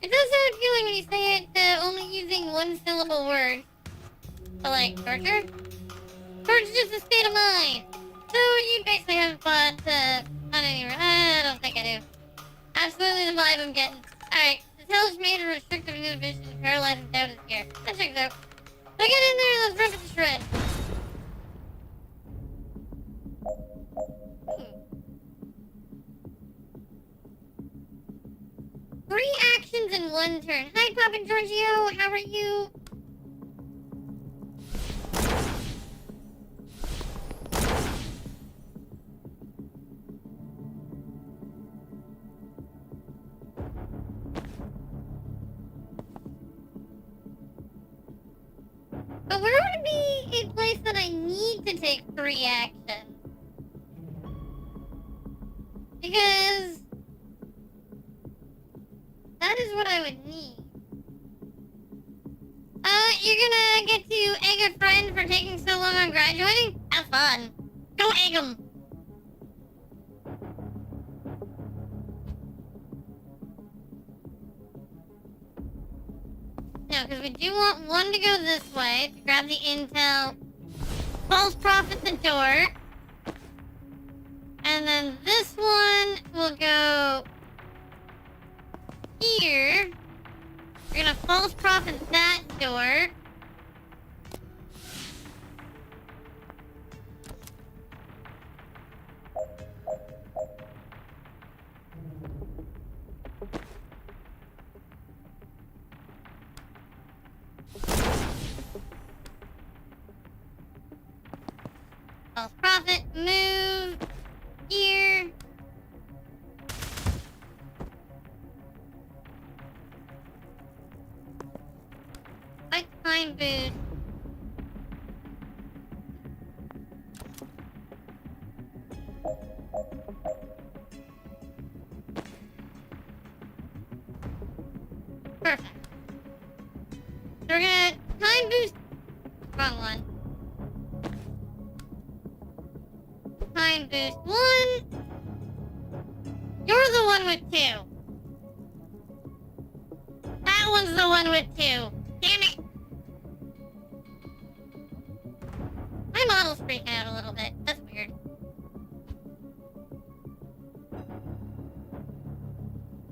It does sound appealing when you say it only using one syllable word. But like, torture? Torture's just a state of mind. So you basically haven't fought, on any... I don't think I do. Absolutely the vibe I'm getting. Alright. Hellish made a restrictive inhibition to paralyze and doubt is here. That checks out. So get in there and let's rip it to shreds. Three actions in one turn. Hi, Papa Giorgio. How are you? need to take free action. Because that is what I would need. You're gonna get to egg a friend for taking so long on graduating? Have fun. Go egg him. No, because we do want one to go this way to grab the intel. False prophet the door. And then this one will go here. We're gonna false prophet that door. False prophet, move here. Like time boost. Perfect. So we're gonna time boost. Wrong one. Time boost 1. You're the one with 2. That one's the one with 2. Damn it. My model's freaking out a little bit. That's weird.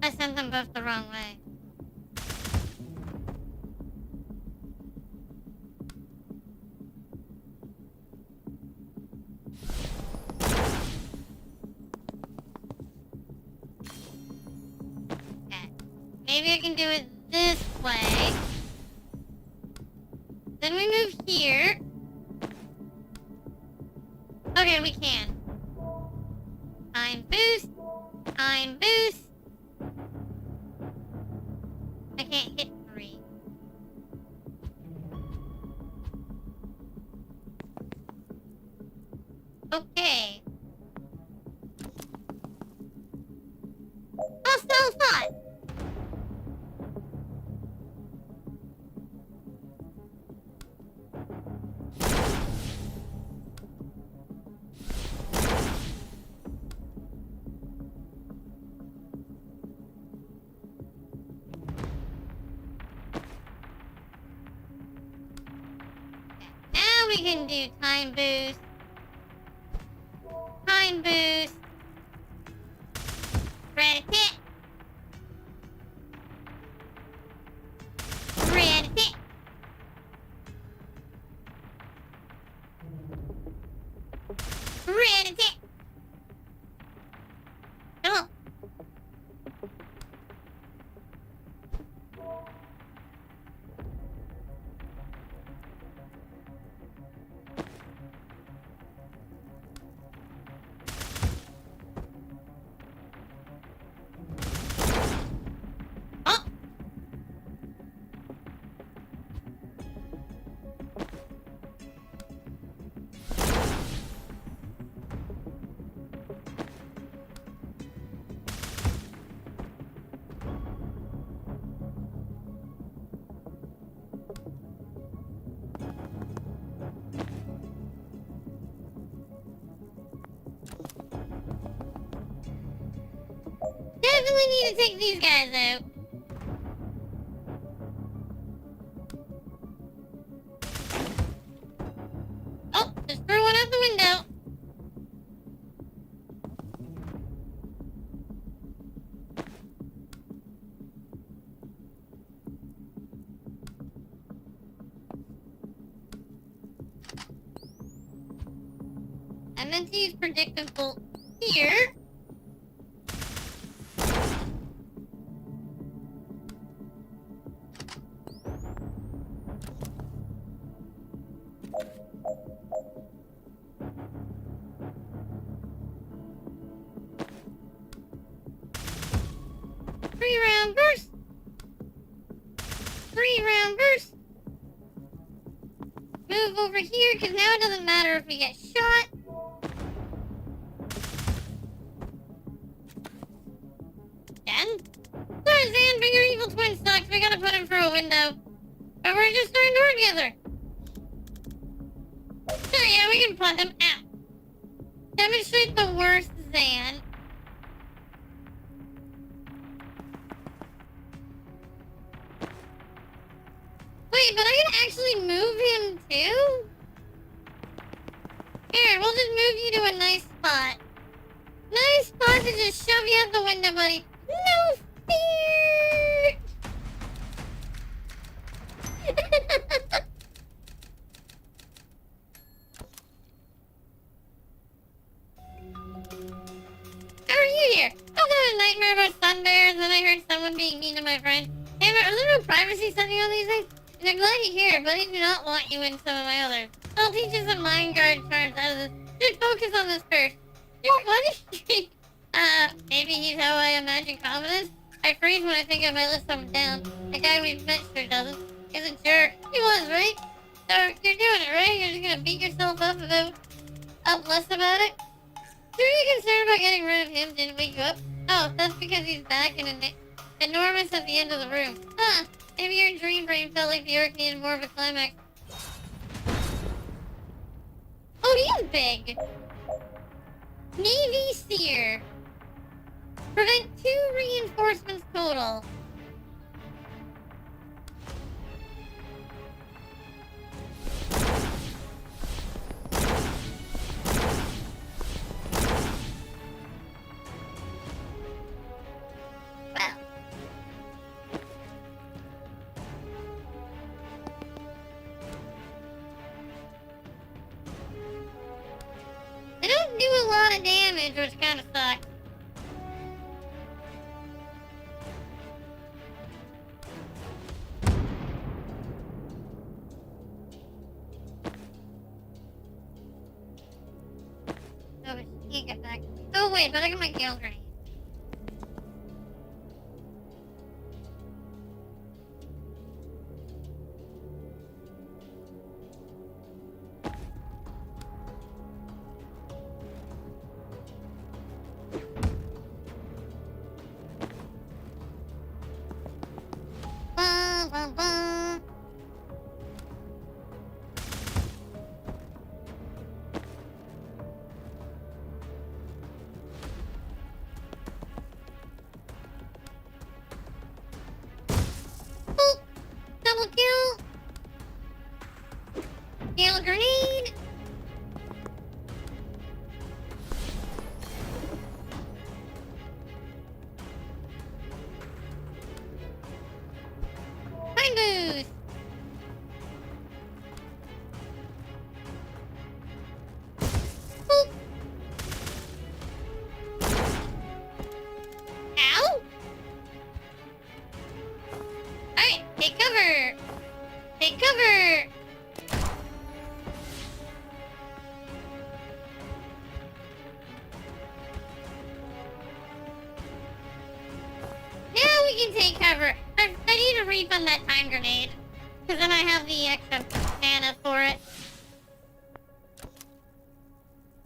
I sent them both the wrong way. Maybe I can do it this way. Then we move here. Okay, we can. Time boost. Time boost. I can't hit 3. Okay. Hostile spot. Now we can do time boost. Time boost. Red hit. Red hit. Red hit. Come on. Oh. Definitely need to take these guys out. Oh, just threw one out the window. I meant to use predictable here. Three-round burst. 3-round burst. Move over over here, because now it doesn't matter if we get shot. Again? Sorry, Zan, but your evil twin sucks. We gotta put him through a window. But we're just starting to work together. So yeah, we can put him out. Demonstrate the worst Zan. Wait, but I can actually move him too? Here, we'll just move you to a nice spot. Nice spot to just shove you out the window, buddy. No fear! How are you here? I had a nightmare about sun bears, and then I heard someone being mean to my friend. Hey, are there no privacy settings on these things? And I'm glad you're here, but I do not want you in some of my others. I'll teach you some mind guard charms out of this. Just focus on this first. Dude, what is he? Maybe he's how I imagine confidence? I freeze when I think I might let someone down. The guy we've met sure doesn't. He's a jerk. He was, right? So, you're doing it, right? You're just gonna beat yourself up less about it? Were you concerned about getting rid of him didn't wake you up? Oh, that's because he's back and enormous at the end of the room. Huh. Maybe your dream brain felt like the orc needed more of a climax. Oh, he's big! Navy Seer. Prevent 2 reinforcements total. Well. They don't do a lot of damage, which kind of sucks. Oh, but she can't get back. Oh, wait, but I got my gale grenade. Ba, ba, ba. Oh, double kill. Gale grenade. Time boost. Boop. Ow. Alright, take cover. Take cover. Now we can take cover. I need to refund that time grenade. Because then I have the extra mana for it.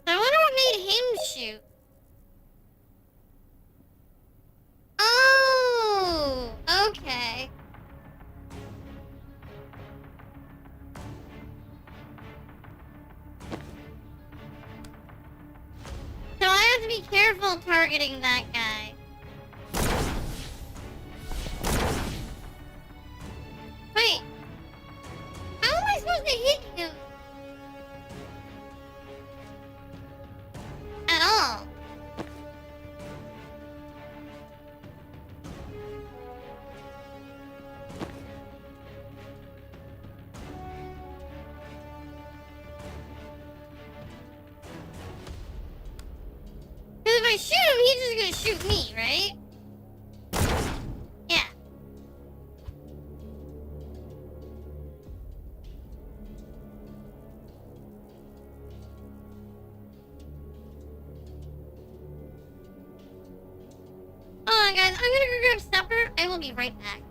So I wonder what made him shoot. Oh, okay. So I have to be careful targeting that guy. Wait. How am I supposed to hit him? At all. Because if I shoot him, he's just gonna shoot me, right? Yeah. Hold on, guys. I'm gonna go grab supper. I will be right back.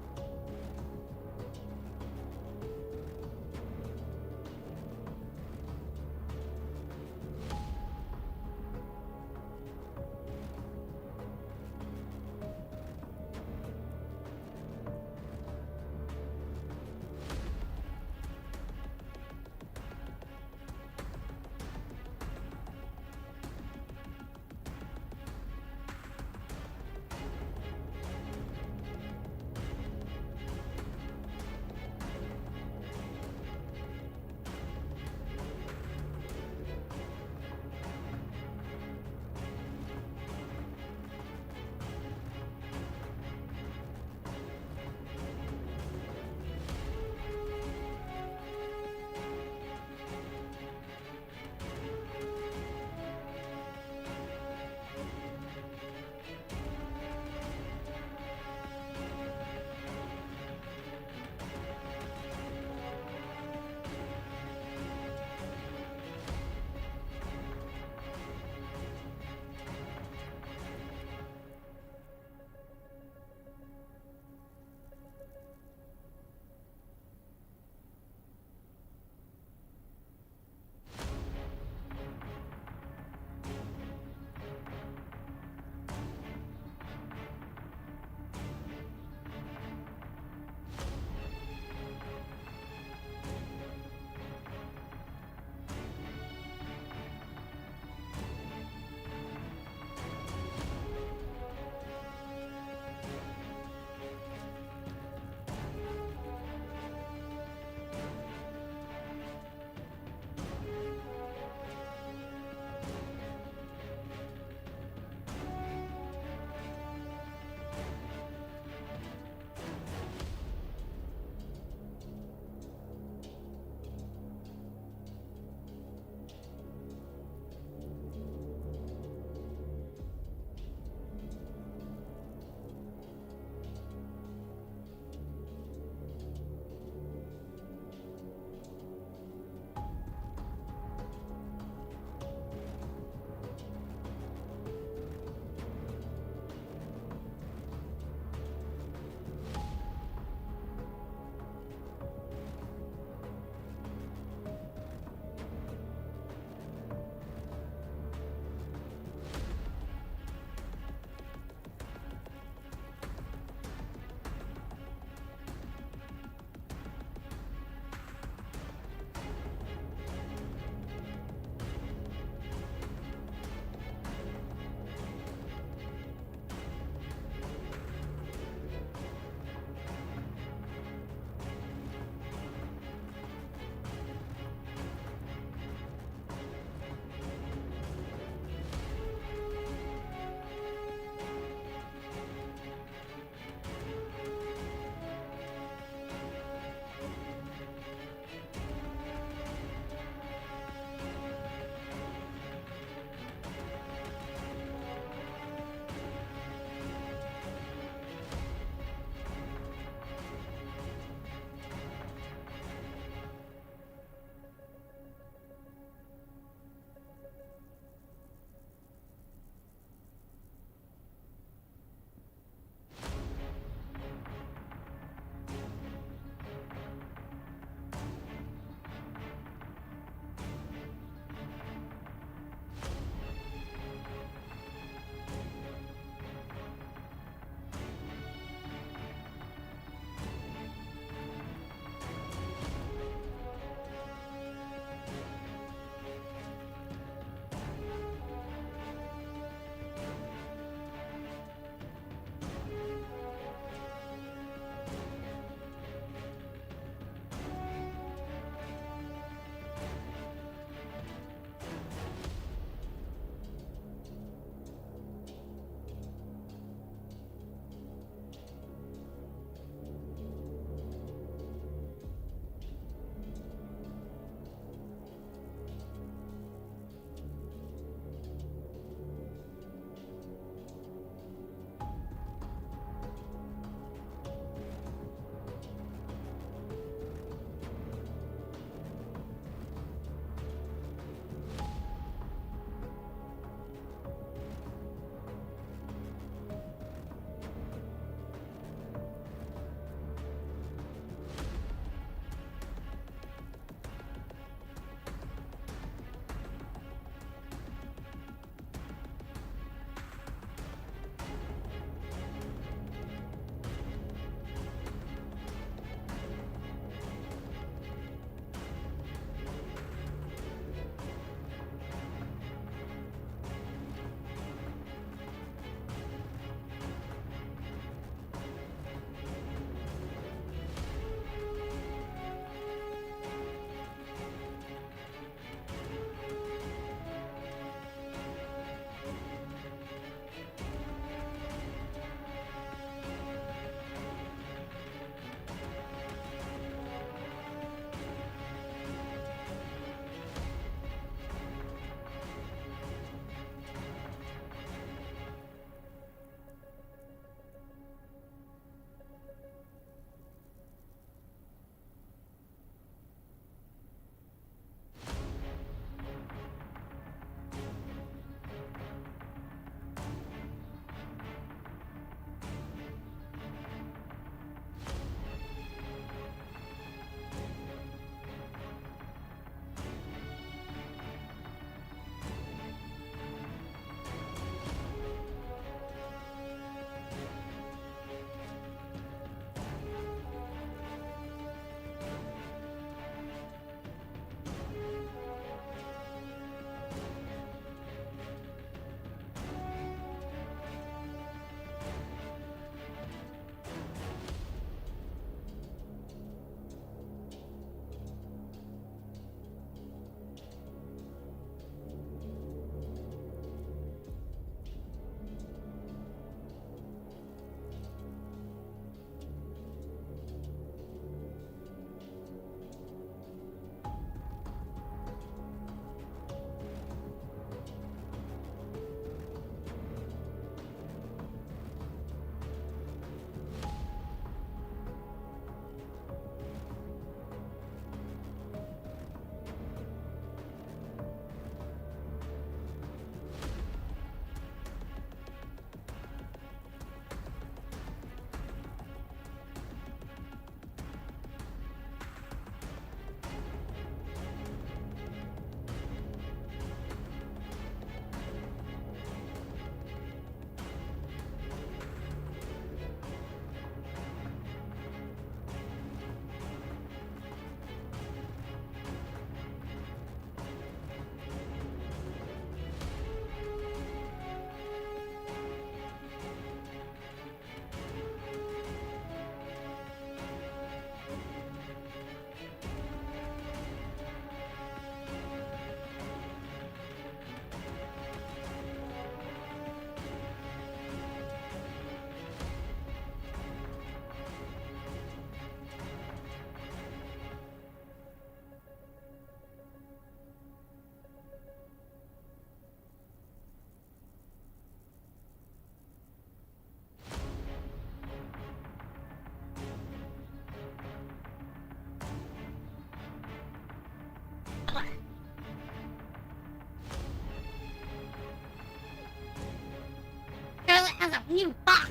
that has a new box.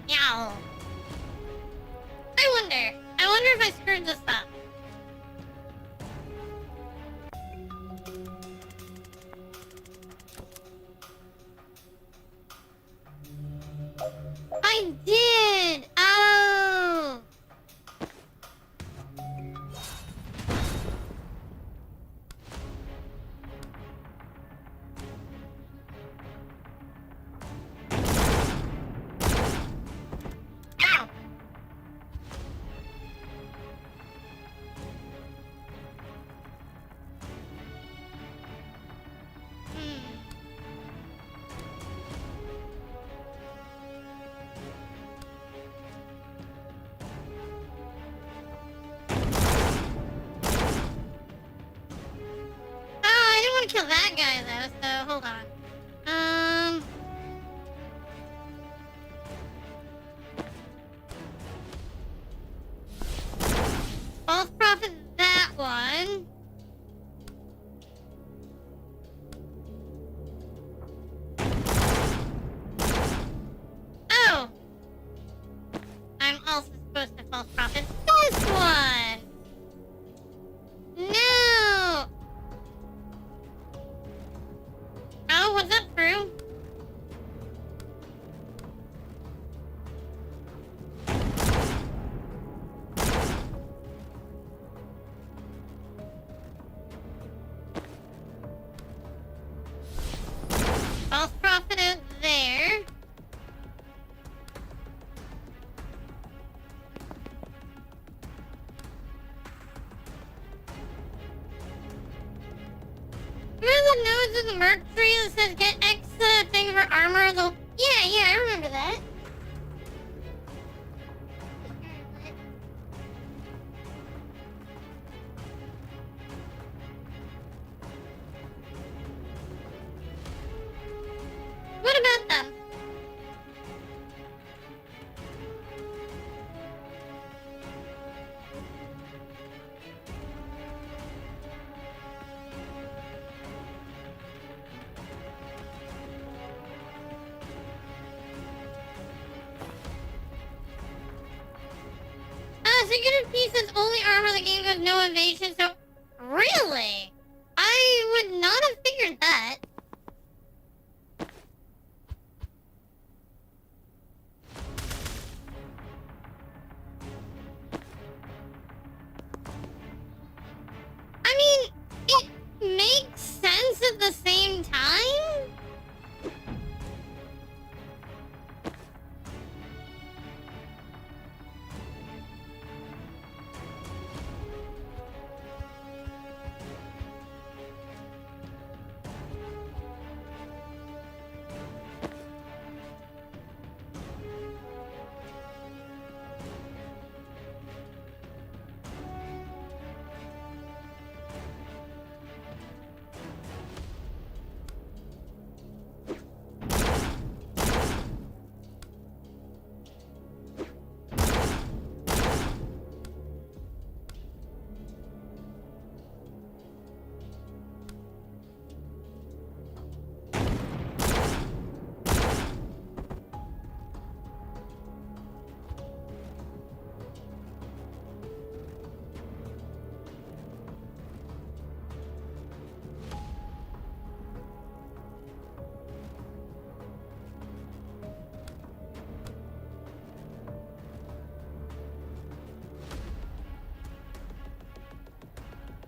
Yow. I wonder if I screwed this up. I did! Oh! Ow! I didn't want to kill that guy though, so hold on. False prophet that one. Oh! I'm also supposed to false prophet this one! No! Oh, was that true? False prophet out there. Remember the nodes in the merc tree that says get X thing for armor? Yeah, I remember that. What about them? Secret piece is only armor the game has no evasion, so... Really? I would not have figured that. I mean, it makes sense at the same time?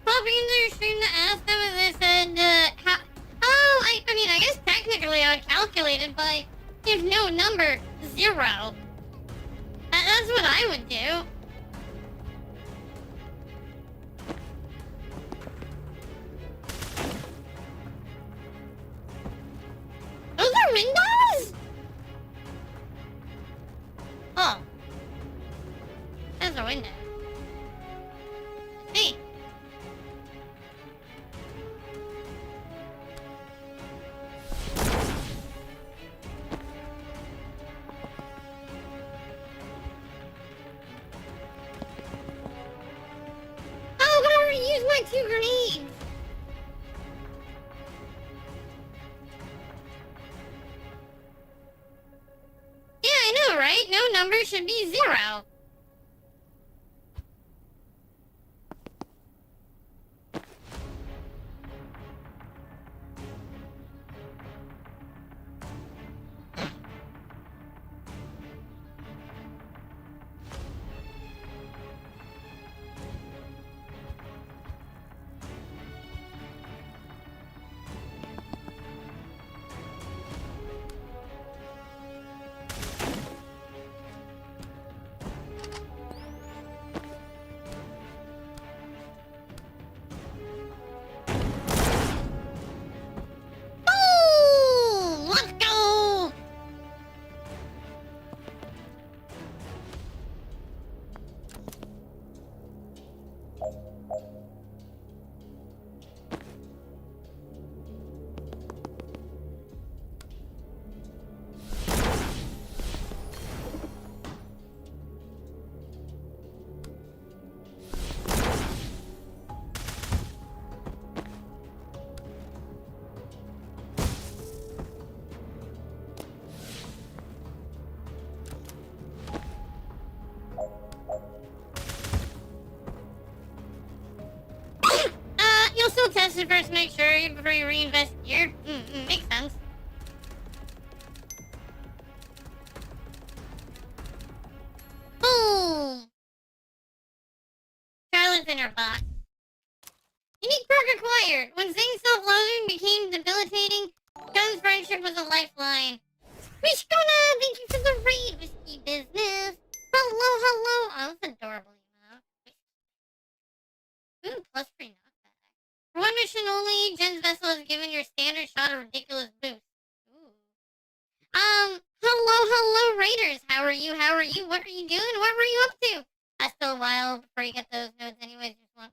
Popping into your stream to ask them if they said, how... Oh, I mean, I guess technically I calculated by if no number, 0. That's what I would do. Those are windows? Oh. That's a window. Hey. Oh, I already used my 2 grenades. right? No number should be 0. Ooh, let's go! You'll still test it first, make sure before you reinvest gear. Makes sense. Boom! Charlotte's in her box. Unique perk acquired. When Zing's self-loathing became debilitating, John's friendship was a lifeline. Mishkona, thank you for the raid, Whiskey Business. Hello, hello. Oh, that's adorable, Ooh, plus free knockback. For one mission only, Jen's vessel is given your standard shot of ridiculous boost. Ooh. Hello, Raiders. How are you? What are you doing? What were you up to? Still a while before you get those notes anyways. Just one.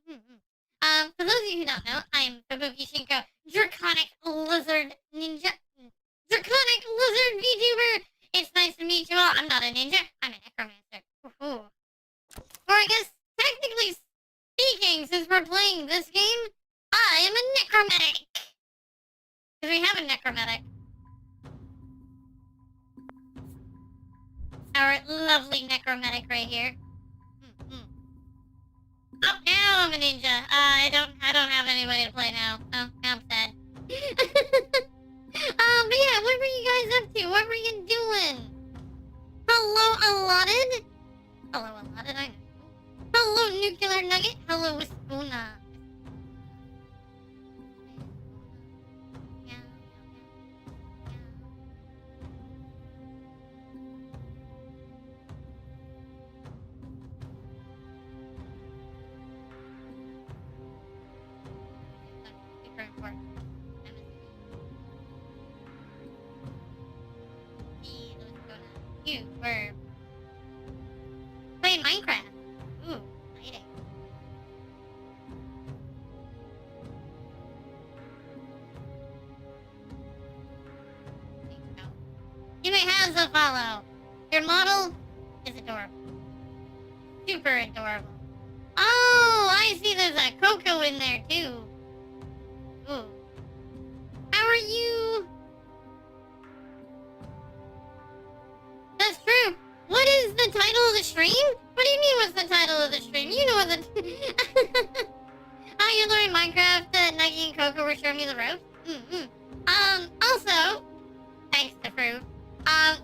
For those of you who don't know, I'm Fubuki Shinko, Draconic Lizard Ninja. Draconic Lizard VTuber. It's nice to meet you all. I'm not a ninja. I'm a necromancer. Ooh. Or I guess, technically speaking, since we're playing this game, I am a necromantic. Because we have a necromantic. Our lovely necromantic right here. Oh, now I'm a ninja. I don't have anybody to play now. Oh, now I'm sad. But yeah, what were you guys up to? What were you doing? Hello, Allotted. I know. Hello, Nuclear Nugget. Hello, Wispuna. Super important. You were playing Minecraft. Ooh, exciting. You may have a follow. Your model is adorable. Super adorable. Oh, I see there's a Coco in there too. Ooh. How are you? That's true. What is the title of the stream? What do you mean what's the title of the stream? You know what the... How you learn Minecraft, Nuggy and Coco were showing me the ropes? Also, thanks to Fruit,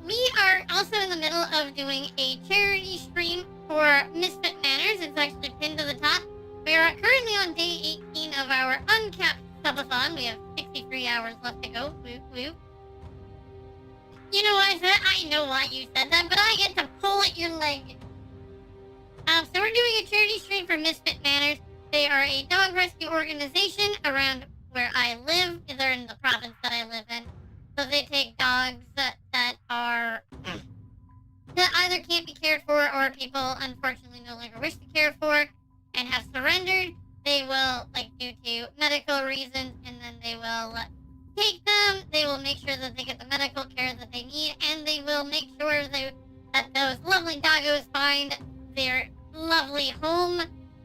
we are also in the middle of doing a charity stream for Misfit Manners. It's actually pinned to the top. We are currently on day 18 of our Uncapped subathon. We have 63 hours left to go. Woo, woo. You know what I said? I know why you said that, but I get to pull at your leg. So we're doing a charity stream for Misfit Manners. They are a dog rescue organization around where I live. They're in the province that I live in. So they take dogs that are... that either can't be cared for or people unfortunately no longer wish to care for and have surrendered. They will, due to medical reasons, and then they will take them. They will make sure that they get the medical care that they need, and they will make sure that those lovely doggos find their lovely home,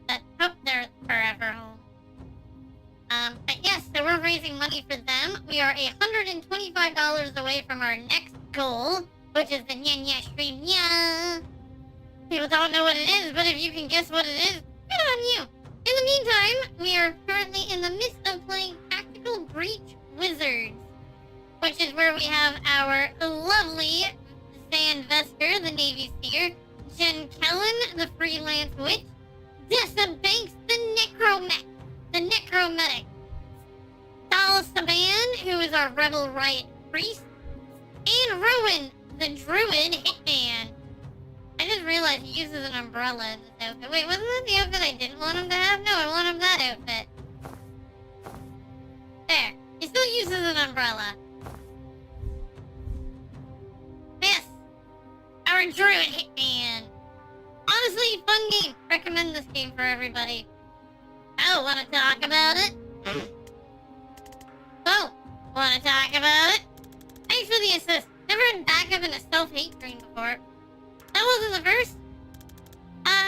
that hope their forever home. But yes, so we're raising money for them. We are $125 away from our next goal, which is the Nya Nya stream. Nya. People don't know what it is, but if you can guess what it is, good on you. In the meantime, we are currently in the midst of playing Tactical Breach Wizards, which is where we have our lovely Zan Vesker, the Navy Seer, Jen Kellen, the Freelance Witch, Dessa Banks, the Necromatic, Dal Saban, who is our Rebel Riot Priest, and Rowan, the Druid Hitman. I just realized he uses an umbrella in this outfit. Wait, wasn't that the outfit I didn't want him to have? No, I want him that outfit. There. He still uses an umbrella. This. Our Druid Hitman. Honestly, fun game. Recommend this game for everybody. Oh, wanna talk about it? Oh, wanna talk about it? Thanks for the assist. Never had backup in a self-hate dream before. That wasn't the first.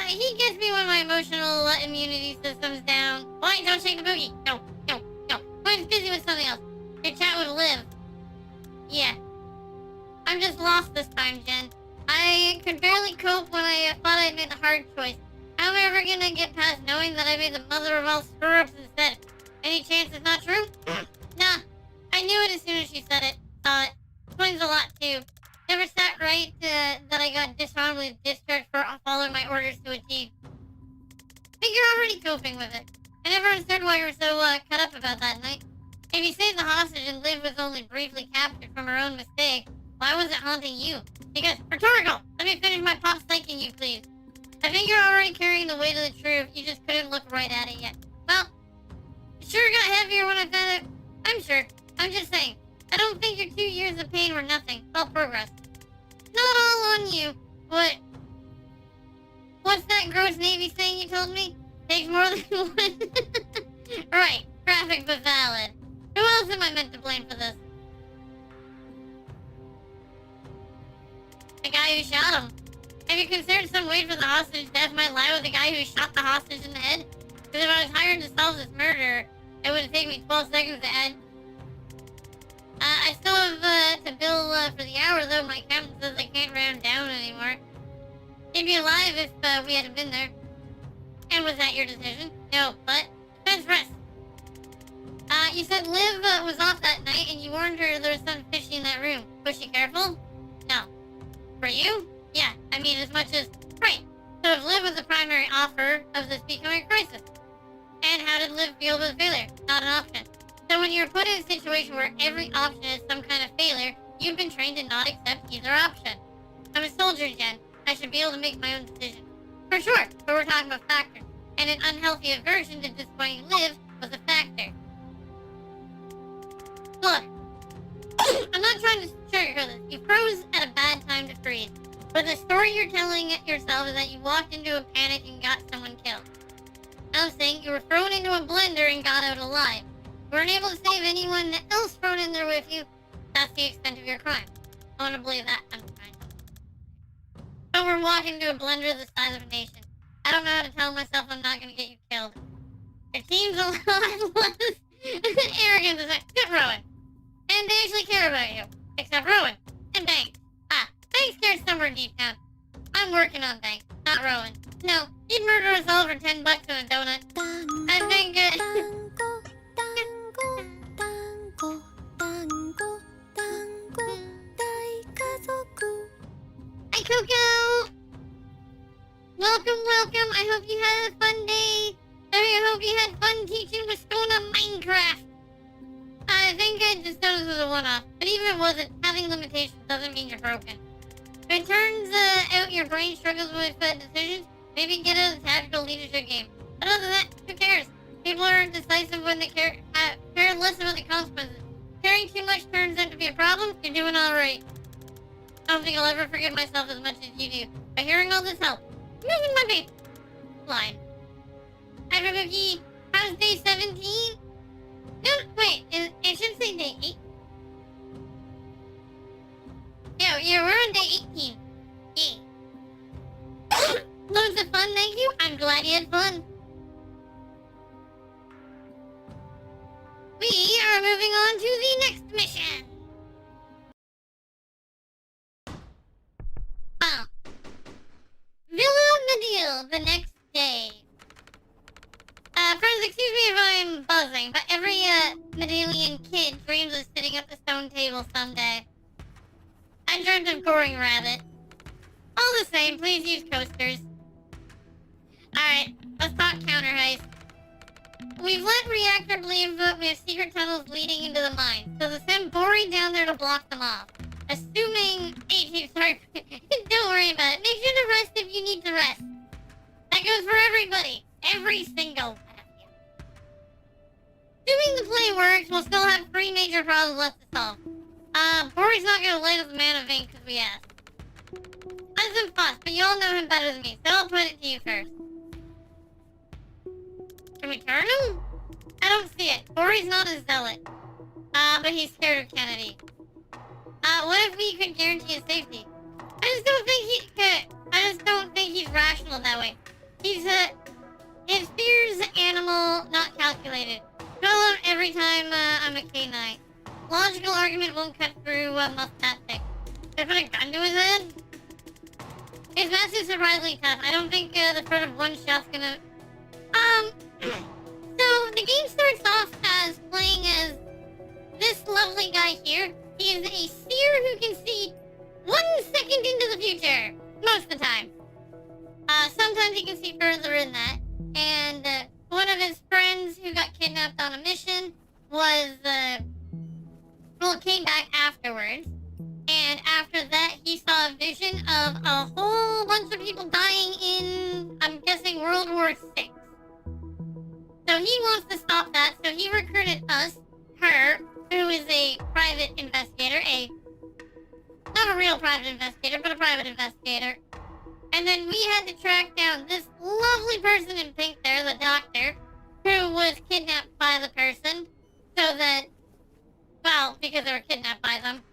He gets me when my emotional immunity system's down. Why? Don't shake the boogie. No. Mine's busy with something else. Your chat would live. Yeah. I'm just lost this time, Jen. I could barely cope when I thought I'd made the hard choice. How am I ever gonna get past knowing that I made the mother of all screw-ups instead? Any chance it's not true? Nah. I knew it as soon as she said it. Saw it. Explains a lot, too. Never sat right that I got dishonorably discharged for following my orders to a T. But you're already coping with it. I never understood why you were so cut up about that night. If you saved the hostage and Liv was only briefly captured from her own mistake, why was it haunting you? Because, rhetorical! Let me finish my pop psyching you, please. I think you're already carrying the weight of the truth, you just couldn't look right at it yet. Well, it sure got heavier when I found it. I'm sure. I'm just saying. I don't think your 2 years of pain were nothing. All progress. Not all on you. What's that gross Navy saying you told me? Takes more than one. Right. Graphic but valid. Who else am I meant to blame for this? The guy who shot him. Have you considered some way for the hostage death might lie with the guy who shot the hostage in the head? Because if I was hired to solve this murder, it would take me 12 seconds to end. I still have to bill for the hour, though. My accountant says I can't round down anymore. He'd be alive if we hadn't been there. And was that your decision? No, but defense rest. You said Liv was off that night, and you warned her there was something fishy in that room. Was she careful? No. For you? Yeah, I mean as much as... Right. So if Liv was the primary offer of this becoming a crisis. And how did Liv feel about failure? Not an option. So when you're put in a situation where every option is some kind of failure, you've been trained to not accept either option. I'm a soldier, Jen. I should be able to make my own decision. For sure, but we're talking about factors. And an unhealthy aversion to disappointing Liv was a factor. Look, I'm not trying to sugarcoat this. You froze at a bad time to freeze. But the story you're telling yourself is that you walked into a panic and got someone killed. I'm saying you were thrown into a blender and got out alive. You weren't able to save anyone else thrown in there with you. That's the extent of your crime. I want to believe that. I'm fine. But we're walking into a blender the size of a nation. I don't know how to tell myself I'm not going to get you killed. Your team's a lot less arrogant than that. Except Rowan. And they actually care about you. Except Rowan. And Banks. Banks cares somewhere deep down. I'm working on Banks, not Rowan. No, he'd murder us all for $10 and a donut. I think Hi, Coco! Welcome. I hope you had a fun day. I hope you had fun teaching Mastona Minecraft. I think I just noticed it was a one-off. But even if it wasn't, having limitations doesn't mean you're broken. If it turns out your brain struggles with decisions, maybe get out of the tactical leadership game. But other than that, who cares? People are decisive when they care less about the consequences. Caring too much turns out to be a problem, you're doing alright. I don't think I'll ever forgive myself as much as you do. By hearing all this help. Moving my face. Line. Hi, Cookie. How's day 17? No, wait, it should say day 8. Yeah, we're on day 18. Yeah. Loads of fun, thank you. I'm glad you had fun. We are moving on to the next mission. the next day. Friends, excuse me if I'm buzzing, but every, Medallion kid dreams of sitting at the stone table someday. I dreamt of goring rabbit. All the same, please use coasters. Alright, let's talk counter heist. We've let reactor blades, but we have secret tunnels leading into the mine, so they'll send Bori down there to block them off. Assuming... sorry, don't worry about it. Make sure to rest if you need to rest. That goes for everybody. Every single one of you. Assuming the play works, we'll still have 3 major problems left to solve. Bori's not gonna light up the Man of Ink because we asked. That's some fuss, but you all know him better than me, so I'll put it to you first. Can we turn him? I don't see it. Bori's not a zealot. But he's scared of Kennedy. What if we could guarantee his safety? I just don't think he could. I just don't think he's rational that way. His fear's animal, not calculated. Call him every time, I'm a K-Knight. Logical argument won't cut through, muscle tactic. Should I put a gun to his head? His mask is surprisingly tough. I don't think, the threat of one shot's gonna... So, the game starts off as playing as this lovely guy here. He is a seer who can see 1 second into the future. Most of the time. Sometimes he can see further than that. And, one of his friends who got kidnapped on a mission was, came back afterwards. And after that, he saw a vision of a whole bunch of people dying in, I'm guessing, World War VI. So he wants to stop that, so he recruited us, her, who is a private investigator, not a real private investigator, but a private investigator. And then we had to track down this lovely person in pink there, the doctor, who was kidnapped by the person, so that, well, because they were kidnapped by them.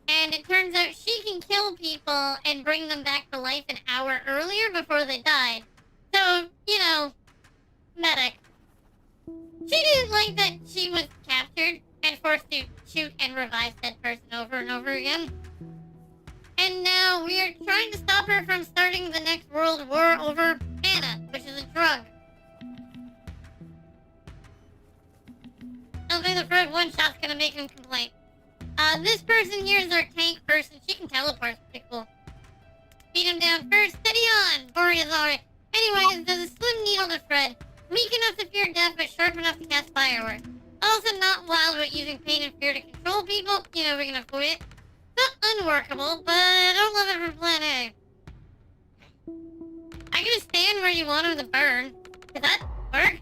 And it turns out she can kill people and bring them back to life an hour earlier before they died. So, you know, medic. She didn't like that she was captured and forced to shoot and revive that person over and over again. And now we are trying to stop her from starting the next world war over mana, which is a drug. I don't think the first one shot's gonna make him complain. This person here is our tank person. She can teleport, pretty cool. Beat him down first, steady on! Bori is alright. Anyways, there's a slim needle to thread. Weak enough to fear death, but sharp enough to cast fireworks. Also not wild, but using pain and fear to control people. You know, we can avoid it. Not unworkable, but I don't love it for plan A. I can stand where you want him to burn. Does that work?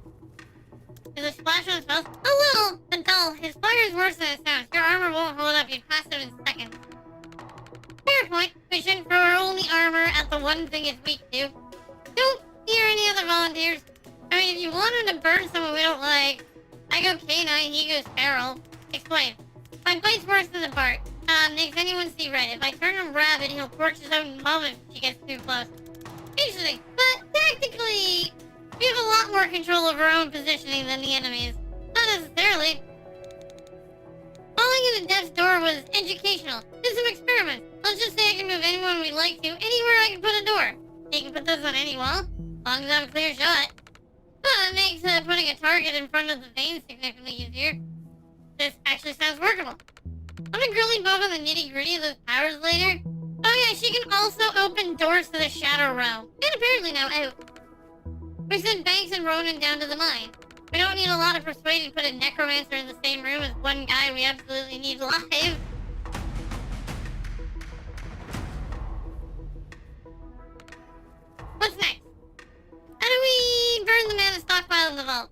Is a splash on his mouth? A little, but dull. His fire is worse than it sounds. Your armor won't hold up. You'd pass it in seconds. Fair point. We shouldn't throw our only armor at the one thing it's weak to. Don't fear any other volunteers. I mean, if you want him to burn someone we don't like, I go K9, he goes feral. Explain. My bite's worse than the bark. Makes anyone see red. If I turn him rabid, he'll torch his own mom if she gets too close. Interesting, but tactically, we have a lot more control over our own positioning than the enemies. Not necessarily. Falling into death's door was educational. Did some experiments. Let's just say I can move anyone we'd like to, anywhere I can put a door. You can put those on any wall, as long as I have a clear shot. Well, it makes putting a target in front of the vein significantly easier. This actually sounds workable. I'm gonna grill Bob on the nitty-gritty of those powers later. Oh yeah, she can also open doors to the Shadow Realm. And apparently now out. We sent Banks and Ronan down to the mine. We don't need a lot of persuasion to put a necromancer in the same room as one guy we absolutely need alive. What's next? How do we burn the mana stockpile in the vault?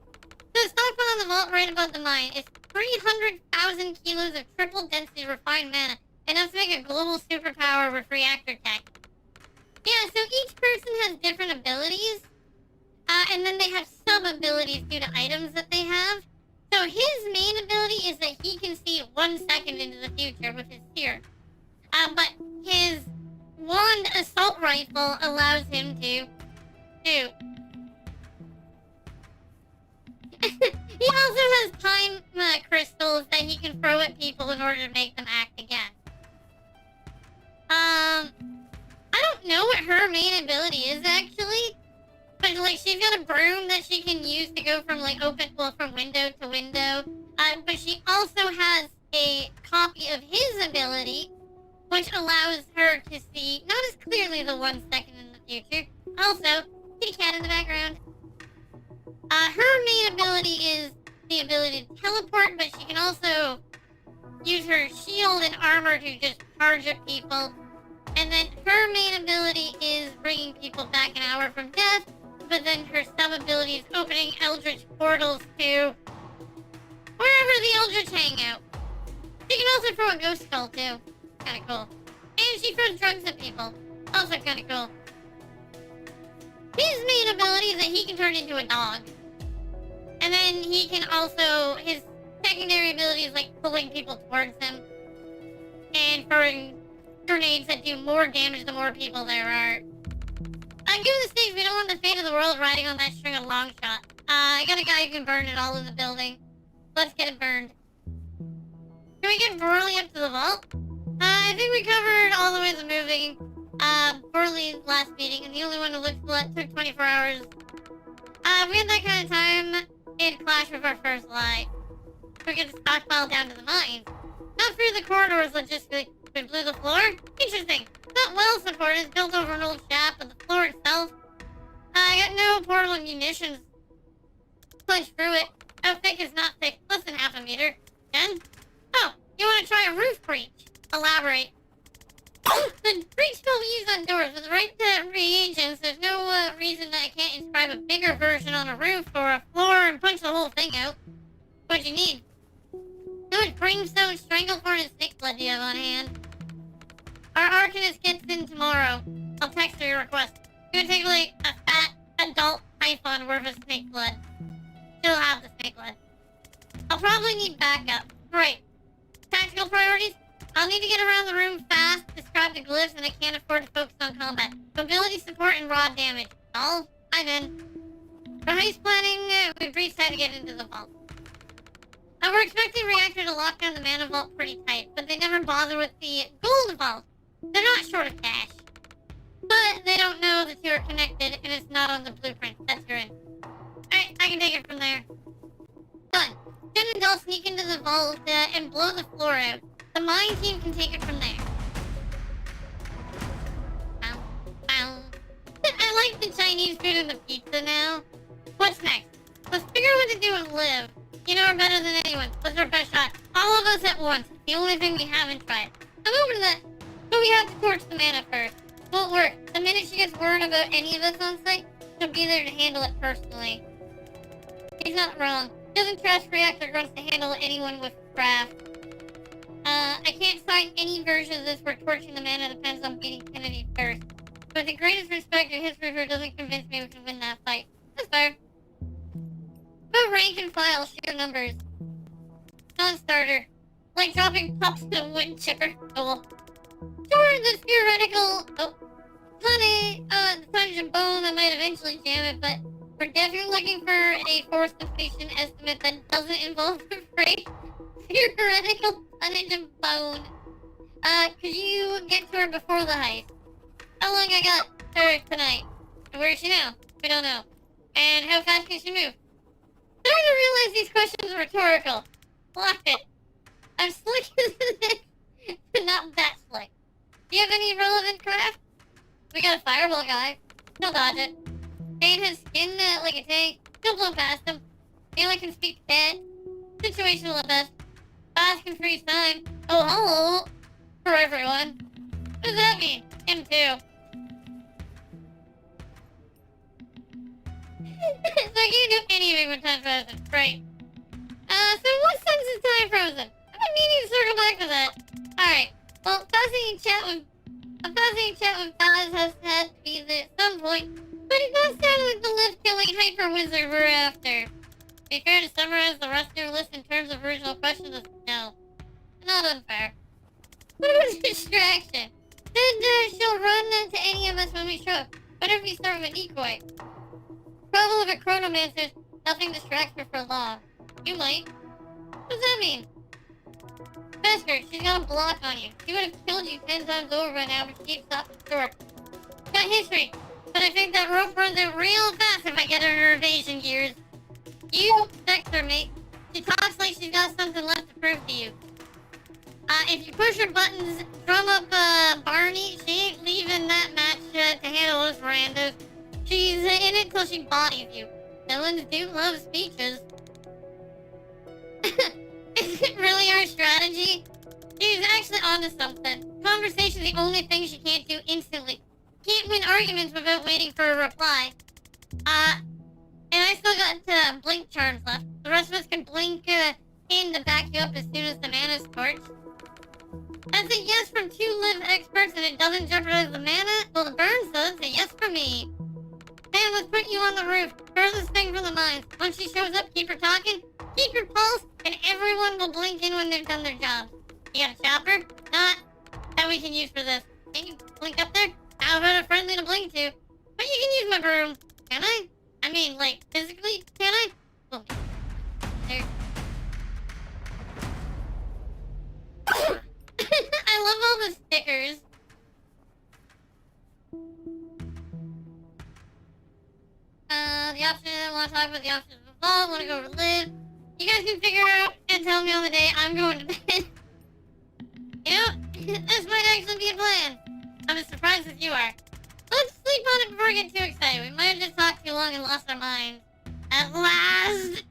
So the stockpile in the vault right above the mine is 300,000 kilos of triple density refined mana, enough to make a global superpower with reactor tech. Yeah, so each person has different abilities, and then they have sub-abilities due to items that they have. So his main ability is that he can see 1 second into the future with his seer. But his wand assault rifle allows him to shoot. He also has time crystals that he can throw at people in order to make them act again. I don't know what her main ability is actually, but use to go from from window to window. But she also has a copy of his ability, which allows her to see not as clearly the 1 second in the future. Also, kitty cat in the background. Her main ability is the ability to teleport, but she can also use her shield and armor to just charge at people. And then her main ability is bringing people back an hour from death, but then her sub-ability is opening eldritch portals to wherever the eldritch hang out. She can also throw a ghost skull too. Kinda cool. And she throws drugs at people. Also kinda cool. His main ability is that he can turn into a dog. And then he can also, his secondary ability is like pulling people towards him. And throwing grenades that do more damage the more people there are. Given the stage, we don't want the fate of the world riding on that string of long shot. I got a guy who can burn it all in the building. Let's get it burned. Can we get Burley up to the vault? I think we covered all the way to moving. Burley's last meeting, and the only one who took 24 hours. We had that kind of time, it'd clash with our first lie. We could stockpile down to the mines. Not through the corridors logistically. We blew the floor? Interesting. Not well supported, built over an old shaft, but the floor itself. I got no portable munitions. Punch through it. How thick is not thick? Less than half a meter. 10? Oh, you want to try a roof breach? Elaborate. The breach will be used on doors with the right reagents. There's no reason that I can't inscribe a bigger version on a roof or a floor and punch the whole thing out. What you need? How much brimstone, stranglethorn, and snake blood do you have on hand? Our Arcanist gets in tomorrow. I'll text her your request. It would take like a fat adult python worth of snake blood. She'll have the snake blood. I'll probably need backup. Right. Tactical priorities? I'll need to get around the room fast, describe the glyphs, and I can't afford to focus on combat. Mobility support and raw damage. All? I'm in. For heist planning, we breached how to get into the vault. We're expecting Reactor to lock down the mana vault pretty tight, but they never bother with the gold vault. They're not short of cash. But they don't know the two are connected, and it's not on the blueprint that you're in. Alright, I can take it from there. Done. Jen and Dell sneak into the vault and blow the floor out. The mine team can take it from there. I like the Chinese food and the pizza now. What's next? Let's figure out what to do and live. You know her better than anyone. What's our best shot? All of us at once. The only thing we haven't tried. I'm open to that. But we have to torch the mana first. Won't work. The minute she gets word about any of us on site, she'll be there to handle it personally. He's not wrong. She doesn't trust Reactor Grunts to handle anyone with craft. I can't sign any version of this where torching the mana depends on beating Kennedy first. But the greatest respect your history for doesn't convince me we can win that fight. That's fair. But rank and file, sheer numbers. Non-starter. Like dropping pups to a wood chipper. Cool. Sure, the theoretical... the tonnage and bone that might eventually jam it, but we're definitely looking for a force depletion estimate that doesn't involve the phrase theoretical tonnage and bone. Could you get to her before the heist? How long I got her tonight? And where is she now? We don't know. And how fast can she move? I don't realize these questions are rhetorical. Block it. I'm slick as this, but not that slick. Do you have any relevant craft? We got a fireball guy. He'll dodge it. Paint his skin like a tank. He'll blow past him. Melon can speak dead. Situational at best. Fast can freeze time. Oh, hello. For everyone. What does that mean? Him too. So I can't do anything with time frozen. Right. So in what sense is time frozen? I've been meaning to circle back to that. Alright. Well, fascinating chat with Baz has had to be there at some point, but it does sound like the lift-killing hyper-wizard we're after. To be fair, to summarize the rest of your list in terms of original questions is no. Not unfair. What about distraction? Then she'll run into any of us when we show up. What if we start with a decoy? Problem of a chronomancer, nothing distracts her for long. You might. What does that mean? Beskar, she's got a block on you. She would have killed you 10 times over by now, but she keeps up short. Got history, but I think that rope runs out real fast if I get her in her evasion gears. You text her, mate. She talks like she's got something left to prove to you. If you push her buttons, drum up, Barney, she ain't leaving that match, to handle those randos. She's in it till she bodies you. Villains do love speeches. Is it really our strategy? She's actually onto something. Conversation's the only thing she can't do instantly. Can't win arguments without waiting for a reply. And I still got blink charms left. The rest of us can blink in to back you up as soon as the mana's torched. That's a yes from 2 live experts and it doesn't jeopardize the mana? Well, the burn says a yes for me. Sam, let's put you on the roof. Furthest thing from the mines. Once she shows up, keep her talking, keep your pulse, and everyone will blink in when they've done their job. You got a chopper? Not that we can use for this. Can you blink up there? How about a friendly to blink to? But you can use my broom. Can I? I mean, like, physically, can I? Well, there. I love all the stickers. The option, I want to talk about the options involved, want to go over live. You guys can figure out and tell me on the day I'm going to bed. You know, this might actually be a plan. I'm as surprised as you are. Let's sleep on it before we get too excited. We might have just talked too long and lost our minds. At last!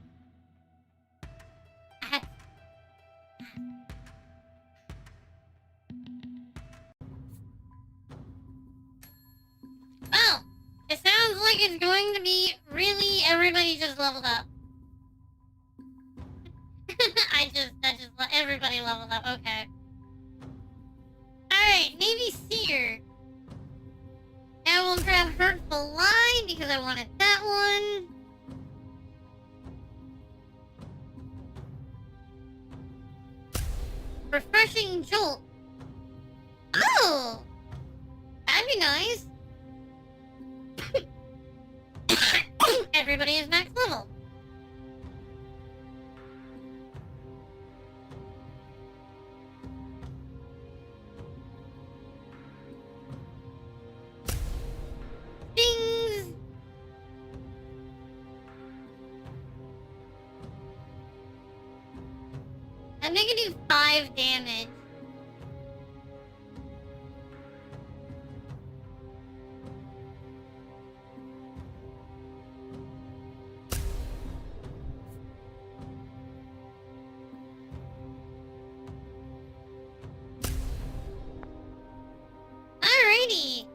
Well, it sounds like it's going to be really everybody just leveled up. I just everybody leveled up, okay. Alright, maybe Seer. Now we'll grab Hurtful Lie because I wanted that one. Refreshing Jolt. Oh! That'd be nice. Everybody is max level. Dings! I'm gonna do 5 damage. Alrighty.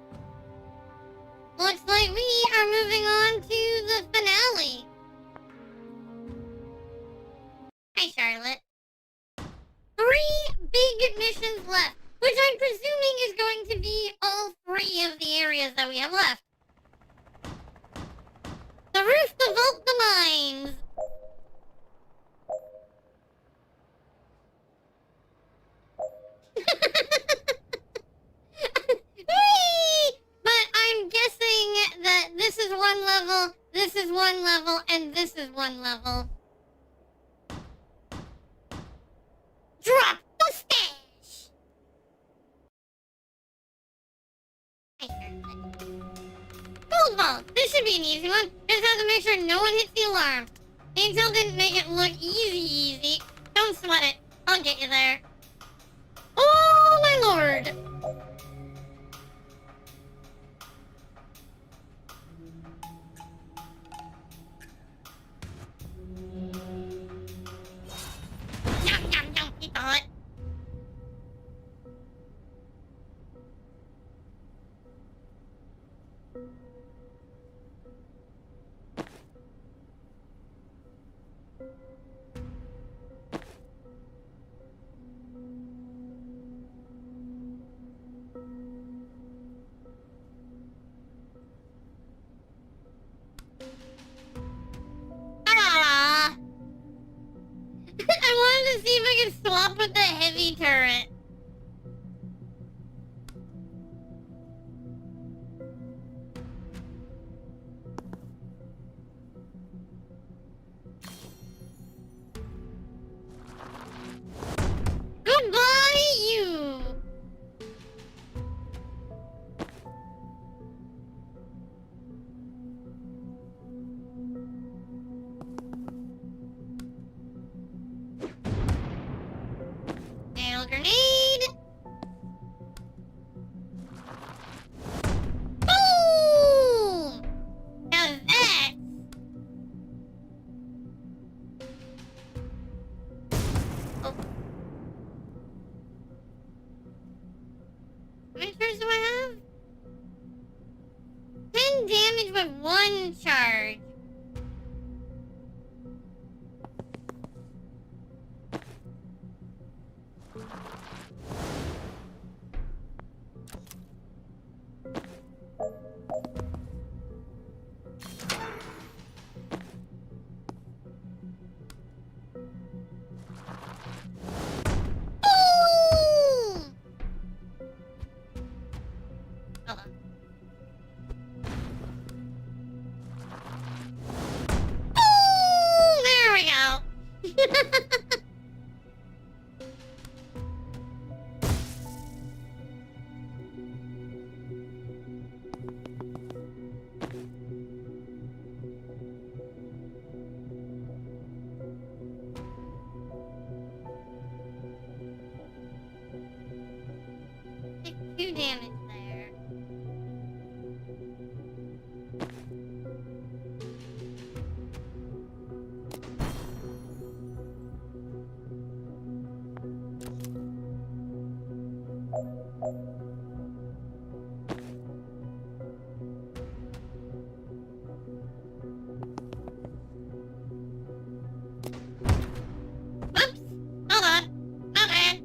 Looks like we are moving on to the finale. Hi, Charlotte. 3 big missions left, which I'm presuming is going to be all 3 of the areas that we have left. The roof, the vault, the mines. Whee! But I'm guessing that this is 1 level, this is 1 level, and this is 1 level. Drop the stash! Gold vault! This should be an easy one. Just have to make sure no one hits the alarm. The intel didn't make it look easy. Don't sweat it. I'll get you there. Oh, my lord! Yum, yum, yum, he thought. Ah! I wanted to see if I could swap with the heavy turret. Goodbye, you! grenade. Boom! Now that. Oh. How many turns do I have? 10 damage with 1 charge. Boom! Hold on. Boom! There we go. Take 2 damage there. Whoops! Hold on. My bad.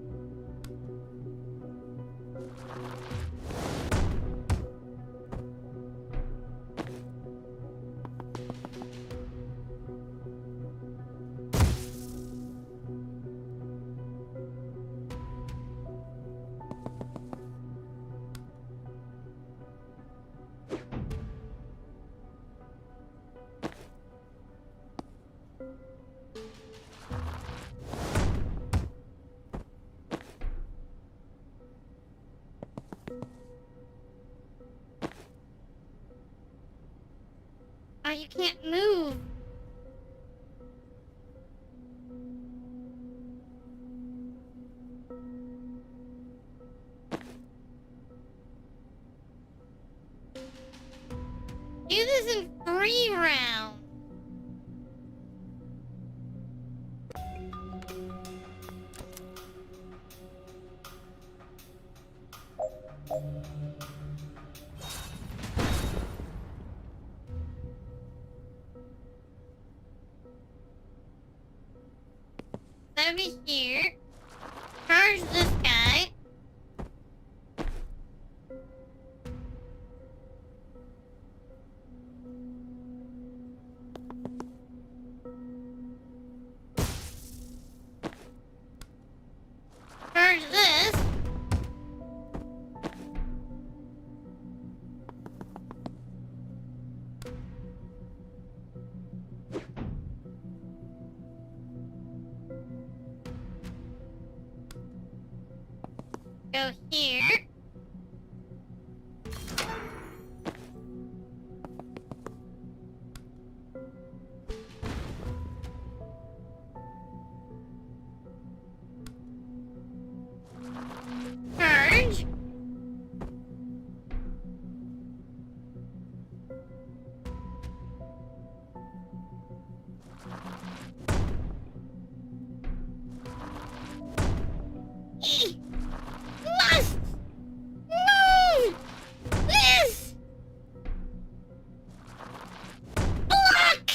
Oh, you can't move. Do this in 3 rounds. Over here. Charge this guy. Charge this. Go here. Charge. Must move this block.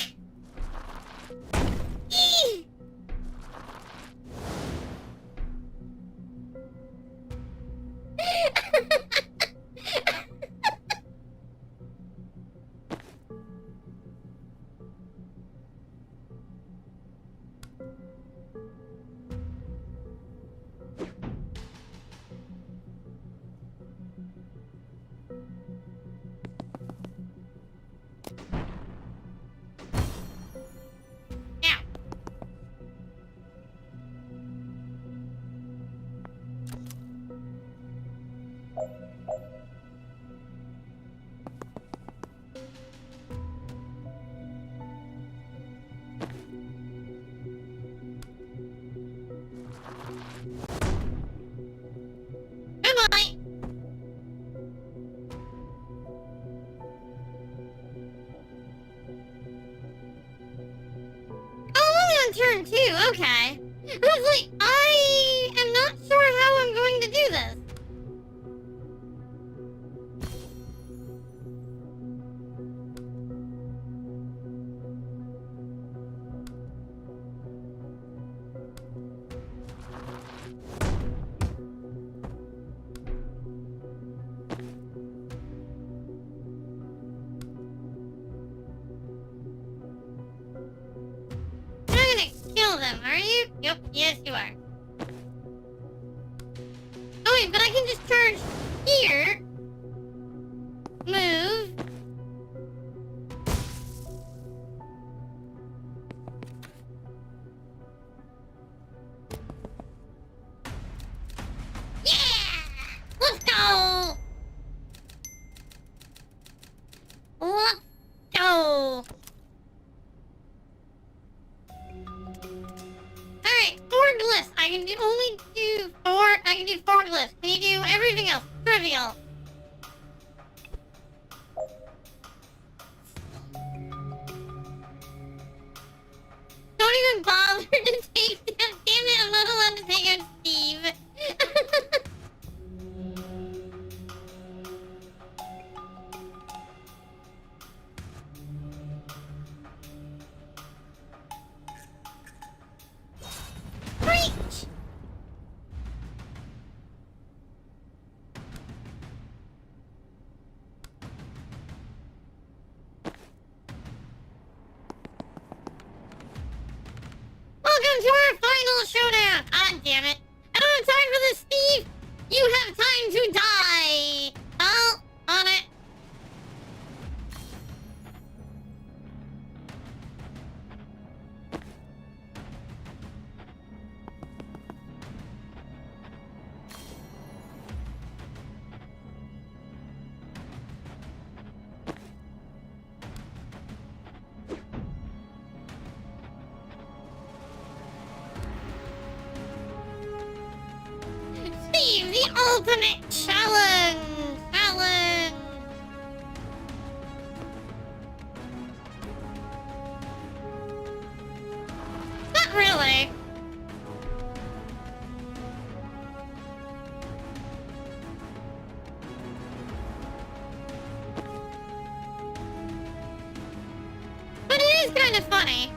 Oh, okay. I was like, I am not sure how I'm going to do this. You're not gonna kill them, are you? Yep, yes you are. Oh wait, but I can just charge here. Move. Yeah! Let's go! Let's go! Alright, forklifts. I can only do four. I can do forklifts. Can you do everything else? Trivial. Don't even bother to take that. Damn it, I'm not allowed to take out Steve. Preach! Welcome to our final showdown! God damn it. I don't have time for this, Steve! You have time to die! Oh, on it. Steve, the ultimate challenge! Challenge! Not really. But it is kind of funny.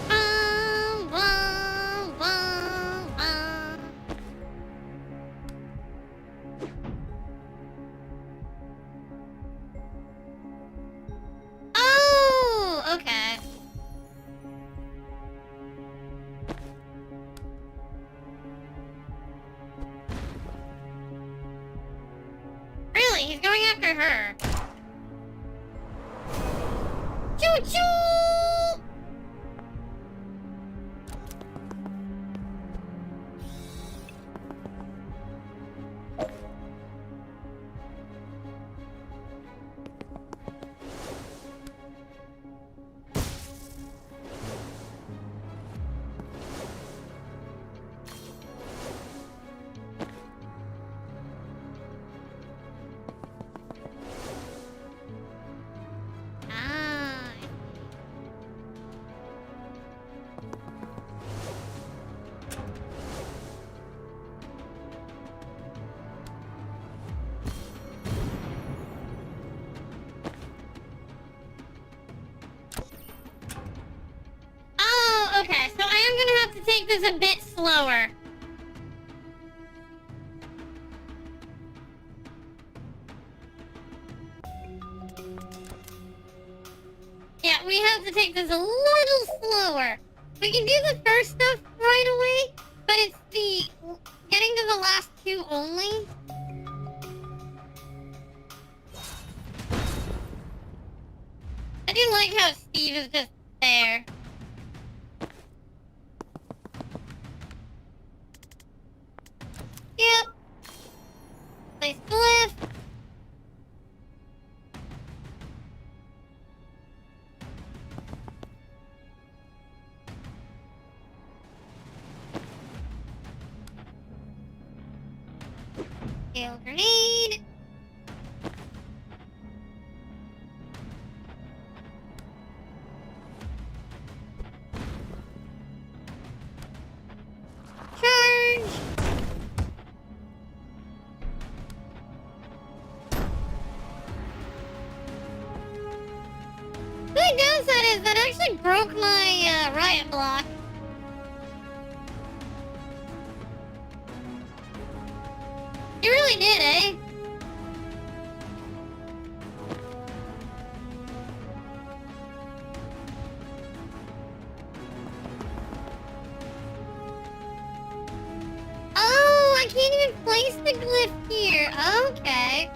Bum, bum, bum, bum. Oh, okay. Really? He's going after her. Choochoo! Ah. Oh, okay. So I am gonna have to take this a bit slower. Yeah, we have to take this a little slower. We can do the first stuff right away, but it's the getting to the last two only. I do like how Steve is just there. Yep. Place glyph. Scale grenade. Charge. The only downside is that actually broke my riot block. You really did, eh? Oh, I can't even place the glyph here. Okay.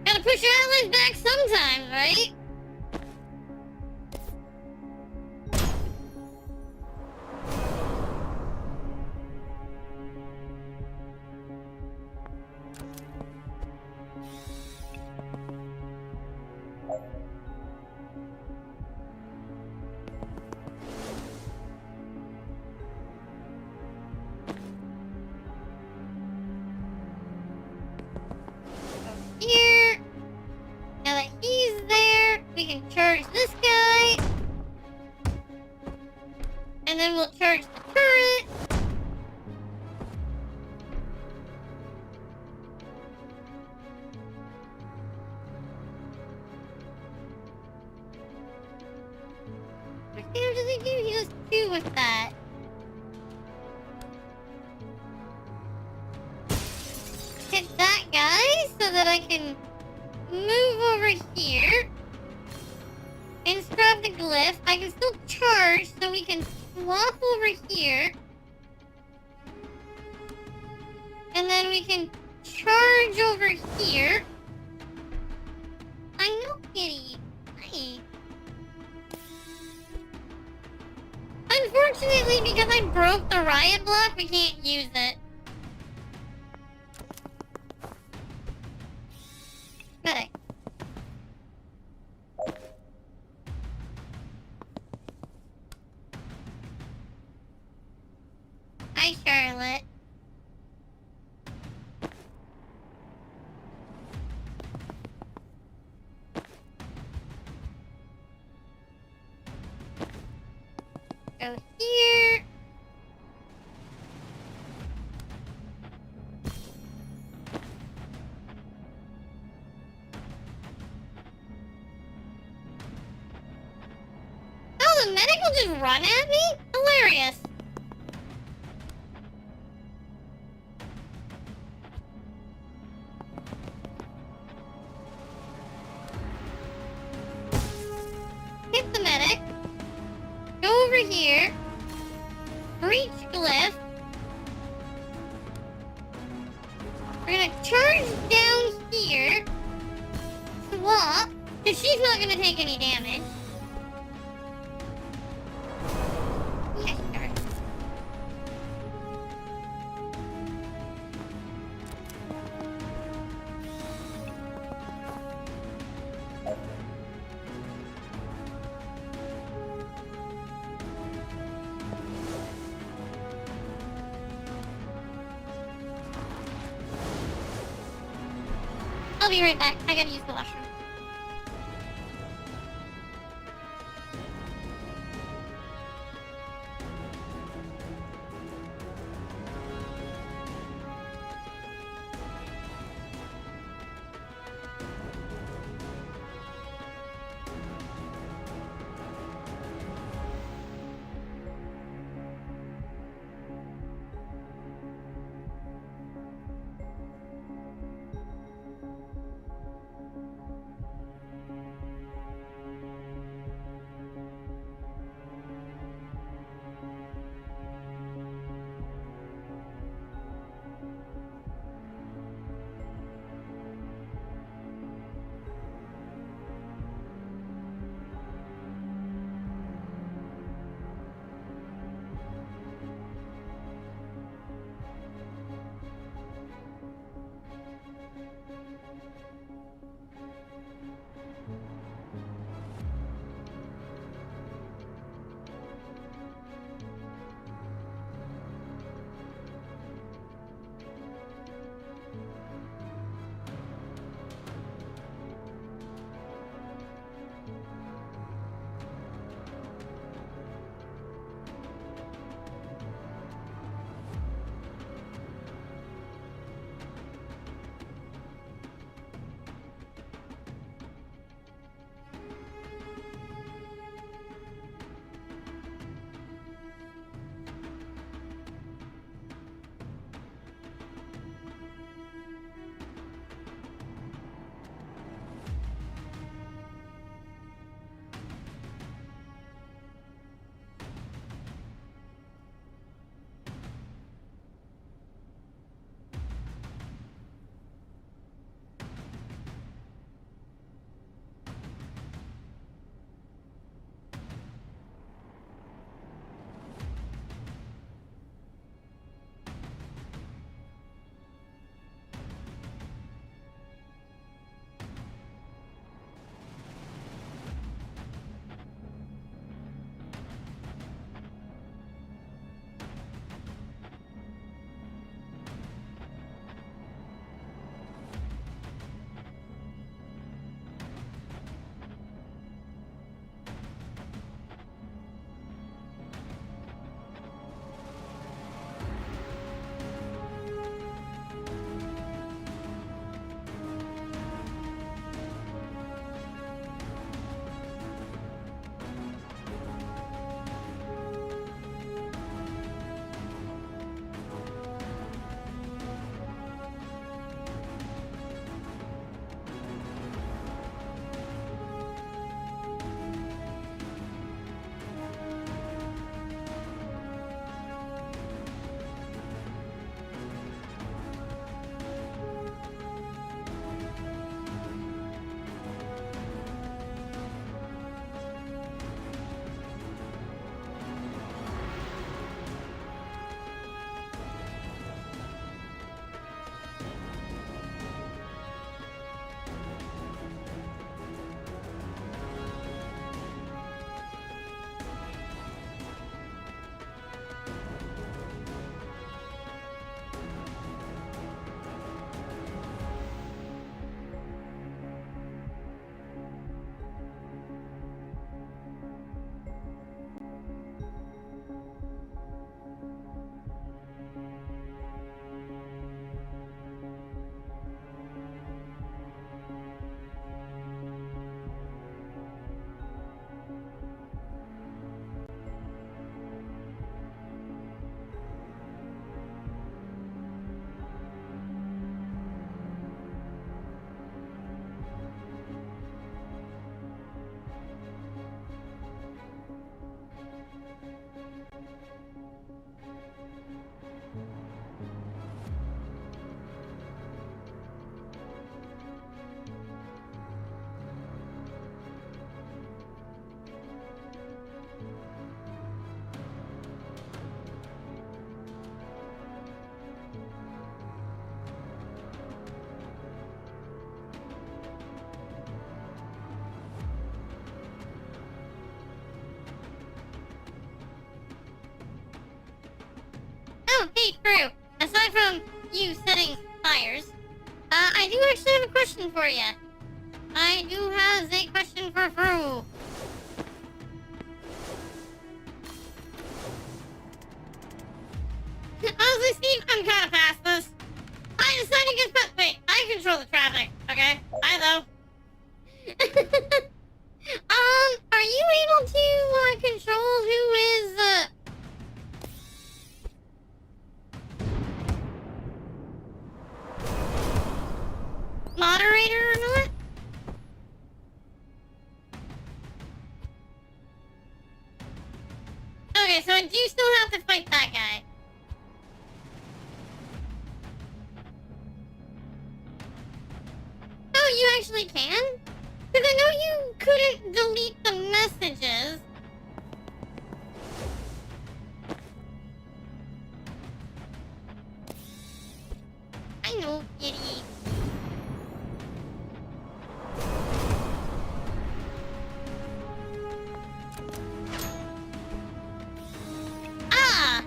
Gotta push your allies back sometimes, right? Here. Now that he's there, we can charge this guy. And then we'll charge the turret. How much damage does he do? He does 2 with that. Hit that guy so that I can move over here and scrap the glyph. I can still charge, so we can swap over here. And then we can charge over here. I know, kitty. Hi. Unfortunately, because I broke the riot block, we can't use it. Okay. Hi, Charlotte. Go here. Oh, the medic will just run at me? Hilarious. Hit the medic. Go over here. Breach glyph. We're gonna charge down here. Swap. Because she's not gonna take any damage. Yeah, sure. I'll be right back. I gotta use the washroom. hey, Crew, aside from you setting fires, I do actually have a question for you. I do have a question for Crew. Honestly, Steve, I'm kind of past this. I decided to get wait, I control the traffic, okay? I though. Are you able to control who is moderator or not? Okay, so I do still have to fight that guy. Oh, you actually can? Because I know you couldn't delete the messages. I know, idiot. Ah!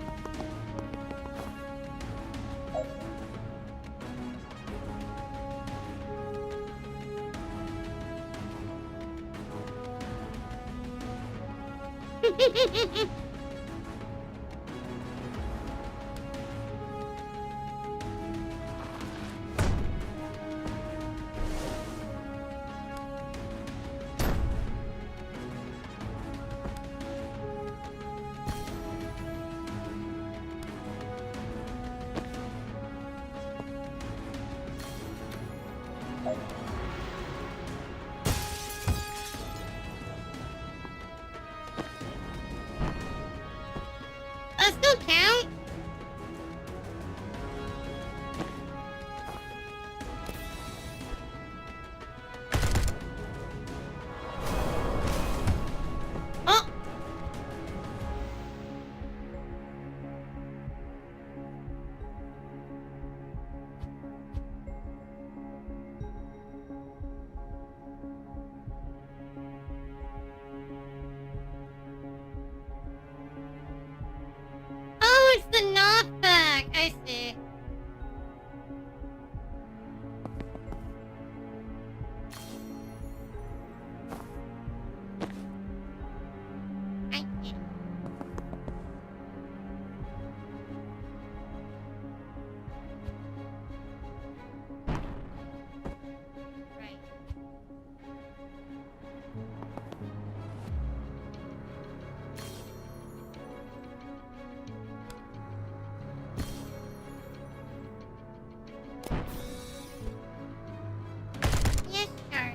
That still count? Oh! Oh, it's the knockback. I see. I see. Right. Yes, sir.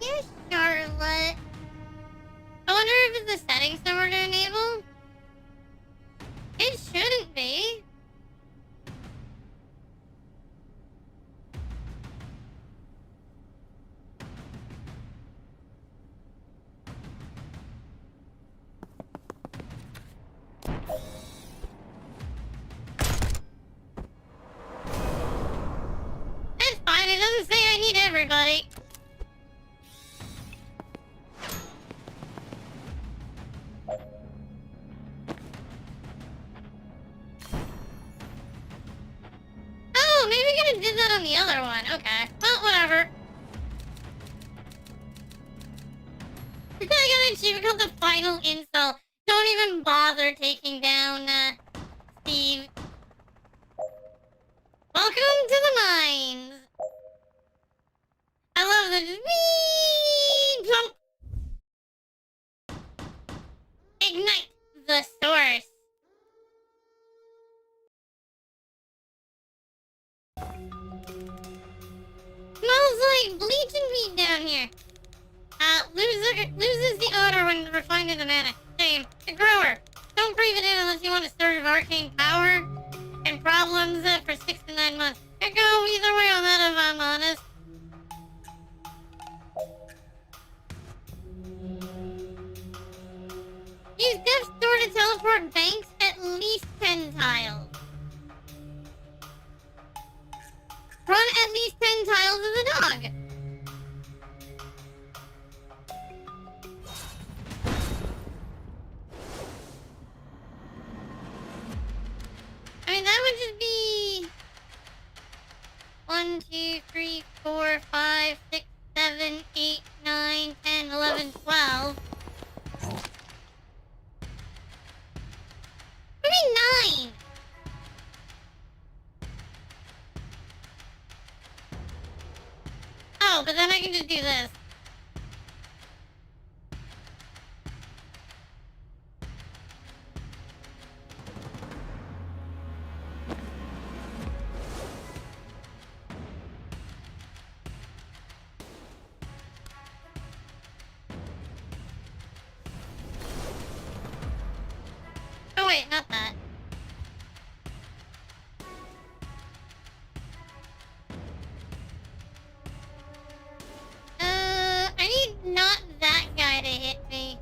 Yes, Charlotte. I wonder if it's the settings somewhere to enable? It shouldn't be. It's fine, it doesn't say I need everybody. Oh, maybe we could have did that on the other one. Okay. Well, whatever. I got an achievement called the final insult. Don't even bother taking down, Steve. Welcome to the mines. I love the wee jump. Ignite the source. Smells like bleaching meat down here. Loses the odor when refined in the manna. Shame. The grower. Don't breathe it in unless you want a surge of arcane power. and problems for 6 to 9 months. Could go either way on that, if I'm honest. Use Death's Door to teleport banks at least 10 tiles. Run at least 10 tiles as a dog. I mean, that would just be 1, 2, 3, 4, 5, 6, 7, 8, 9, 10, 11, 12. What do you mean 9? Oh, but then I can just do this. Oh wait, not that. I need not that guy to hit me.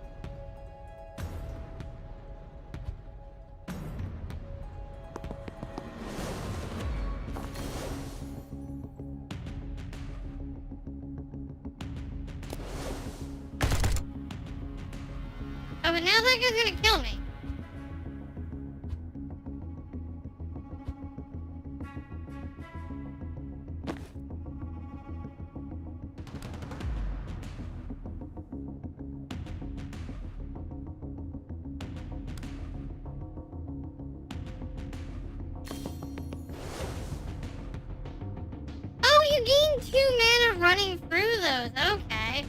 Oh, but now that guy's gonna kill me. Oh, you gain 2 mana running through those. Okay.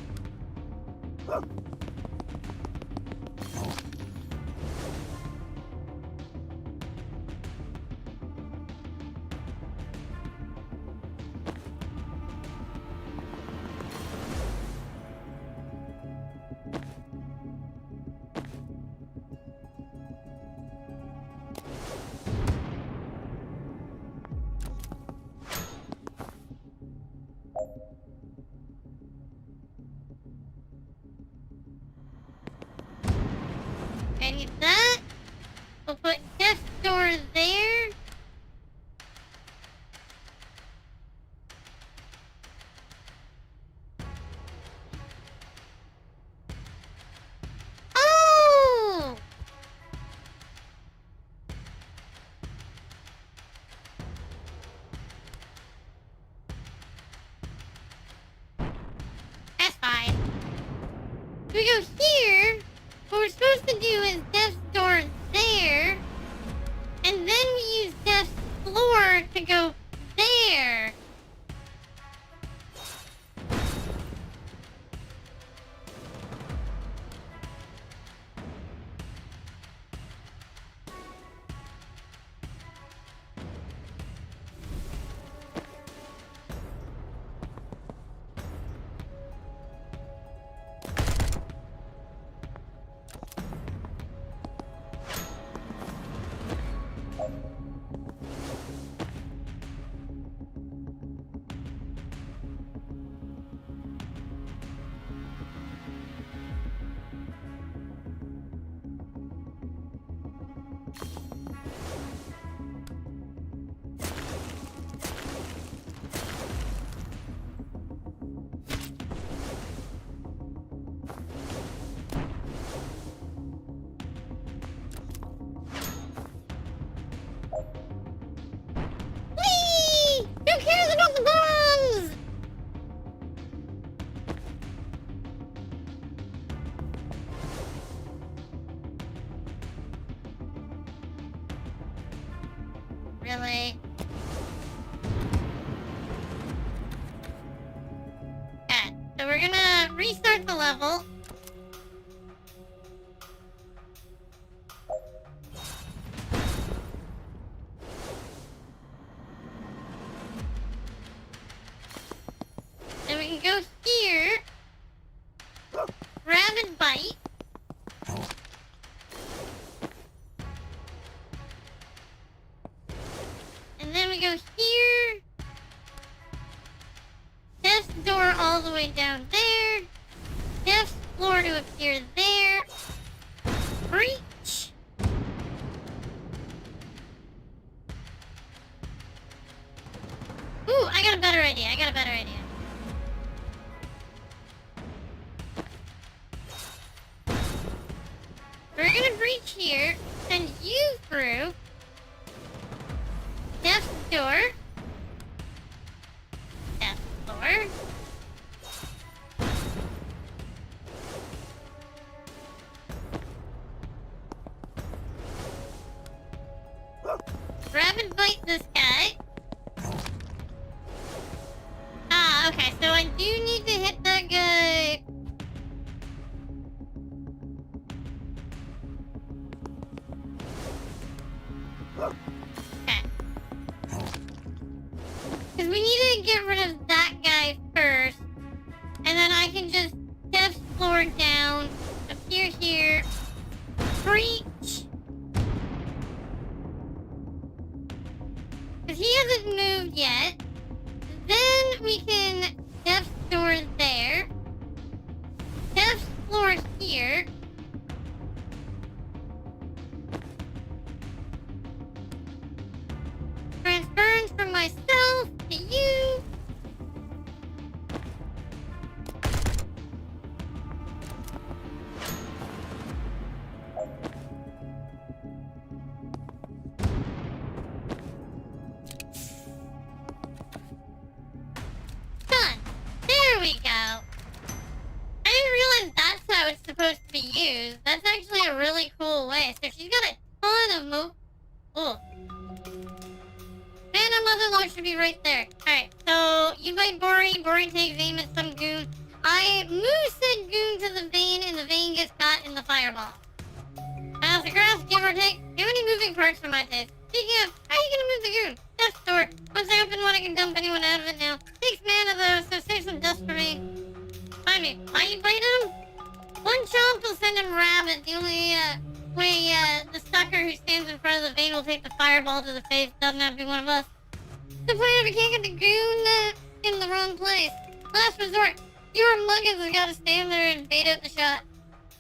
I need that. We'll put Death's Door there. Oh! That's fine. We go here. What we're supposed to do is Death's Door there, and then we use Death's Floor to go there. Whee! Who cares about the bombs? Really? Okay, so we're gonna restart the level. Then we can go here. Grab and bite. up here there. Breach. Ooh, I got a better idea. We're gonna breach here, send you through. Death's door. Death's door. Rapid bite this guy. Ah, okay, so I do need to hit that guy. Okay. Because we need to get rid of that guy first. And then I can just step floor down, appear here, breach. Because he hasn't moved yet. Then we can depth door there. Depth floor here. Transference from myself to you. Done. There we go. I didn't realize that's how it's supposed to be used. That's actually a really cool way. So she's got a ton of move. Oh. Man, our mother-in-law should be right there. Alright, so you bite Bori. Bori takes aim at some goon. I move said goon to the vein, and the vein gets caught in the fireball. As the grass, give or take, too many moving parts for my taste. Speaking of, how are you gonna move the goon? Death door. Once I open one, I can dump anyone out of it now. Takes mana though, so save some dust for me. Find me. Why you bite him? One chomp will send him rabid. The only way the sucker who stands in front of the vein will take the fireball to the face. Doesn't have to be one of us. The point if we can't get the goon in the wrong place. Last resort. Your muggins has got to stand there and bait out the shot.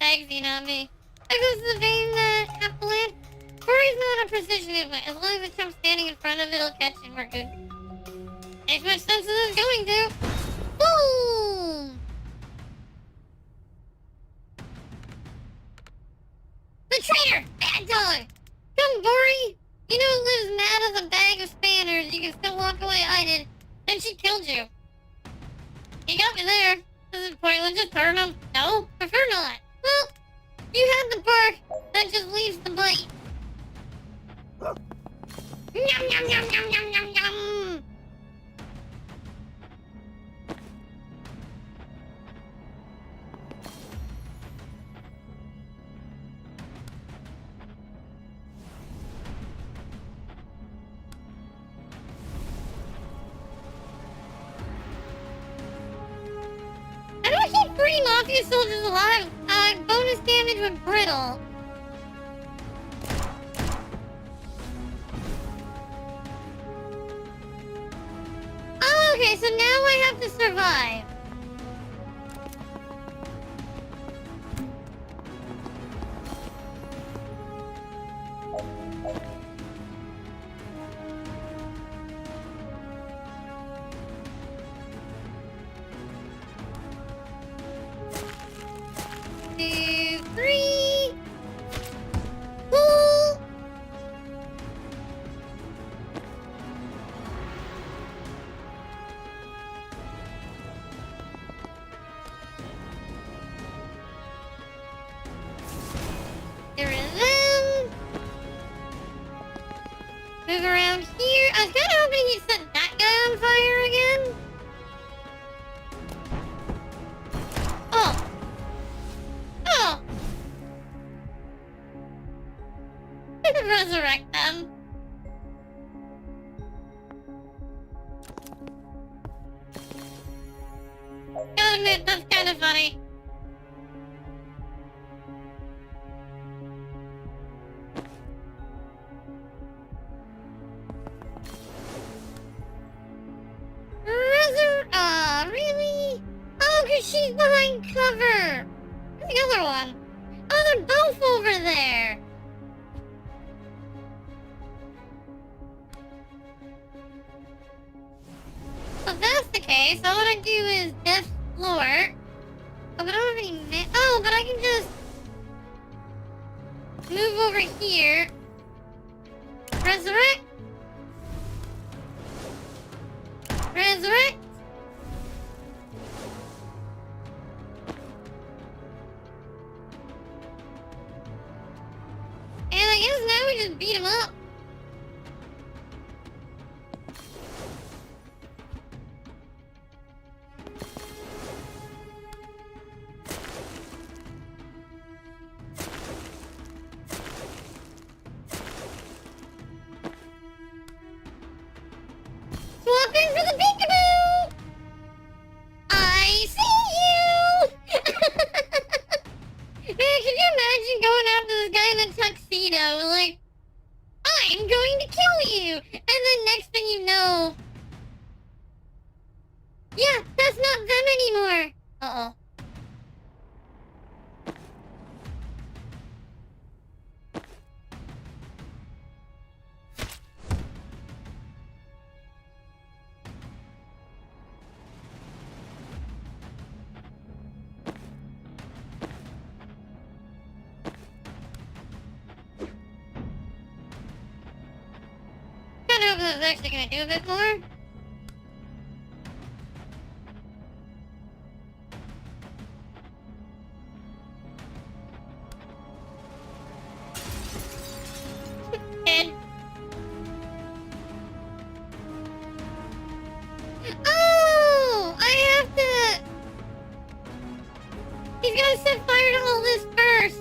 Tagsy, not me. There goes the vein half the land. Corey's not a precision input. As long as the chump standing in front of it, it'll catch and we're good. Makes much sense as it's going to. Boom! The traitor! Bad dog! Come, Bori! You know who lives mad as a bag of spanners. You can still walk away. I did. Then she killed you. You got me there. This is pointless. Just turn him. No? Prefer not. Well, you had the bark. That just leaves the bite. Yum, yum, yum, yum, yum, yum, yum. How do I keep 3 Mafia soldiers alive? Bonus damage with brittle. Oh, okay, so now I have to survive. Move around here. I was kind of hoping he'd set that guy on fire again. Oh. Oh. I could resurrect them. Gotta admit, that's kind of funny. Really? Oh, because she's behind cover. the other one? Oh, they're both over there. Well, if that's the case, all I do is death floor. Oh, but I don't have any oh, but I can just move over here. Resurrect. Resurrect. And I guess now we just beat him up. Swap in for the peekaboo! I see you! Man, can you imagine going after this guy in a tuxedo? Like, I'm going to kill you! And then next thing you know... Yeah, that's not them anymore! Uh-oh. I hope this is actually gonna do a bit more. Dead. Oh! I have to... He's gotta set fire to all this first.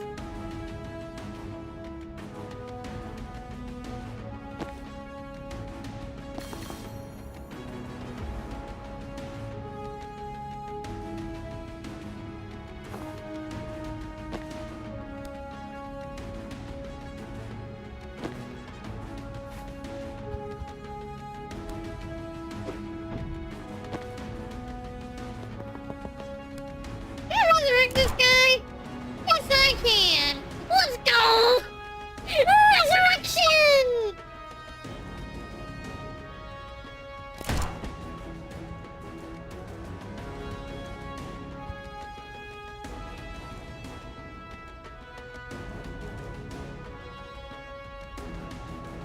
Resurrect this guy? Yes, I can. Let's go. Resurrection!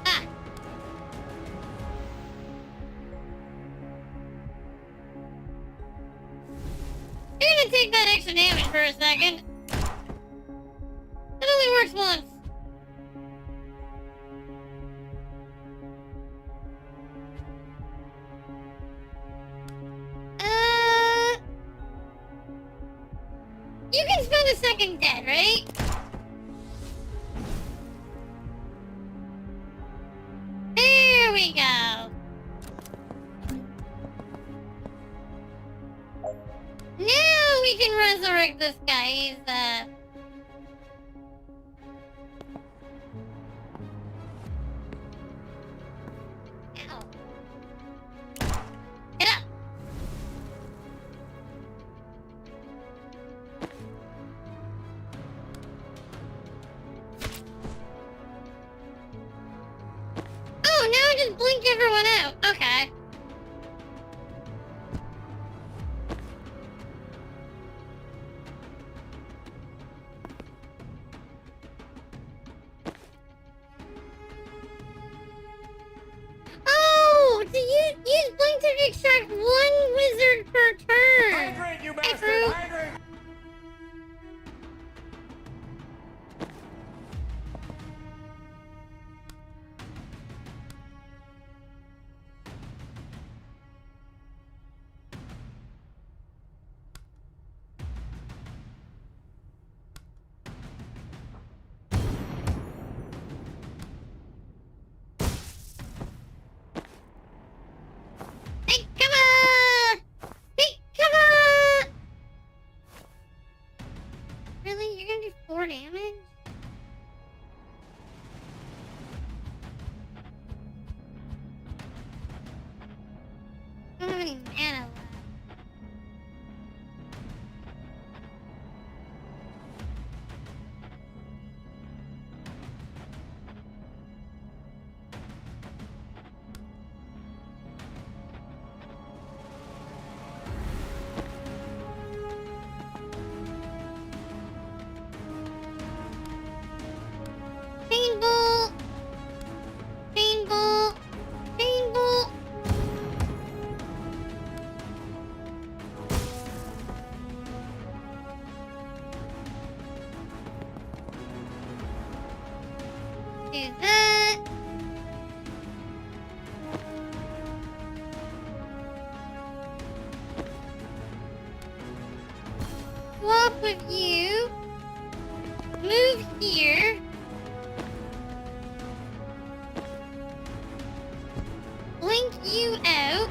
Ah. You're gonna take that extra damage for a second. It only works once. You can spend a second dead, right? There we go. Now we can resurrect this guy. He's, Ow. Get up! Oh, now I just blinked everyone out. Okay. Oh, to use blink to extract one wizard per turn. Hydrate, you Hey, bastard! Fruit. Hydrate! Hey, come on! Hey, come on! Really? You're gonna do 4 damage? I don't have any mana left. do that. Swap with you. Move here. Link you out.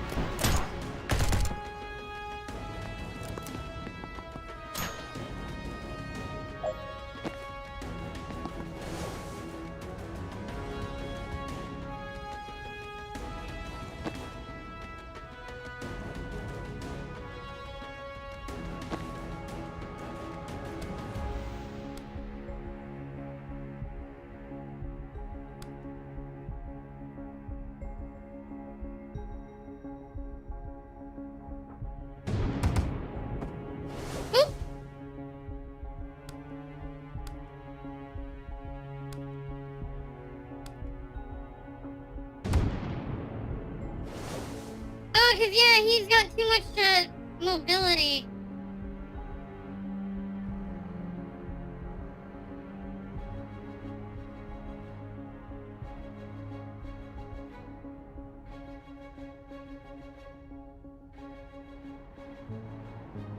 Oh, cause yeah, he's got too much mobility.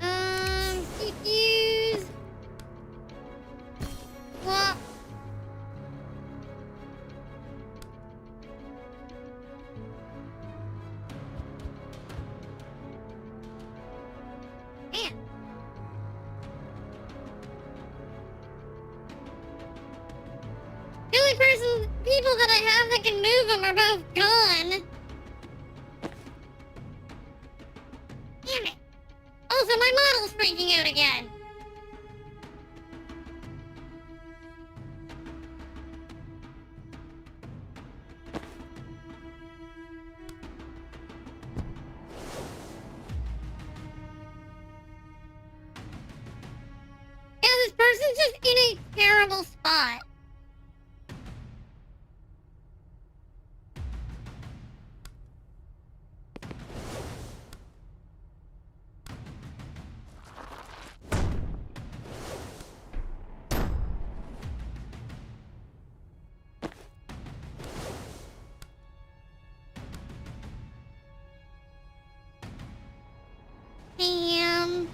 Confuse. Swap. Man. The only people that I have that can move them are both gone. Damn it. Also, my model's freaking out again. Yeah, this person's just in a terrible spot. Damn.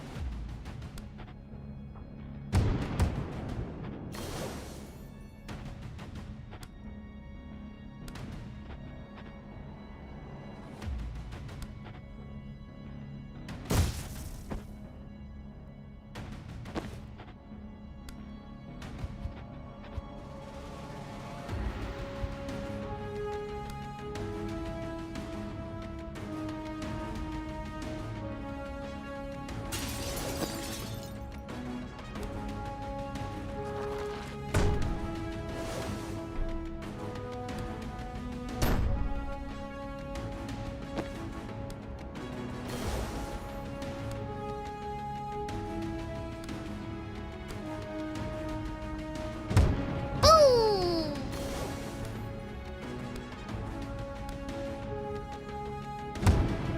Ooh.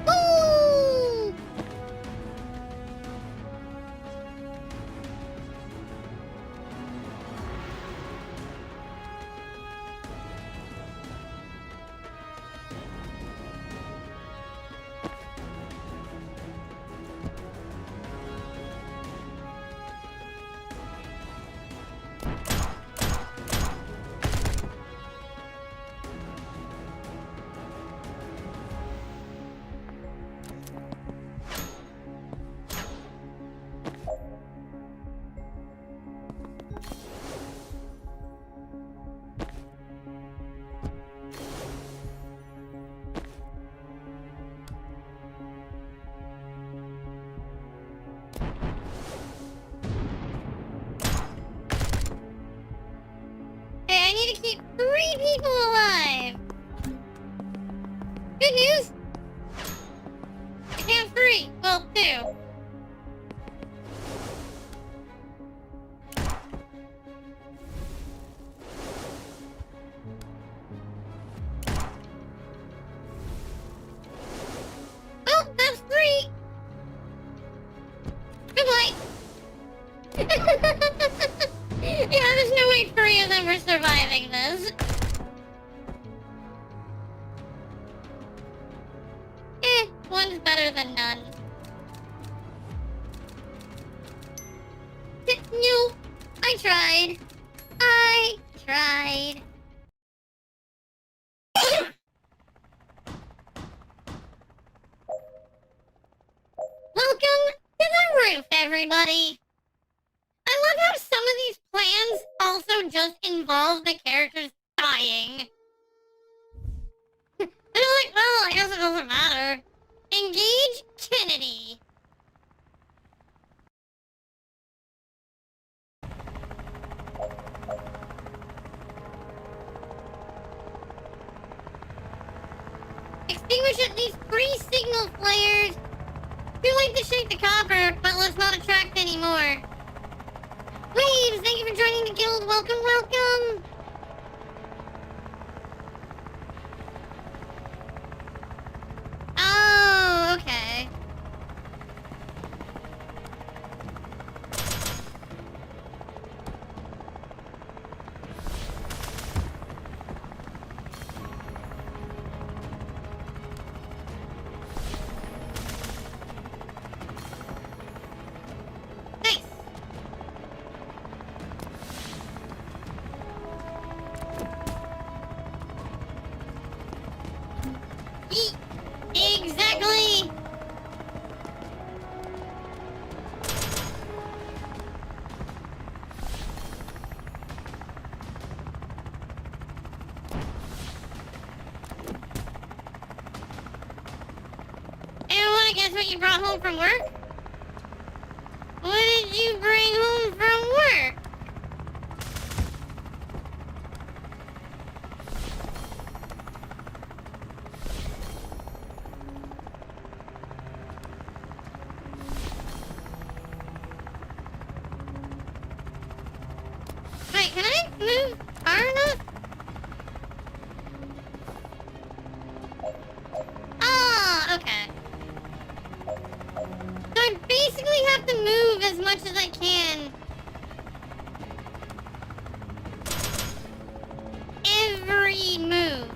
Ooh. Hey, I need to keep 3 people alive. Good news. I have 3. Well, 2. Oh, that's 3. Goodbye. Yeah, there's no way 3 of them are surviving this. than none. No, I tried. I tried. Welcome to the roof, everybody. I love how some of these plans also just involve the characters dying. They're like, well, I guess it doesn't matter. Engage Kennedy. Extinguish at least 3 signal flares. Too late to shake the copper, but let's not attract anymore. Waves, thank you for joining the guild. Welcome, welcome. Oh, okay. Nice. Yeet. Exactly. Anyone want to guess what you brought home from work? What did you bring home from work? Wait, can I move far enough? Oh, okay. So I basically have to move as much as I can. Every move.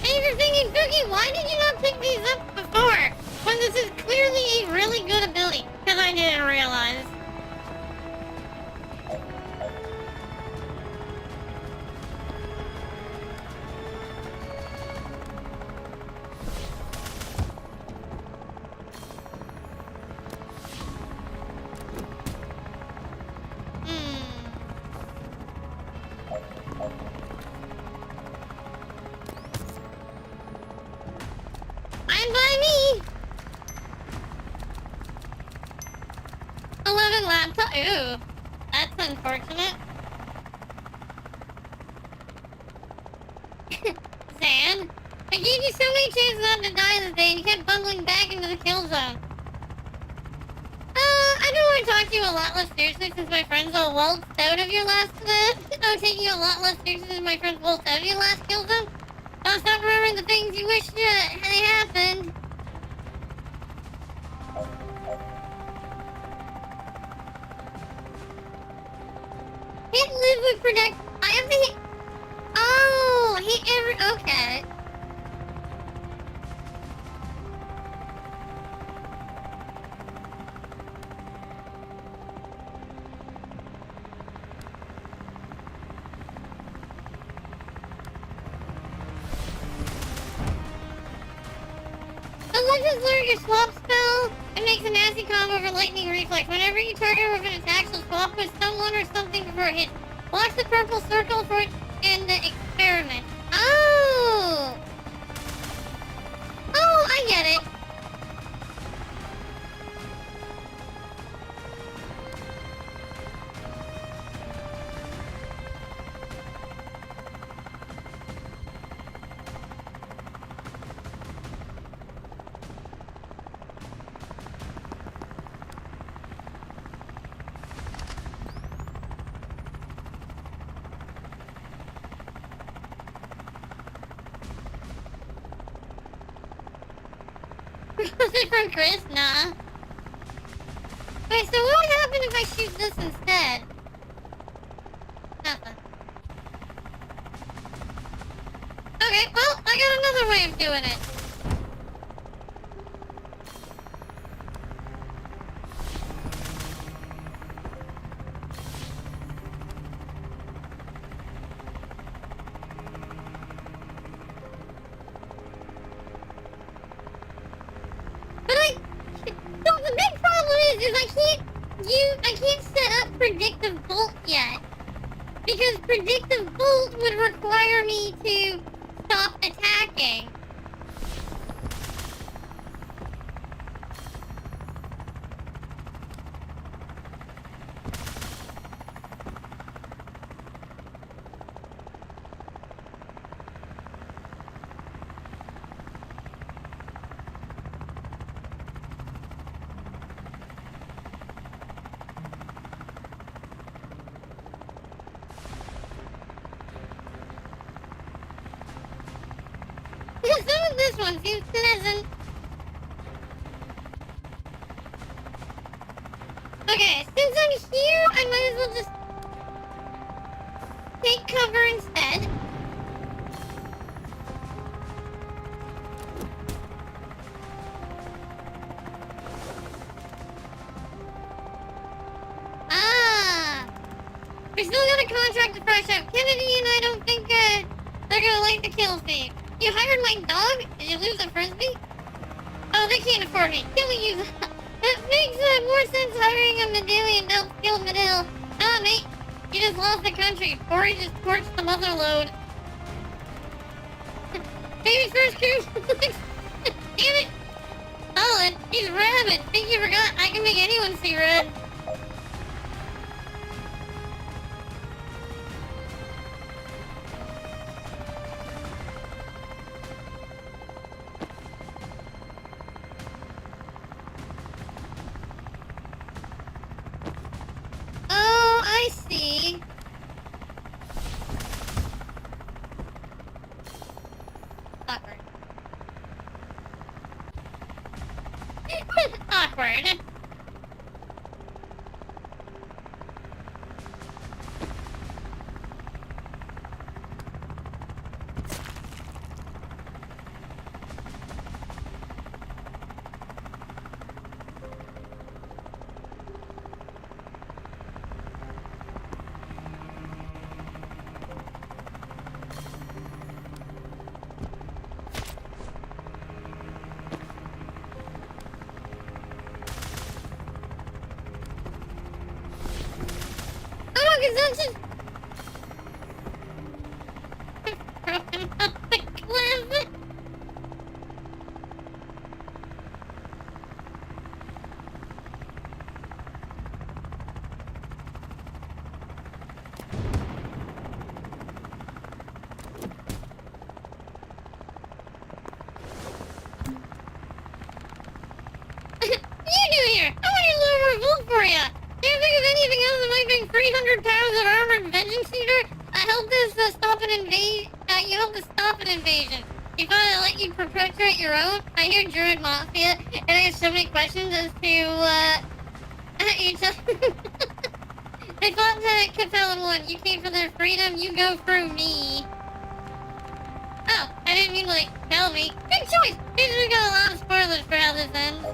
Favorite thinking Cookie, why did you not pick these up before? When this is clearly a really good ability. Because I didn't realize. Fine by me. 11 laptop. Ooh, that's unfortunate. Zan, I gave you so many chances not to die this day, and you kept bumbling back into the kill zone. I don't want to talk to you a lot less seriously since my friends all waltzed out of your last. I'm taking you a lot less seriously since my friends waltzed out of your last kill zone. Don't stop remembering the things you wish they happened. Hit live with protect. I have to hit. Oh, hit every. Okay. Legends learn your swap spell. It makes a nasty combo for lightning reflex. Whenever you target her with an attack, she'll swap with someone or something before it hits. Watch the purple circle for it and the experiment. Oh! Oh, I get it. Was it from Chris? Nah. Wait, so what would happen if I shoot this instead? Nothing. Okay, well, I got another way of doing it. But the big problem is I can't set up predictive bolt yet. Because predictive bolt would require me to stop attacking. Some of this one seems pleasant. Okay, since I'm here, I might as well just take cover instead. Ah! We still got a contract to fresh out Kennedy, and I don't think they're gonna like the kill feed. You hired my dog? Did you lose the frisbee? Oh, they can't afford me. Can we use that? Makes more sense hiring a medallion to help kill Medill. Ah, mate, you just lost the country. Corey just torched the mother load. Baby first cruise. Damn it. Solid. He's rabid. Think you forgot I can make anyone see red. Oh, I see. Awkward. Awkward. Oh, because that's just... Broken up the cliff. You do here! I want a little revolt for ya! Can't think of anything else that might make 300 pounds of armored vengeance eater. I helped us stop an invasion. You helped us stop an invasion. You finally let you perpetrate your own? I hear Druid Mafia, and I have so many questions as to, you just... I fought the Capellan one. You came for their freedom, you go through me. Oh, I didn't mean to, tell me. Good choice! We got a lot of spoilers for how this ends.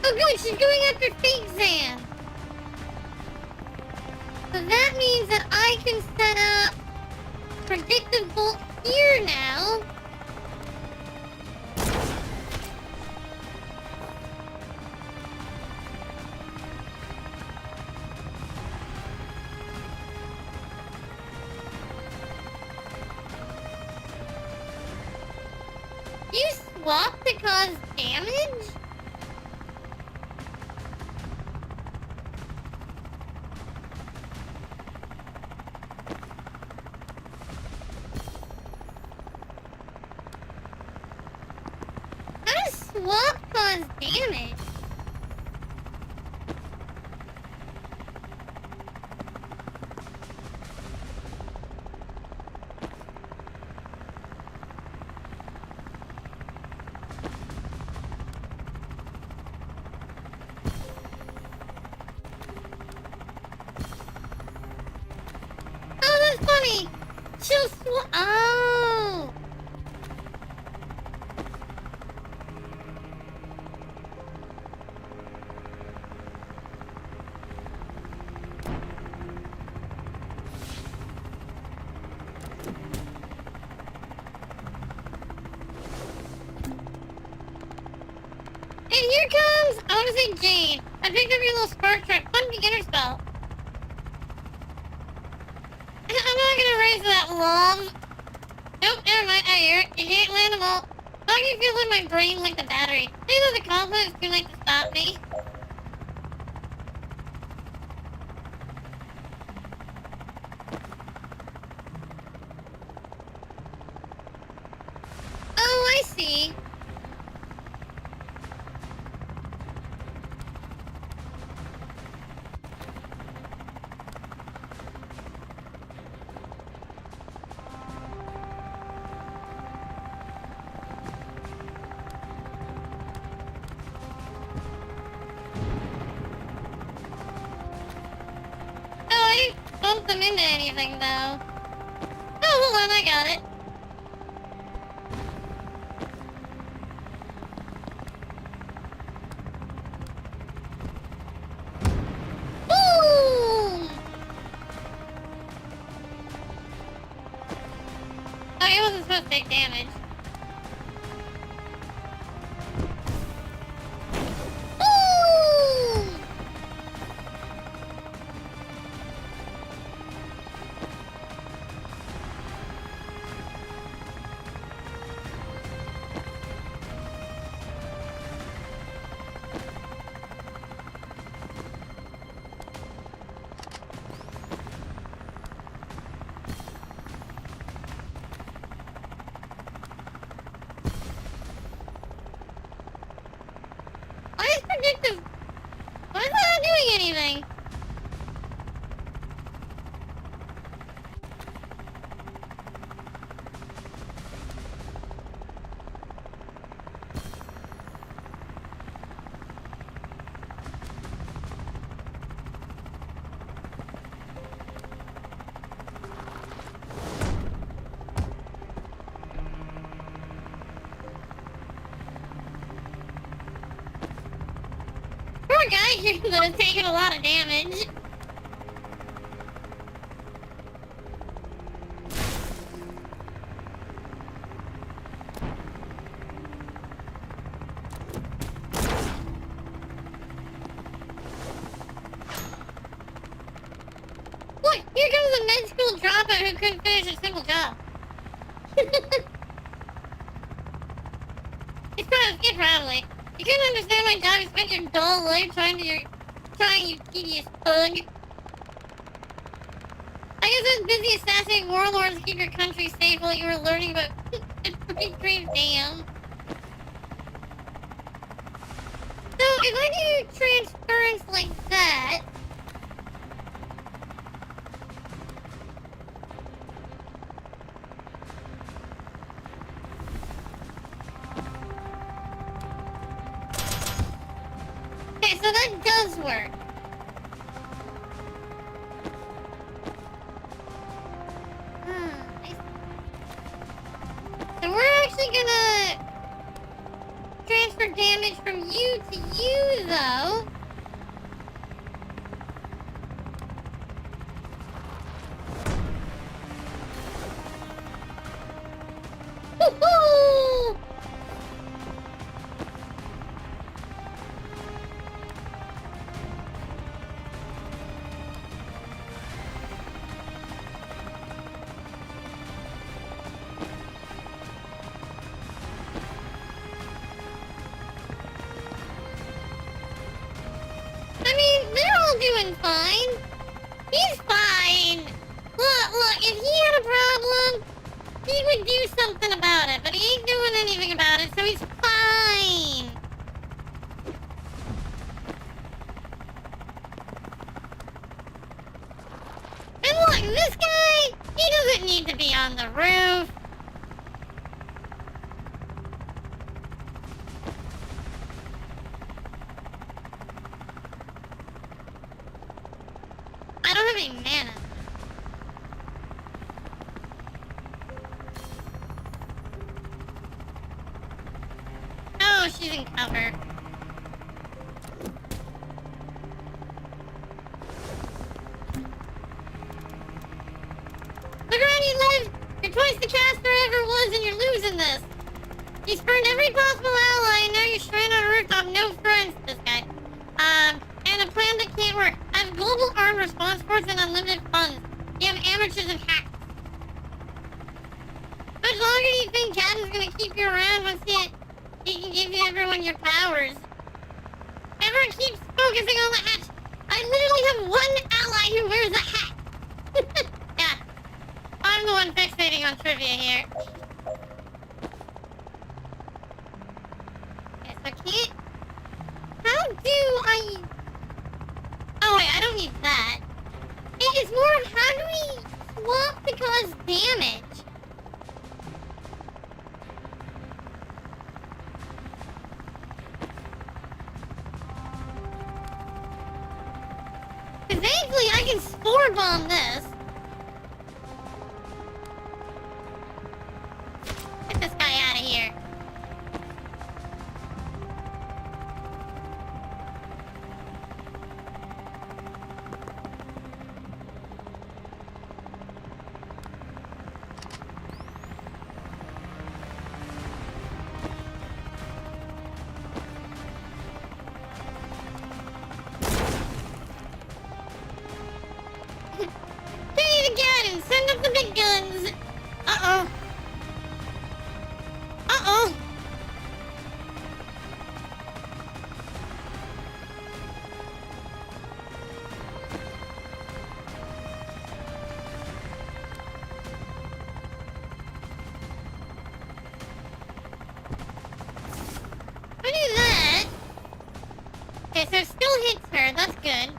Oh good, she's going after fake Zan. So that means that I can set up predictive bolt here now. You swap to cause damage? does damage. Oh, that's funny. She'll oh. And here comes, I want to say Jade. I picked up your little spark trap. Fun beginner spell. I'm not gonna raise that love. Nope, never mind. I hear it. You can't land them all. How do you feel in my brain like the battery? I know the compliment is too late to stop me. Oh, I see. Oh, I bumped them into anything, though. Oh, hold on, I got it. Boom! Oh, he wasn't supposed to take damage. Boom! Why is predictive? Why is it not doing anything? Poor guy here that has taken a lot of damage. Look, here comes a med school dropout who couldn't finish a simple job. It's probably. You couldn't understand my job. You spent your dull life trying, you tedious bug. I guess I was busy assassinating warlords to keep your country safe while you were learning about the dream. Damn. So if I do transference like that. Okay, so that does work. So we're actually gonna transfer damage from you to you, though. Woohoo! I mean, they're all doing fine. He's fine. Look, if he had a problem, he would do something about it, but he ain't doing anything about it, so he's fine. He doesn't need to be on the roof. I don't have any mana. Oh, she's in cover. Look around you, Liv! You're twice the caster I ever was, and you're losing this. You spurned every possible ally, and now you're stranded on a rooftop, no friends. This guy. And a plan that can't work. I have global armed response force and unlimited funds. You have amateurs and hacks. How much longer do you think Captain's gonna keep you around once he can give you everyone your powers? Everyone keeps focusing on the hatch. I literally have one ally who wears a hat. Yeah. I'm the one fixating on trivia here. Okay, so can't... How do I... Oh wait, I don't need that. It's more of how do we swap to cause damage? Cause thankfully I can spore bomb this. Get this guy out of here. Hey, the Gaddon, send up the big guns. Uh-oh. Uh-oh. I do that. Okay, so it still hits her. That's good.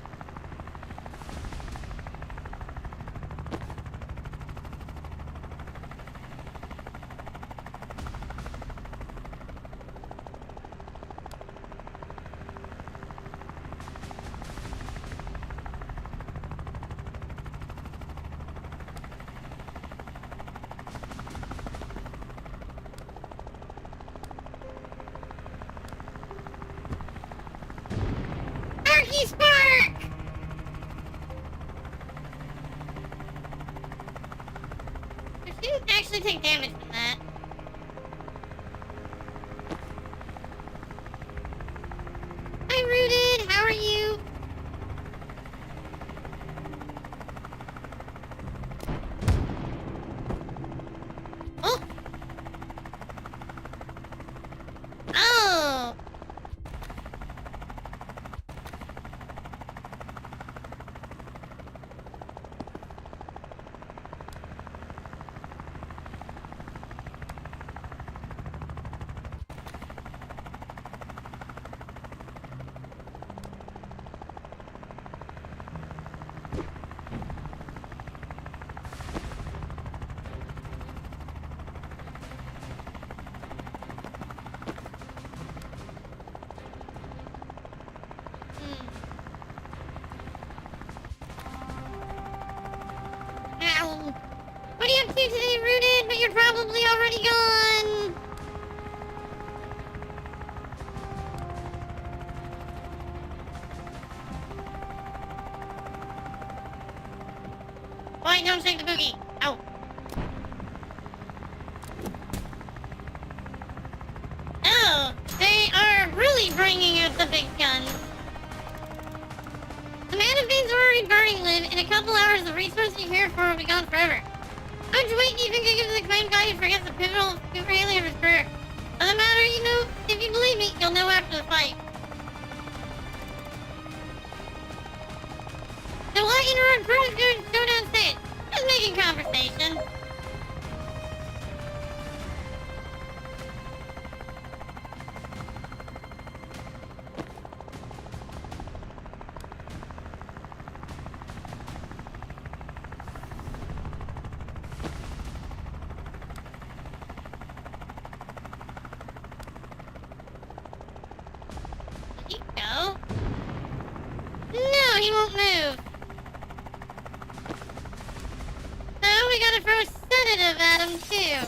Sparky Spark! I didn't actually take damage from that. Hi, Rooted. How are you? Oh! Oh! Ow. What are you up to today, Rooted? But you're probably already gone. Why don't shake the boogie? Ow. Oh, they are really bringing out the big guns. The mana veins are already burning, Liv. In a couple hours, the resource you're here for will be gone forever. How much weight do you think I give to the claim guy who forgets the pivotal failure of his career? Doesn't matter, you know, if you believe me, you'll know after the fight. So what interrupt Crew's good showdown stage? Just making conversation. he won't move. So we gotta throw sedative at him too.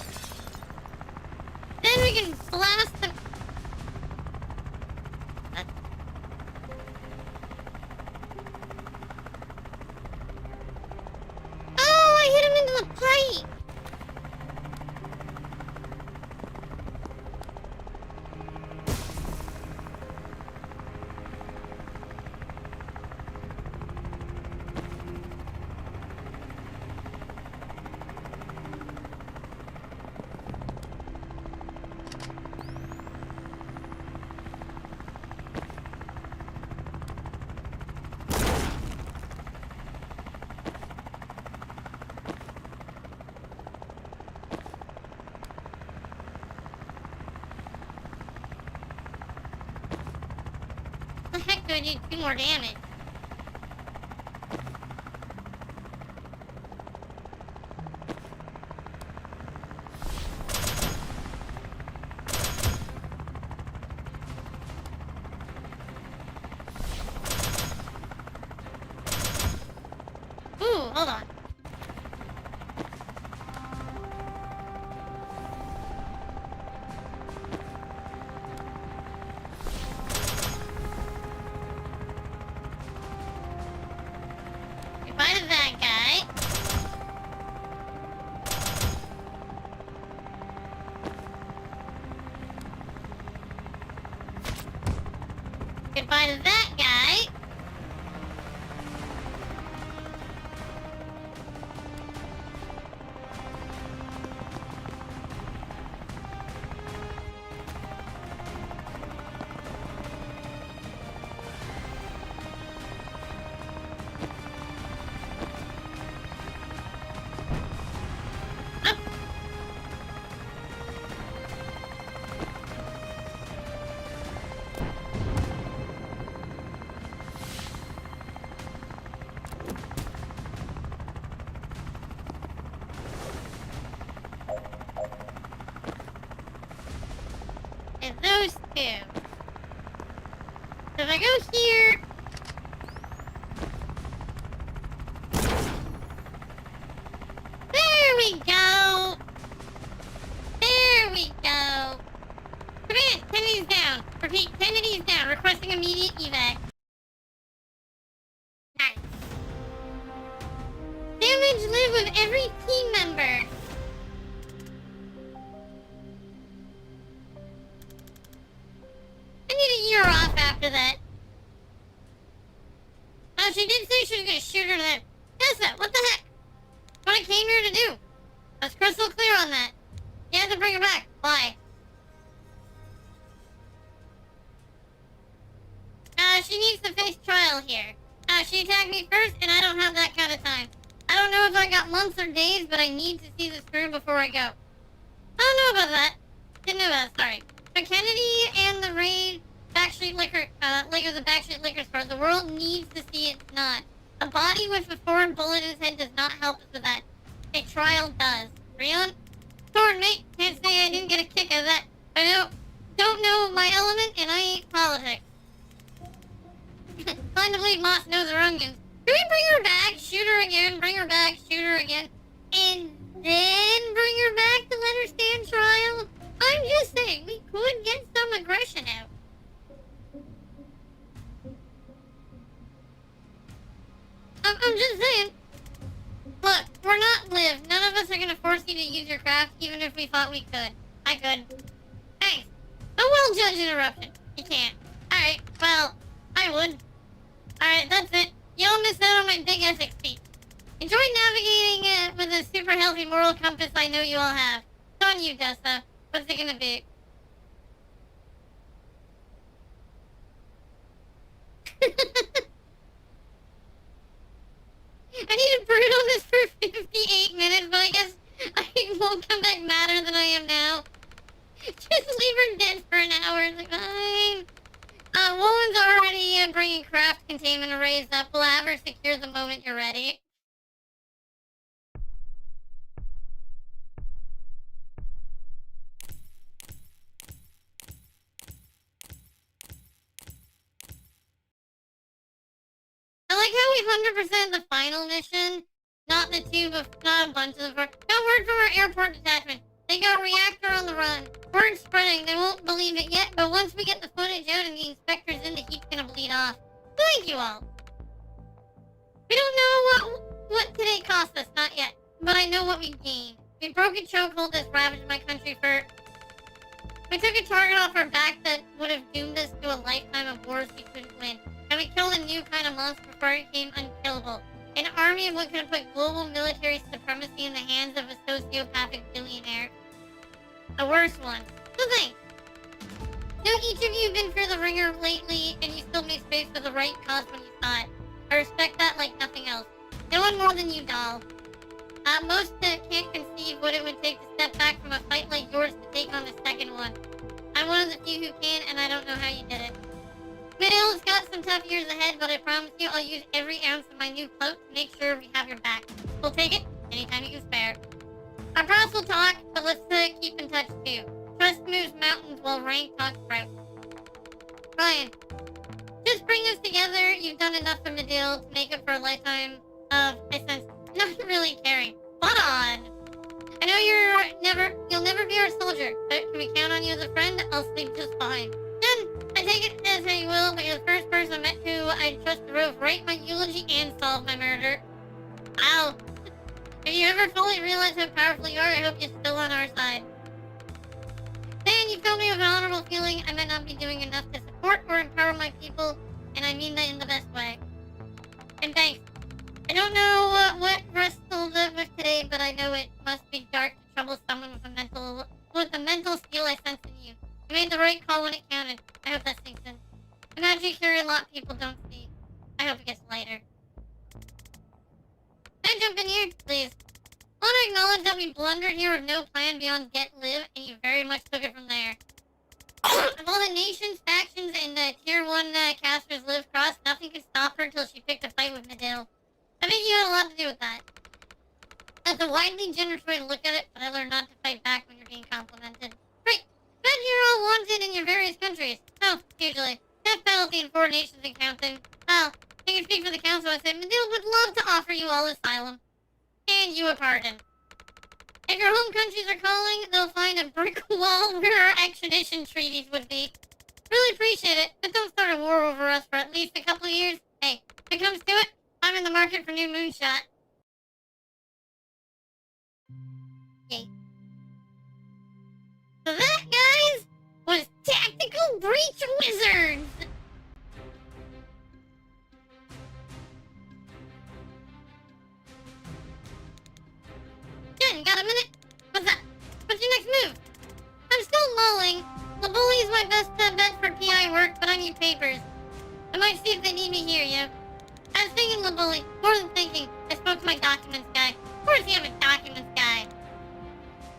Then we can blast him. Oh, I hit him into the pipe. The heck do I do 2 more damage? Ooh, hold on. Goodbye to that guy. Goodbye to that guy. And those 2. So if I go here... There we go! There we go! Command, 10 of these down. Repeat, 10 of these down. Requesting immediate evac. Nice. Damage live with every team member. I need a year off after that. Oh, she did say she was gonna shoot her then. Tessa, what the heck? What I came here to do. I was crystal clear on that. You have to bring her back. Why? She needs to face trial here. She attacked me first, and I don't have that kind of time. I don't know if I got months or days, but I need to see this through before I go. I don't know about that. Didn't know about it, sorry. So Kennedy and the raid Backstreet Liquor, the Backstreet Liquor Store, the world needs to see it's not. A body with a foreign bullet in his head does not help us with that. A trial does. Rion? Torn, mate. Can't say I didn't get a kick out of that. I don't know my element, and I ain't politics. Time to believe Moss knows her onions. Do we bring her back, shoot her again, bring her back, shoot her again, and then bring her back to let her stand trial? I'm just saying, we could get some aggression out. I'm just saying. Look, we're not Liv. None of us are gonna force you to use your craft, even if we thought we could. I could. Thanks. A well-judged interruption. You can't. Alright, well, I would. Alright, that's it. You don't miss out on my big ethics speech. Enjoy navigating with a super healthy moral compass I know you all have. It's on you, Dessa. What's it gonna be? I need to brood on this for 58 minutes, but I guess I won't come back madder than I am now. Just leave her dead for an hour. It's like, fine. Woman's already bringing craft containment arrays up. We'll have her secure the moment you're ready. I like 100% the final mission, not the two, not a bunch of them. Got word from our airport detachment. They got a reactor on the run. Word spreading. They won't believe it yet, but once we get the footage out and the inspector's in, the heat's gonna bleed off. Thank you all. We don't know what today cost us, not yet, but I know what we gained. We broke a chokehold that's ravaged my country for... We took a target off our back that would have doomed us to a lifetime of wars we couldn't win. And we killed a new kind of monster before it became unkillable. An army of what could have put global military supremacy in the hands of a sociopathic billionaire. The worst one. So thanks. Know each of you have been through the ringer lately, and you still made space for the right cause when you saw it. I respect that like nothing else. No one more than you, doll. Most can't conceive what it would take to step back from a fight like yours to take on the second one. I'm one of the few who can, and I don't know how you did it. Midhill's got some tough years ahead, but I promise you I'll use every ounce of my new clout to make sure we have your back. We'll take it anytime you can spare. Our pros will talk, but let's keep in touch too. Trust moves mountains while rank talks sprout. Ryan, just bring us together. You've done enough for Medill to make up for a lifetime of, I sense, not really caring. Spot on. I know you'll never be our soldier, but can we count on you as a friend? I'll sleep just fine. Then, I take it as how you will, but you're the first person I met who I'd trust to both write my eulogy and solve my murder. Wow. If you ever fully realize how powerful you are, I hope you're still on our side. Dan, you filled me with an honorable feeling I might not be doing enough to support or empower my people, and I mean that in the best way. And thanks. I don't know what wrestled with today, but I know it must be dark to trouble someone with the mental skill I sense in you. You made the right call when it counted. I hope that sinks in. Imagine you carry a lot people don't see. I hope it gets lighter. Can I jump in here, please? I want to acknowledge that we blundered here with no plan beyond get live, and you very much took it from there. Of all the nations, factions, and tier 1 casters live across, nothing could stop her until she picked a fight with Medill. I think you had a lot to do with that. That's a widely generous way to look at it, but I learned not to fight back when you're being complimented. Right, bet you're all wanted in your various countries. Oh, usually. Death penalty in 4 nations and counting. Well, I can speak for the council and say Medill would love to offer you all asylum. And you a pardon. If your home countries are calling, they'll find a brick wall where our extradition treaties would be. Really appreciate it, but don't start a war over us for at least a couple of years. Hey, if it comes to it, I'm in the market for new moonshot. Yay. So that, guys, was Tactical Breach Wizards! Jen, got a minute? What's up? What's your next move? I'm still mulling. The bully is my best bet for PI work, but I need papers. I might see if they need me here, yo. I was thinking, the bully. More than thinking. I spoke to my documents guy. Of course you have a documents guy.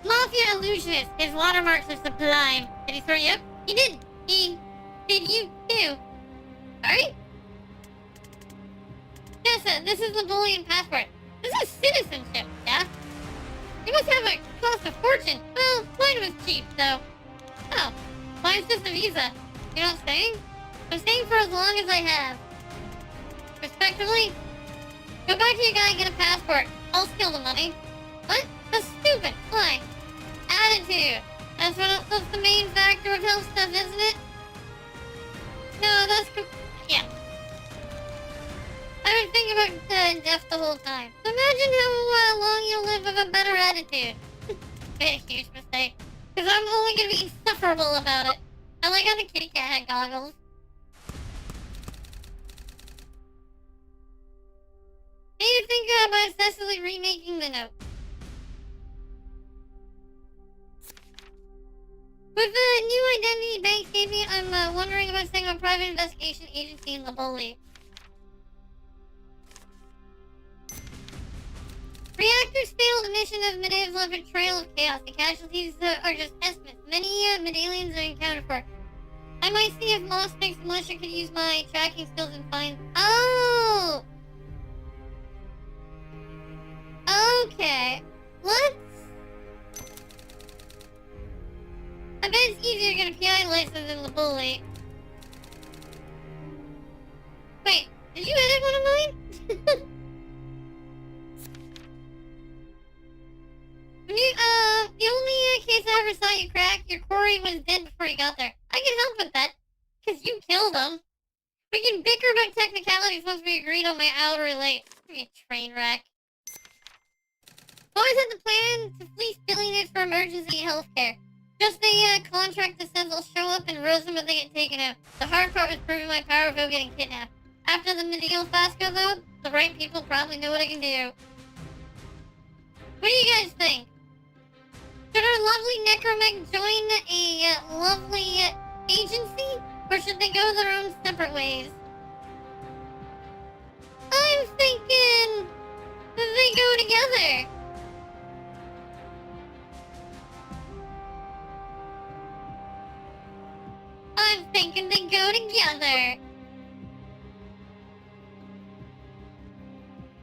Mafia illusionist. His watermarks are sublime. Did he throw you up? He did. He did you too. Sorry? Yes, this is the bullion passport. This is citizenship, yeah? You must have a cost of fortune. Well, mine was cheap, though. Oh, mine's just a visa. You're not staying? I'm staying for as long as I have. Respectively, go back to your guy and get a passport. I'll steal the money. What? That's stupid. Why? Attitude. That's the main factor of health stuff, isn't it? No, yeah. I've been thinking about death the whole time. Imagine how long you'll live with a better attitude. Made a huge mistake. Because I'm only going to be insufferable about it. I like how the kitty cat had goggles. What do you think about obsessively remaking the note? With the new identity banks gave me, I'm wondering about setting a private investigation agency in Laboli. Reactor's failed mission of Medivh left a trail of chaos. The casualties are just estimates. Many Medallions are accounted for. I might see if Moss thinks militia could use my tracking skills and find... Oh! Okay. Let's... I bet it's easier to get a PI license than the bully. Wait, did you edit one of mine? we got there. I can help with that, because you killed him. We can bicker about technicalities once we agreed on my hourly rate. Be a train wreck. Boys had the plan to fleece billionaires for emergency healthcare. Just a contract that says I'll show up and roast them if they get taken out. The hard part was proving my power without getting kidnapped. After the medieval fiasco, though, the right people probably know what I can do. What do you guys think? Should our lovely necromech join a lovely agency, or should they go their own separate ways? I'm thinking they go together. I'm thinking they go together.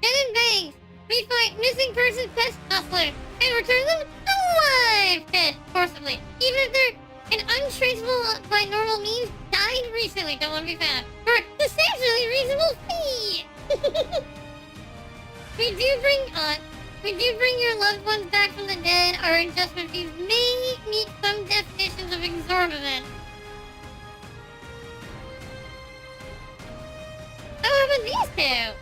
Dead Banks, we fight missing persons pest hustlers and return them alive, dead, forcibly. Even if they're an untraceable by normal means, died recently, don't want to be found, for a substantially reasonable fee. We do bring your loved ones back from the dead. Our adjustment fees may meet some definitions of exorbitant. How about these two?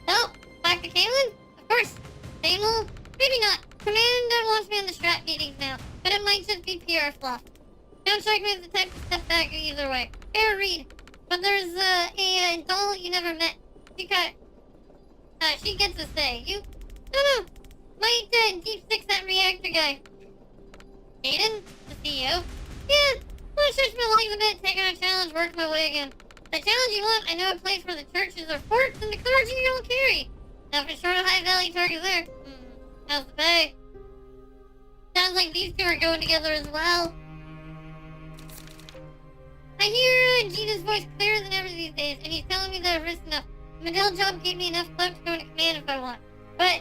Oh, back to Kaylin? Of course. Stable? Maybe not. Commander wants me on the strat meetings now, but it might just be PR fluff. Don't strike me as the type to step back either way. Fair read. But there's a doll you never met. She gets a say. You? No. Might deep six that reactor guy. Aiden? The CEO? Yeah. Wanna stretch my legs a bit, take on a challenge, work my way again. The challenge you want, I know a place where the churches are forts and the clergy don't carry. Now for sure a high value target there. How's the pay? Sounds like these two are going together as well. I hear Gina's voice clearer than ever these days, and he's telling me that I've risked enough. The Medill job gave me enough clout to go into command if I want. But,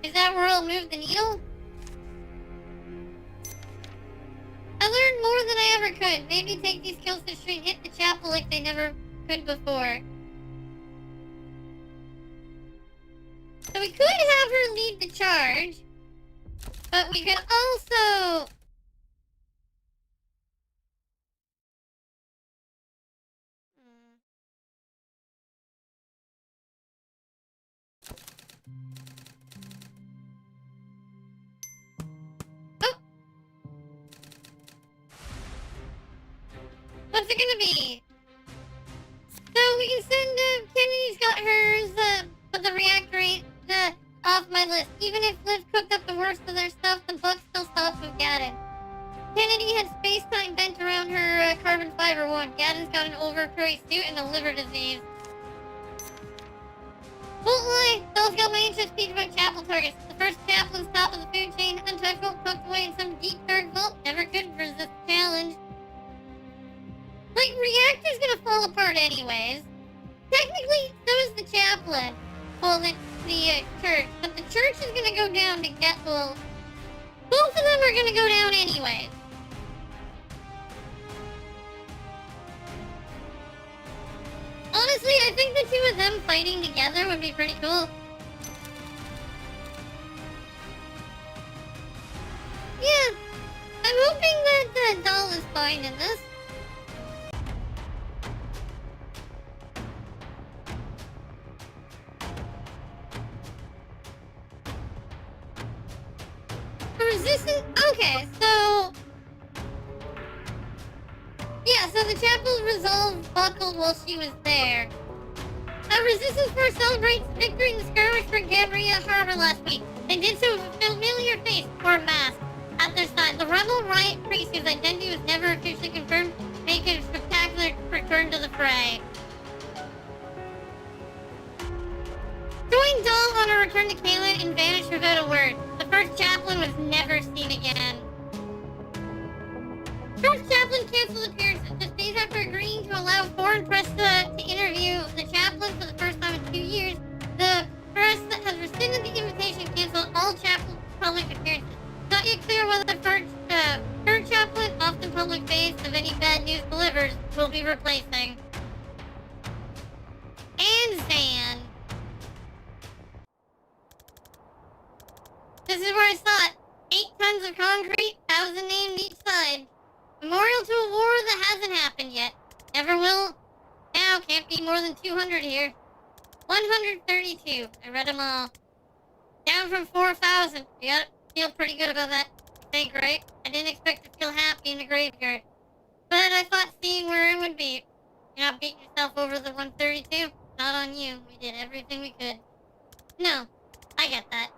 is that where I'll move the needle? I learned more than I ever could. Made me take these skills to the street and hit the chapel like they never could before. So we could have her lead the charge, but we could also... What's it gonna be? So we can send, Kennedy's got hers, but the reactor ain't, off my list. Even if Liv cooked up the worst of their stuff, the book still stops with Gaddon. Kennedy had space-time bent around her, carbon fiber one. Gaddon's got an overpriced suit and a liver disease. Won't lie, those got my interest peaked about chapel targets. The first chaplain's top of the food chain, untouchable, tucked away in some deep dark vault, never could resist the challenge. Like, reactor's gonna fall apart anyways. Technically, so is the chaplain. Well, the church. But the church is gonna go down to get, well... Both of them are gonna go down anyways. Honestly, I think the two of them fighting together would be pretty cool. Yeah. I'm hoping that the doll is fine in this. Resistance? Okay, so... Yeah, so the chapel's resolve buckled while she was there. A resistance force celebrates victory in the skirmish for Gabrielle Harbor last week. They did so with a familiar face, or mask, at their side. The rebel riot priest, whose identity was never officially confirmed, make a spectacular return to the fray. Join Doll on her return to Kaylin and vanished without a word. The first chaplain was never seen again. First chaplain canceled appearances just days after agreeing to allow foreign press to interview the chaplain for the first time in 2 years. The press that has rescinded the invitation canceled all chaplain public appearances. Not yet clear whether the current chaplain, often public face of any bad news delivers, will be replacing. And Zan. This is where I saw it. 8 tons of concrete, 1,000 named each side. Memorial to a war that hasn't happened yet. Never will. Now can't be more than 200 here. 132. I read them all. Down from 4,000. You gotta feel pretty good about that. Ain't great. I didn't expect to feel happy in the graveyard. But I thought seeing where it would be. You're not beating yourself over the 132? Not on you. We did everything we could. No, I get that.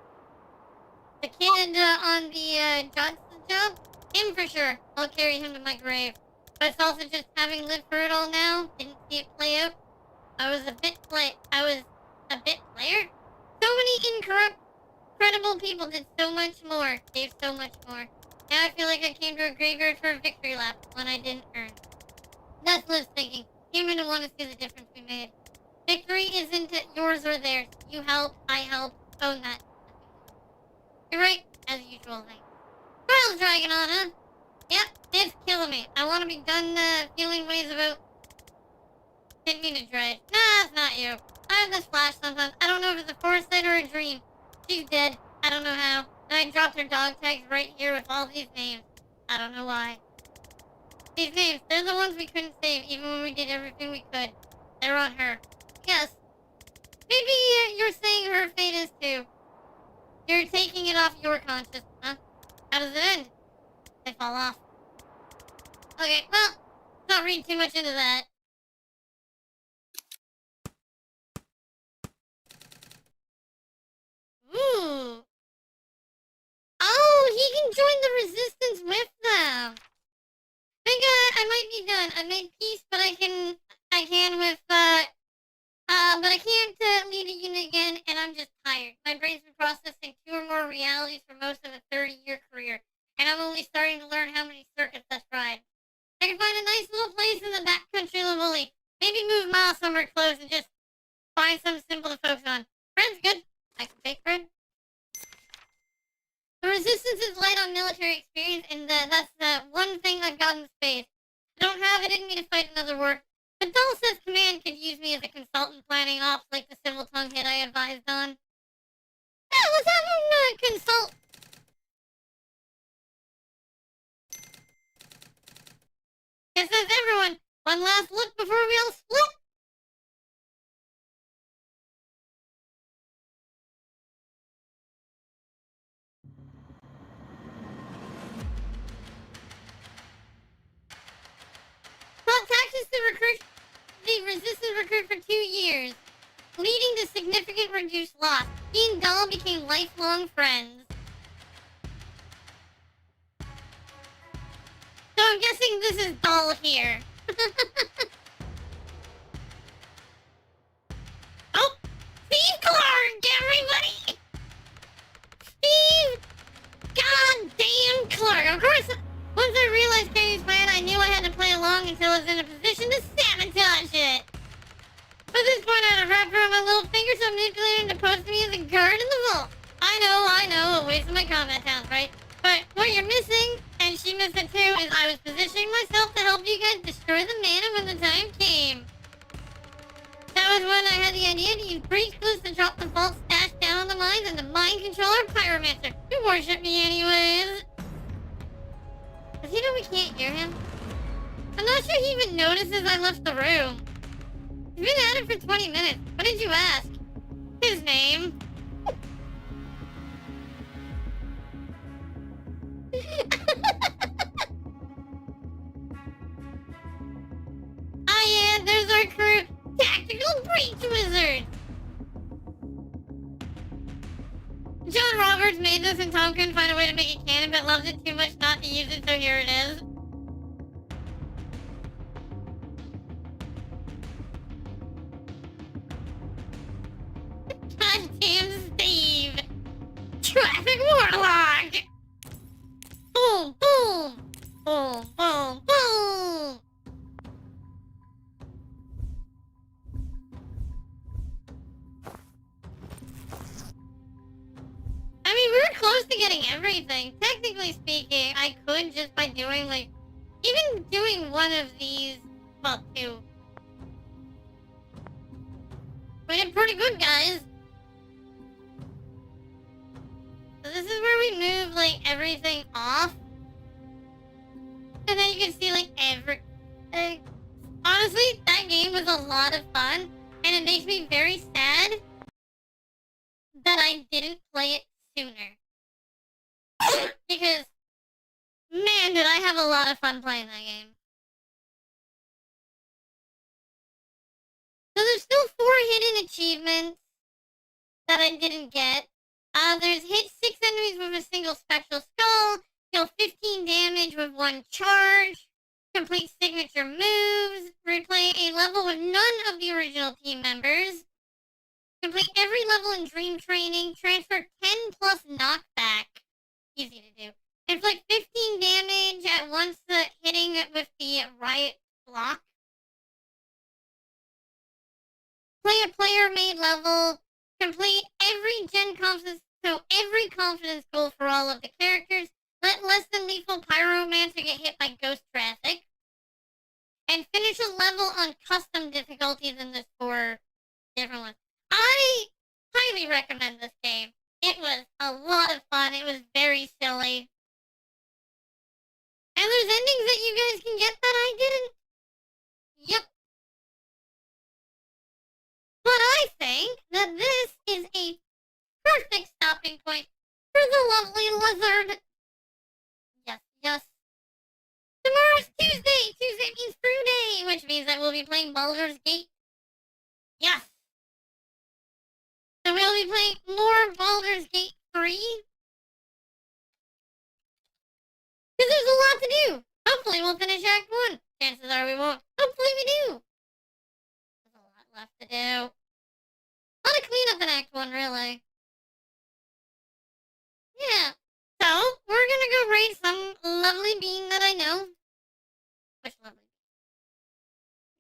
The kid on the Johnson job? Him for sure. I'll carry him to my grave. But it's also just having lived through it all now, didn't see it play out. I was a bit player. So many incredible people did so much more, gave so much more. Now I feel like I came to a graveyard for a victory lap, one I didn't earn. That's Liz thinking. Came in to want to see the difference we made. Victory isn't yours or theirs. You help, I help, own that. You're right, as usual, Hank. Trials dragging on, huh? Yep, it's killing me. I want to be done feeling ways about... Didn't mean to dredge. Nah, it's not you. I have this flash sometimes. I don't know if it's a foresight or a dream. She's dead. I don't know how. And I dropped her dog tags right here with all these names. I don't know why. These names, they're the ones we couldn't save even when we did everything we could. They're on her. Yes. Maybe you're saying her fate is too. You're taking it off your conscience, huh? How does it end? They fall off. Okay, well, let's not read too much into that. Ooh. Oh, he can join the resistance with them. I think I might be done. I made peace, but I can with, but I can't lead a unit again, and I'm just tired. My brain's been processing 2 or more realities for most of a 30-year career, and I'm only starting to learn how many circuits I've tried. I can find a nice little place in the backcountry of Lily. Maybe move Miles somewhere close and just find something simple to focus on. Bread's good. I can bake bread. The resistance is light on military experience, and that's the one thing I've got in spades. I don't have it in me to fight another war. But Doll says Command could use me as a consultant planning ops like the civil tongue hit I advised on. Yeah, let's have him consult. It says everyone, one last look before we all split. Taught tactics to recruit the resistance recruit for 2 years, leading to significant reduced loss. He and Doll became lifelong friends. So I'm guessing this is Doll here. Oh, Steve Clark, everybody! Steve goddamn Clark. Of course, once I realized Katie's plan, I knew I had to play along until I was in a position to sabotage it. At this point, I had a wrapper on my little finger, so I manipulated him to post me as a guard in the vault. I know, a waste of my combat talents, right? But what you're missing, and she missed it too, is I was positioning myself to help you guys destroy the mana when the time came. That was when I had the idea to use breach clues to drop the vault stash down on the mines and the mind controller pyromancer. You worship me anyways. Does he know we can't hear him? I'm not sure he even notices I left the room. He's been at it for 20 minutes. What did you ask? His name. Ah yeah, there's our crew. Tactical breach wizards. John Roberts made this and Tom couldn't find a way to make it canon, but loves it too much not to use it, so here it is. Goddamn Steve! Traffic warlock! Boom, boom! Boom, boom, boom! I mean, we were close to getting everything. Technically speaking, I could just by doing, like, even doing one of these, well, 2. We did pretty good, guys. So this is where we move, like, everything off. And then you can see, like, honestly, that game was a lot of fun. And it makes me very sad that I didn't play it sooner. Because, man, did I have a lot of fun playing that game. So there's still 4 hidden achievements that I didn't get. There's hit 6 enemies with a single spectral skull, deal 15 damage with 1 charge, complete signature moves, replay a level with none of the original team members, complete every level in Dream Training, transfer 10 plus knockback, easy to do, inflict 15 damage at once hitting with the right block, play a player-made level, complete every every confidence goal for all of the characters, let less than lethal pyromancer get hit by ghost traffic, and finish a level on custom difficulties in the 4 different ones. I highly recommend this game. It was a lot of fun. It was very silly. And there's endings that you guys can get that I didn't. Yep. But I think that this is a perfect stopping point for the lovely lizard. Yes, yes. Tomorrow's Tuesday. Tuesday means Brew Day, which means that we'll be playing Baldur's Gate. Yes. So we'll be playing more Baldur's Gate 3. Because there's a lot to do. Hopefully we'll finish Act 1. Chances are we won't. Hopefully we do. There's a lot left to do. A lot of cleanup in Act 1, really. Yeah. So, we're gonna go raid some lovely bean that I know. Which lovely bean?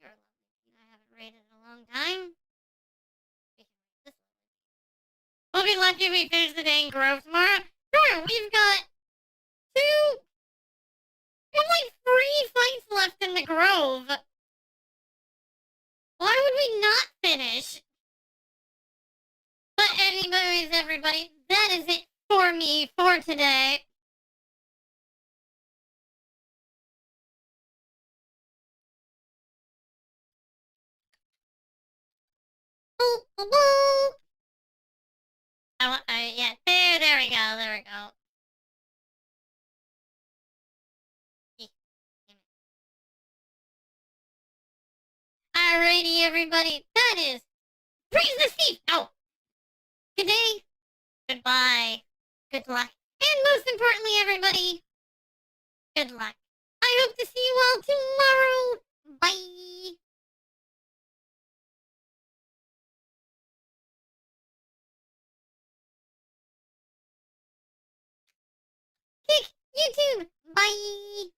You're a lovely bean I haven't raided in a long time. We'll be lucky if we finish the day in Grove tomorrow. Sure, we've got 2... We have like 3 fights left in the Grove. Why would we not finish? But anyways, everybody, that is it for me for today. Oh, oh, oh. Yeah, there we go, there we go. Alrighty, everybody, that is Praise the Thief. Oh, good day, goodbye, good luck, and most importantly, everybody, good luck. I hope to see you all tomorrow. Bye. Kick YouTube. Bye.